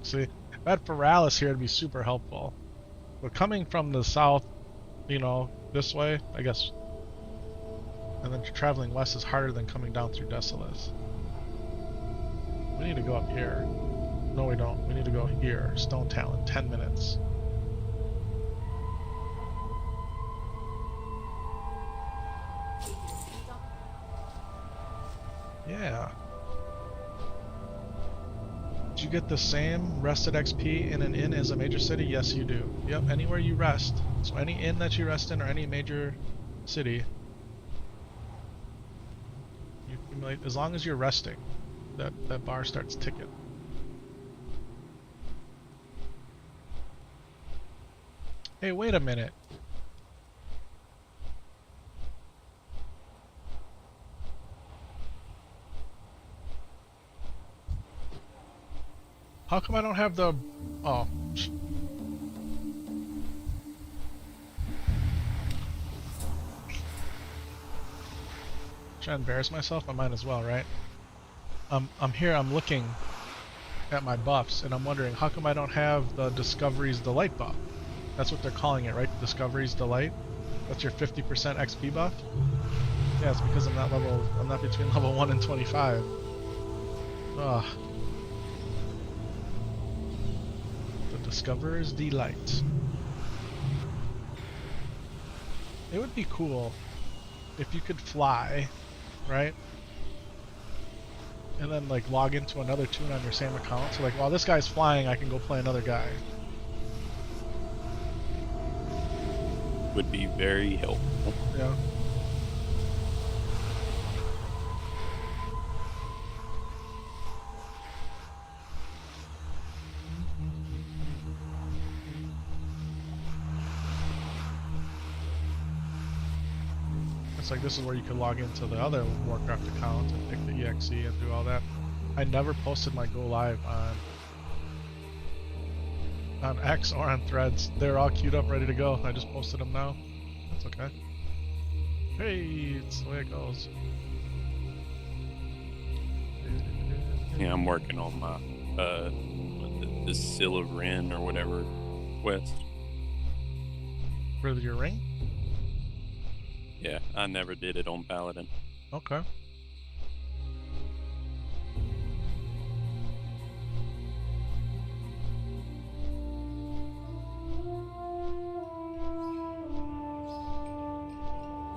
See, if I had Paralis here, it'd be super helpful. But coming from the south, you know, this way, I guess, and then traveling west is harder than coming down through Desolus. We need to go up here. No, we don't. We need to go here. Stone Talon, 10 minutes. Yeah. Did you get the same rested XP in an inn as a major city? Yes, you do. Yep, anywhere you rest. So any inn that you rest in or any major city, you accumulate, as long as you're resting, that bar starts ticking. Hey, wait a minute. How come I don't have the... Oh. Should I embarrass myself? I might as well, right? I'm here. I'm looking at my buffs, and I'm wondering how come I don't have the Discovery's Delight buff. That's what they're calling it, right? Discovery's Delight. That's your 50% XP buff. Yeah, it's because I'm not between level 1 and 25. Ugh. The Discoverer's Delight. It would be cool if you could fly, right? And then like log into another tune on your same account. So like, while this guy's flying, I can go play another guy. Would be very helpful. Yeah. It's like this is where you could log into the other Warcraft account and pick the EXE and do all that. I never posted my go live on X or on Threads. They're all queued up, ready to go. I just posted them now. That's okay. Hey, it's the way it goes. Yeah, I'm working on my the Seal of Rune or whatever quest. For your ring? Yeah, I never did it on Paladin. Okay.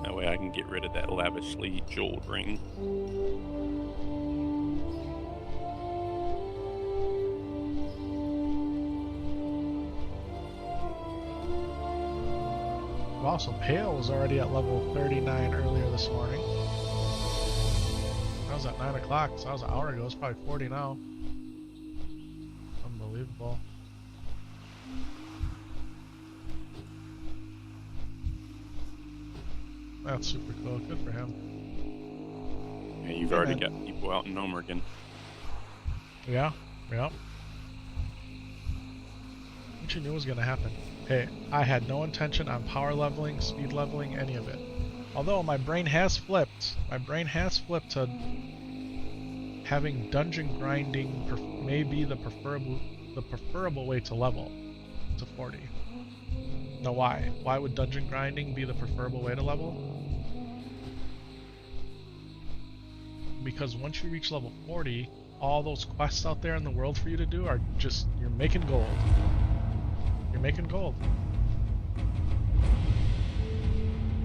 That way I can get rid of that lavishly jeweled ring. Wow, so Pale was already at level 39 earlier this morning. That was at 9 o'clock, so that was an hour ago. It's probably 40 now. Unbelievable. That's super cool. Good for him. Yeah, you've already got people out in Omergan. Yeah, yeah. What you knew was gonna happen. Hey, I had no intention on power leveling, speed leveling, any of it. Although my brain has flipped. My brain has flipped to having dungeon grinding may be the preferable way to level to 40. Now why? Why would dungeon grinding be the preferable way to level? Because once you reach level 40, all those quests out there in the world for you to do are just, you're making gold. You're making gold.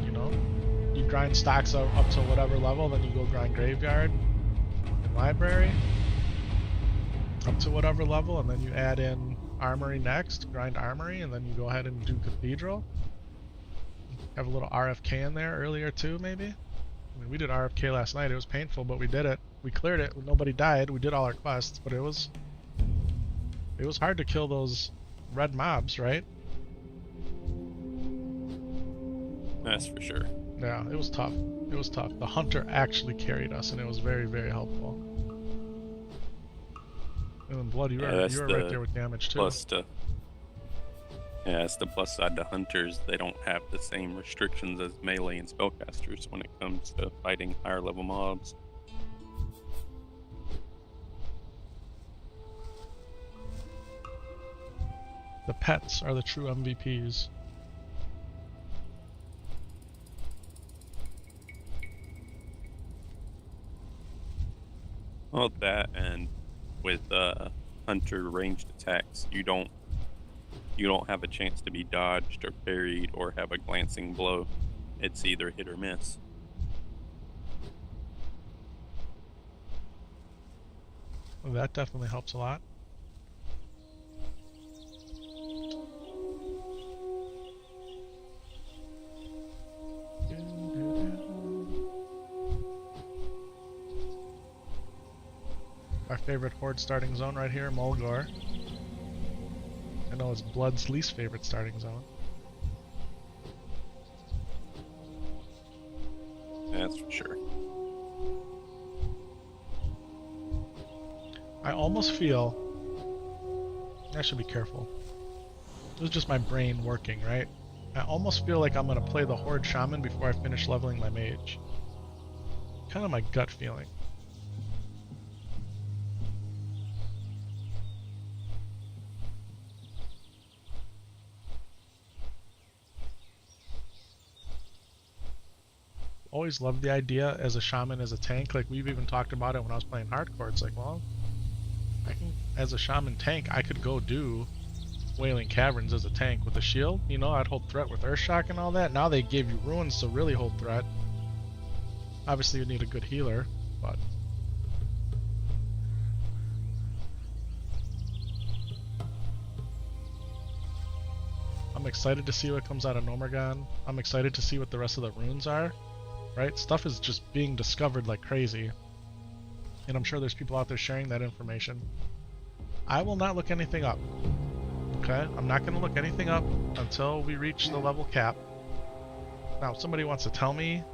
You know? You grind stacks up to whatever level, then you go grind Graveyard and Library up to whatever level, and then you add in Armory next, grind Armory, and then you go ahead and do Cathedral. Have a little RFK in there earlier too, maybe? I mean, we did RFK last night. It was painful, but we did it. We cleared it. Nobody died. We did all our quests, but it was hard to kill those red mobs, right? That's for sure. Yeah, it was tough. It was tough. The hunter actually carried us, and it was very, very helpful. And then Blood, you were right there with damage too. Yeah, it's the plus side to hunters. They don't have the same restrictions as melee and spellcasters when it comes to fighting higher level mobs. The pets are the true MVPs. Well, that and with hunter ranged attacks, you don't have a chance to be dodged or parried or have a glancing blow. It's either hit or miss. Well, that definitely helps a lot. Our favorite horde starting zone right here, Mulgore. I know it's Blood's least favorite starting zone. That's for sure. I almost feel... I should be careful. This is just my brain working, right? I almost feel like I'm going to play the Horde Shaman before I finish leveling my mage. Kind of my gut feeling. always loved the idea as a shaman, as a tank. Like, we've even talked about it when I was playing hardcore. It's like, well, I can, as a shaman tank, I could go do Wailing Caverns as a tank with a shield. You know, I'd hold threat with Earthshock and all that. Now they gave you runes to really hold threat. Obviously, you need a good healer, but I'm excited to see what comes out of Nomergon. I'm excited to see what the rest of the runes are. Right? Stuff is just being discovered like crazy. And I'm sure there's people out there sharing that information. I will not look anything up. Okay? I'm not going to look anything up until we reach the level cap. Now, if somebody wants to tell me,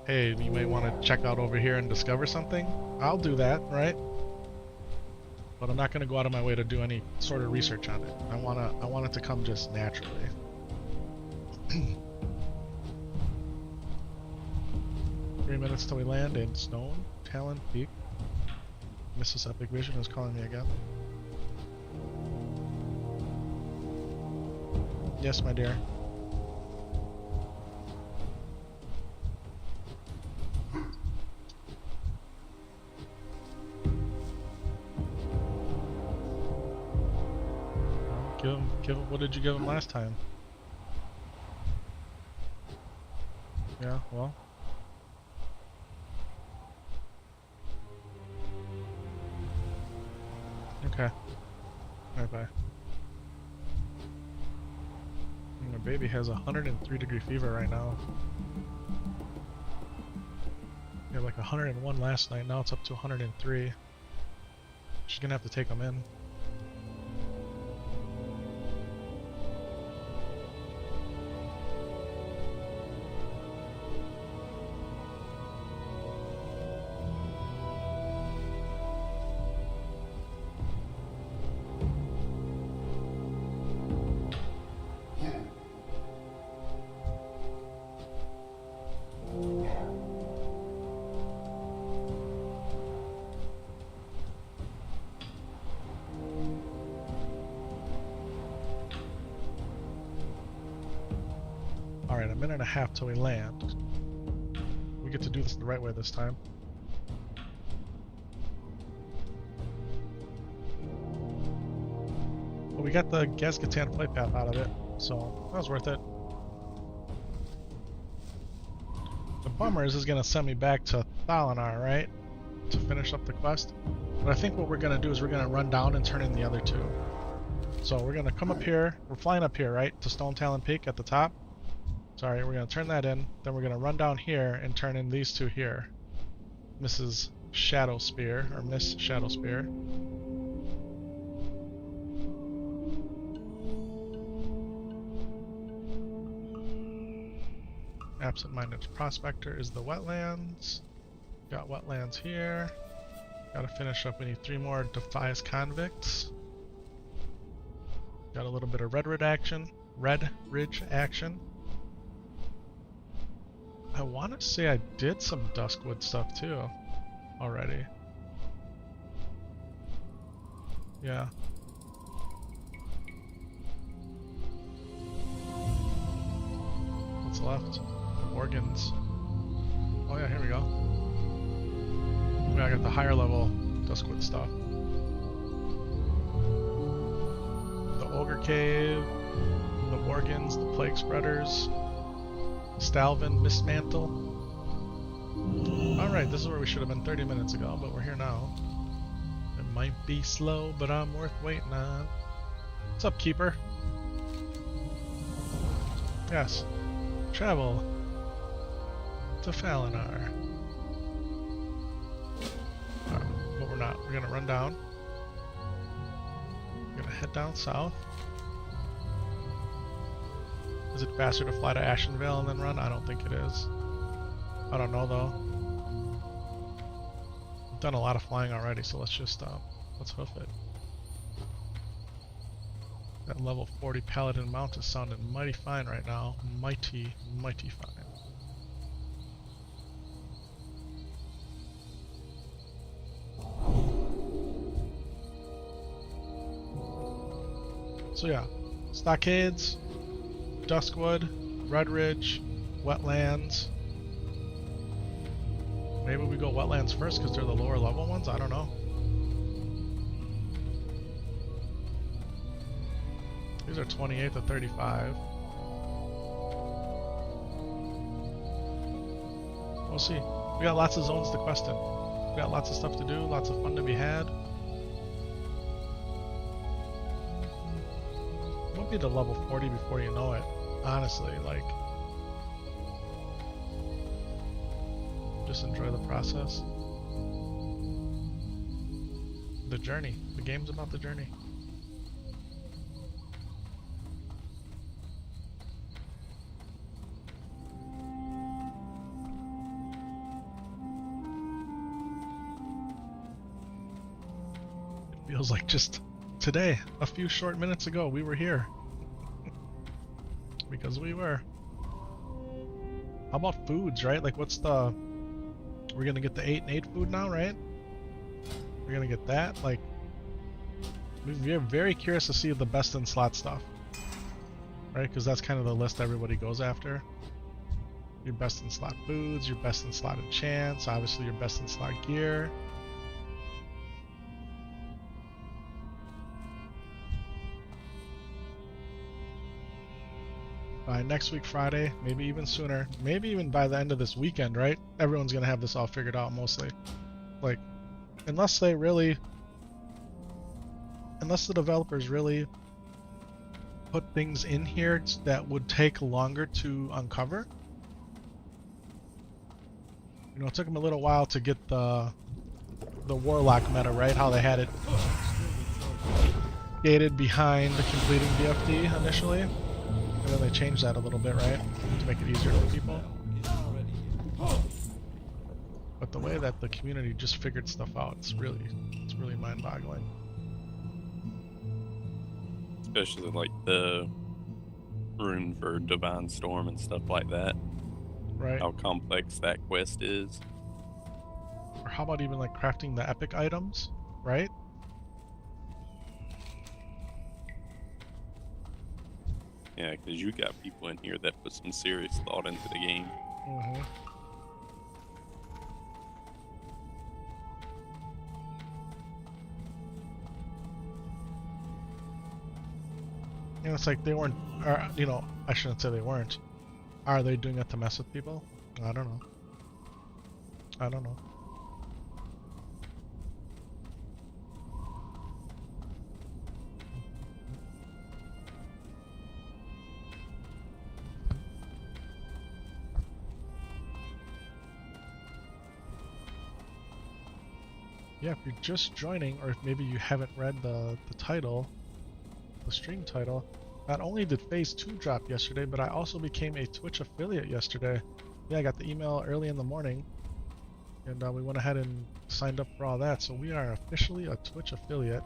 hey, you may want to check out over here and discover something, I'll do that, right? But I'm not going to go out of my way to do any sort of research on it. I want it to come just naturally. 3 minutes till we land in Stone Talon Peak. Mrs. Epic Vision is calling me again. Yes, my dear. Give him, what did you give him last time? Yeah, well. Okay. Bye bye. My baby has 103-degree fever right now. We had like 101 last night, now it's up to 103. She's gonna have to take him in. Alright, a minute and a half till we land. We get to do this the right way this time. But we got the Gazgatan flight path out of it, so that was worth it. The bummer is gonna send me back to Thalinar, right? To finish up the quest. But I think what we're gonna do is we're gonna run down and turn in the other two. So we're gonna come up here, we're flying up here, right? To Stone Talon Peak at the top. Sorry, we're going to turn that in, then we're going to run down here and turn in these two here. Mrs. Shadow Spear, or Miss Shadow Spear. Absent-minded Prospector is the wetlands. Got wetlands here. Gotta finish up, we need 3 more Defias Convicts. Got a little bit of Red Ridge action. I want to say I did some Duskwood stuff too, already. Yeah. What's left? The organs. Oh yeah, here we go. Yeah, I got the higher level Duskwood stuff. The Ogre Cave, the organs, the Plague Spreaders. Stalvin, Mismantle. Alright, this is where we should have been 30 minutes ago, but we're here now. It might be slow, but I'm worth waiting on. What's up, Keeper? Yes. Travel to Falinar. But we're not. We're gonna run down. We're gonna head down south. Is it faster to fly to Ashenvale and then run? I don't think it is. I don't know though. I've done a lot of flying already, so let's just let's hoof it. That level 40 Paladin mount is sounding mighty fine right now. Mighty fine. So yeah, stockades, Duskwood, Red Ridge, wetlands. Maybe we go wetlands first because they're the lower level ones. I don't know. These are 28 to 35. We'll see. We got lots of zones to quest in. We got lots of stuff to do, lots of fun to be had. We'll be to level 40 before you know it. Honestly, like, just enjoy the process. The journey. The game's about the journey. Feels like just today, a few short minutes ago, we were here. Because we were. How about foods, right? Like, what's the... We're gonna get the 8 and 8 food now, right? We're gonna get that. Like, we're very curious to see the best in slot stuff. Right? Because that's kind of the list everybody goes after. Your best in slot foods, your best in slot enchants, obviously your best in slot gear. By next week Friday, maybe even sooner, maybe even by the end of this weekend, right? Everyone's gonna have this all figured out mostly. Like, unless the developers really put things in here that would take longer to uncover. You know, it took them a little while to get the Warlock meta, right? How they had it gated behind completing BFD initially. And then they changed that a little bit, right? To make it easier for people. But the way that the community just figured stuff out, it's really mind-boggling. Especially like the rune for Divine Storm and stuff like that. Right. How complex that quest is. Or how about even like crafting the epic items, right? Yeah, because you got people in here that put some serious thought into the game. Mm-hmm. You know, it's like they weren't, or, you know, I shouldn't say they weren't. Are they doing it to mess with people? I don't know. I don't know. Yeah, if you're just joining, or if maybe you haven't read the title, the stream title, not only did Phase 2 drop yesterday, but I also became a Twitch affiliate yesterday. Yeah, I got the email early in the morning, and we went ahead and signed up for all that, so we are officially a Twitch affiliate.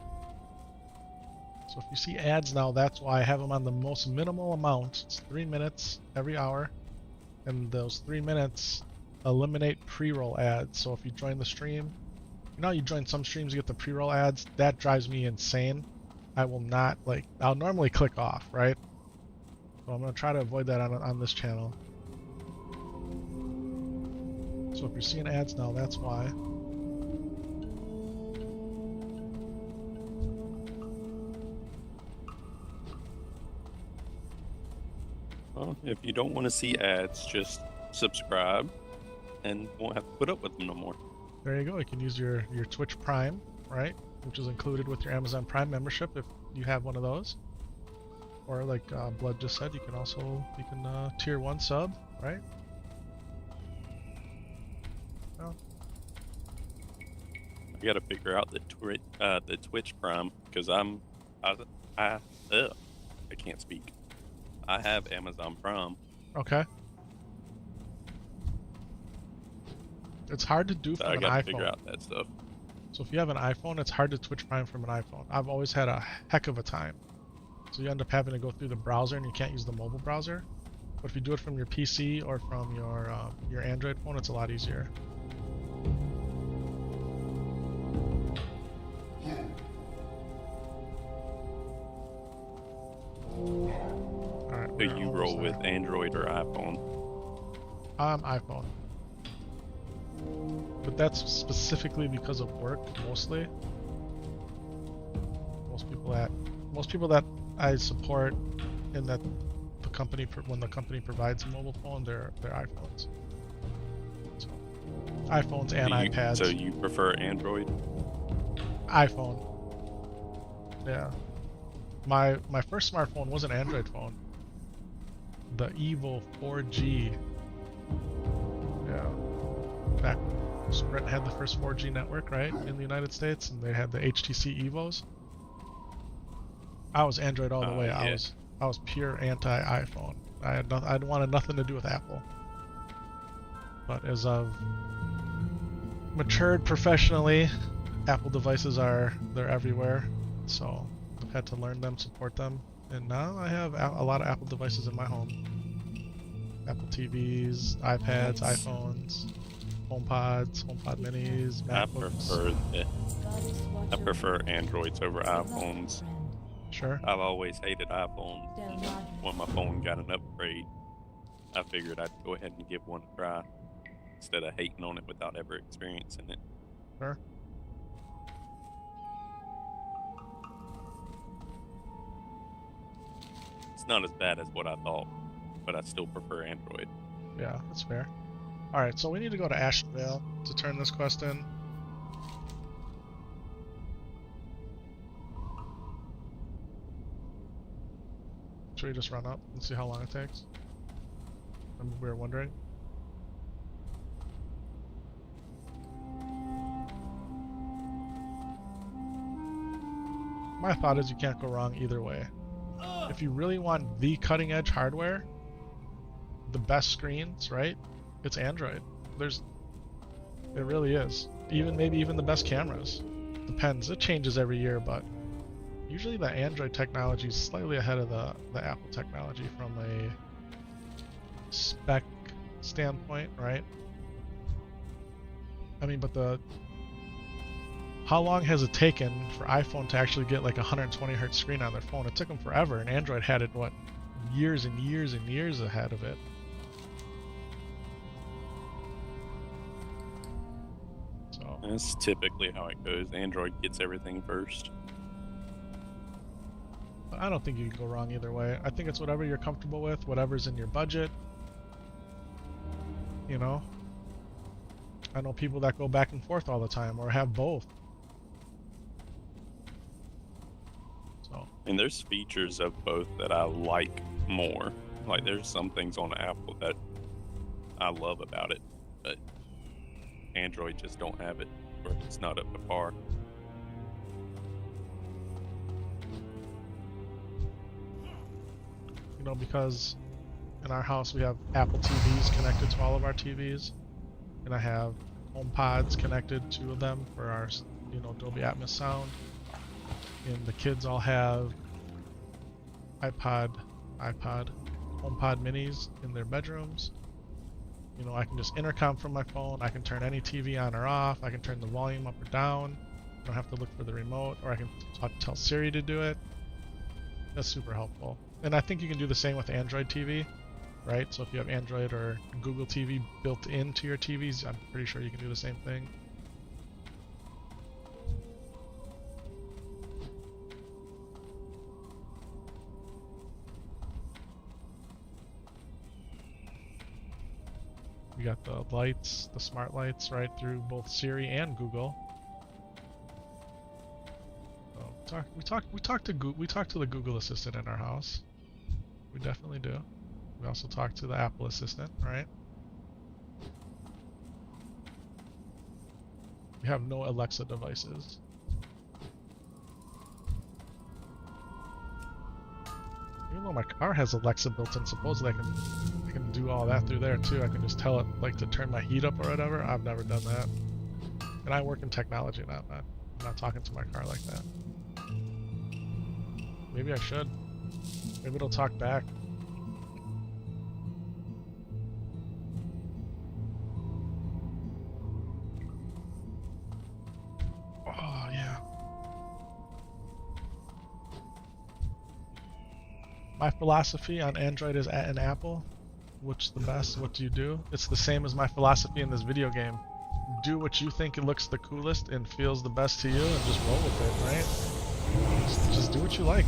So if you see ads now, that's why I have them on the most minimal amount. It's 3 minutes every hour, and those 3 minutes eliminate pre-roll ads. So if you join the stream, you know, you join some streams, you get the pre-roll ads. That drives me insane. I will not, like, I'll normally click off, right? So I'm going to try to avoid that on this channel. So if you're seeing ads now, that's why. Well, if you don't want to see ads, just subscribe and won't have to put up with them no more. There you go. You can use your Twitch Prime, right? Which is included with your Amazon Prime membership if you have one of those. Or like Blood just said, you can tier 1 sub, right? Well, I got to figure out the Twitch Prime because I can't speak. I have Amazon Prime. okay. It's hard to do So from I an got to iPhone. figure out that stuff. So if you have an iPhone, it's hard to Twitch Prime from an iPhone. I've always had a heck of a time. So you end up having to go through the browser, and you can't use the mobile browser. But if you do it from your PC or from your Android phone, it's a lot easier. Alright, Do you roll with Android or iPhone? iPhone. but that's specifically because of work mostly. Most people that I support in that the company when the company provides a mobile phone, they're iPhones. So, iPhones and iPads. So you prefer Android? iPhone. Yeah. My first smartphone was an Android phone. The Evil 4G. Yeah. Back when Sprint had the first 4G network, right, in the United States, and they had the HTC Evos. I was Android all the way. Yeah. I was pure anti-iPhone. I wanted nothing to do with Apple. But as I've matured professionally, Apple devices they're everywhere. So I've had to learn them, support them, and now I have a lot of Apple devices in my home. Apple TVs, iPads, iPhones, HomePods, HomePod Minis, MacBooks. I prefer Androids over iPhones. Sure. I've always hated iPhones. When my phone got an upgrade, I figured I'd go ahead and give one a try instead of hating on it without ever experiencing it. Sure. It's not as bad as what I thought, but I still prefer Android. Yeah, that's fair. Alright, so we need to go to Asheville to turn this quest in. Should we just run up and see how long it takes? We were wondering. My thought is you can't go wrong either way. If you really want the cutting edge hardware, the best screens, right? It's Android. It really is. Maybe even the best cameras. Depends. It changes every year, but usually the Android technology is slightly ahead of the Apple technology from a spec standpoint, right? I mean, but how long has it taken for iPhone to actually get like a 120 hertz screen on their phone? It took them forever, and Android had it, what, years and years and years ahead of it. So that's typically how it goes. Android gets everything first. I don't think you can go wrong either way. I think it's whatever you're comfortable with, whatever's in your budget. You know? I know people that go back and forth all the time, or have both. So. And there's features of both that I like more. Like, there's some things on Apple that I love about it, but Android just don't have it, or it's not up to par. You know, because in our house we have Apple TVs connected to all of our TVs, and I have HomePods connected, 2 of them, for our, Dolby Atmos sound, and the kids all have iPod, HomePod minis in their bedrooms. You know, I can just intercom from my phone, I can turn any TV on or off, I can turn the volume up or down, I don't have to look for the remote, or I can tell Siri to do it. That's super helpful. And I think you can do the same with Android TV, right? So if you have Android or Google TV built into your TVs, I'm pretty sure you can do the same thing. We got the lights, the smart lights, right, through both Siri and Google. So we talk to the Google Assistant in our house. We definitely do. We also talk to the Apple Assistant, right? We have no Alexa devices. Even though my car has Alexa built in, supposedly I can do all that through there too. I can just tell it like to turn my heat up or whatever. I've never done that. And I work in technology, I'm not talking to my car like that. Maybe I should. Maybe it'll talk back. Oh, yeah. My philosophy on Android is and Apple. Which the best? What do you do? It's the same as my philosophy in this video game. do what you think looks the coolest and feels the best to you, and just roll with it, right? Just do what you like.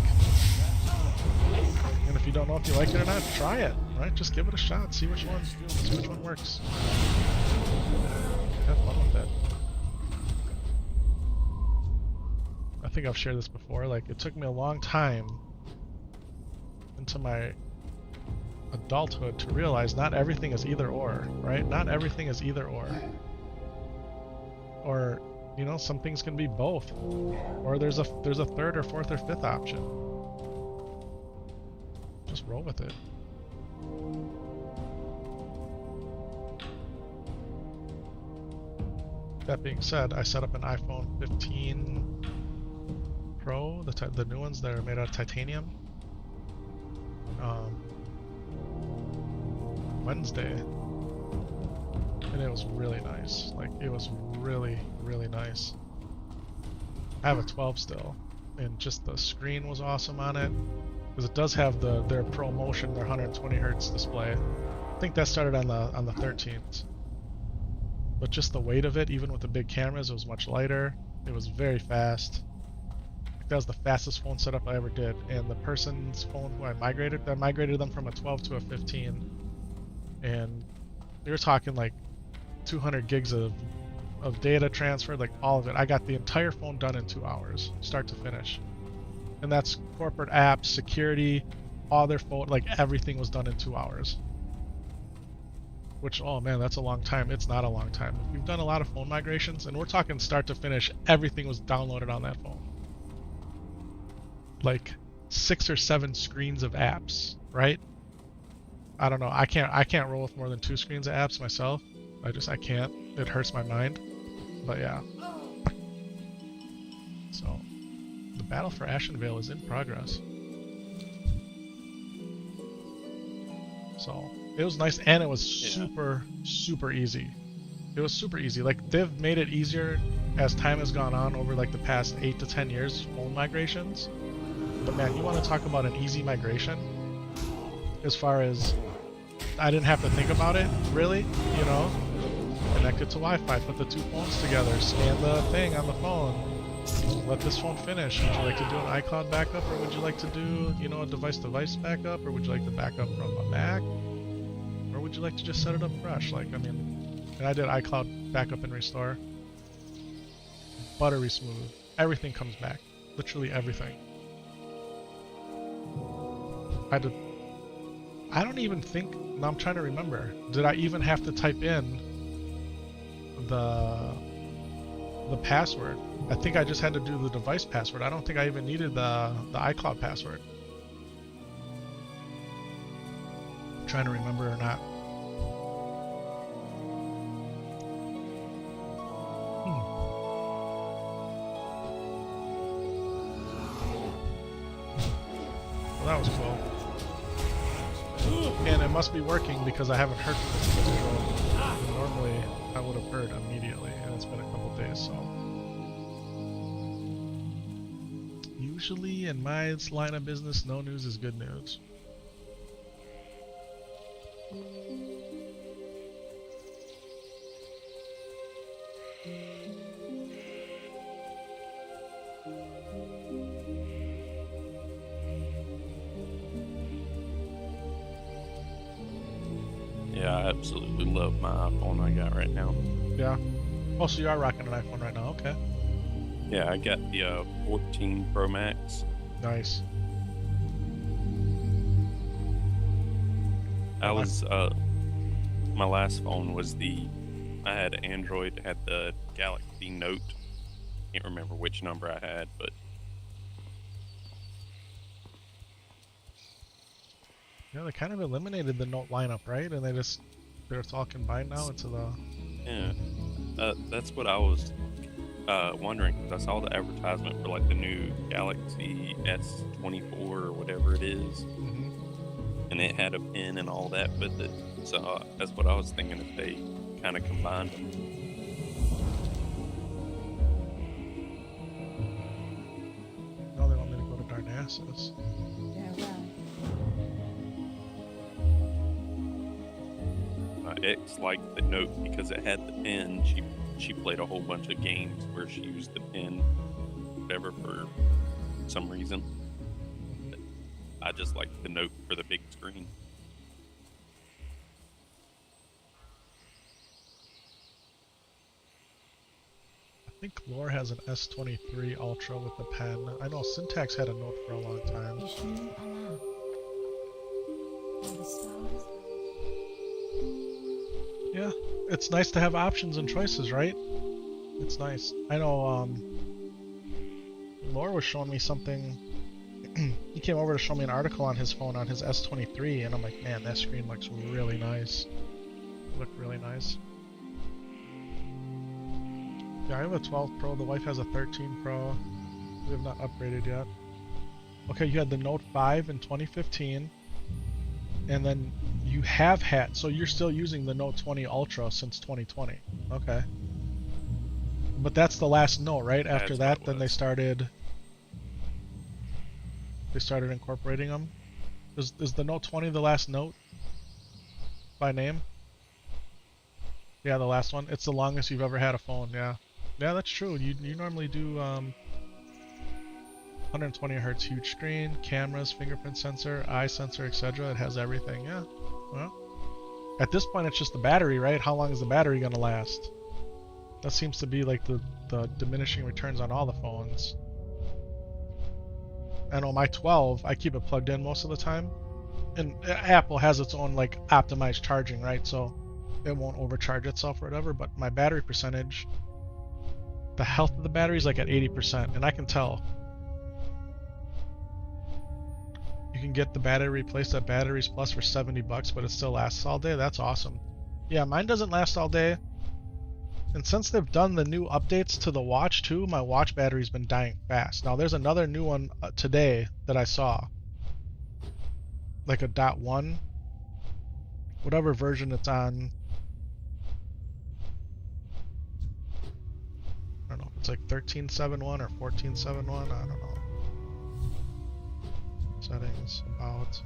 And if you don't know if you like it or not, try it, right? Just give it a shot, see which one works. Have fun with it. I think I've shared this before, like it took me a long time into my adulthood to realize not everything is either or, right? Not everything is either or. Or, you know, some things can be both. Or there's a third or fourth or fifth option. Just roll with it. That being said, I set up an iPhone 15 Pro, the new ones that are made out of titanium, Wednesday, and it was really nice. Like, it was really, really nice. I have a 12 still, and just the screen was awesome on it, because it does have their Pro Motion, their 120 hertz display. I think that started on the 13th. But just the weight of it, even with the big cameras, it was much lighter. It was very fast. That was the fastest phone setup I ever did. And the person's phone who I migrated them from a 12 to a 15. And we were talking like 200 gigs of data transferred, like all of it. I got the entire phone done in 2 hours, start to finish. And that's corporate apps, security, all their phone, like everything was done in 2 hours. Which, oh man, that's a long time. It's not a long time. We've done a lot of phone migrations, and we're talking start to finish, everything was downloaded on that phone. Like 6 or 7 screens of apps, right? I don't know. I can't roll with more than 2 screens of apps myself. I can't. It hurts my mind. But yeah. So, the battle for Ashenvale is in progress. So, it was nice, and it was super, super easy. It was super easy. Like, they've made it easier as time has gone on over like the past 8 to 10 years, phone migrations. But man, you want to talk about an easy migration? As far as, I didn't have to think about it, really, you know? Connect it to Wi-Fi, put the 2 phones together, scan the thing on the phone, let this phone finish. Would you like to do an iCloud backup, or would you like to do, you know, a device-to-device backup, or would you like to back up from a Mac? Or would you like to just set it up fresh? Like, I mean, and I did iCloud backup and restore. Buttery smooth. Everything comes back. Literally everything. I don't even think, now I'm trying to remember, did I even have to type in the password? I think I just had to do the device password. I don't think I even needed the iCloud password. I'm trying to remember or not. Well, that was cool. And it must be working because I haven't heard from this individual. Normally, I would have heard immediately, and it's been a couple days, so. Usually, in my line of business, no news is good news. Yeah, I absolutely love my iPhone I got right now. Yeah. Oh, so you are rocking an iPhone right now, okay. Yeah, I got the 14 Pro Max. Nice. I was, my last phone was I had Android, had the Galaxy Note. Can't remember which number I had, but. Yeah, they kind of eliminated the Note lineup, right? And they're all combined now into the... Yeah, that's what I was wondering, because I saw the advertisement for like the new Galaxy S24 or whatever it is. Mm-hmm. And it had a pen and all that with it. So that's what I was thinking, if they kind of combined them. No, they want me to go to Darnassus. Farewell. my ex liked the Note because it had the pen. She played a whole bunch of games where she used the pen, whatever, for some reason. But I just like the Note for the big screen. I think Lore has an S23 Ultra with the pen. I know Syntax had a Note for a long time. Vishnu Allah. May the stars. Yeah, it's nice to have options and choices, right? It's nice. I know, Lore was showing me something. He came over to show me an article on his phone on his S23, and I'm like, man, that screen looks really nice. It looked really nice. Yeah, I have a 12 Pro. The wife has a 13 Pro. We have not upgraded yet. Okay, you had the Note 5 in 2015, and then you have had, so you're still using the Note 20 Ultra since 2020. Okay. But that's the last Note, right? After that, then they started incorporating them. Is the Note 20 the last Note by name? Yeah, the last one. It's the longest you've ever had a phone. Yeah, yeah, that's true. You normally do 120 Hz huge screen, cameras, fingerprint sensor, eye sensor, etc. It has everything. Yeah. Well, at this point, it's just the battery, right? How long is the battery gonna last? That seems to be like the diminishing returns on all the phones. And on my 12, I keep it plugged in most of the time. And Apple has its own like optimized charging, right? So it won't overcharge itself or whatever, but my battery percentage, the health of the battery is like at 80%, and I can tell. You can get the battery replaced at Batteries Plus for $70, but it still lasts all day. That's awesome. Yeah, mine doesn't last all day. And since they've done the new updates to the watch too, my watch battery's been dying fast. Now there's another new one today that I saw. Like a .1. Whatever version it's on. I don't know if it's like 13.7.1 or 14.7.1, I don't know. Settings, about.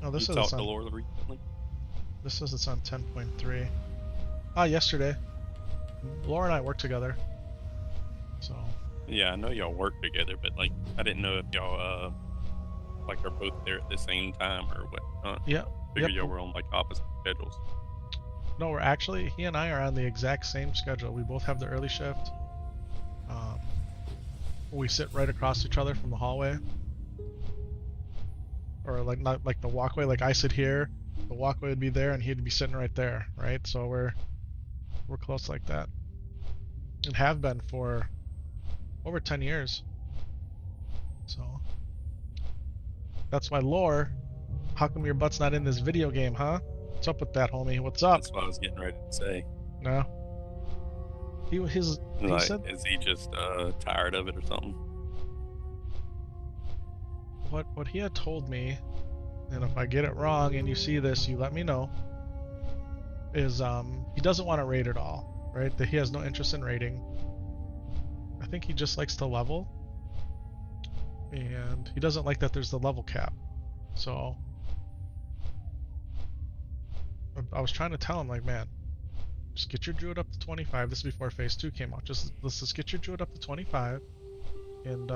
Oh, this You is talked to on. Laura recently? This says it's on 10.3. Ah, yesterday. Laura and I work together. So. Yeah, I know y'all work together, but like I didn't know if y'all like are both there at the same time or what. Yeah. Figured Yep. y'all were on like opposite schedules. No, we're actually, he and I are on the exact same schedule. We both have the early shift. We sit right across each other from the hallway. Or like not like the walkway, like I sit here, the walkway would be there and he'd be sitting right there, right? So we're close like that. And have been for over 10 years. So that's why Lore, how come your butt's not in this video game, huh? What's up with that, homie? What's up? That's what I was getting ready to say. No. He Like, said is he just tired of it or something? what he had told me, and if I get it wrong and you see this, you let me know, is he doesn't want to raid at all, right? That he has no interest in raiding. I think he just likes to level, and he doesn't like that there's the level cap. So I was trying to tell him, like, man, just get your druid up to 25. This is before phase 2 came out. Let's just get your druid up to 25, and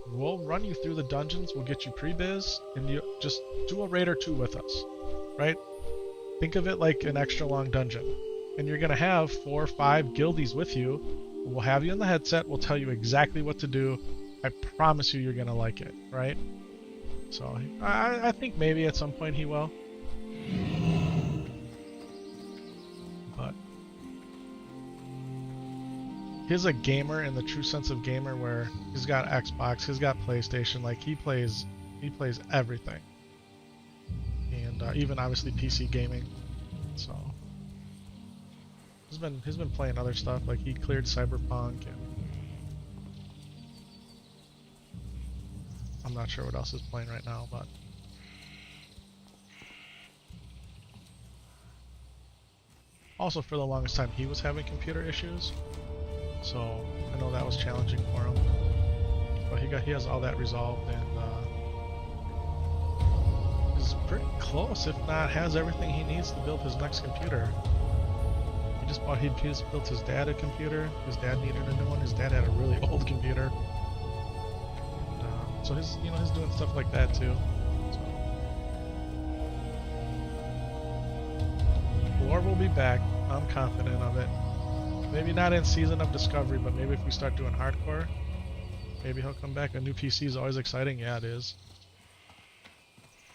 we'll run you through the dungeons. We'll get you pre-biz, and you just do a raid or two with us, right? Think of it like an extra long dungeon, and you're gonna have 4 or 5 guildies with you. We'll have you in the headset. We'll tell you exactly what to do. I promise you, you're gonna like it, right? So I think maybe at some point he will. But he's a gamer in the true sense of gamer, where he's got Xbox, he's got PlayStation, like he plays everything, and even obviously PC gaming. So he's been playing other stuff, like he cleared Cyberpunk, and I'm not sure what else he's playing right now, but also for the longest time he was having computer issues. So I know that was challenging for him, but he he has all that resolved, and is pretty close, if not has everything he needs to build his next computer. He just built his dad a computer. His dad needed a new one. His dad had a really old computer. And, so he's doing stuff like that too. So. Lore will be back. I'm confident of it. Maybe not in Season of Discovery, but maybe if we start doing hardcore, maybe he'll come back. A new PC is always exciting. Yeah, it is.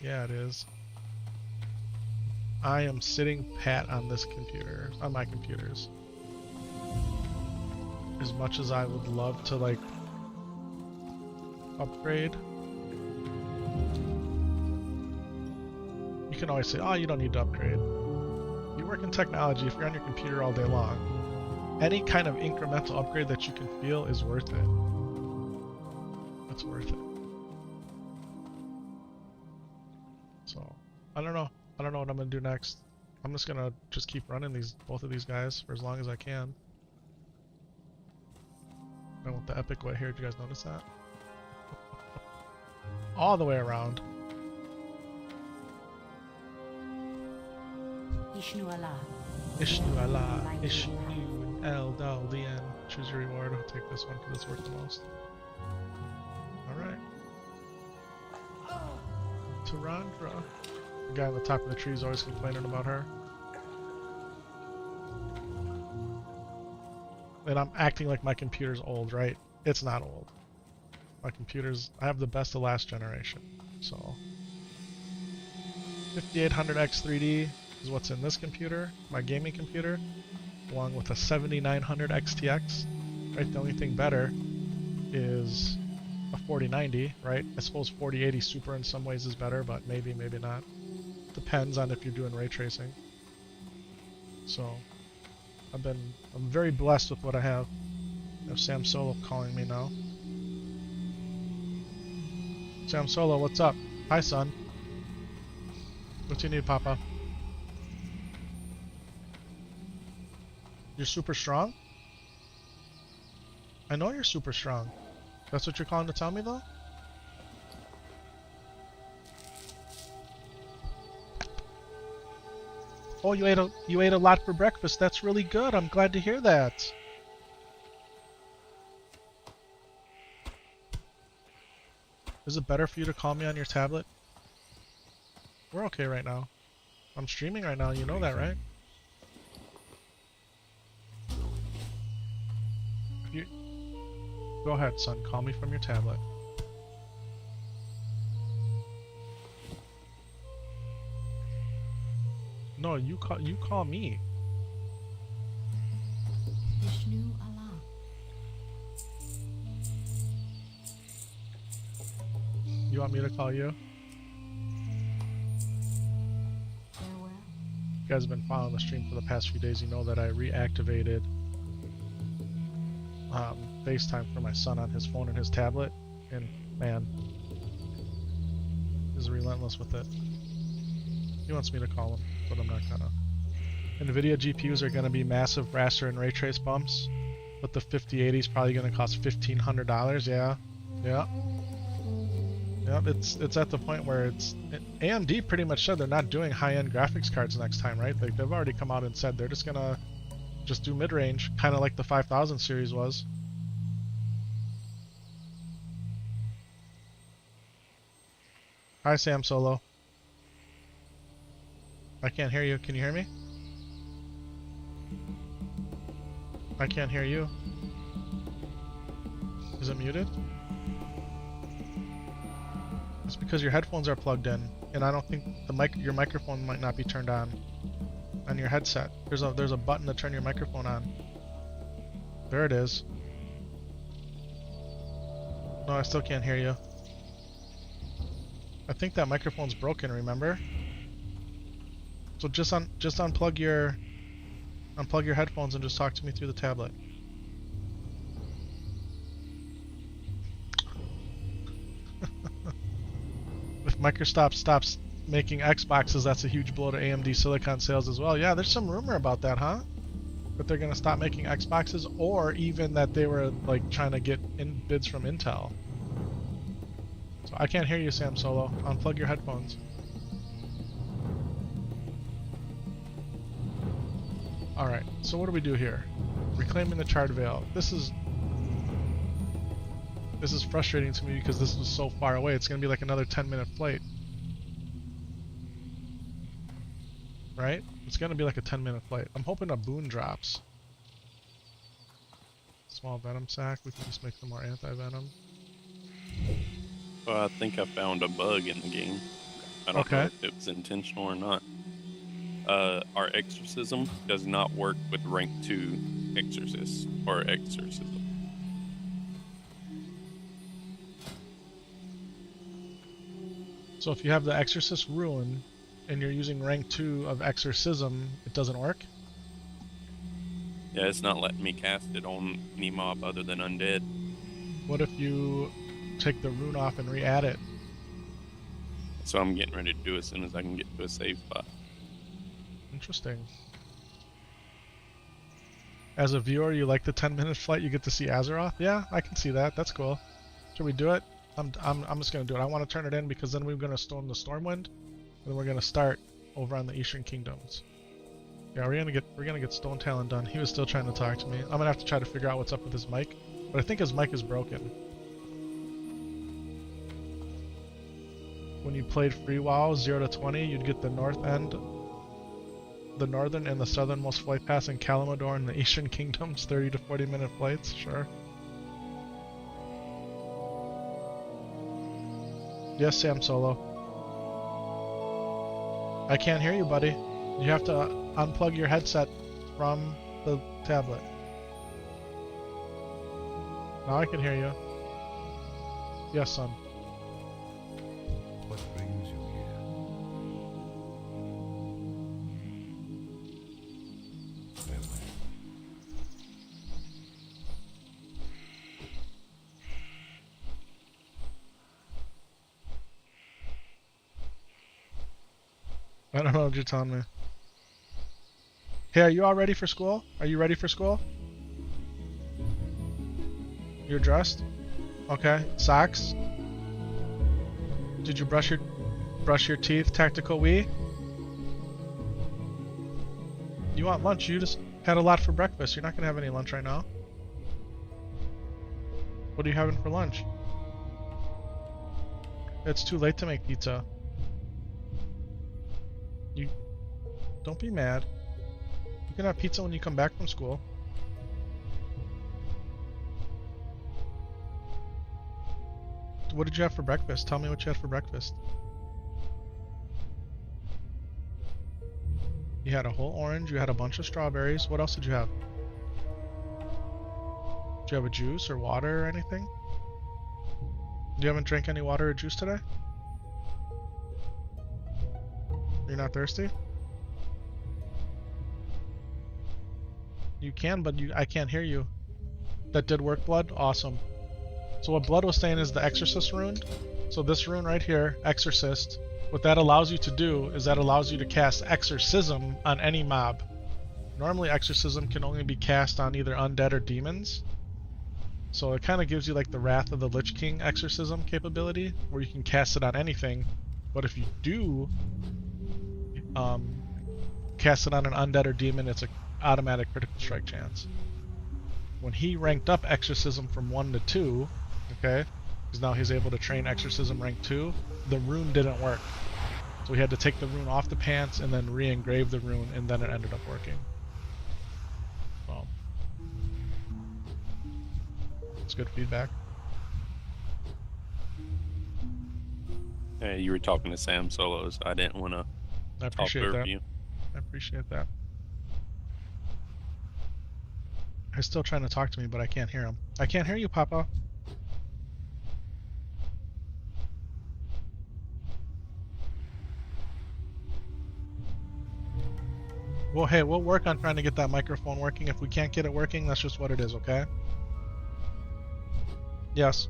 Yeah, it is. I am sitting pat on this computer, on my computers. As much as I would love to, like, upgrade. You can always say, oh, you don't need to upgrade. You work in technology, if you're on your computer all day long, any kind of incremental upgrade that you can feel is worth it. It's worth it. So, I don't know. I don't know what I'm gonna do next. I'm just gonna keep running both of these guys for as long as I can. I want the epic way here. Did you guys notice that? All the way around. Ishnu Allah. Ishnu Allah. Ishnu El Dal Dien. Choose your reward. I'll take this one because it's worth the most. Alright. Tarandra. The guy on the top of the tree is always complaining about her. And I'm acting like my computer's old, right? It's not old. My computer's... I have the best of last generation. So... 5800X3D is what's in this computer, my gaming computer, along with a 7900 XTX. Right? The only thing better is a 4090, right? I suppose 4080 Super in some ways is better, but maybe, maybe not. Depends on if you're doing ray tracing. So, I'm very blessed with what I have. I have Sam Solo calling me now. Sam Solo, what's up? Hi, son. What do you need, Papa? You're super strong? I know you're super strong. That's what you're calling to tell me, though? Oh, you ate a lot for breakfast. That's really good. I'm glad to hear that. Is it better for you to call me on your tablet? We're okay right now. I'm streaming right now. You know that, right? Go ahead, son. Call me from your tablet. No, you call me. Ishnu Allah. You want me to call you? Farewell. You guys have been following the stream for the past few days. You know that I reactivated FaceTime for my son on his phone and his tablet, and man, is relentless with it. He wants me to call him, but I'm not gonna. NVIDIA GPUs are gonna be massive raster and ray trace bumps, but the 5080 is probably gonna cost $1,500. Yeah, yeah. Yep, it's at the point where AMD pretty much said they're not doing high-end graphics cards next time, right? Like they've already come out and said they're just gonna do mid-range, kind of like the 5000 series was. Hi, Sam Solo. I can't hear you. Can you hear me? I can't hear you. Is it muted? It's because your headphones are plugged in, and I don't think your microphone might not be turned on your headset. There's a button to turn your microphone on. There it is. No, I still can't hear you. I think that microphone's broken, remember? So just unplug your headphones and just talk to me through the tablet. If Microsoft stops making Xboxes, that's a huge blow to AMD Silicon sales as well. Yeah, there's some rumor about that, huh? That they're gonna stop making Xboxes, or even that they were like trying to get in bids from Intel. So I can't hear you, Sam Solo. Unplug your headphones. Alright, so what do we do here? Reclaiming the Charred Veil. This is frustrating to me because this was so far away. It's going to be like another 10-minute flight. Right? It's going to be like a 10-minute flight. I'm hoping a boon drops. Small venom sac. We can just make some more anti-venom. Well, I think I found a bug in the game. I don't know Okay. if it was intentional or not. Our exorcism does not work with rank 2 exorcist or exorcism. So if you have the Exorcist Rune and you're using rank 2 of Exorcism, it doesn't work? Yeah, it's not letting me cast it on any mob other than undead. What if you take the rune off and re-add it? So I'm getting ready to do it as soon as I can get to a safe spot. Interesting. As a viewer, you like the 10-minute flight, you get to see Azeroth? Yeah, I can see that. That's cool. Should we do it? I'm just gonna do it. I want to turn it in because then we're gonna storm the Stormwind, and then we're gonna start over on the Eastern Kingdoms. Yeah, we're gonna get Stone Talon done. He was still trying to talk to me. I'm gonna have to try to figure out what's up with his mic, but I think his mic is broken. When you played Free WoW 0 to 20, you'd get the north end, the northern and the southernmost flight pass in Kalimdor and the Eastern Kingdoms, 30 to 40 minute flights. Sure. Yes, Sam Solo. I can't hear you, buddy. You have to unplug your headset from the tablet. Now I can hear you. Yes, son. What brings you here? Farewell. I don't know what you're telling me. Hey, are you all ready for school? Are you ready for school? You're dressed? Okay. Socks? Did you brush your teeth, Tactical Wii? You want lunch? You just had a lot for breakfast. You're not gonna have any lunch right now. What are you having for lunch? It's too late to make pizza. You don't be mad. You can have pizza when you come back from school. What did you have for breakfast? Tell me what you had for breakfast. You had a whole orange, you had a bunch of strawberries. What else did you have? Did you have a juice or water or anything? You haven't drank any water or juice today? You're not thirsty? You can, but I can't hear you. That did work, Blood? Awesome. So what Blood was saying is the Exorcist rune. So this rune right here, Exorcist, what that allows you to do is that allows you to cast Exorcism on any mob. Normally Exorcism can only be cast on either undead or demons. So it kind of gives you like the Wrath of the Lich King Exorcism capability, where you can cast it on anything. But if you do cast it on an undead or demon, it's an automatic critical strike chance. When he ranked up Exorcism from 1 to 2, okay, because now he's able to train Exorcism rank 2, the rune didn't work. So we had to take the rune off the pants and then re-engrave the rune, and then it ended up working. So, it's good feedback. Hey, you were talking to Sam Solo, so I didn't want to I talk appreciate over that. you. I appreciate that. He's still trying to talk to me, but I can't hear him. I can't hear you, Papa. Well, hey, we'll work on trying to get that microphone working. If we can't get it working, that's just what it is, okay? Yes.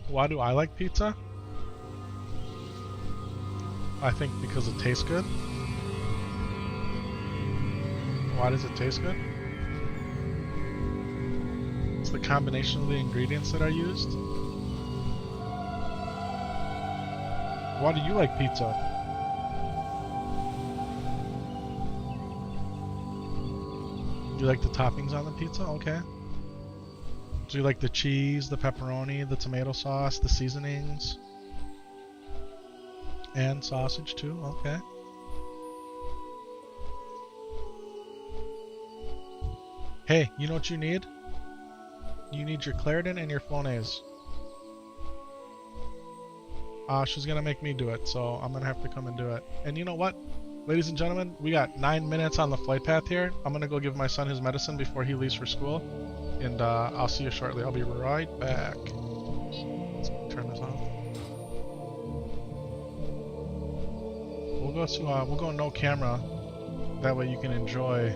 Why do I like pizza? I think because it tastes good. Why does it taste good? the combination of the ingredients that are used. Why do you like pizza? You like the toppings on the pizza? Okay. Do you like the cheese, the pepperoni, the tomato sauce, the seasonings? And sausage too? Okay. Hey, you know what you need? You need your Claritin and your Flonase. She's gonna make me do it, so I'm gonna have to come and do it. And you know what? Ladies and gentlemen, we got 9 minutes on the flight path here. I'm gonna go give my son his medicine before he leaves for school. And I'll see you shortly. I'll be right back. Let's turn this off. We'll go no camera. That way you can enjoy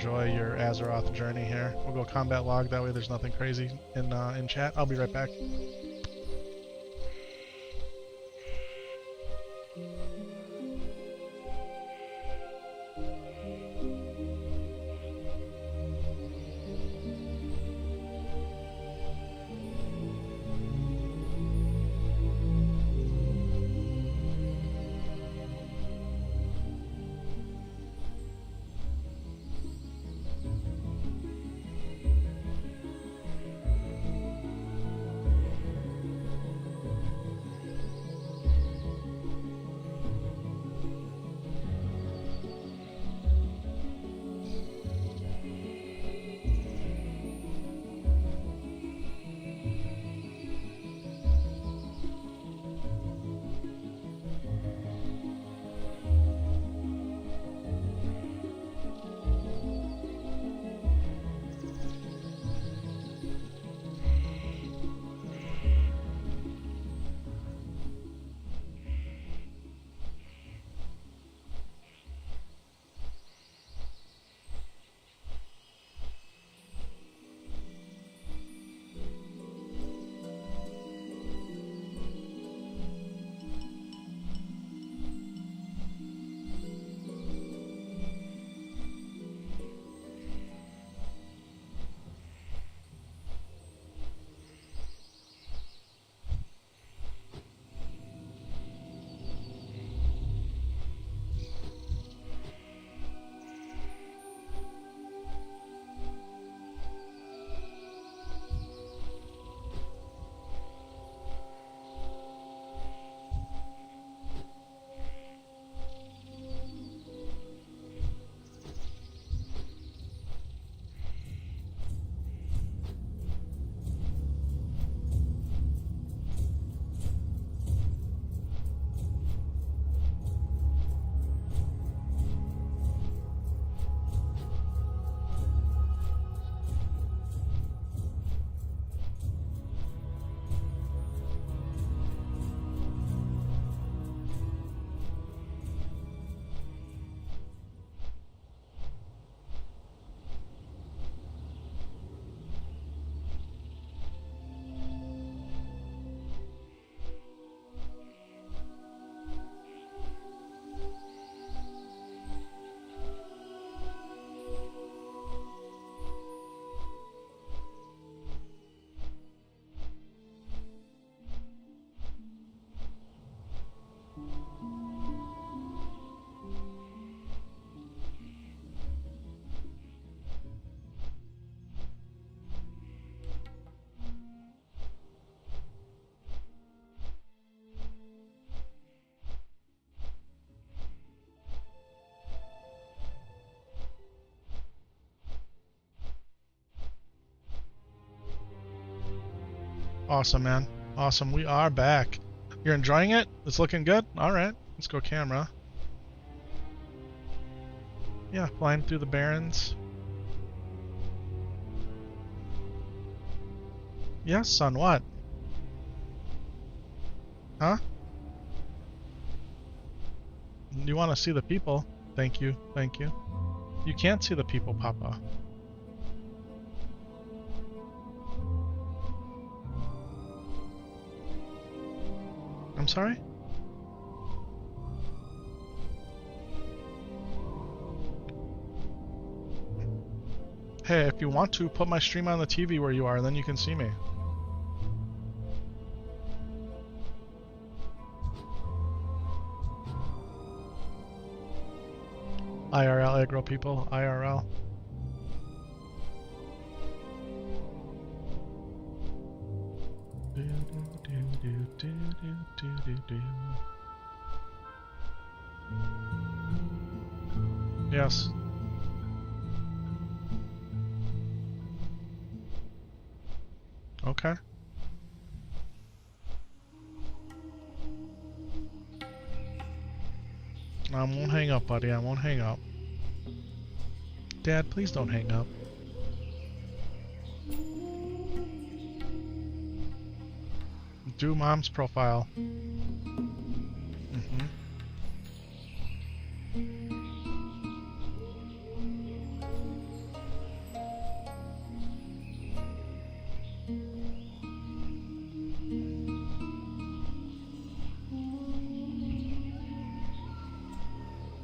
your Azeroth journey here. We'll go combat log. That way there's nothing crazy in chat. I'll be right back. Awesome, man. Awesome. We are back. You're enjoying it? It's looking good? Alright. Let's go camera. Yeah, flying through the Barrens. Yes, son, what? Huh? You want to see the people? Thank you, thank you. You can't see the people, Papa. I'm sorry? Hey, if you want to, put my stream on the TV where you are, and then you can see me. IRL, aggro people, IRL. Yes. Okay. I won't hang up, buddy. I won't hang up. Dad, please don't hang up. Do mom's profile.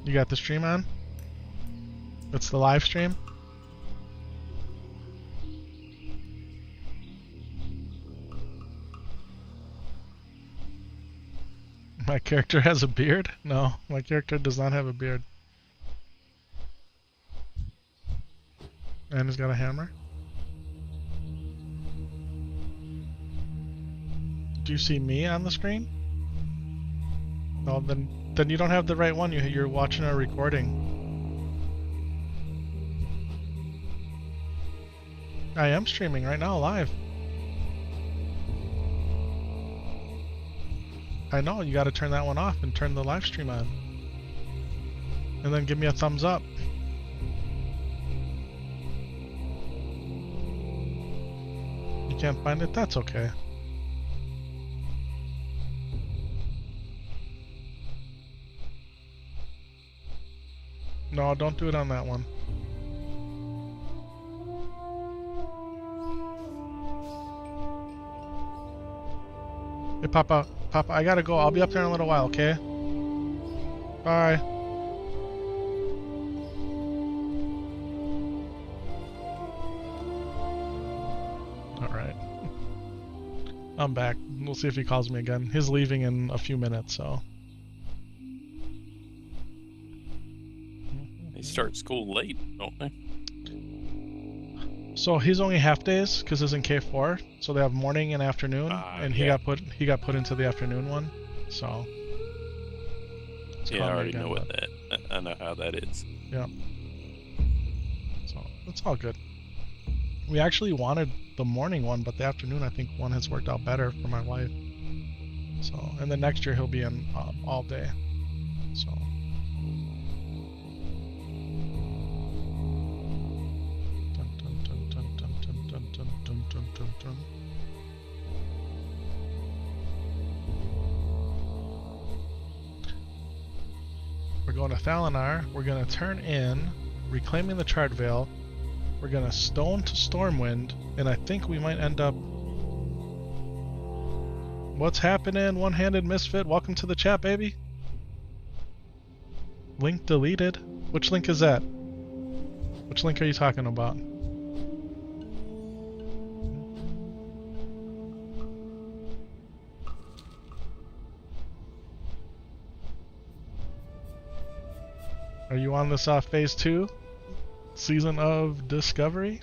You got the stream on? It's the live stream? My character has a beard? No, my character does not have a beard. And he's got a hammer? Do you see me on the screen? No, then you don't have the right one. You're watching a recording. I am streaming right now, live. I know, you gotta turn that one off and turn the live stream on. And then give me a thumbs up. You can't find it? That's okay. No, don't do it on that one. Hey, Papa, I gotta go. I'll be up there in a little while, okay? Bye. Alright. I'm back. We'll see if he calls me again. He's leaving in a few minutes, so. They start school late, don't they? So he's only half days because he's in K4, so they have morning and afternoon, and he yeah. got put into the afternoon one. So Yeah, I already know what that. I know how that is. Yeah. So it's all good. We actually wanted the morning one, but the afternoon I think one has worked out better for my wife. So, and then next year he'll be in all day. So. We're going to Thalinar. We're going to turn in, reclaiming the Charred Vale. We're going to stone to Stormwind, and I think we might end up... What's happening, one-handed misfit? Welcome to the chat, baby. Link deleted. Which link is that? Which link are you talking about? Are you on this phase 2? Season of Discovery?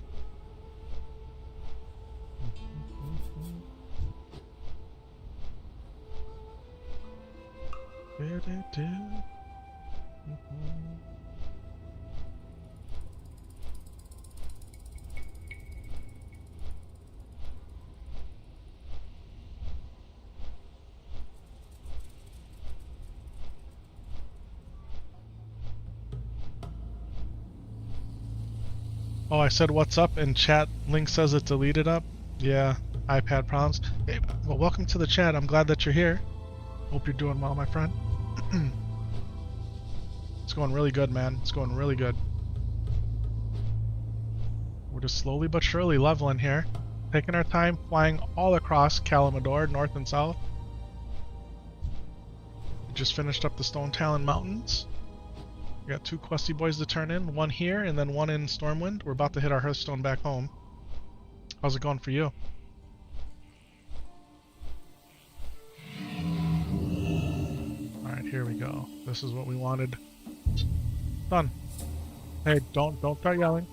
Oh, I said what's up and chat link says it deleted up. Yeah, iPad problems. Hey, well, welcome to the chat. I'm glad that you're here. Hope you're doing well, my friend. It's going really good, man. It's going really good. We're just slowly but surely leveling here. Taking our time, flying all across Kalamador, north and south. We just finished up the Stone Talon Mountains. We got 2 questy boys to turn in, 1 here and then 1 in Stormwind. We're about to hit our Hearthstone back home. How's it going for you? Alright, here we go. This is what we wanted. Done. Hey, don't start yelling.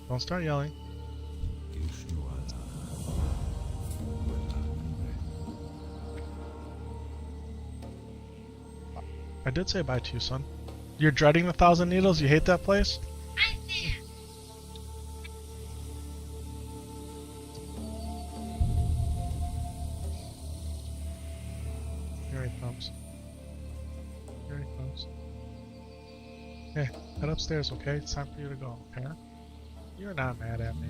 Don't start yelling. I did say bye to you, son. You're dreading the 1,000 Needles? You hate that place? Here he comes. Here he comes. Hey, head upstairs, okay? It's time for you to go, okay? You're not mad at me.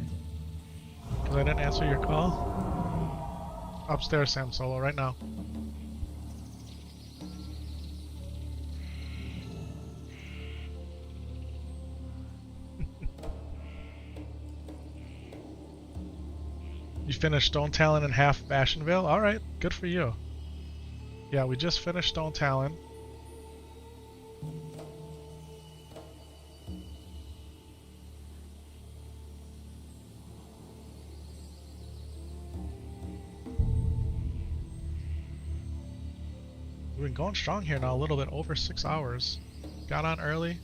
Because I didn't answer your call? Upstairs, Sam Solo, right now. You finished Stone Talon and half Bastionvale? Alright, good for you. Yeah, we just finished Stone Talon. We've been going strong here now, a little bit over 6 hours. Got on early.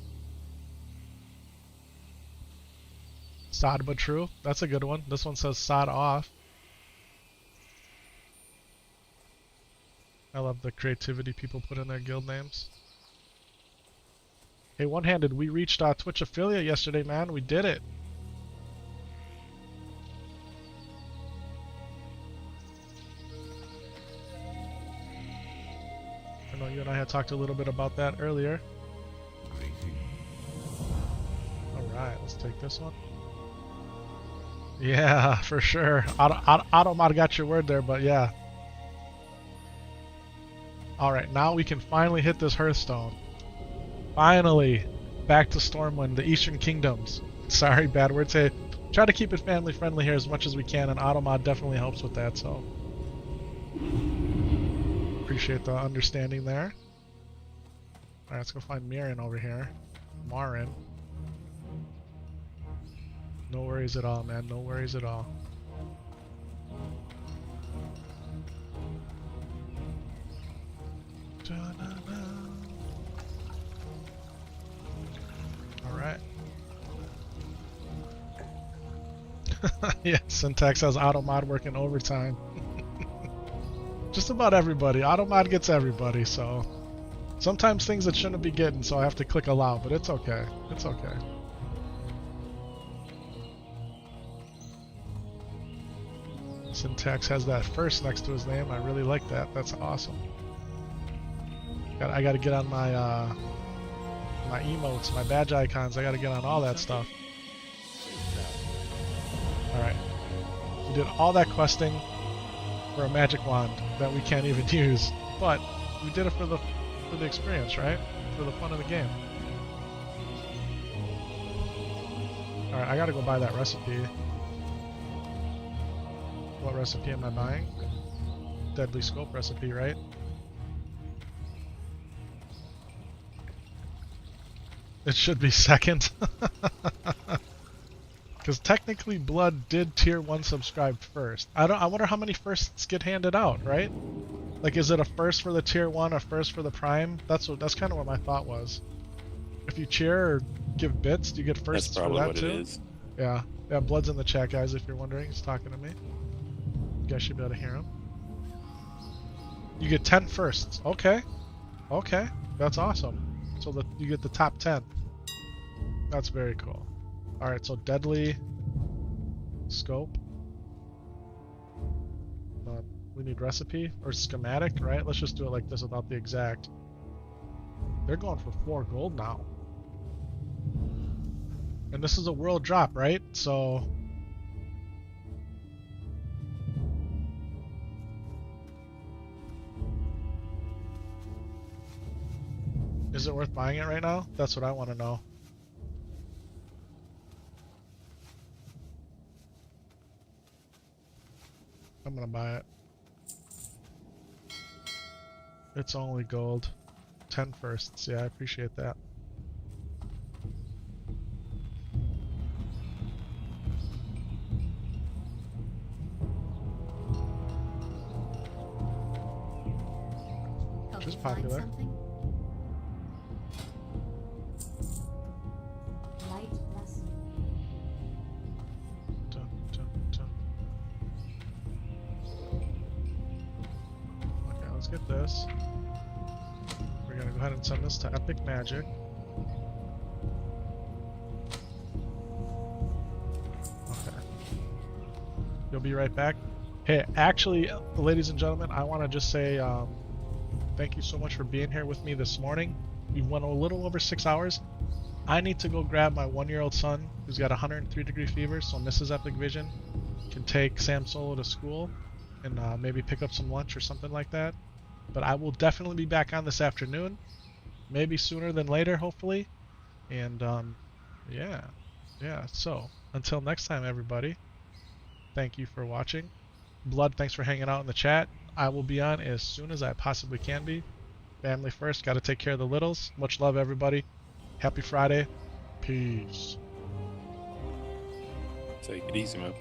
Sod but true. That's a good one. This one says sod off. I love the creativity people put in their guild names. Hey, One-Handed, we reached Twitch affiliate yesterday, man. We did it. I know you and I had talked a little bit about that earlier. Alright, let's take this one. Yeah, for sure. Automod got your word there, but yeah. Alright, now we can finally hit this Hearthstone. Finally! Back to Stormwind, the Eastern Kingdoms. Sorry, bad words. Hey, try to keep it family friendly here as much as we can, and Automod definitely helps with that, so. Appreciate the understanding there. Alright, let's go find Mirin over here. Marin. No worries at all, man. No worries at all. Alright. Yeah, Syntax has Automod working overtime. Just about everybody. Automod gets everybody, so... Sometimes things that shouldn't be getting, so I have to click allow, but it's okay. It's okay. Syntax has that first next to his name. I really like that. That's awesome. I gotta get on my my emotes, my badge icons. I gotta get on all that stuff. Alright. We did all that questing for a magic wand that we can't even use. But we did it for the experience, right? For the fun of the game. Alright, I gotta go buy that recipe. What recipe am I buying? Deadly Scope recipe, right? It should be second. Because technically Blood did tier 1 subscribe first. I wonder how many firsts get handed out, right? Like, is it a first for the tier 1, a first for the prime? That's kind of what my thought was. If you cheer or give bits, do you get firsts for that too? That's probably what it is. Yeah. Yeah, Blood's in the chat, guys, if you're wondering. He's talking to me. You guys should be able to hear him. You get 10 firsts. Okay. Okay. That's awesome. So you get the top 10. That's very cool. Alright, so Deadly Scope. We need recipe or schematic, right? Let's just do it like this without the exact. They're going for 4 gold now. And this is a world drop, right? So... Is it worth buying it right now? That's what I want to know. I'm gonna buy it. It's only gold. 10 firsts. Yeah, I appreciate that. Find popular. something? Light bless you. Dun, dun, dun. Okay, let's get this. We're gonna go ahead and send this to Epic Magic. Okay. You'll be right back. Hey, actually, ladies and gentlemen, I want to just say thank you so much for being here with me this morning. We went a little over 6 hours. I need to go grab my 1-year-old son who's got 103-degree fever, so Mrs. Epic Vision can take Sam Solo to school and maybe pick up some lunch or something like that. But I will definitely be back on this afternoon, maybe sooner than later, hopefully. And yeah. So until next time, everybody, thank you for watching. Blood, thanks for hanging out in the chat. I will be on as soon as I possibly can be. Family first, got to take care of the littles. Much love, everybody. Happy Friday. Peace. Take it easy, man.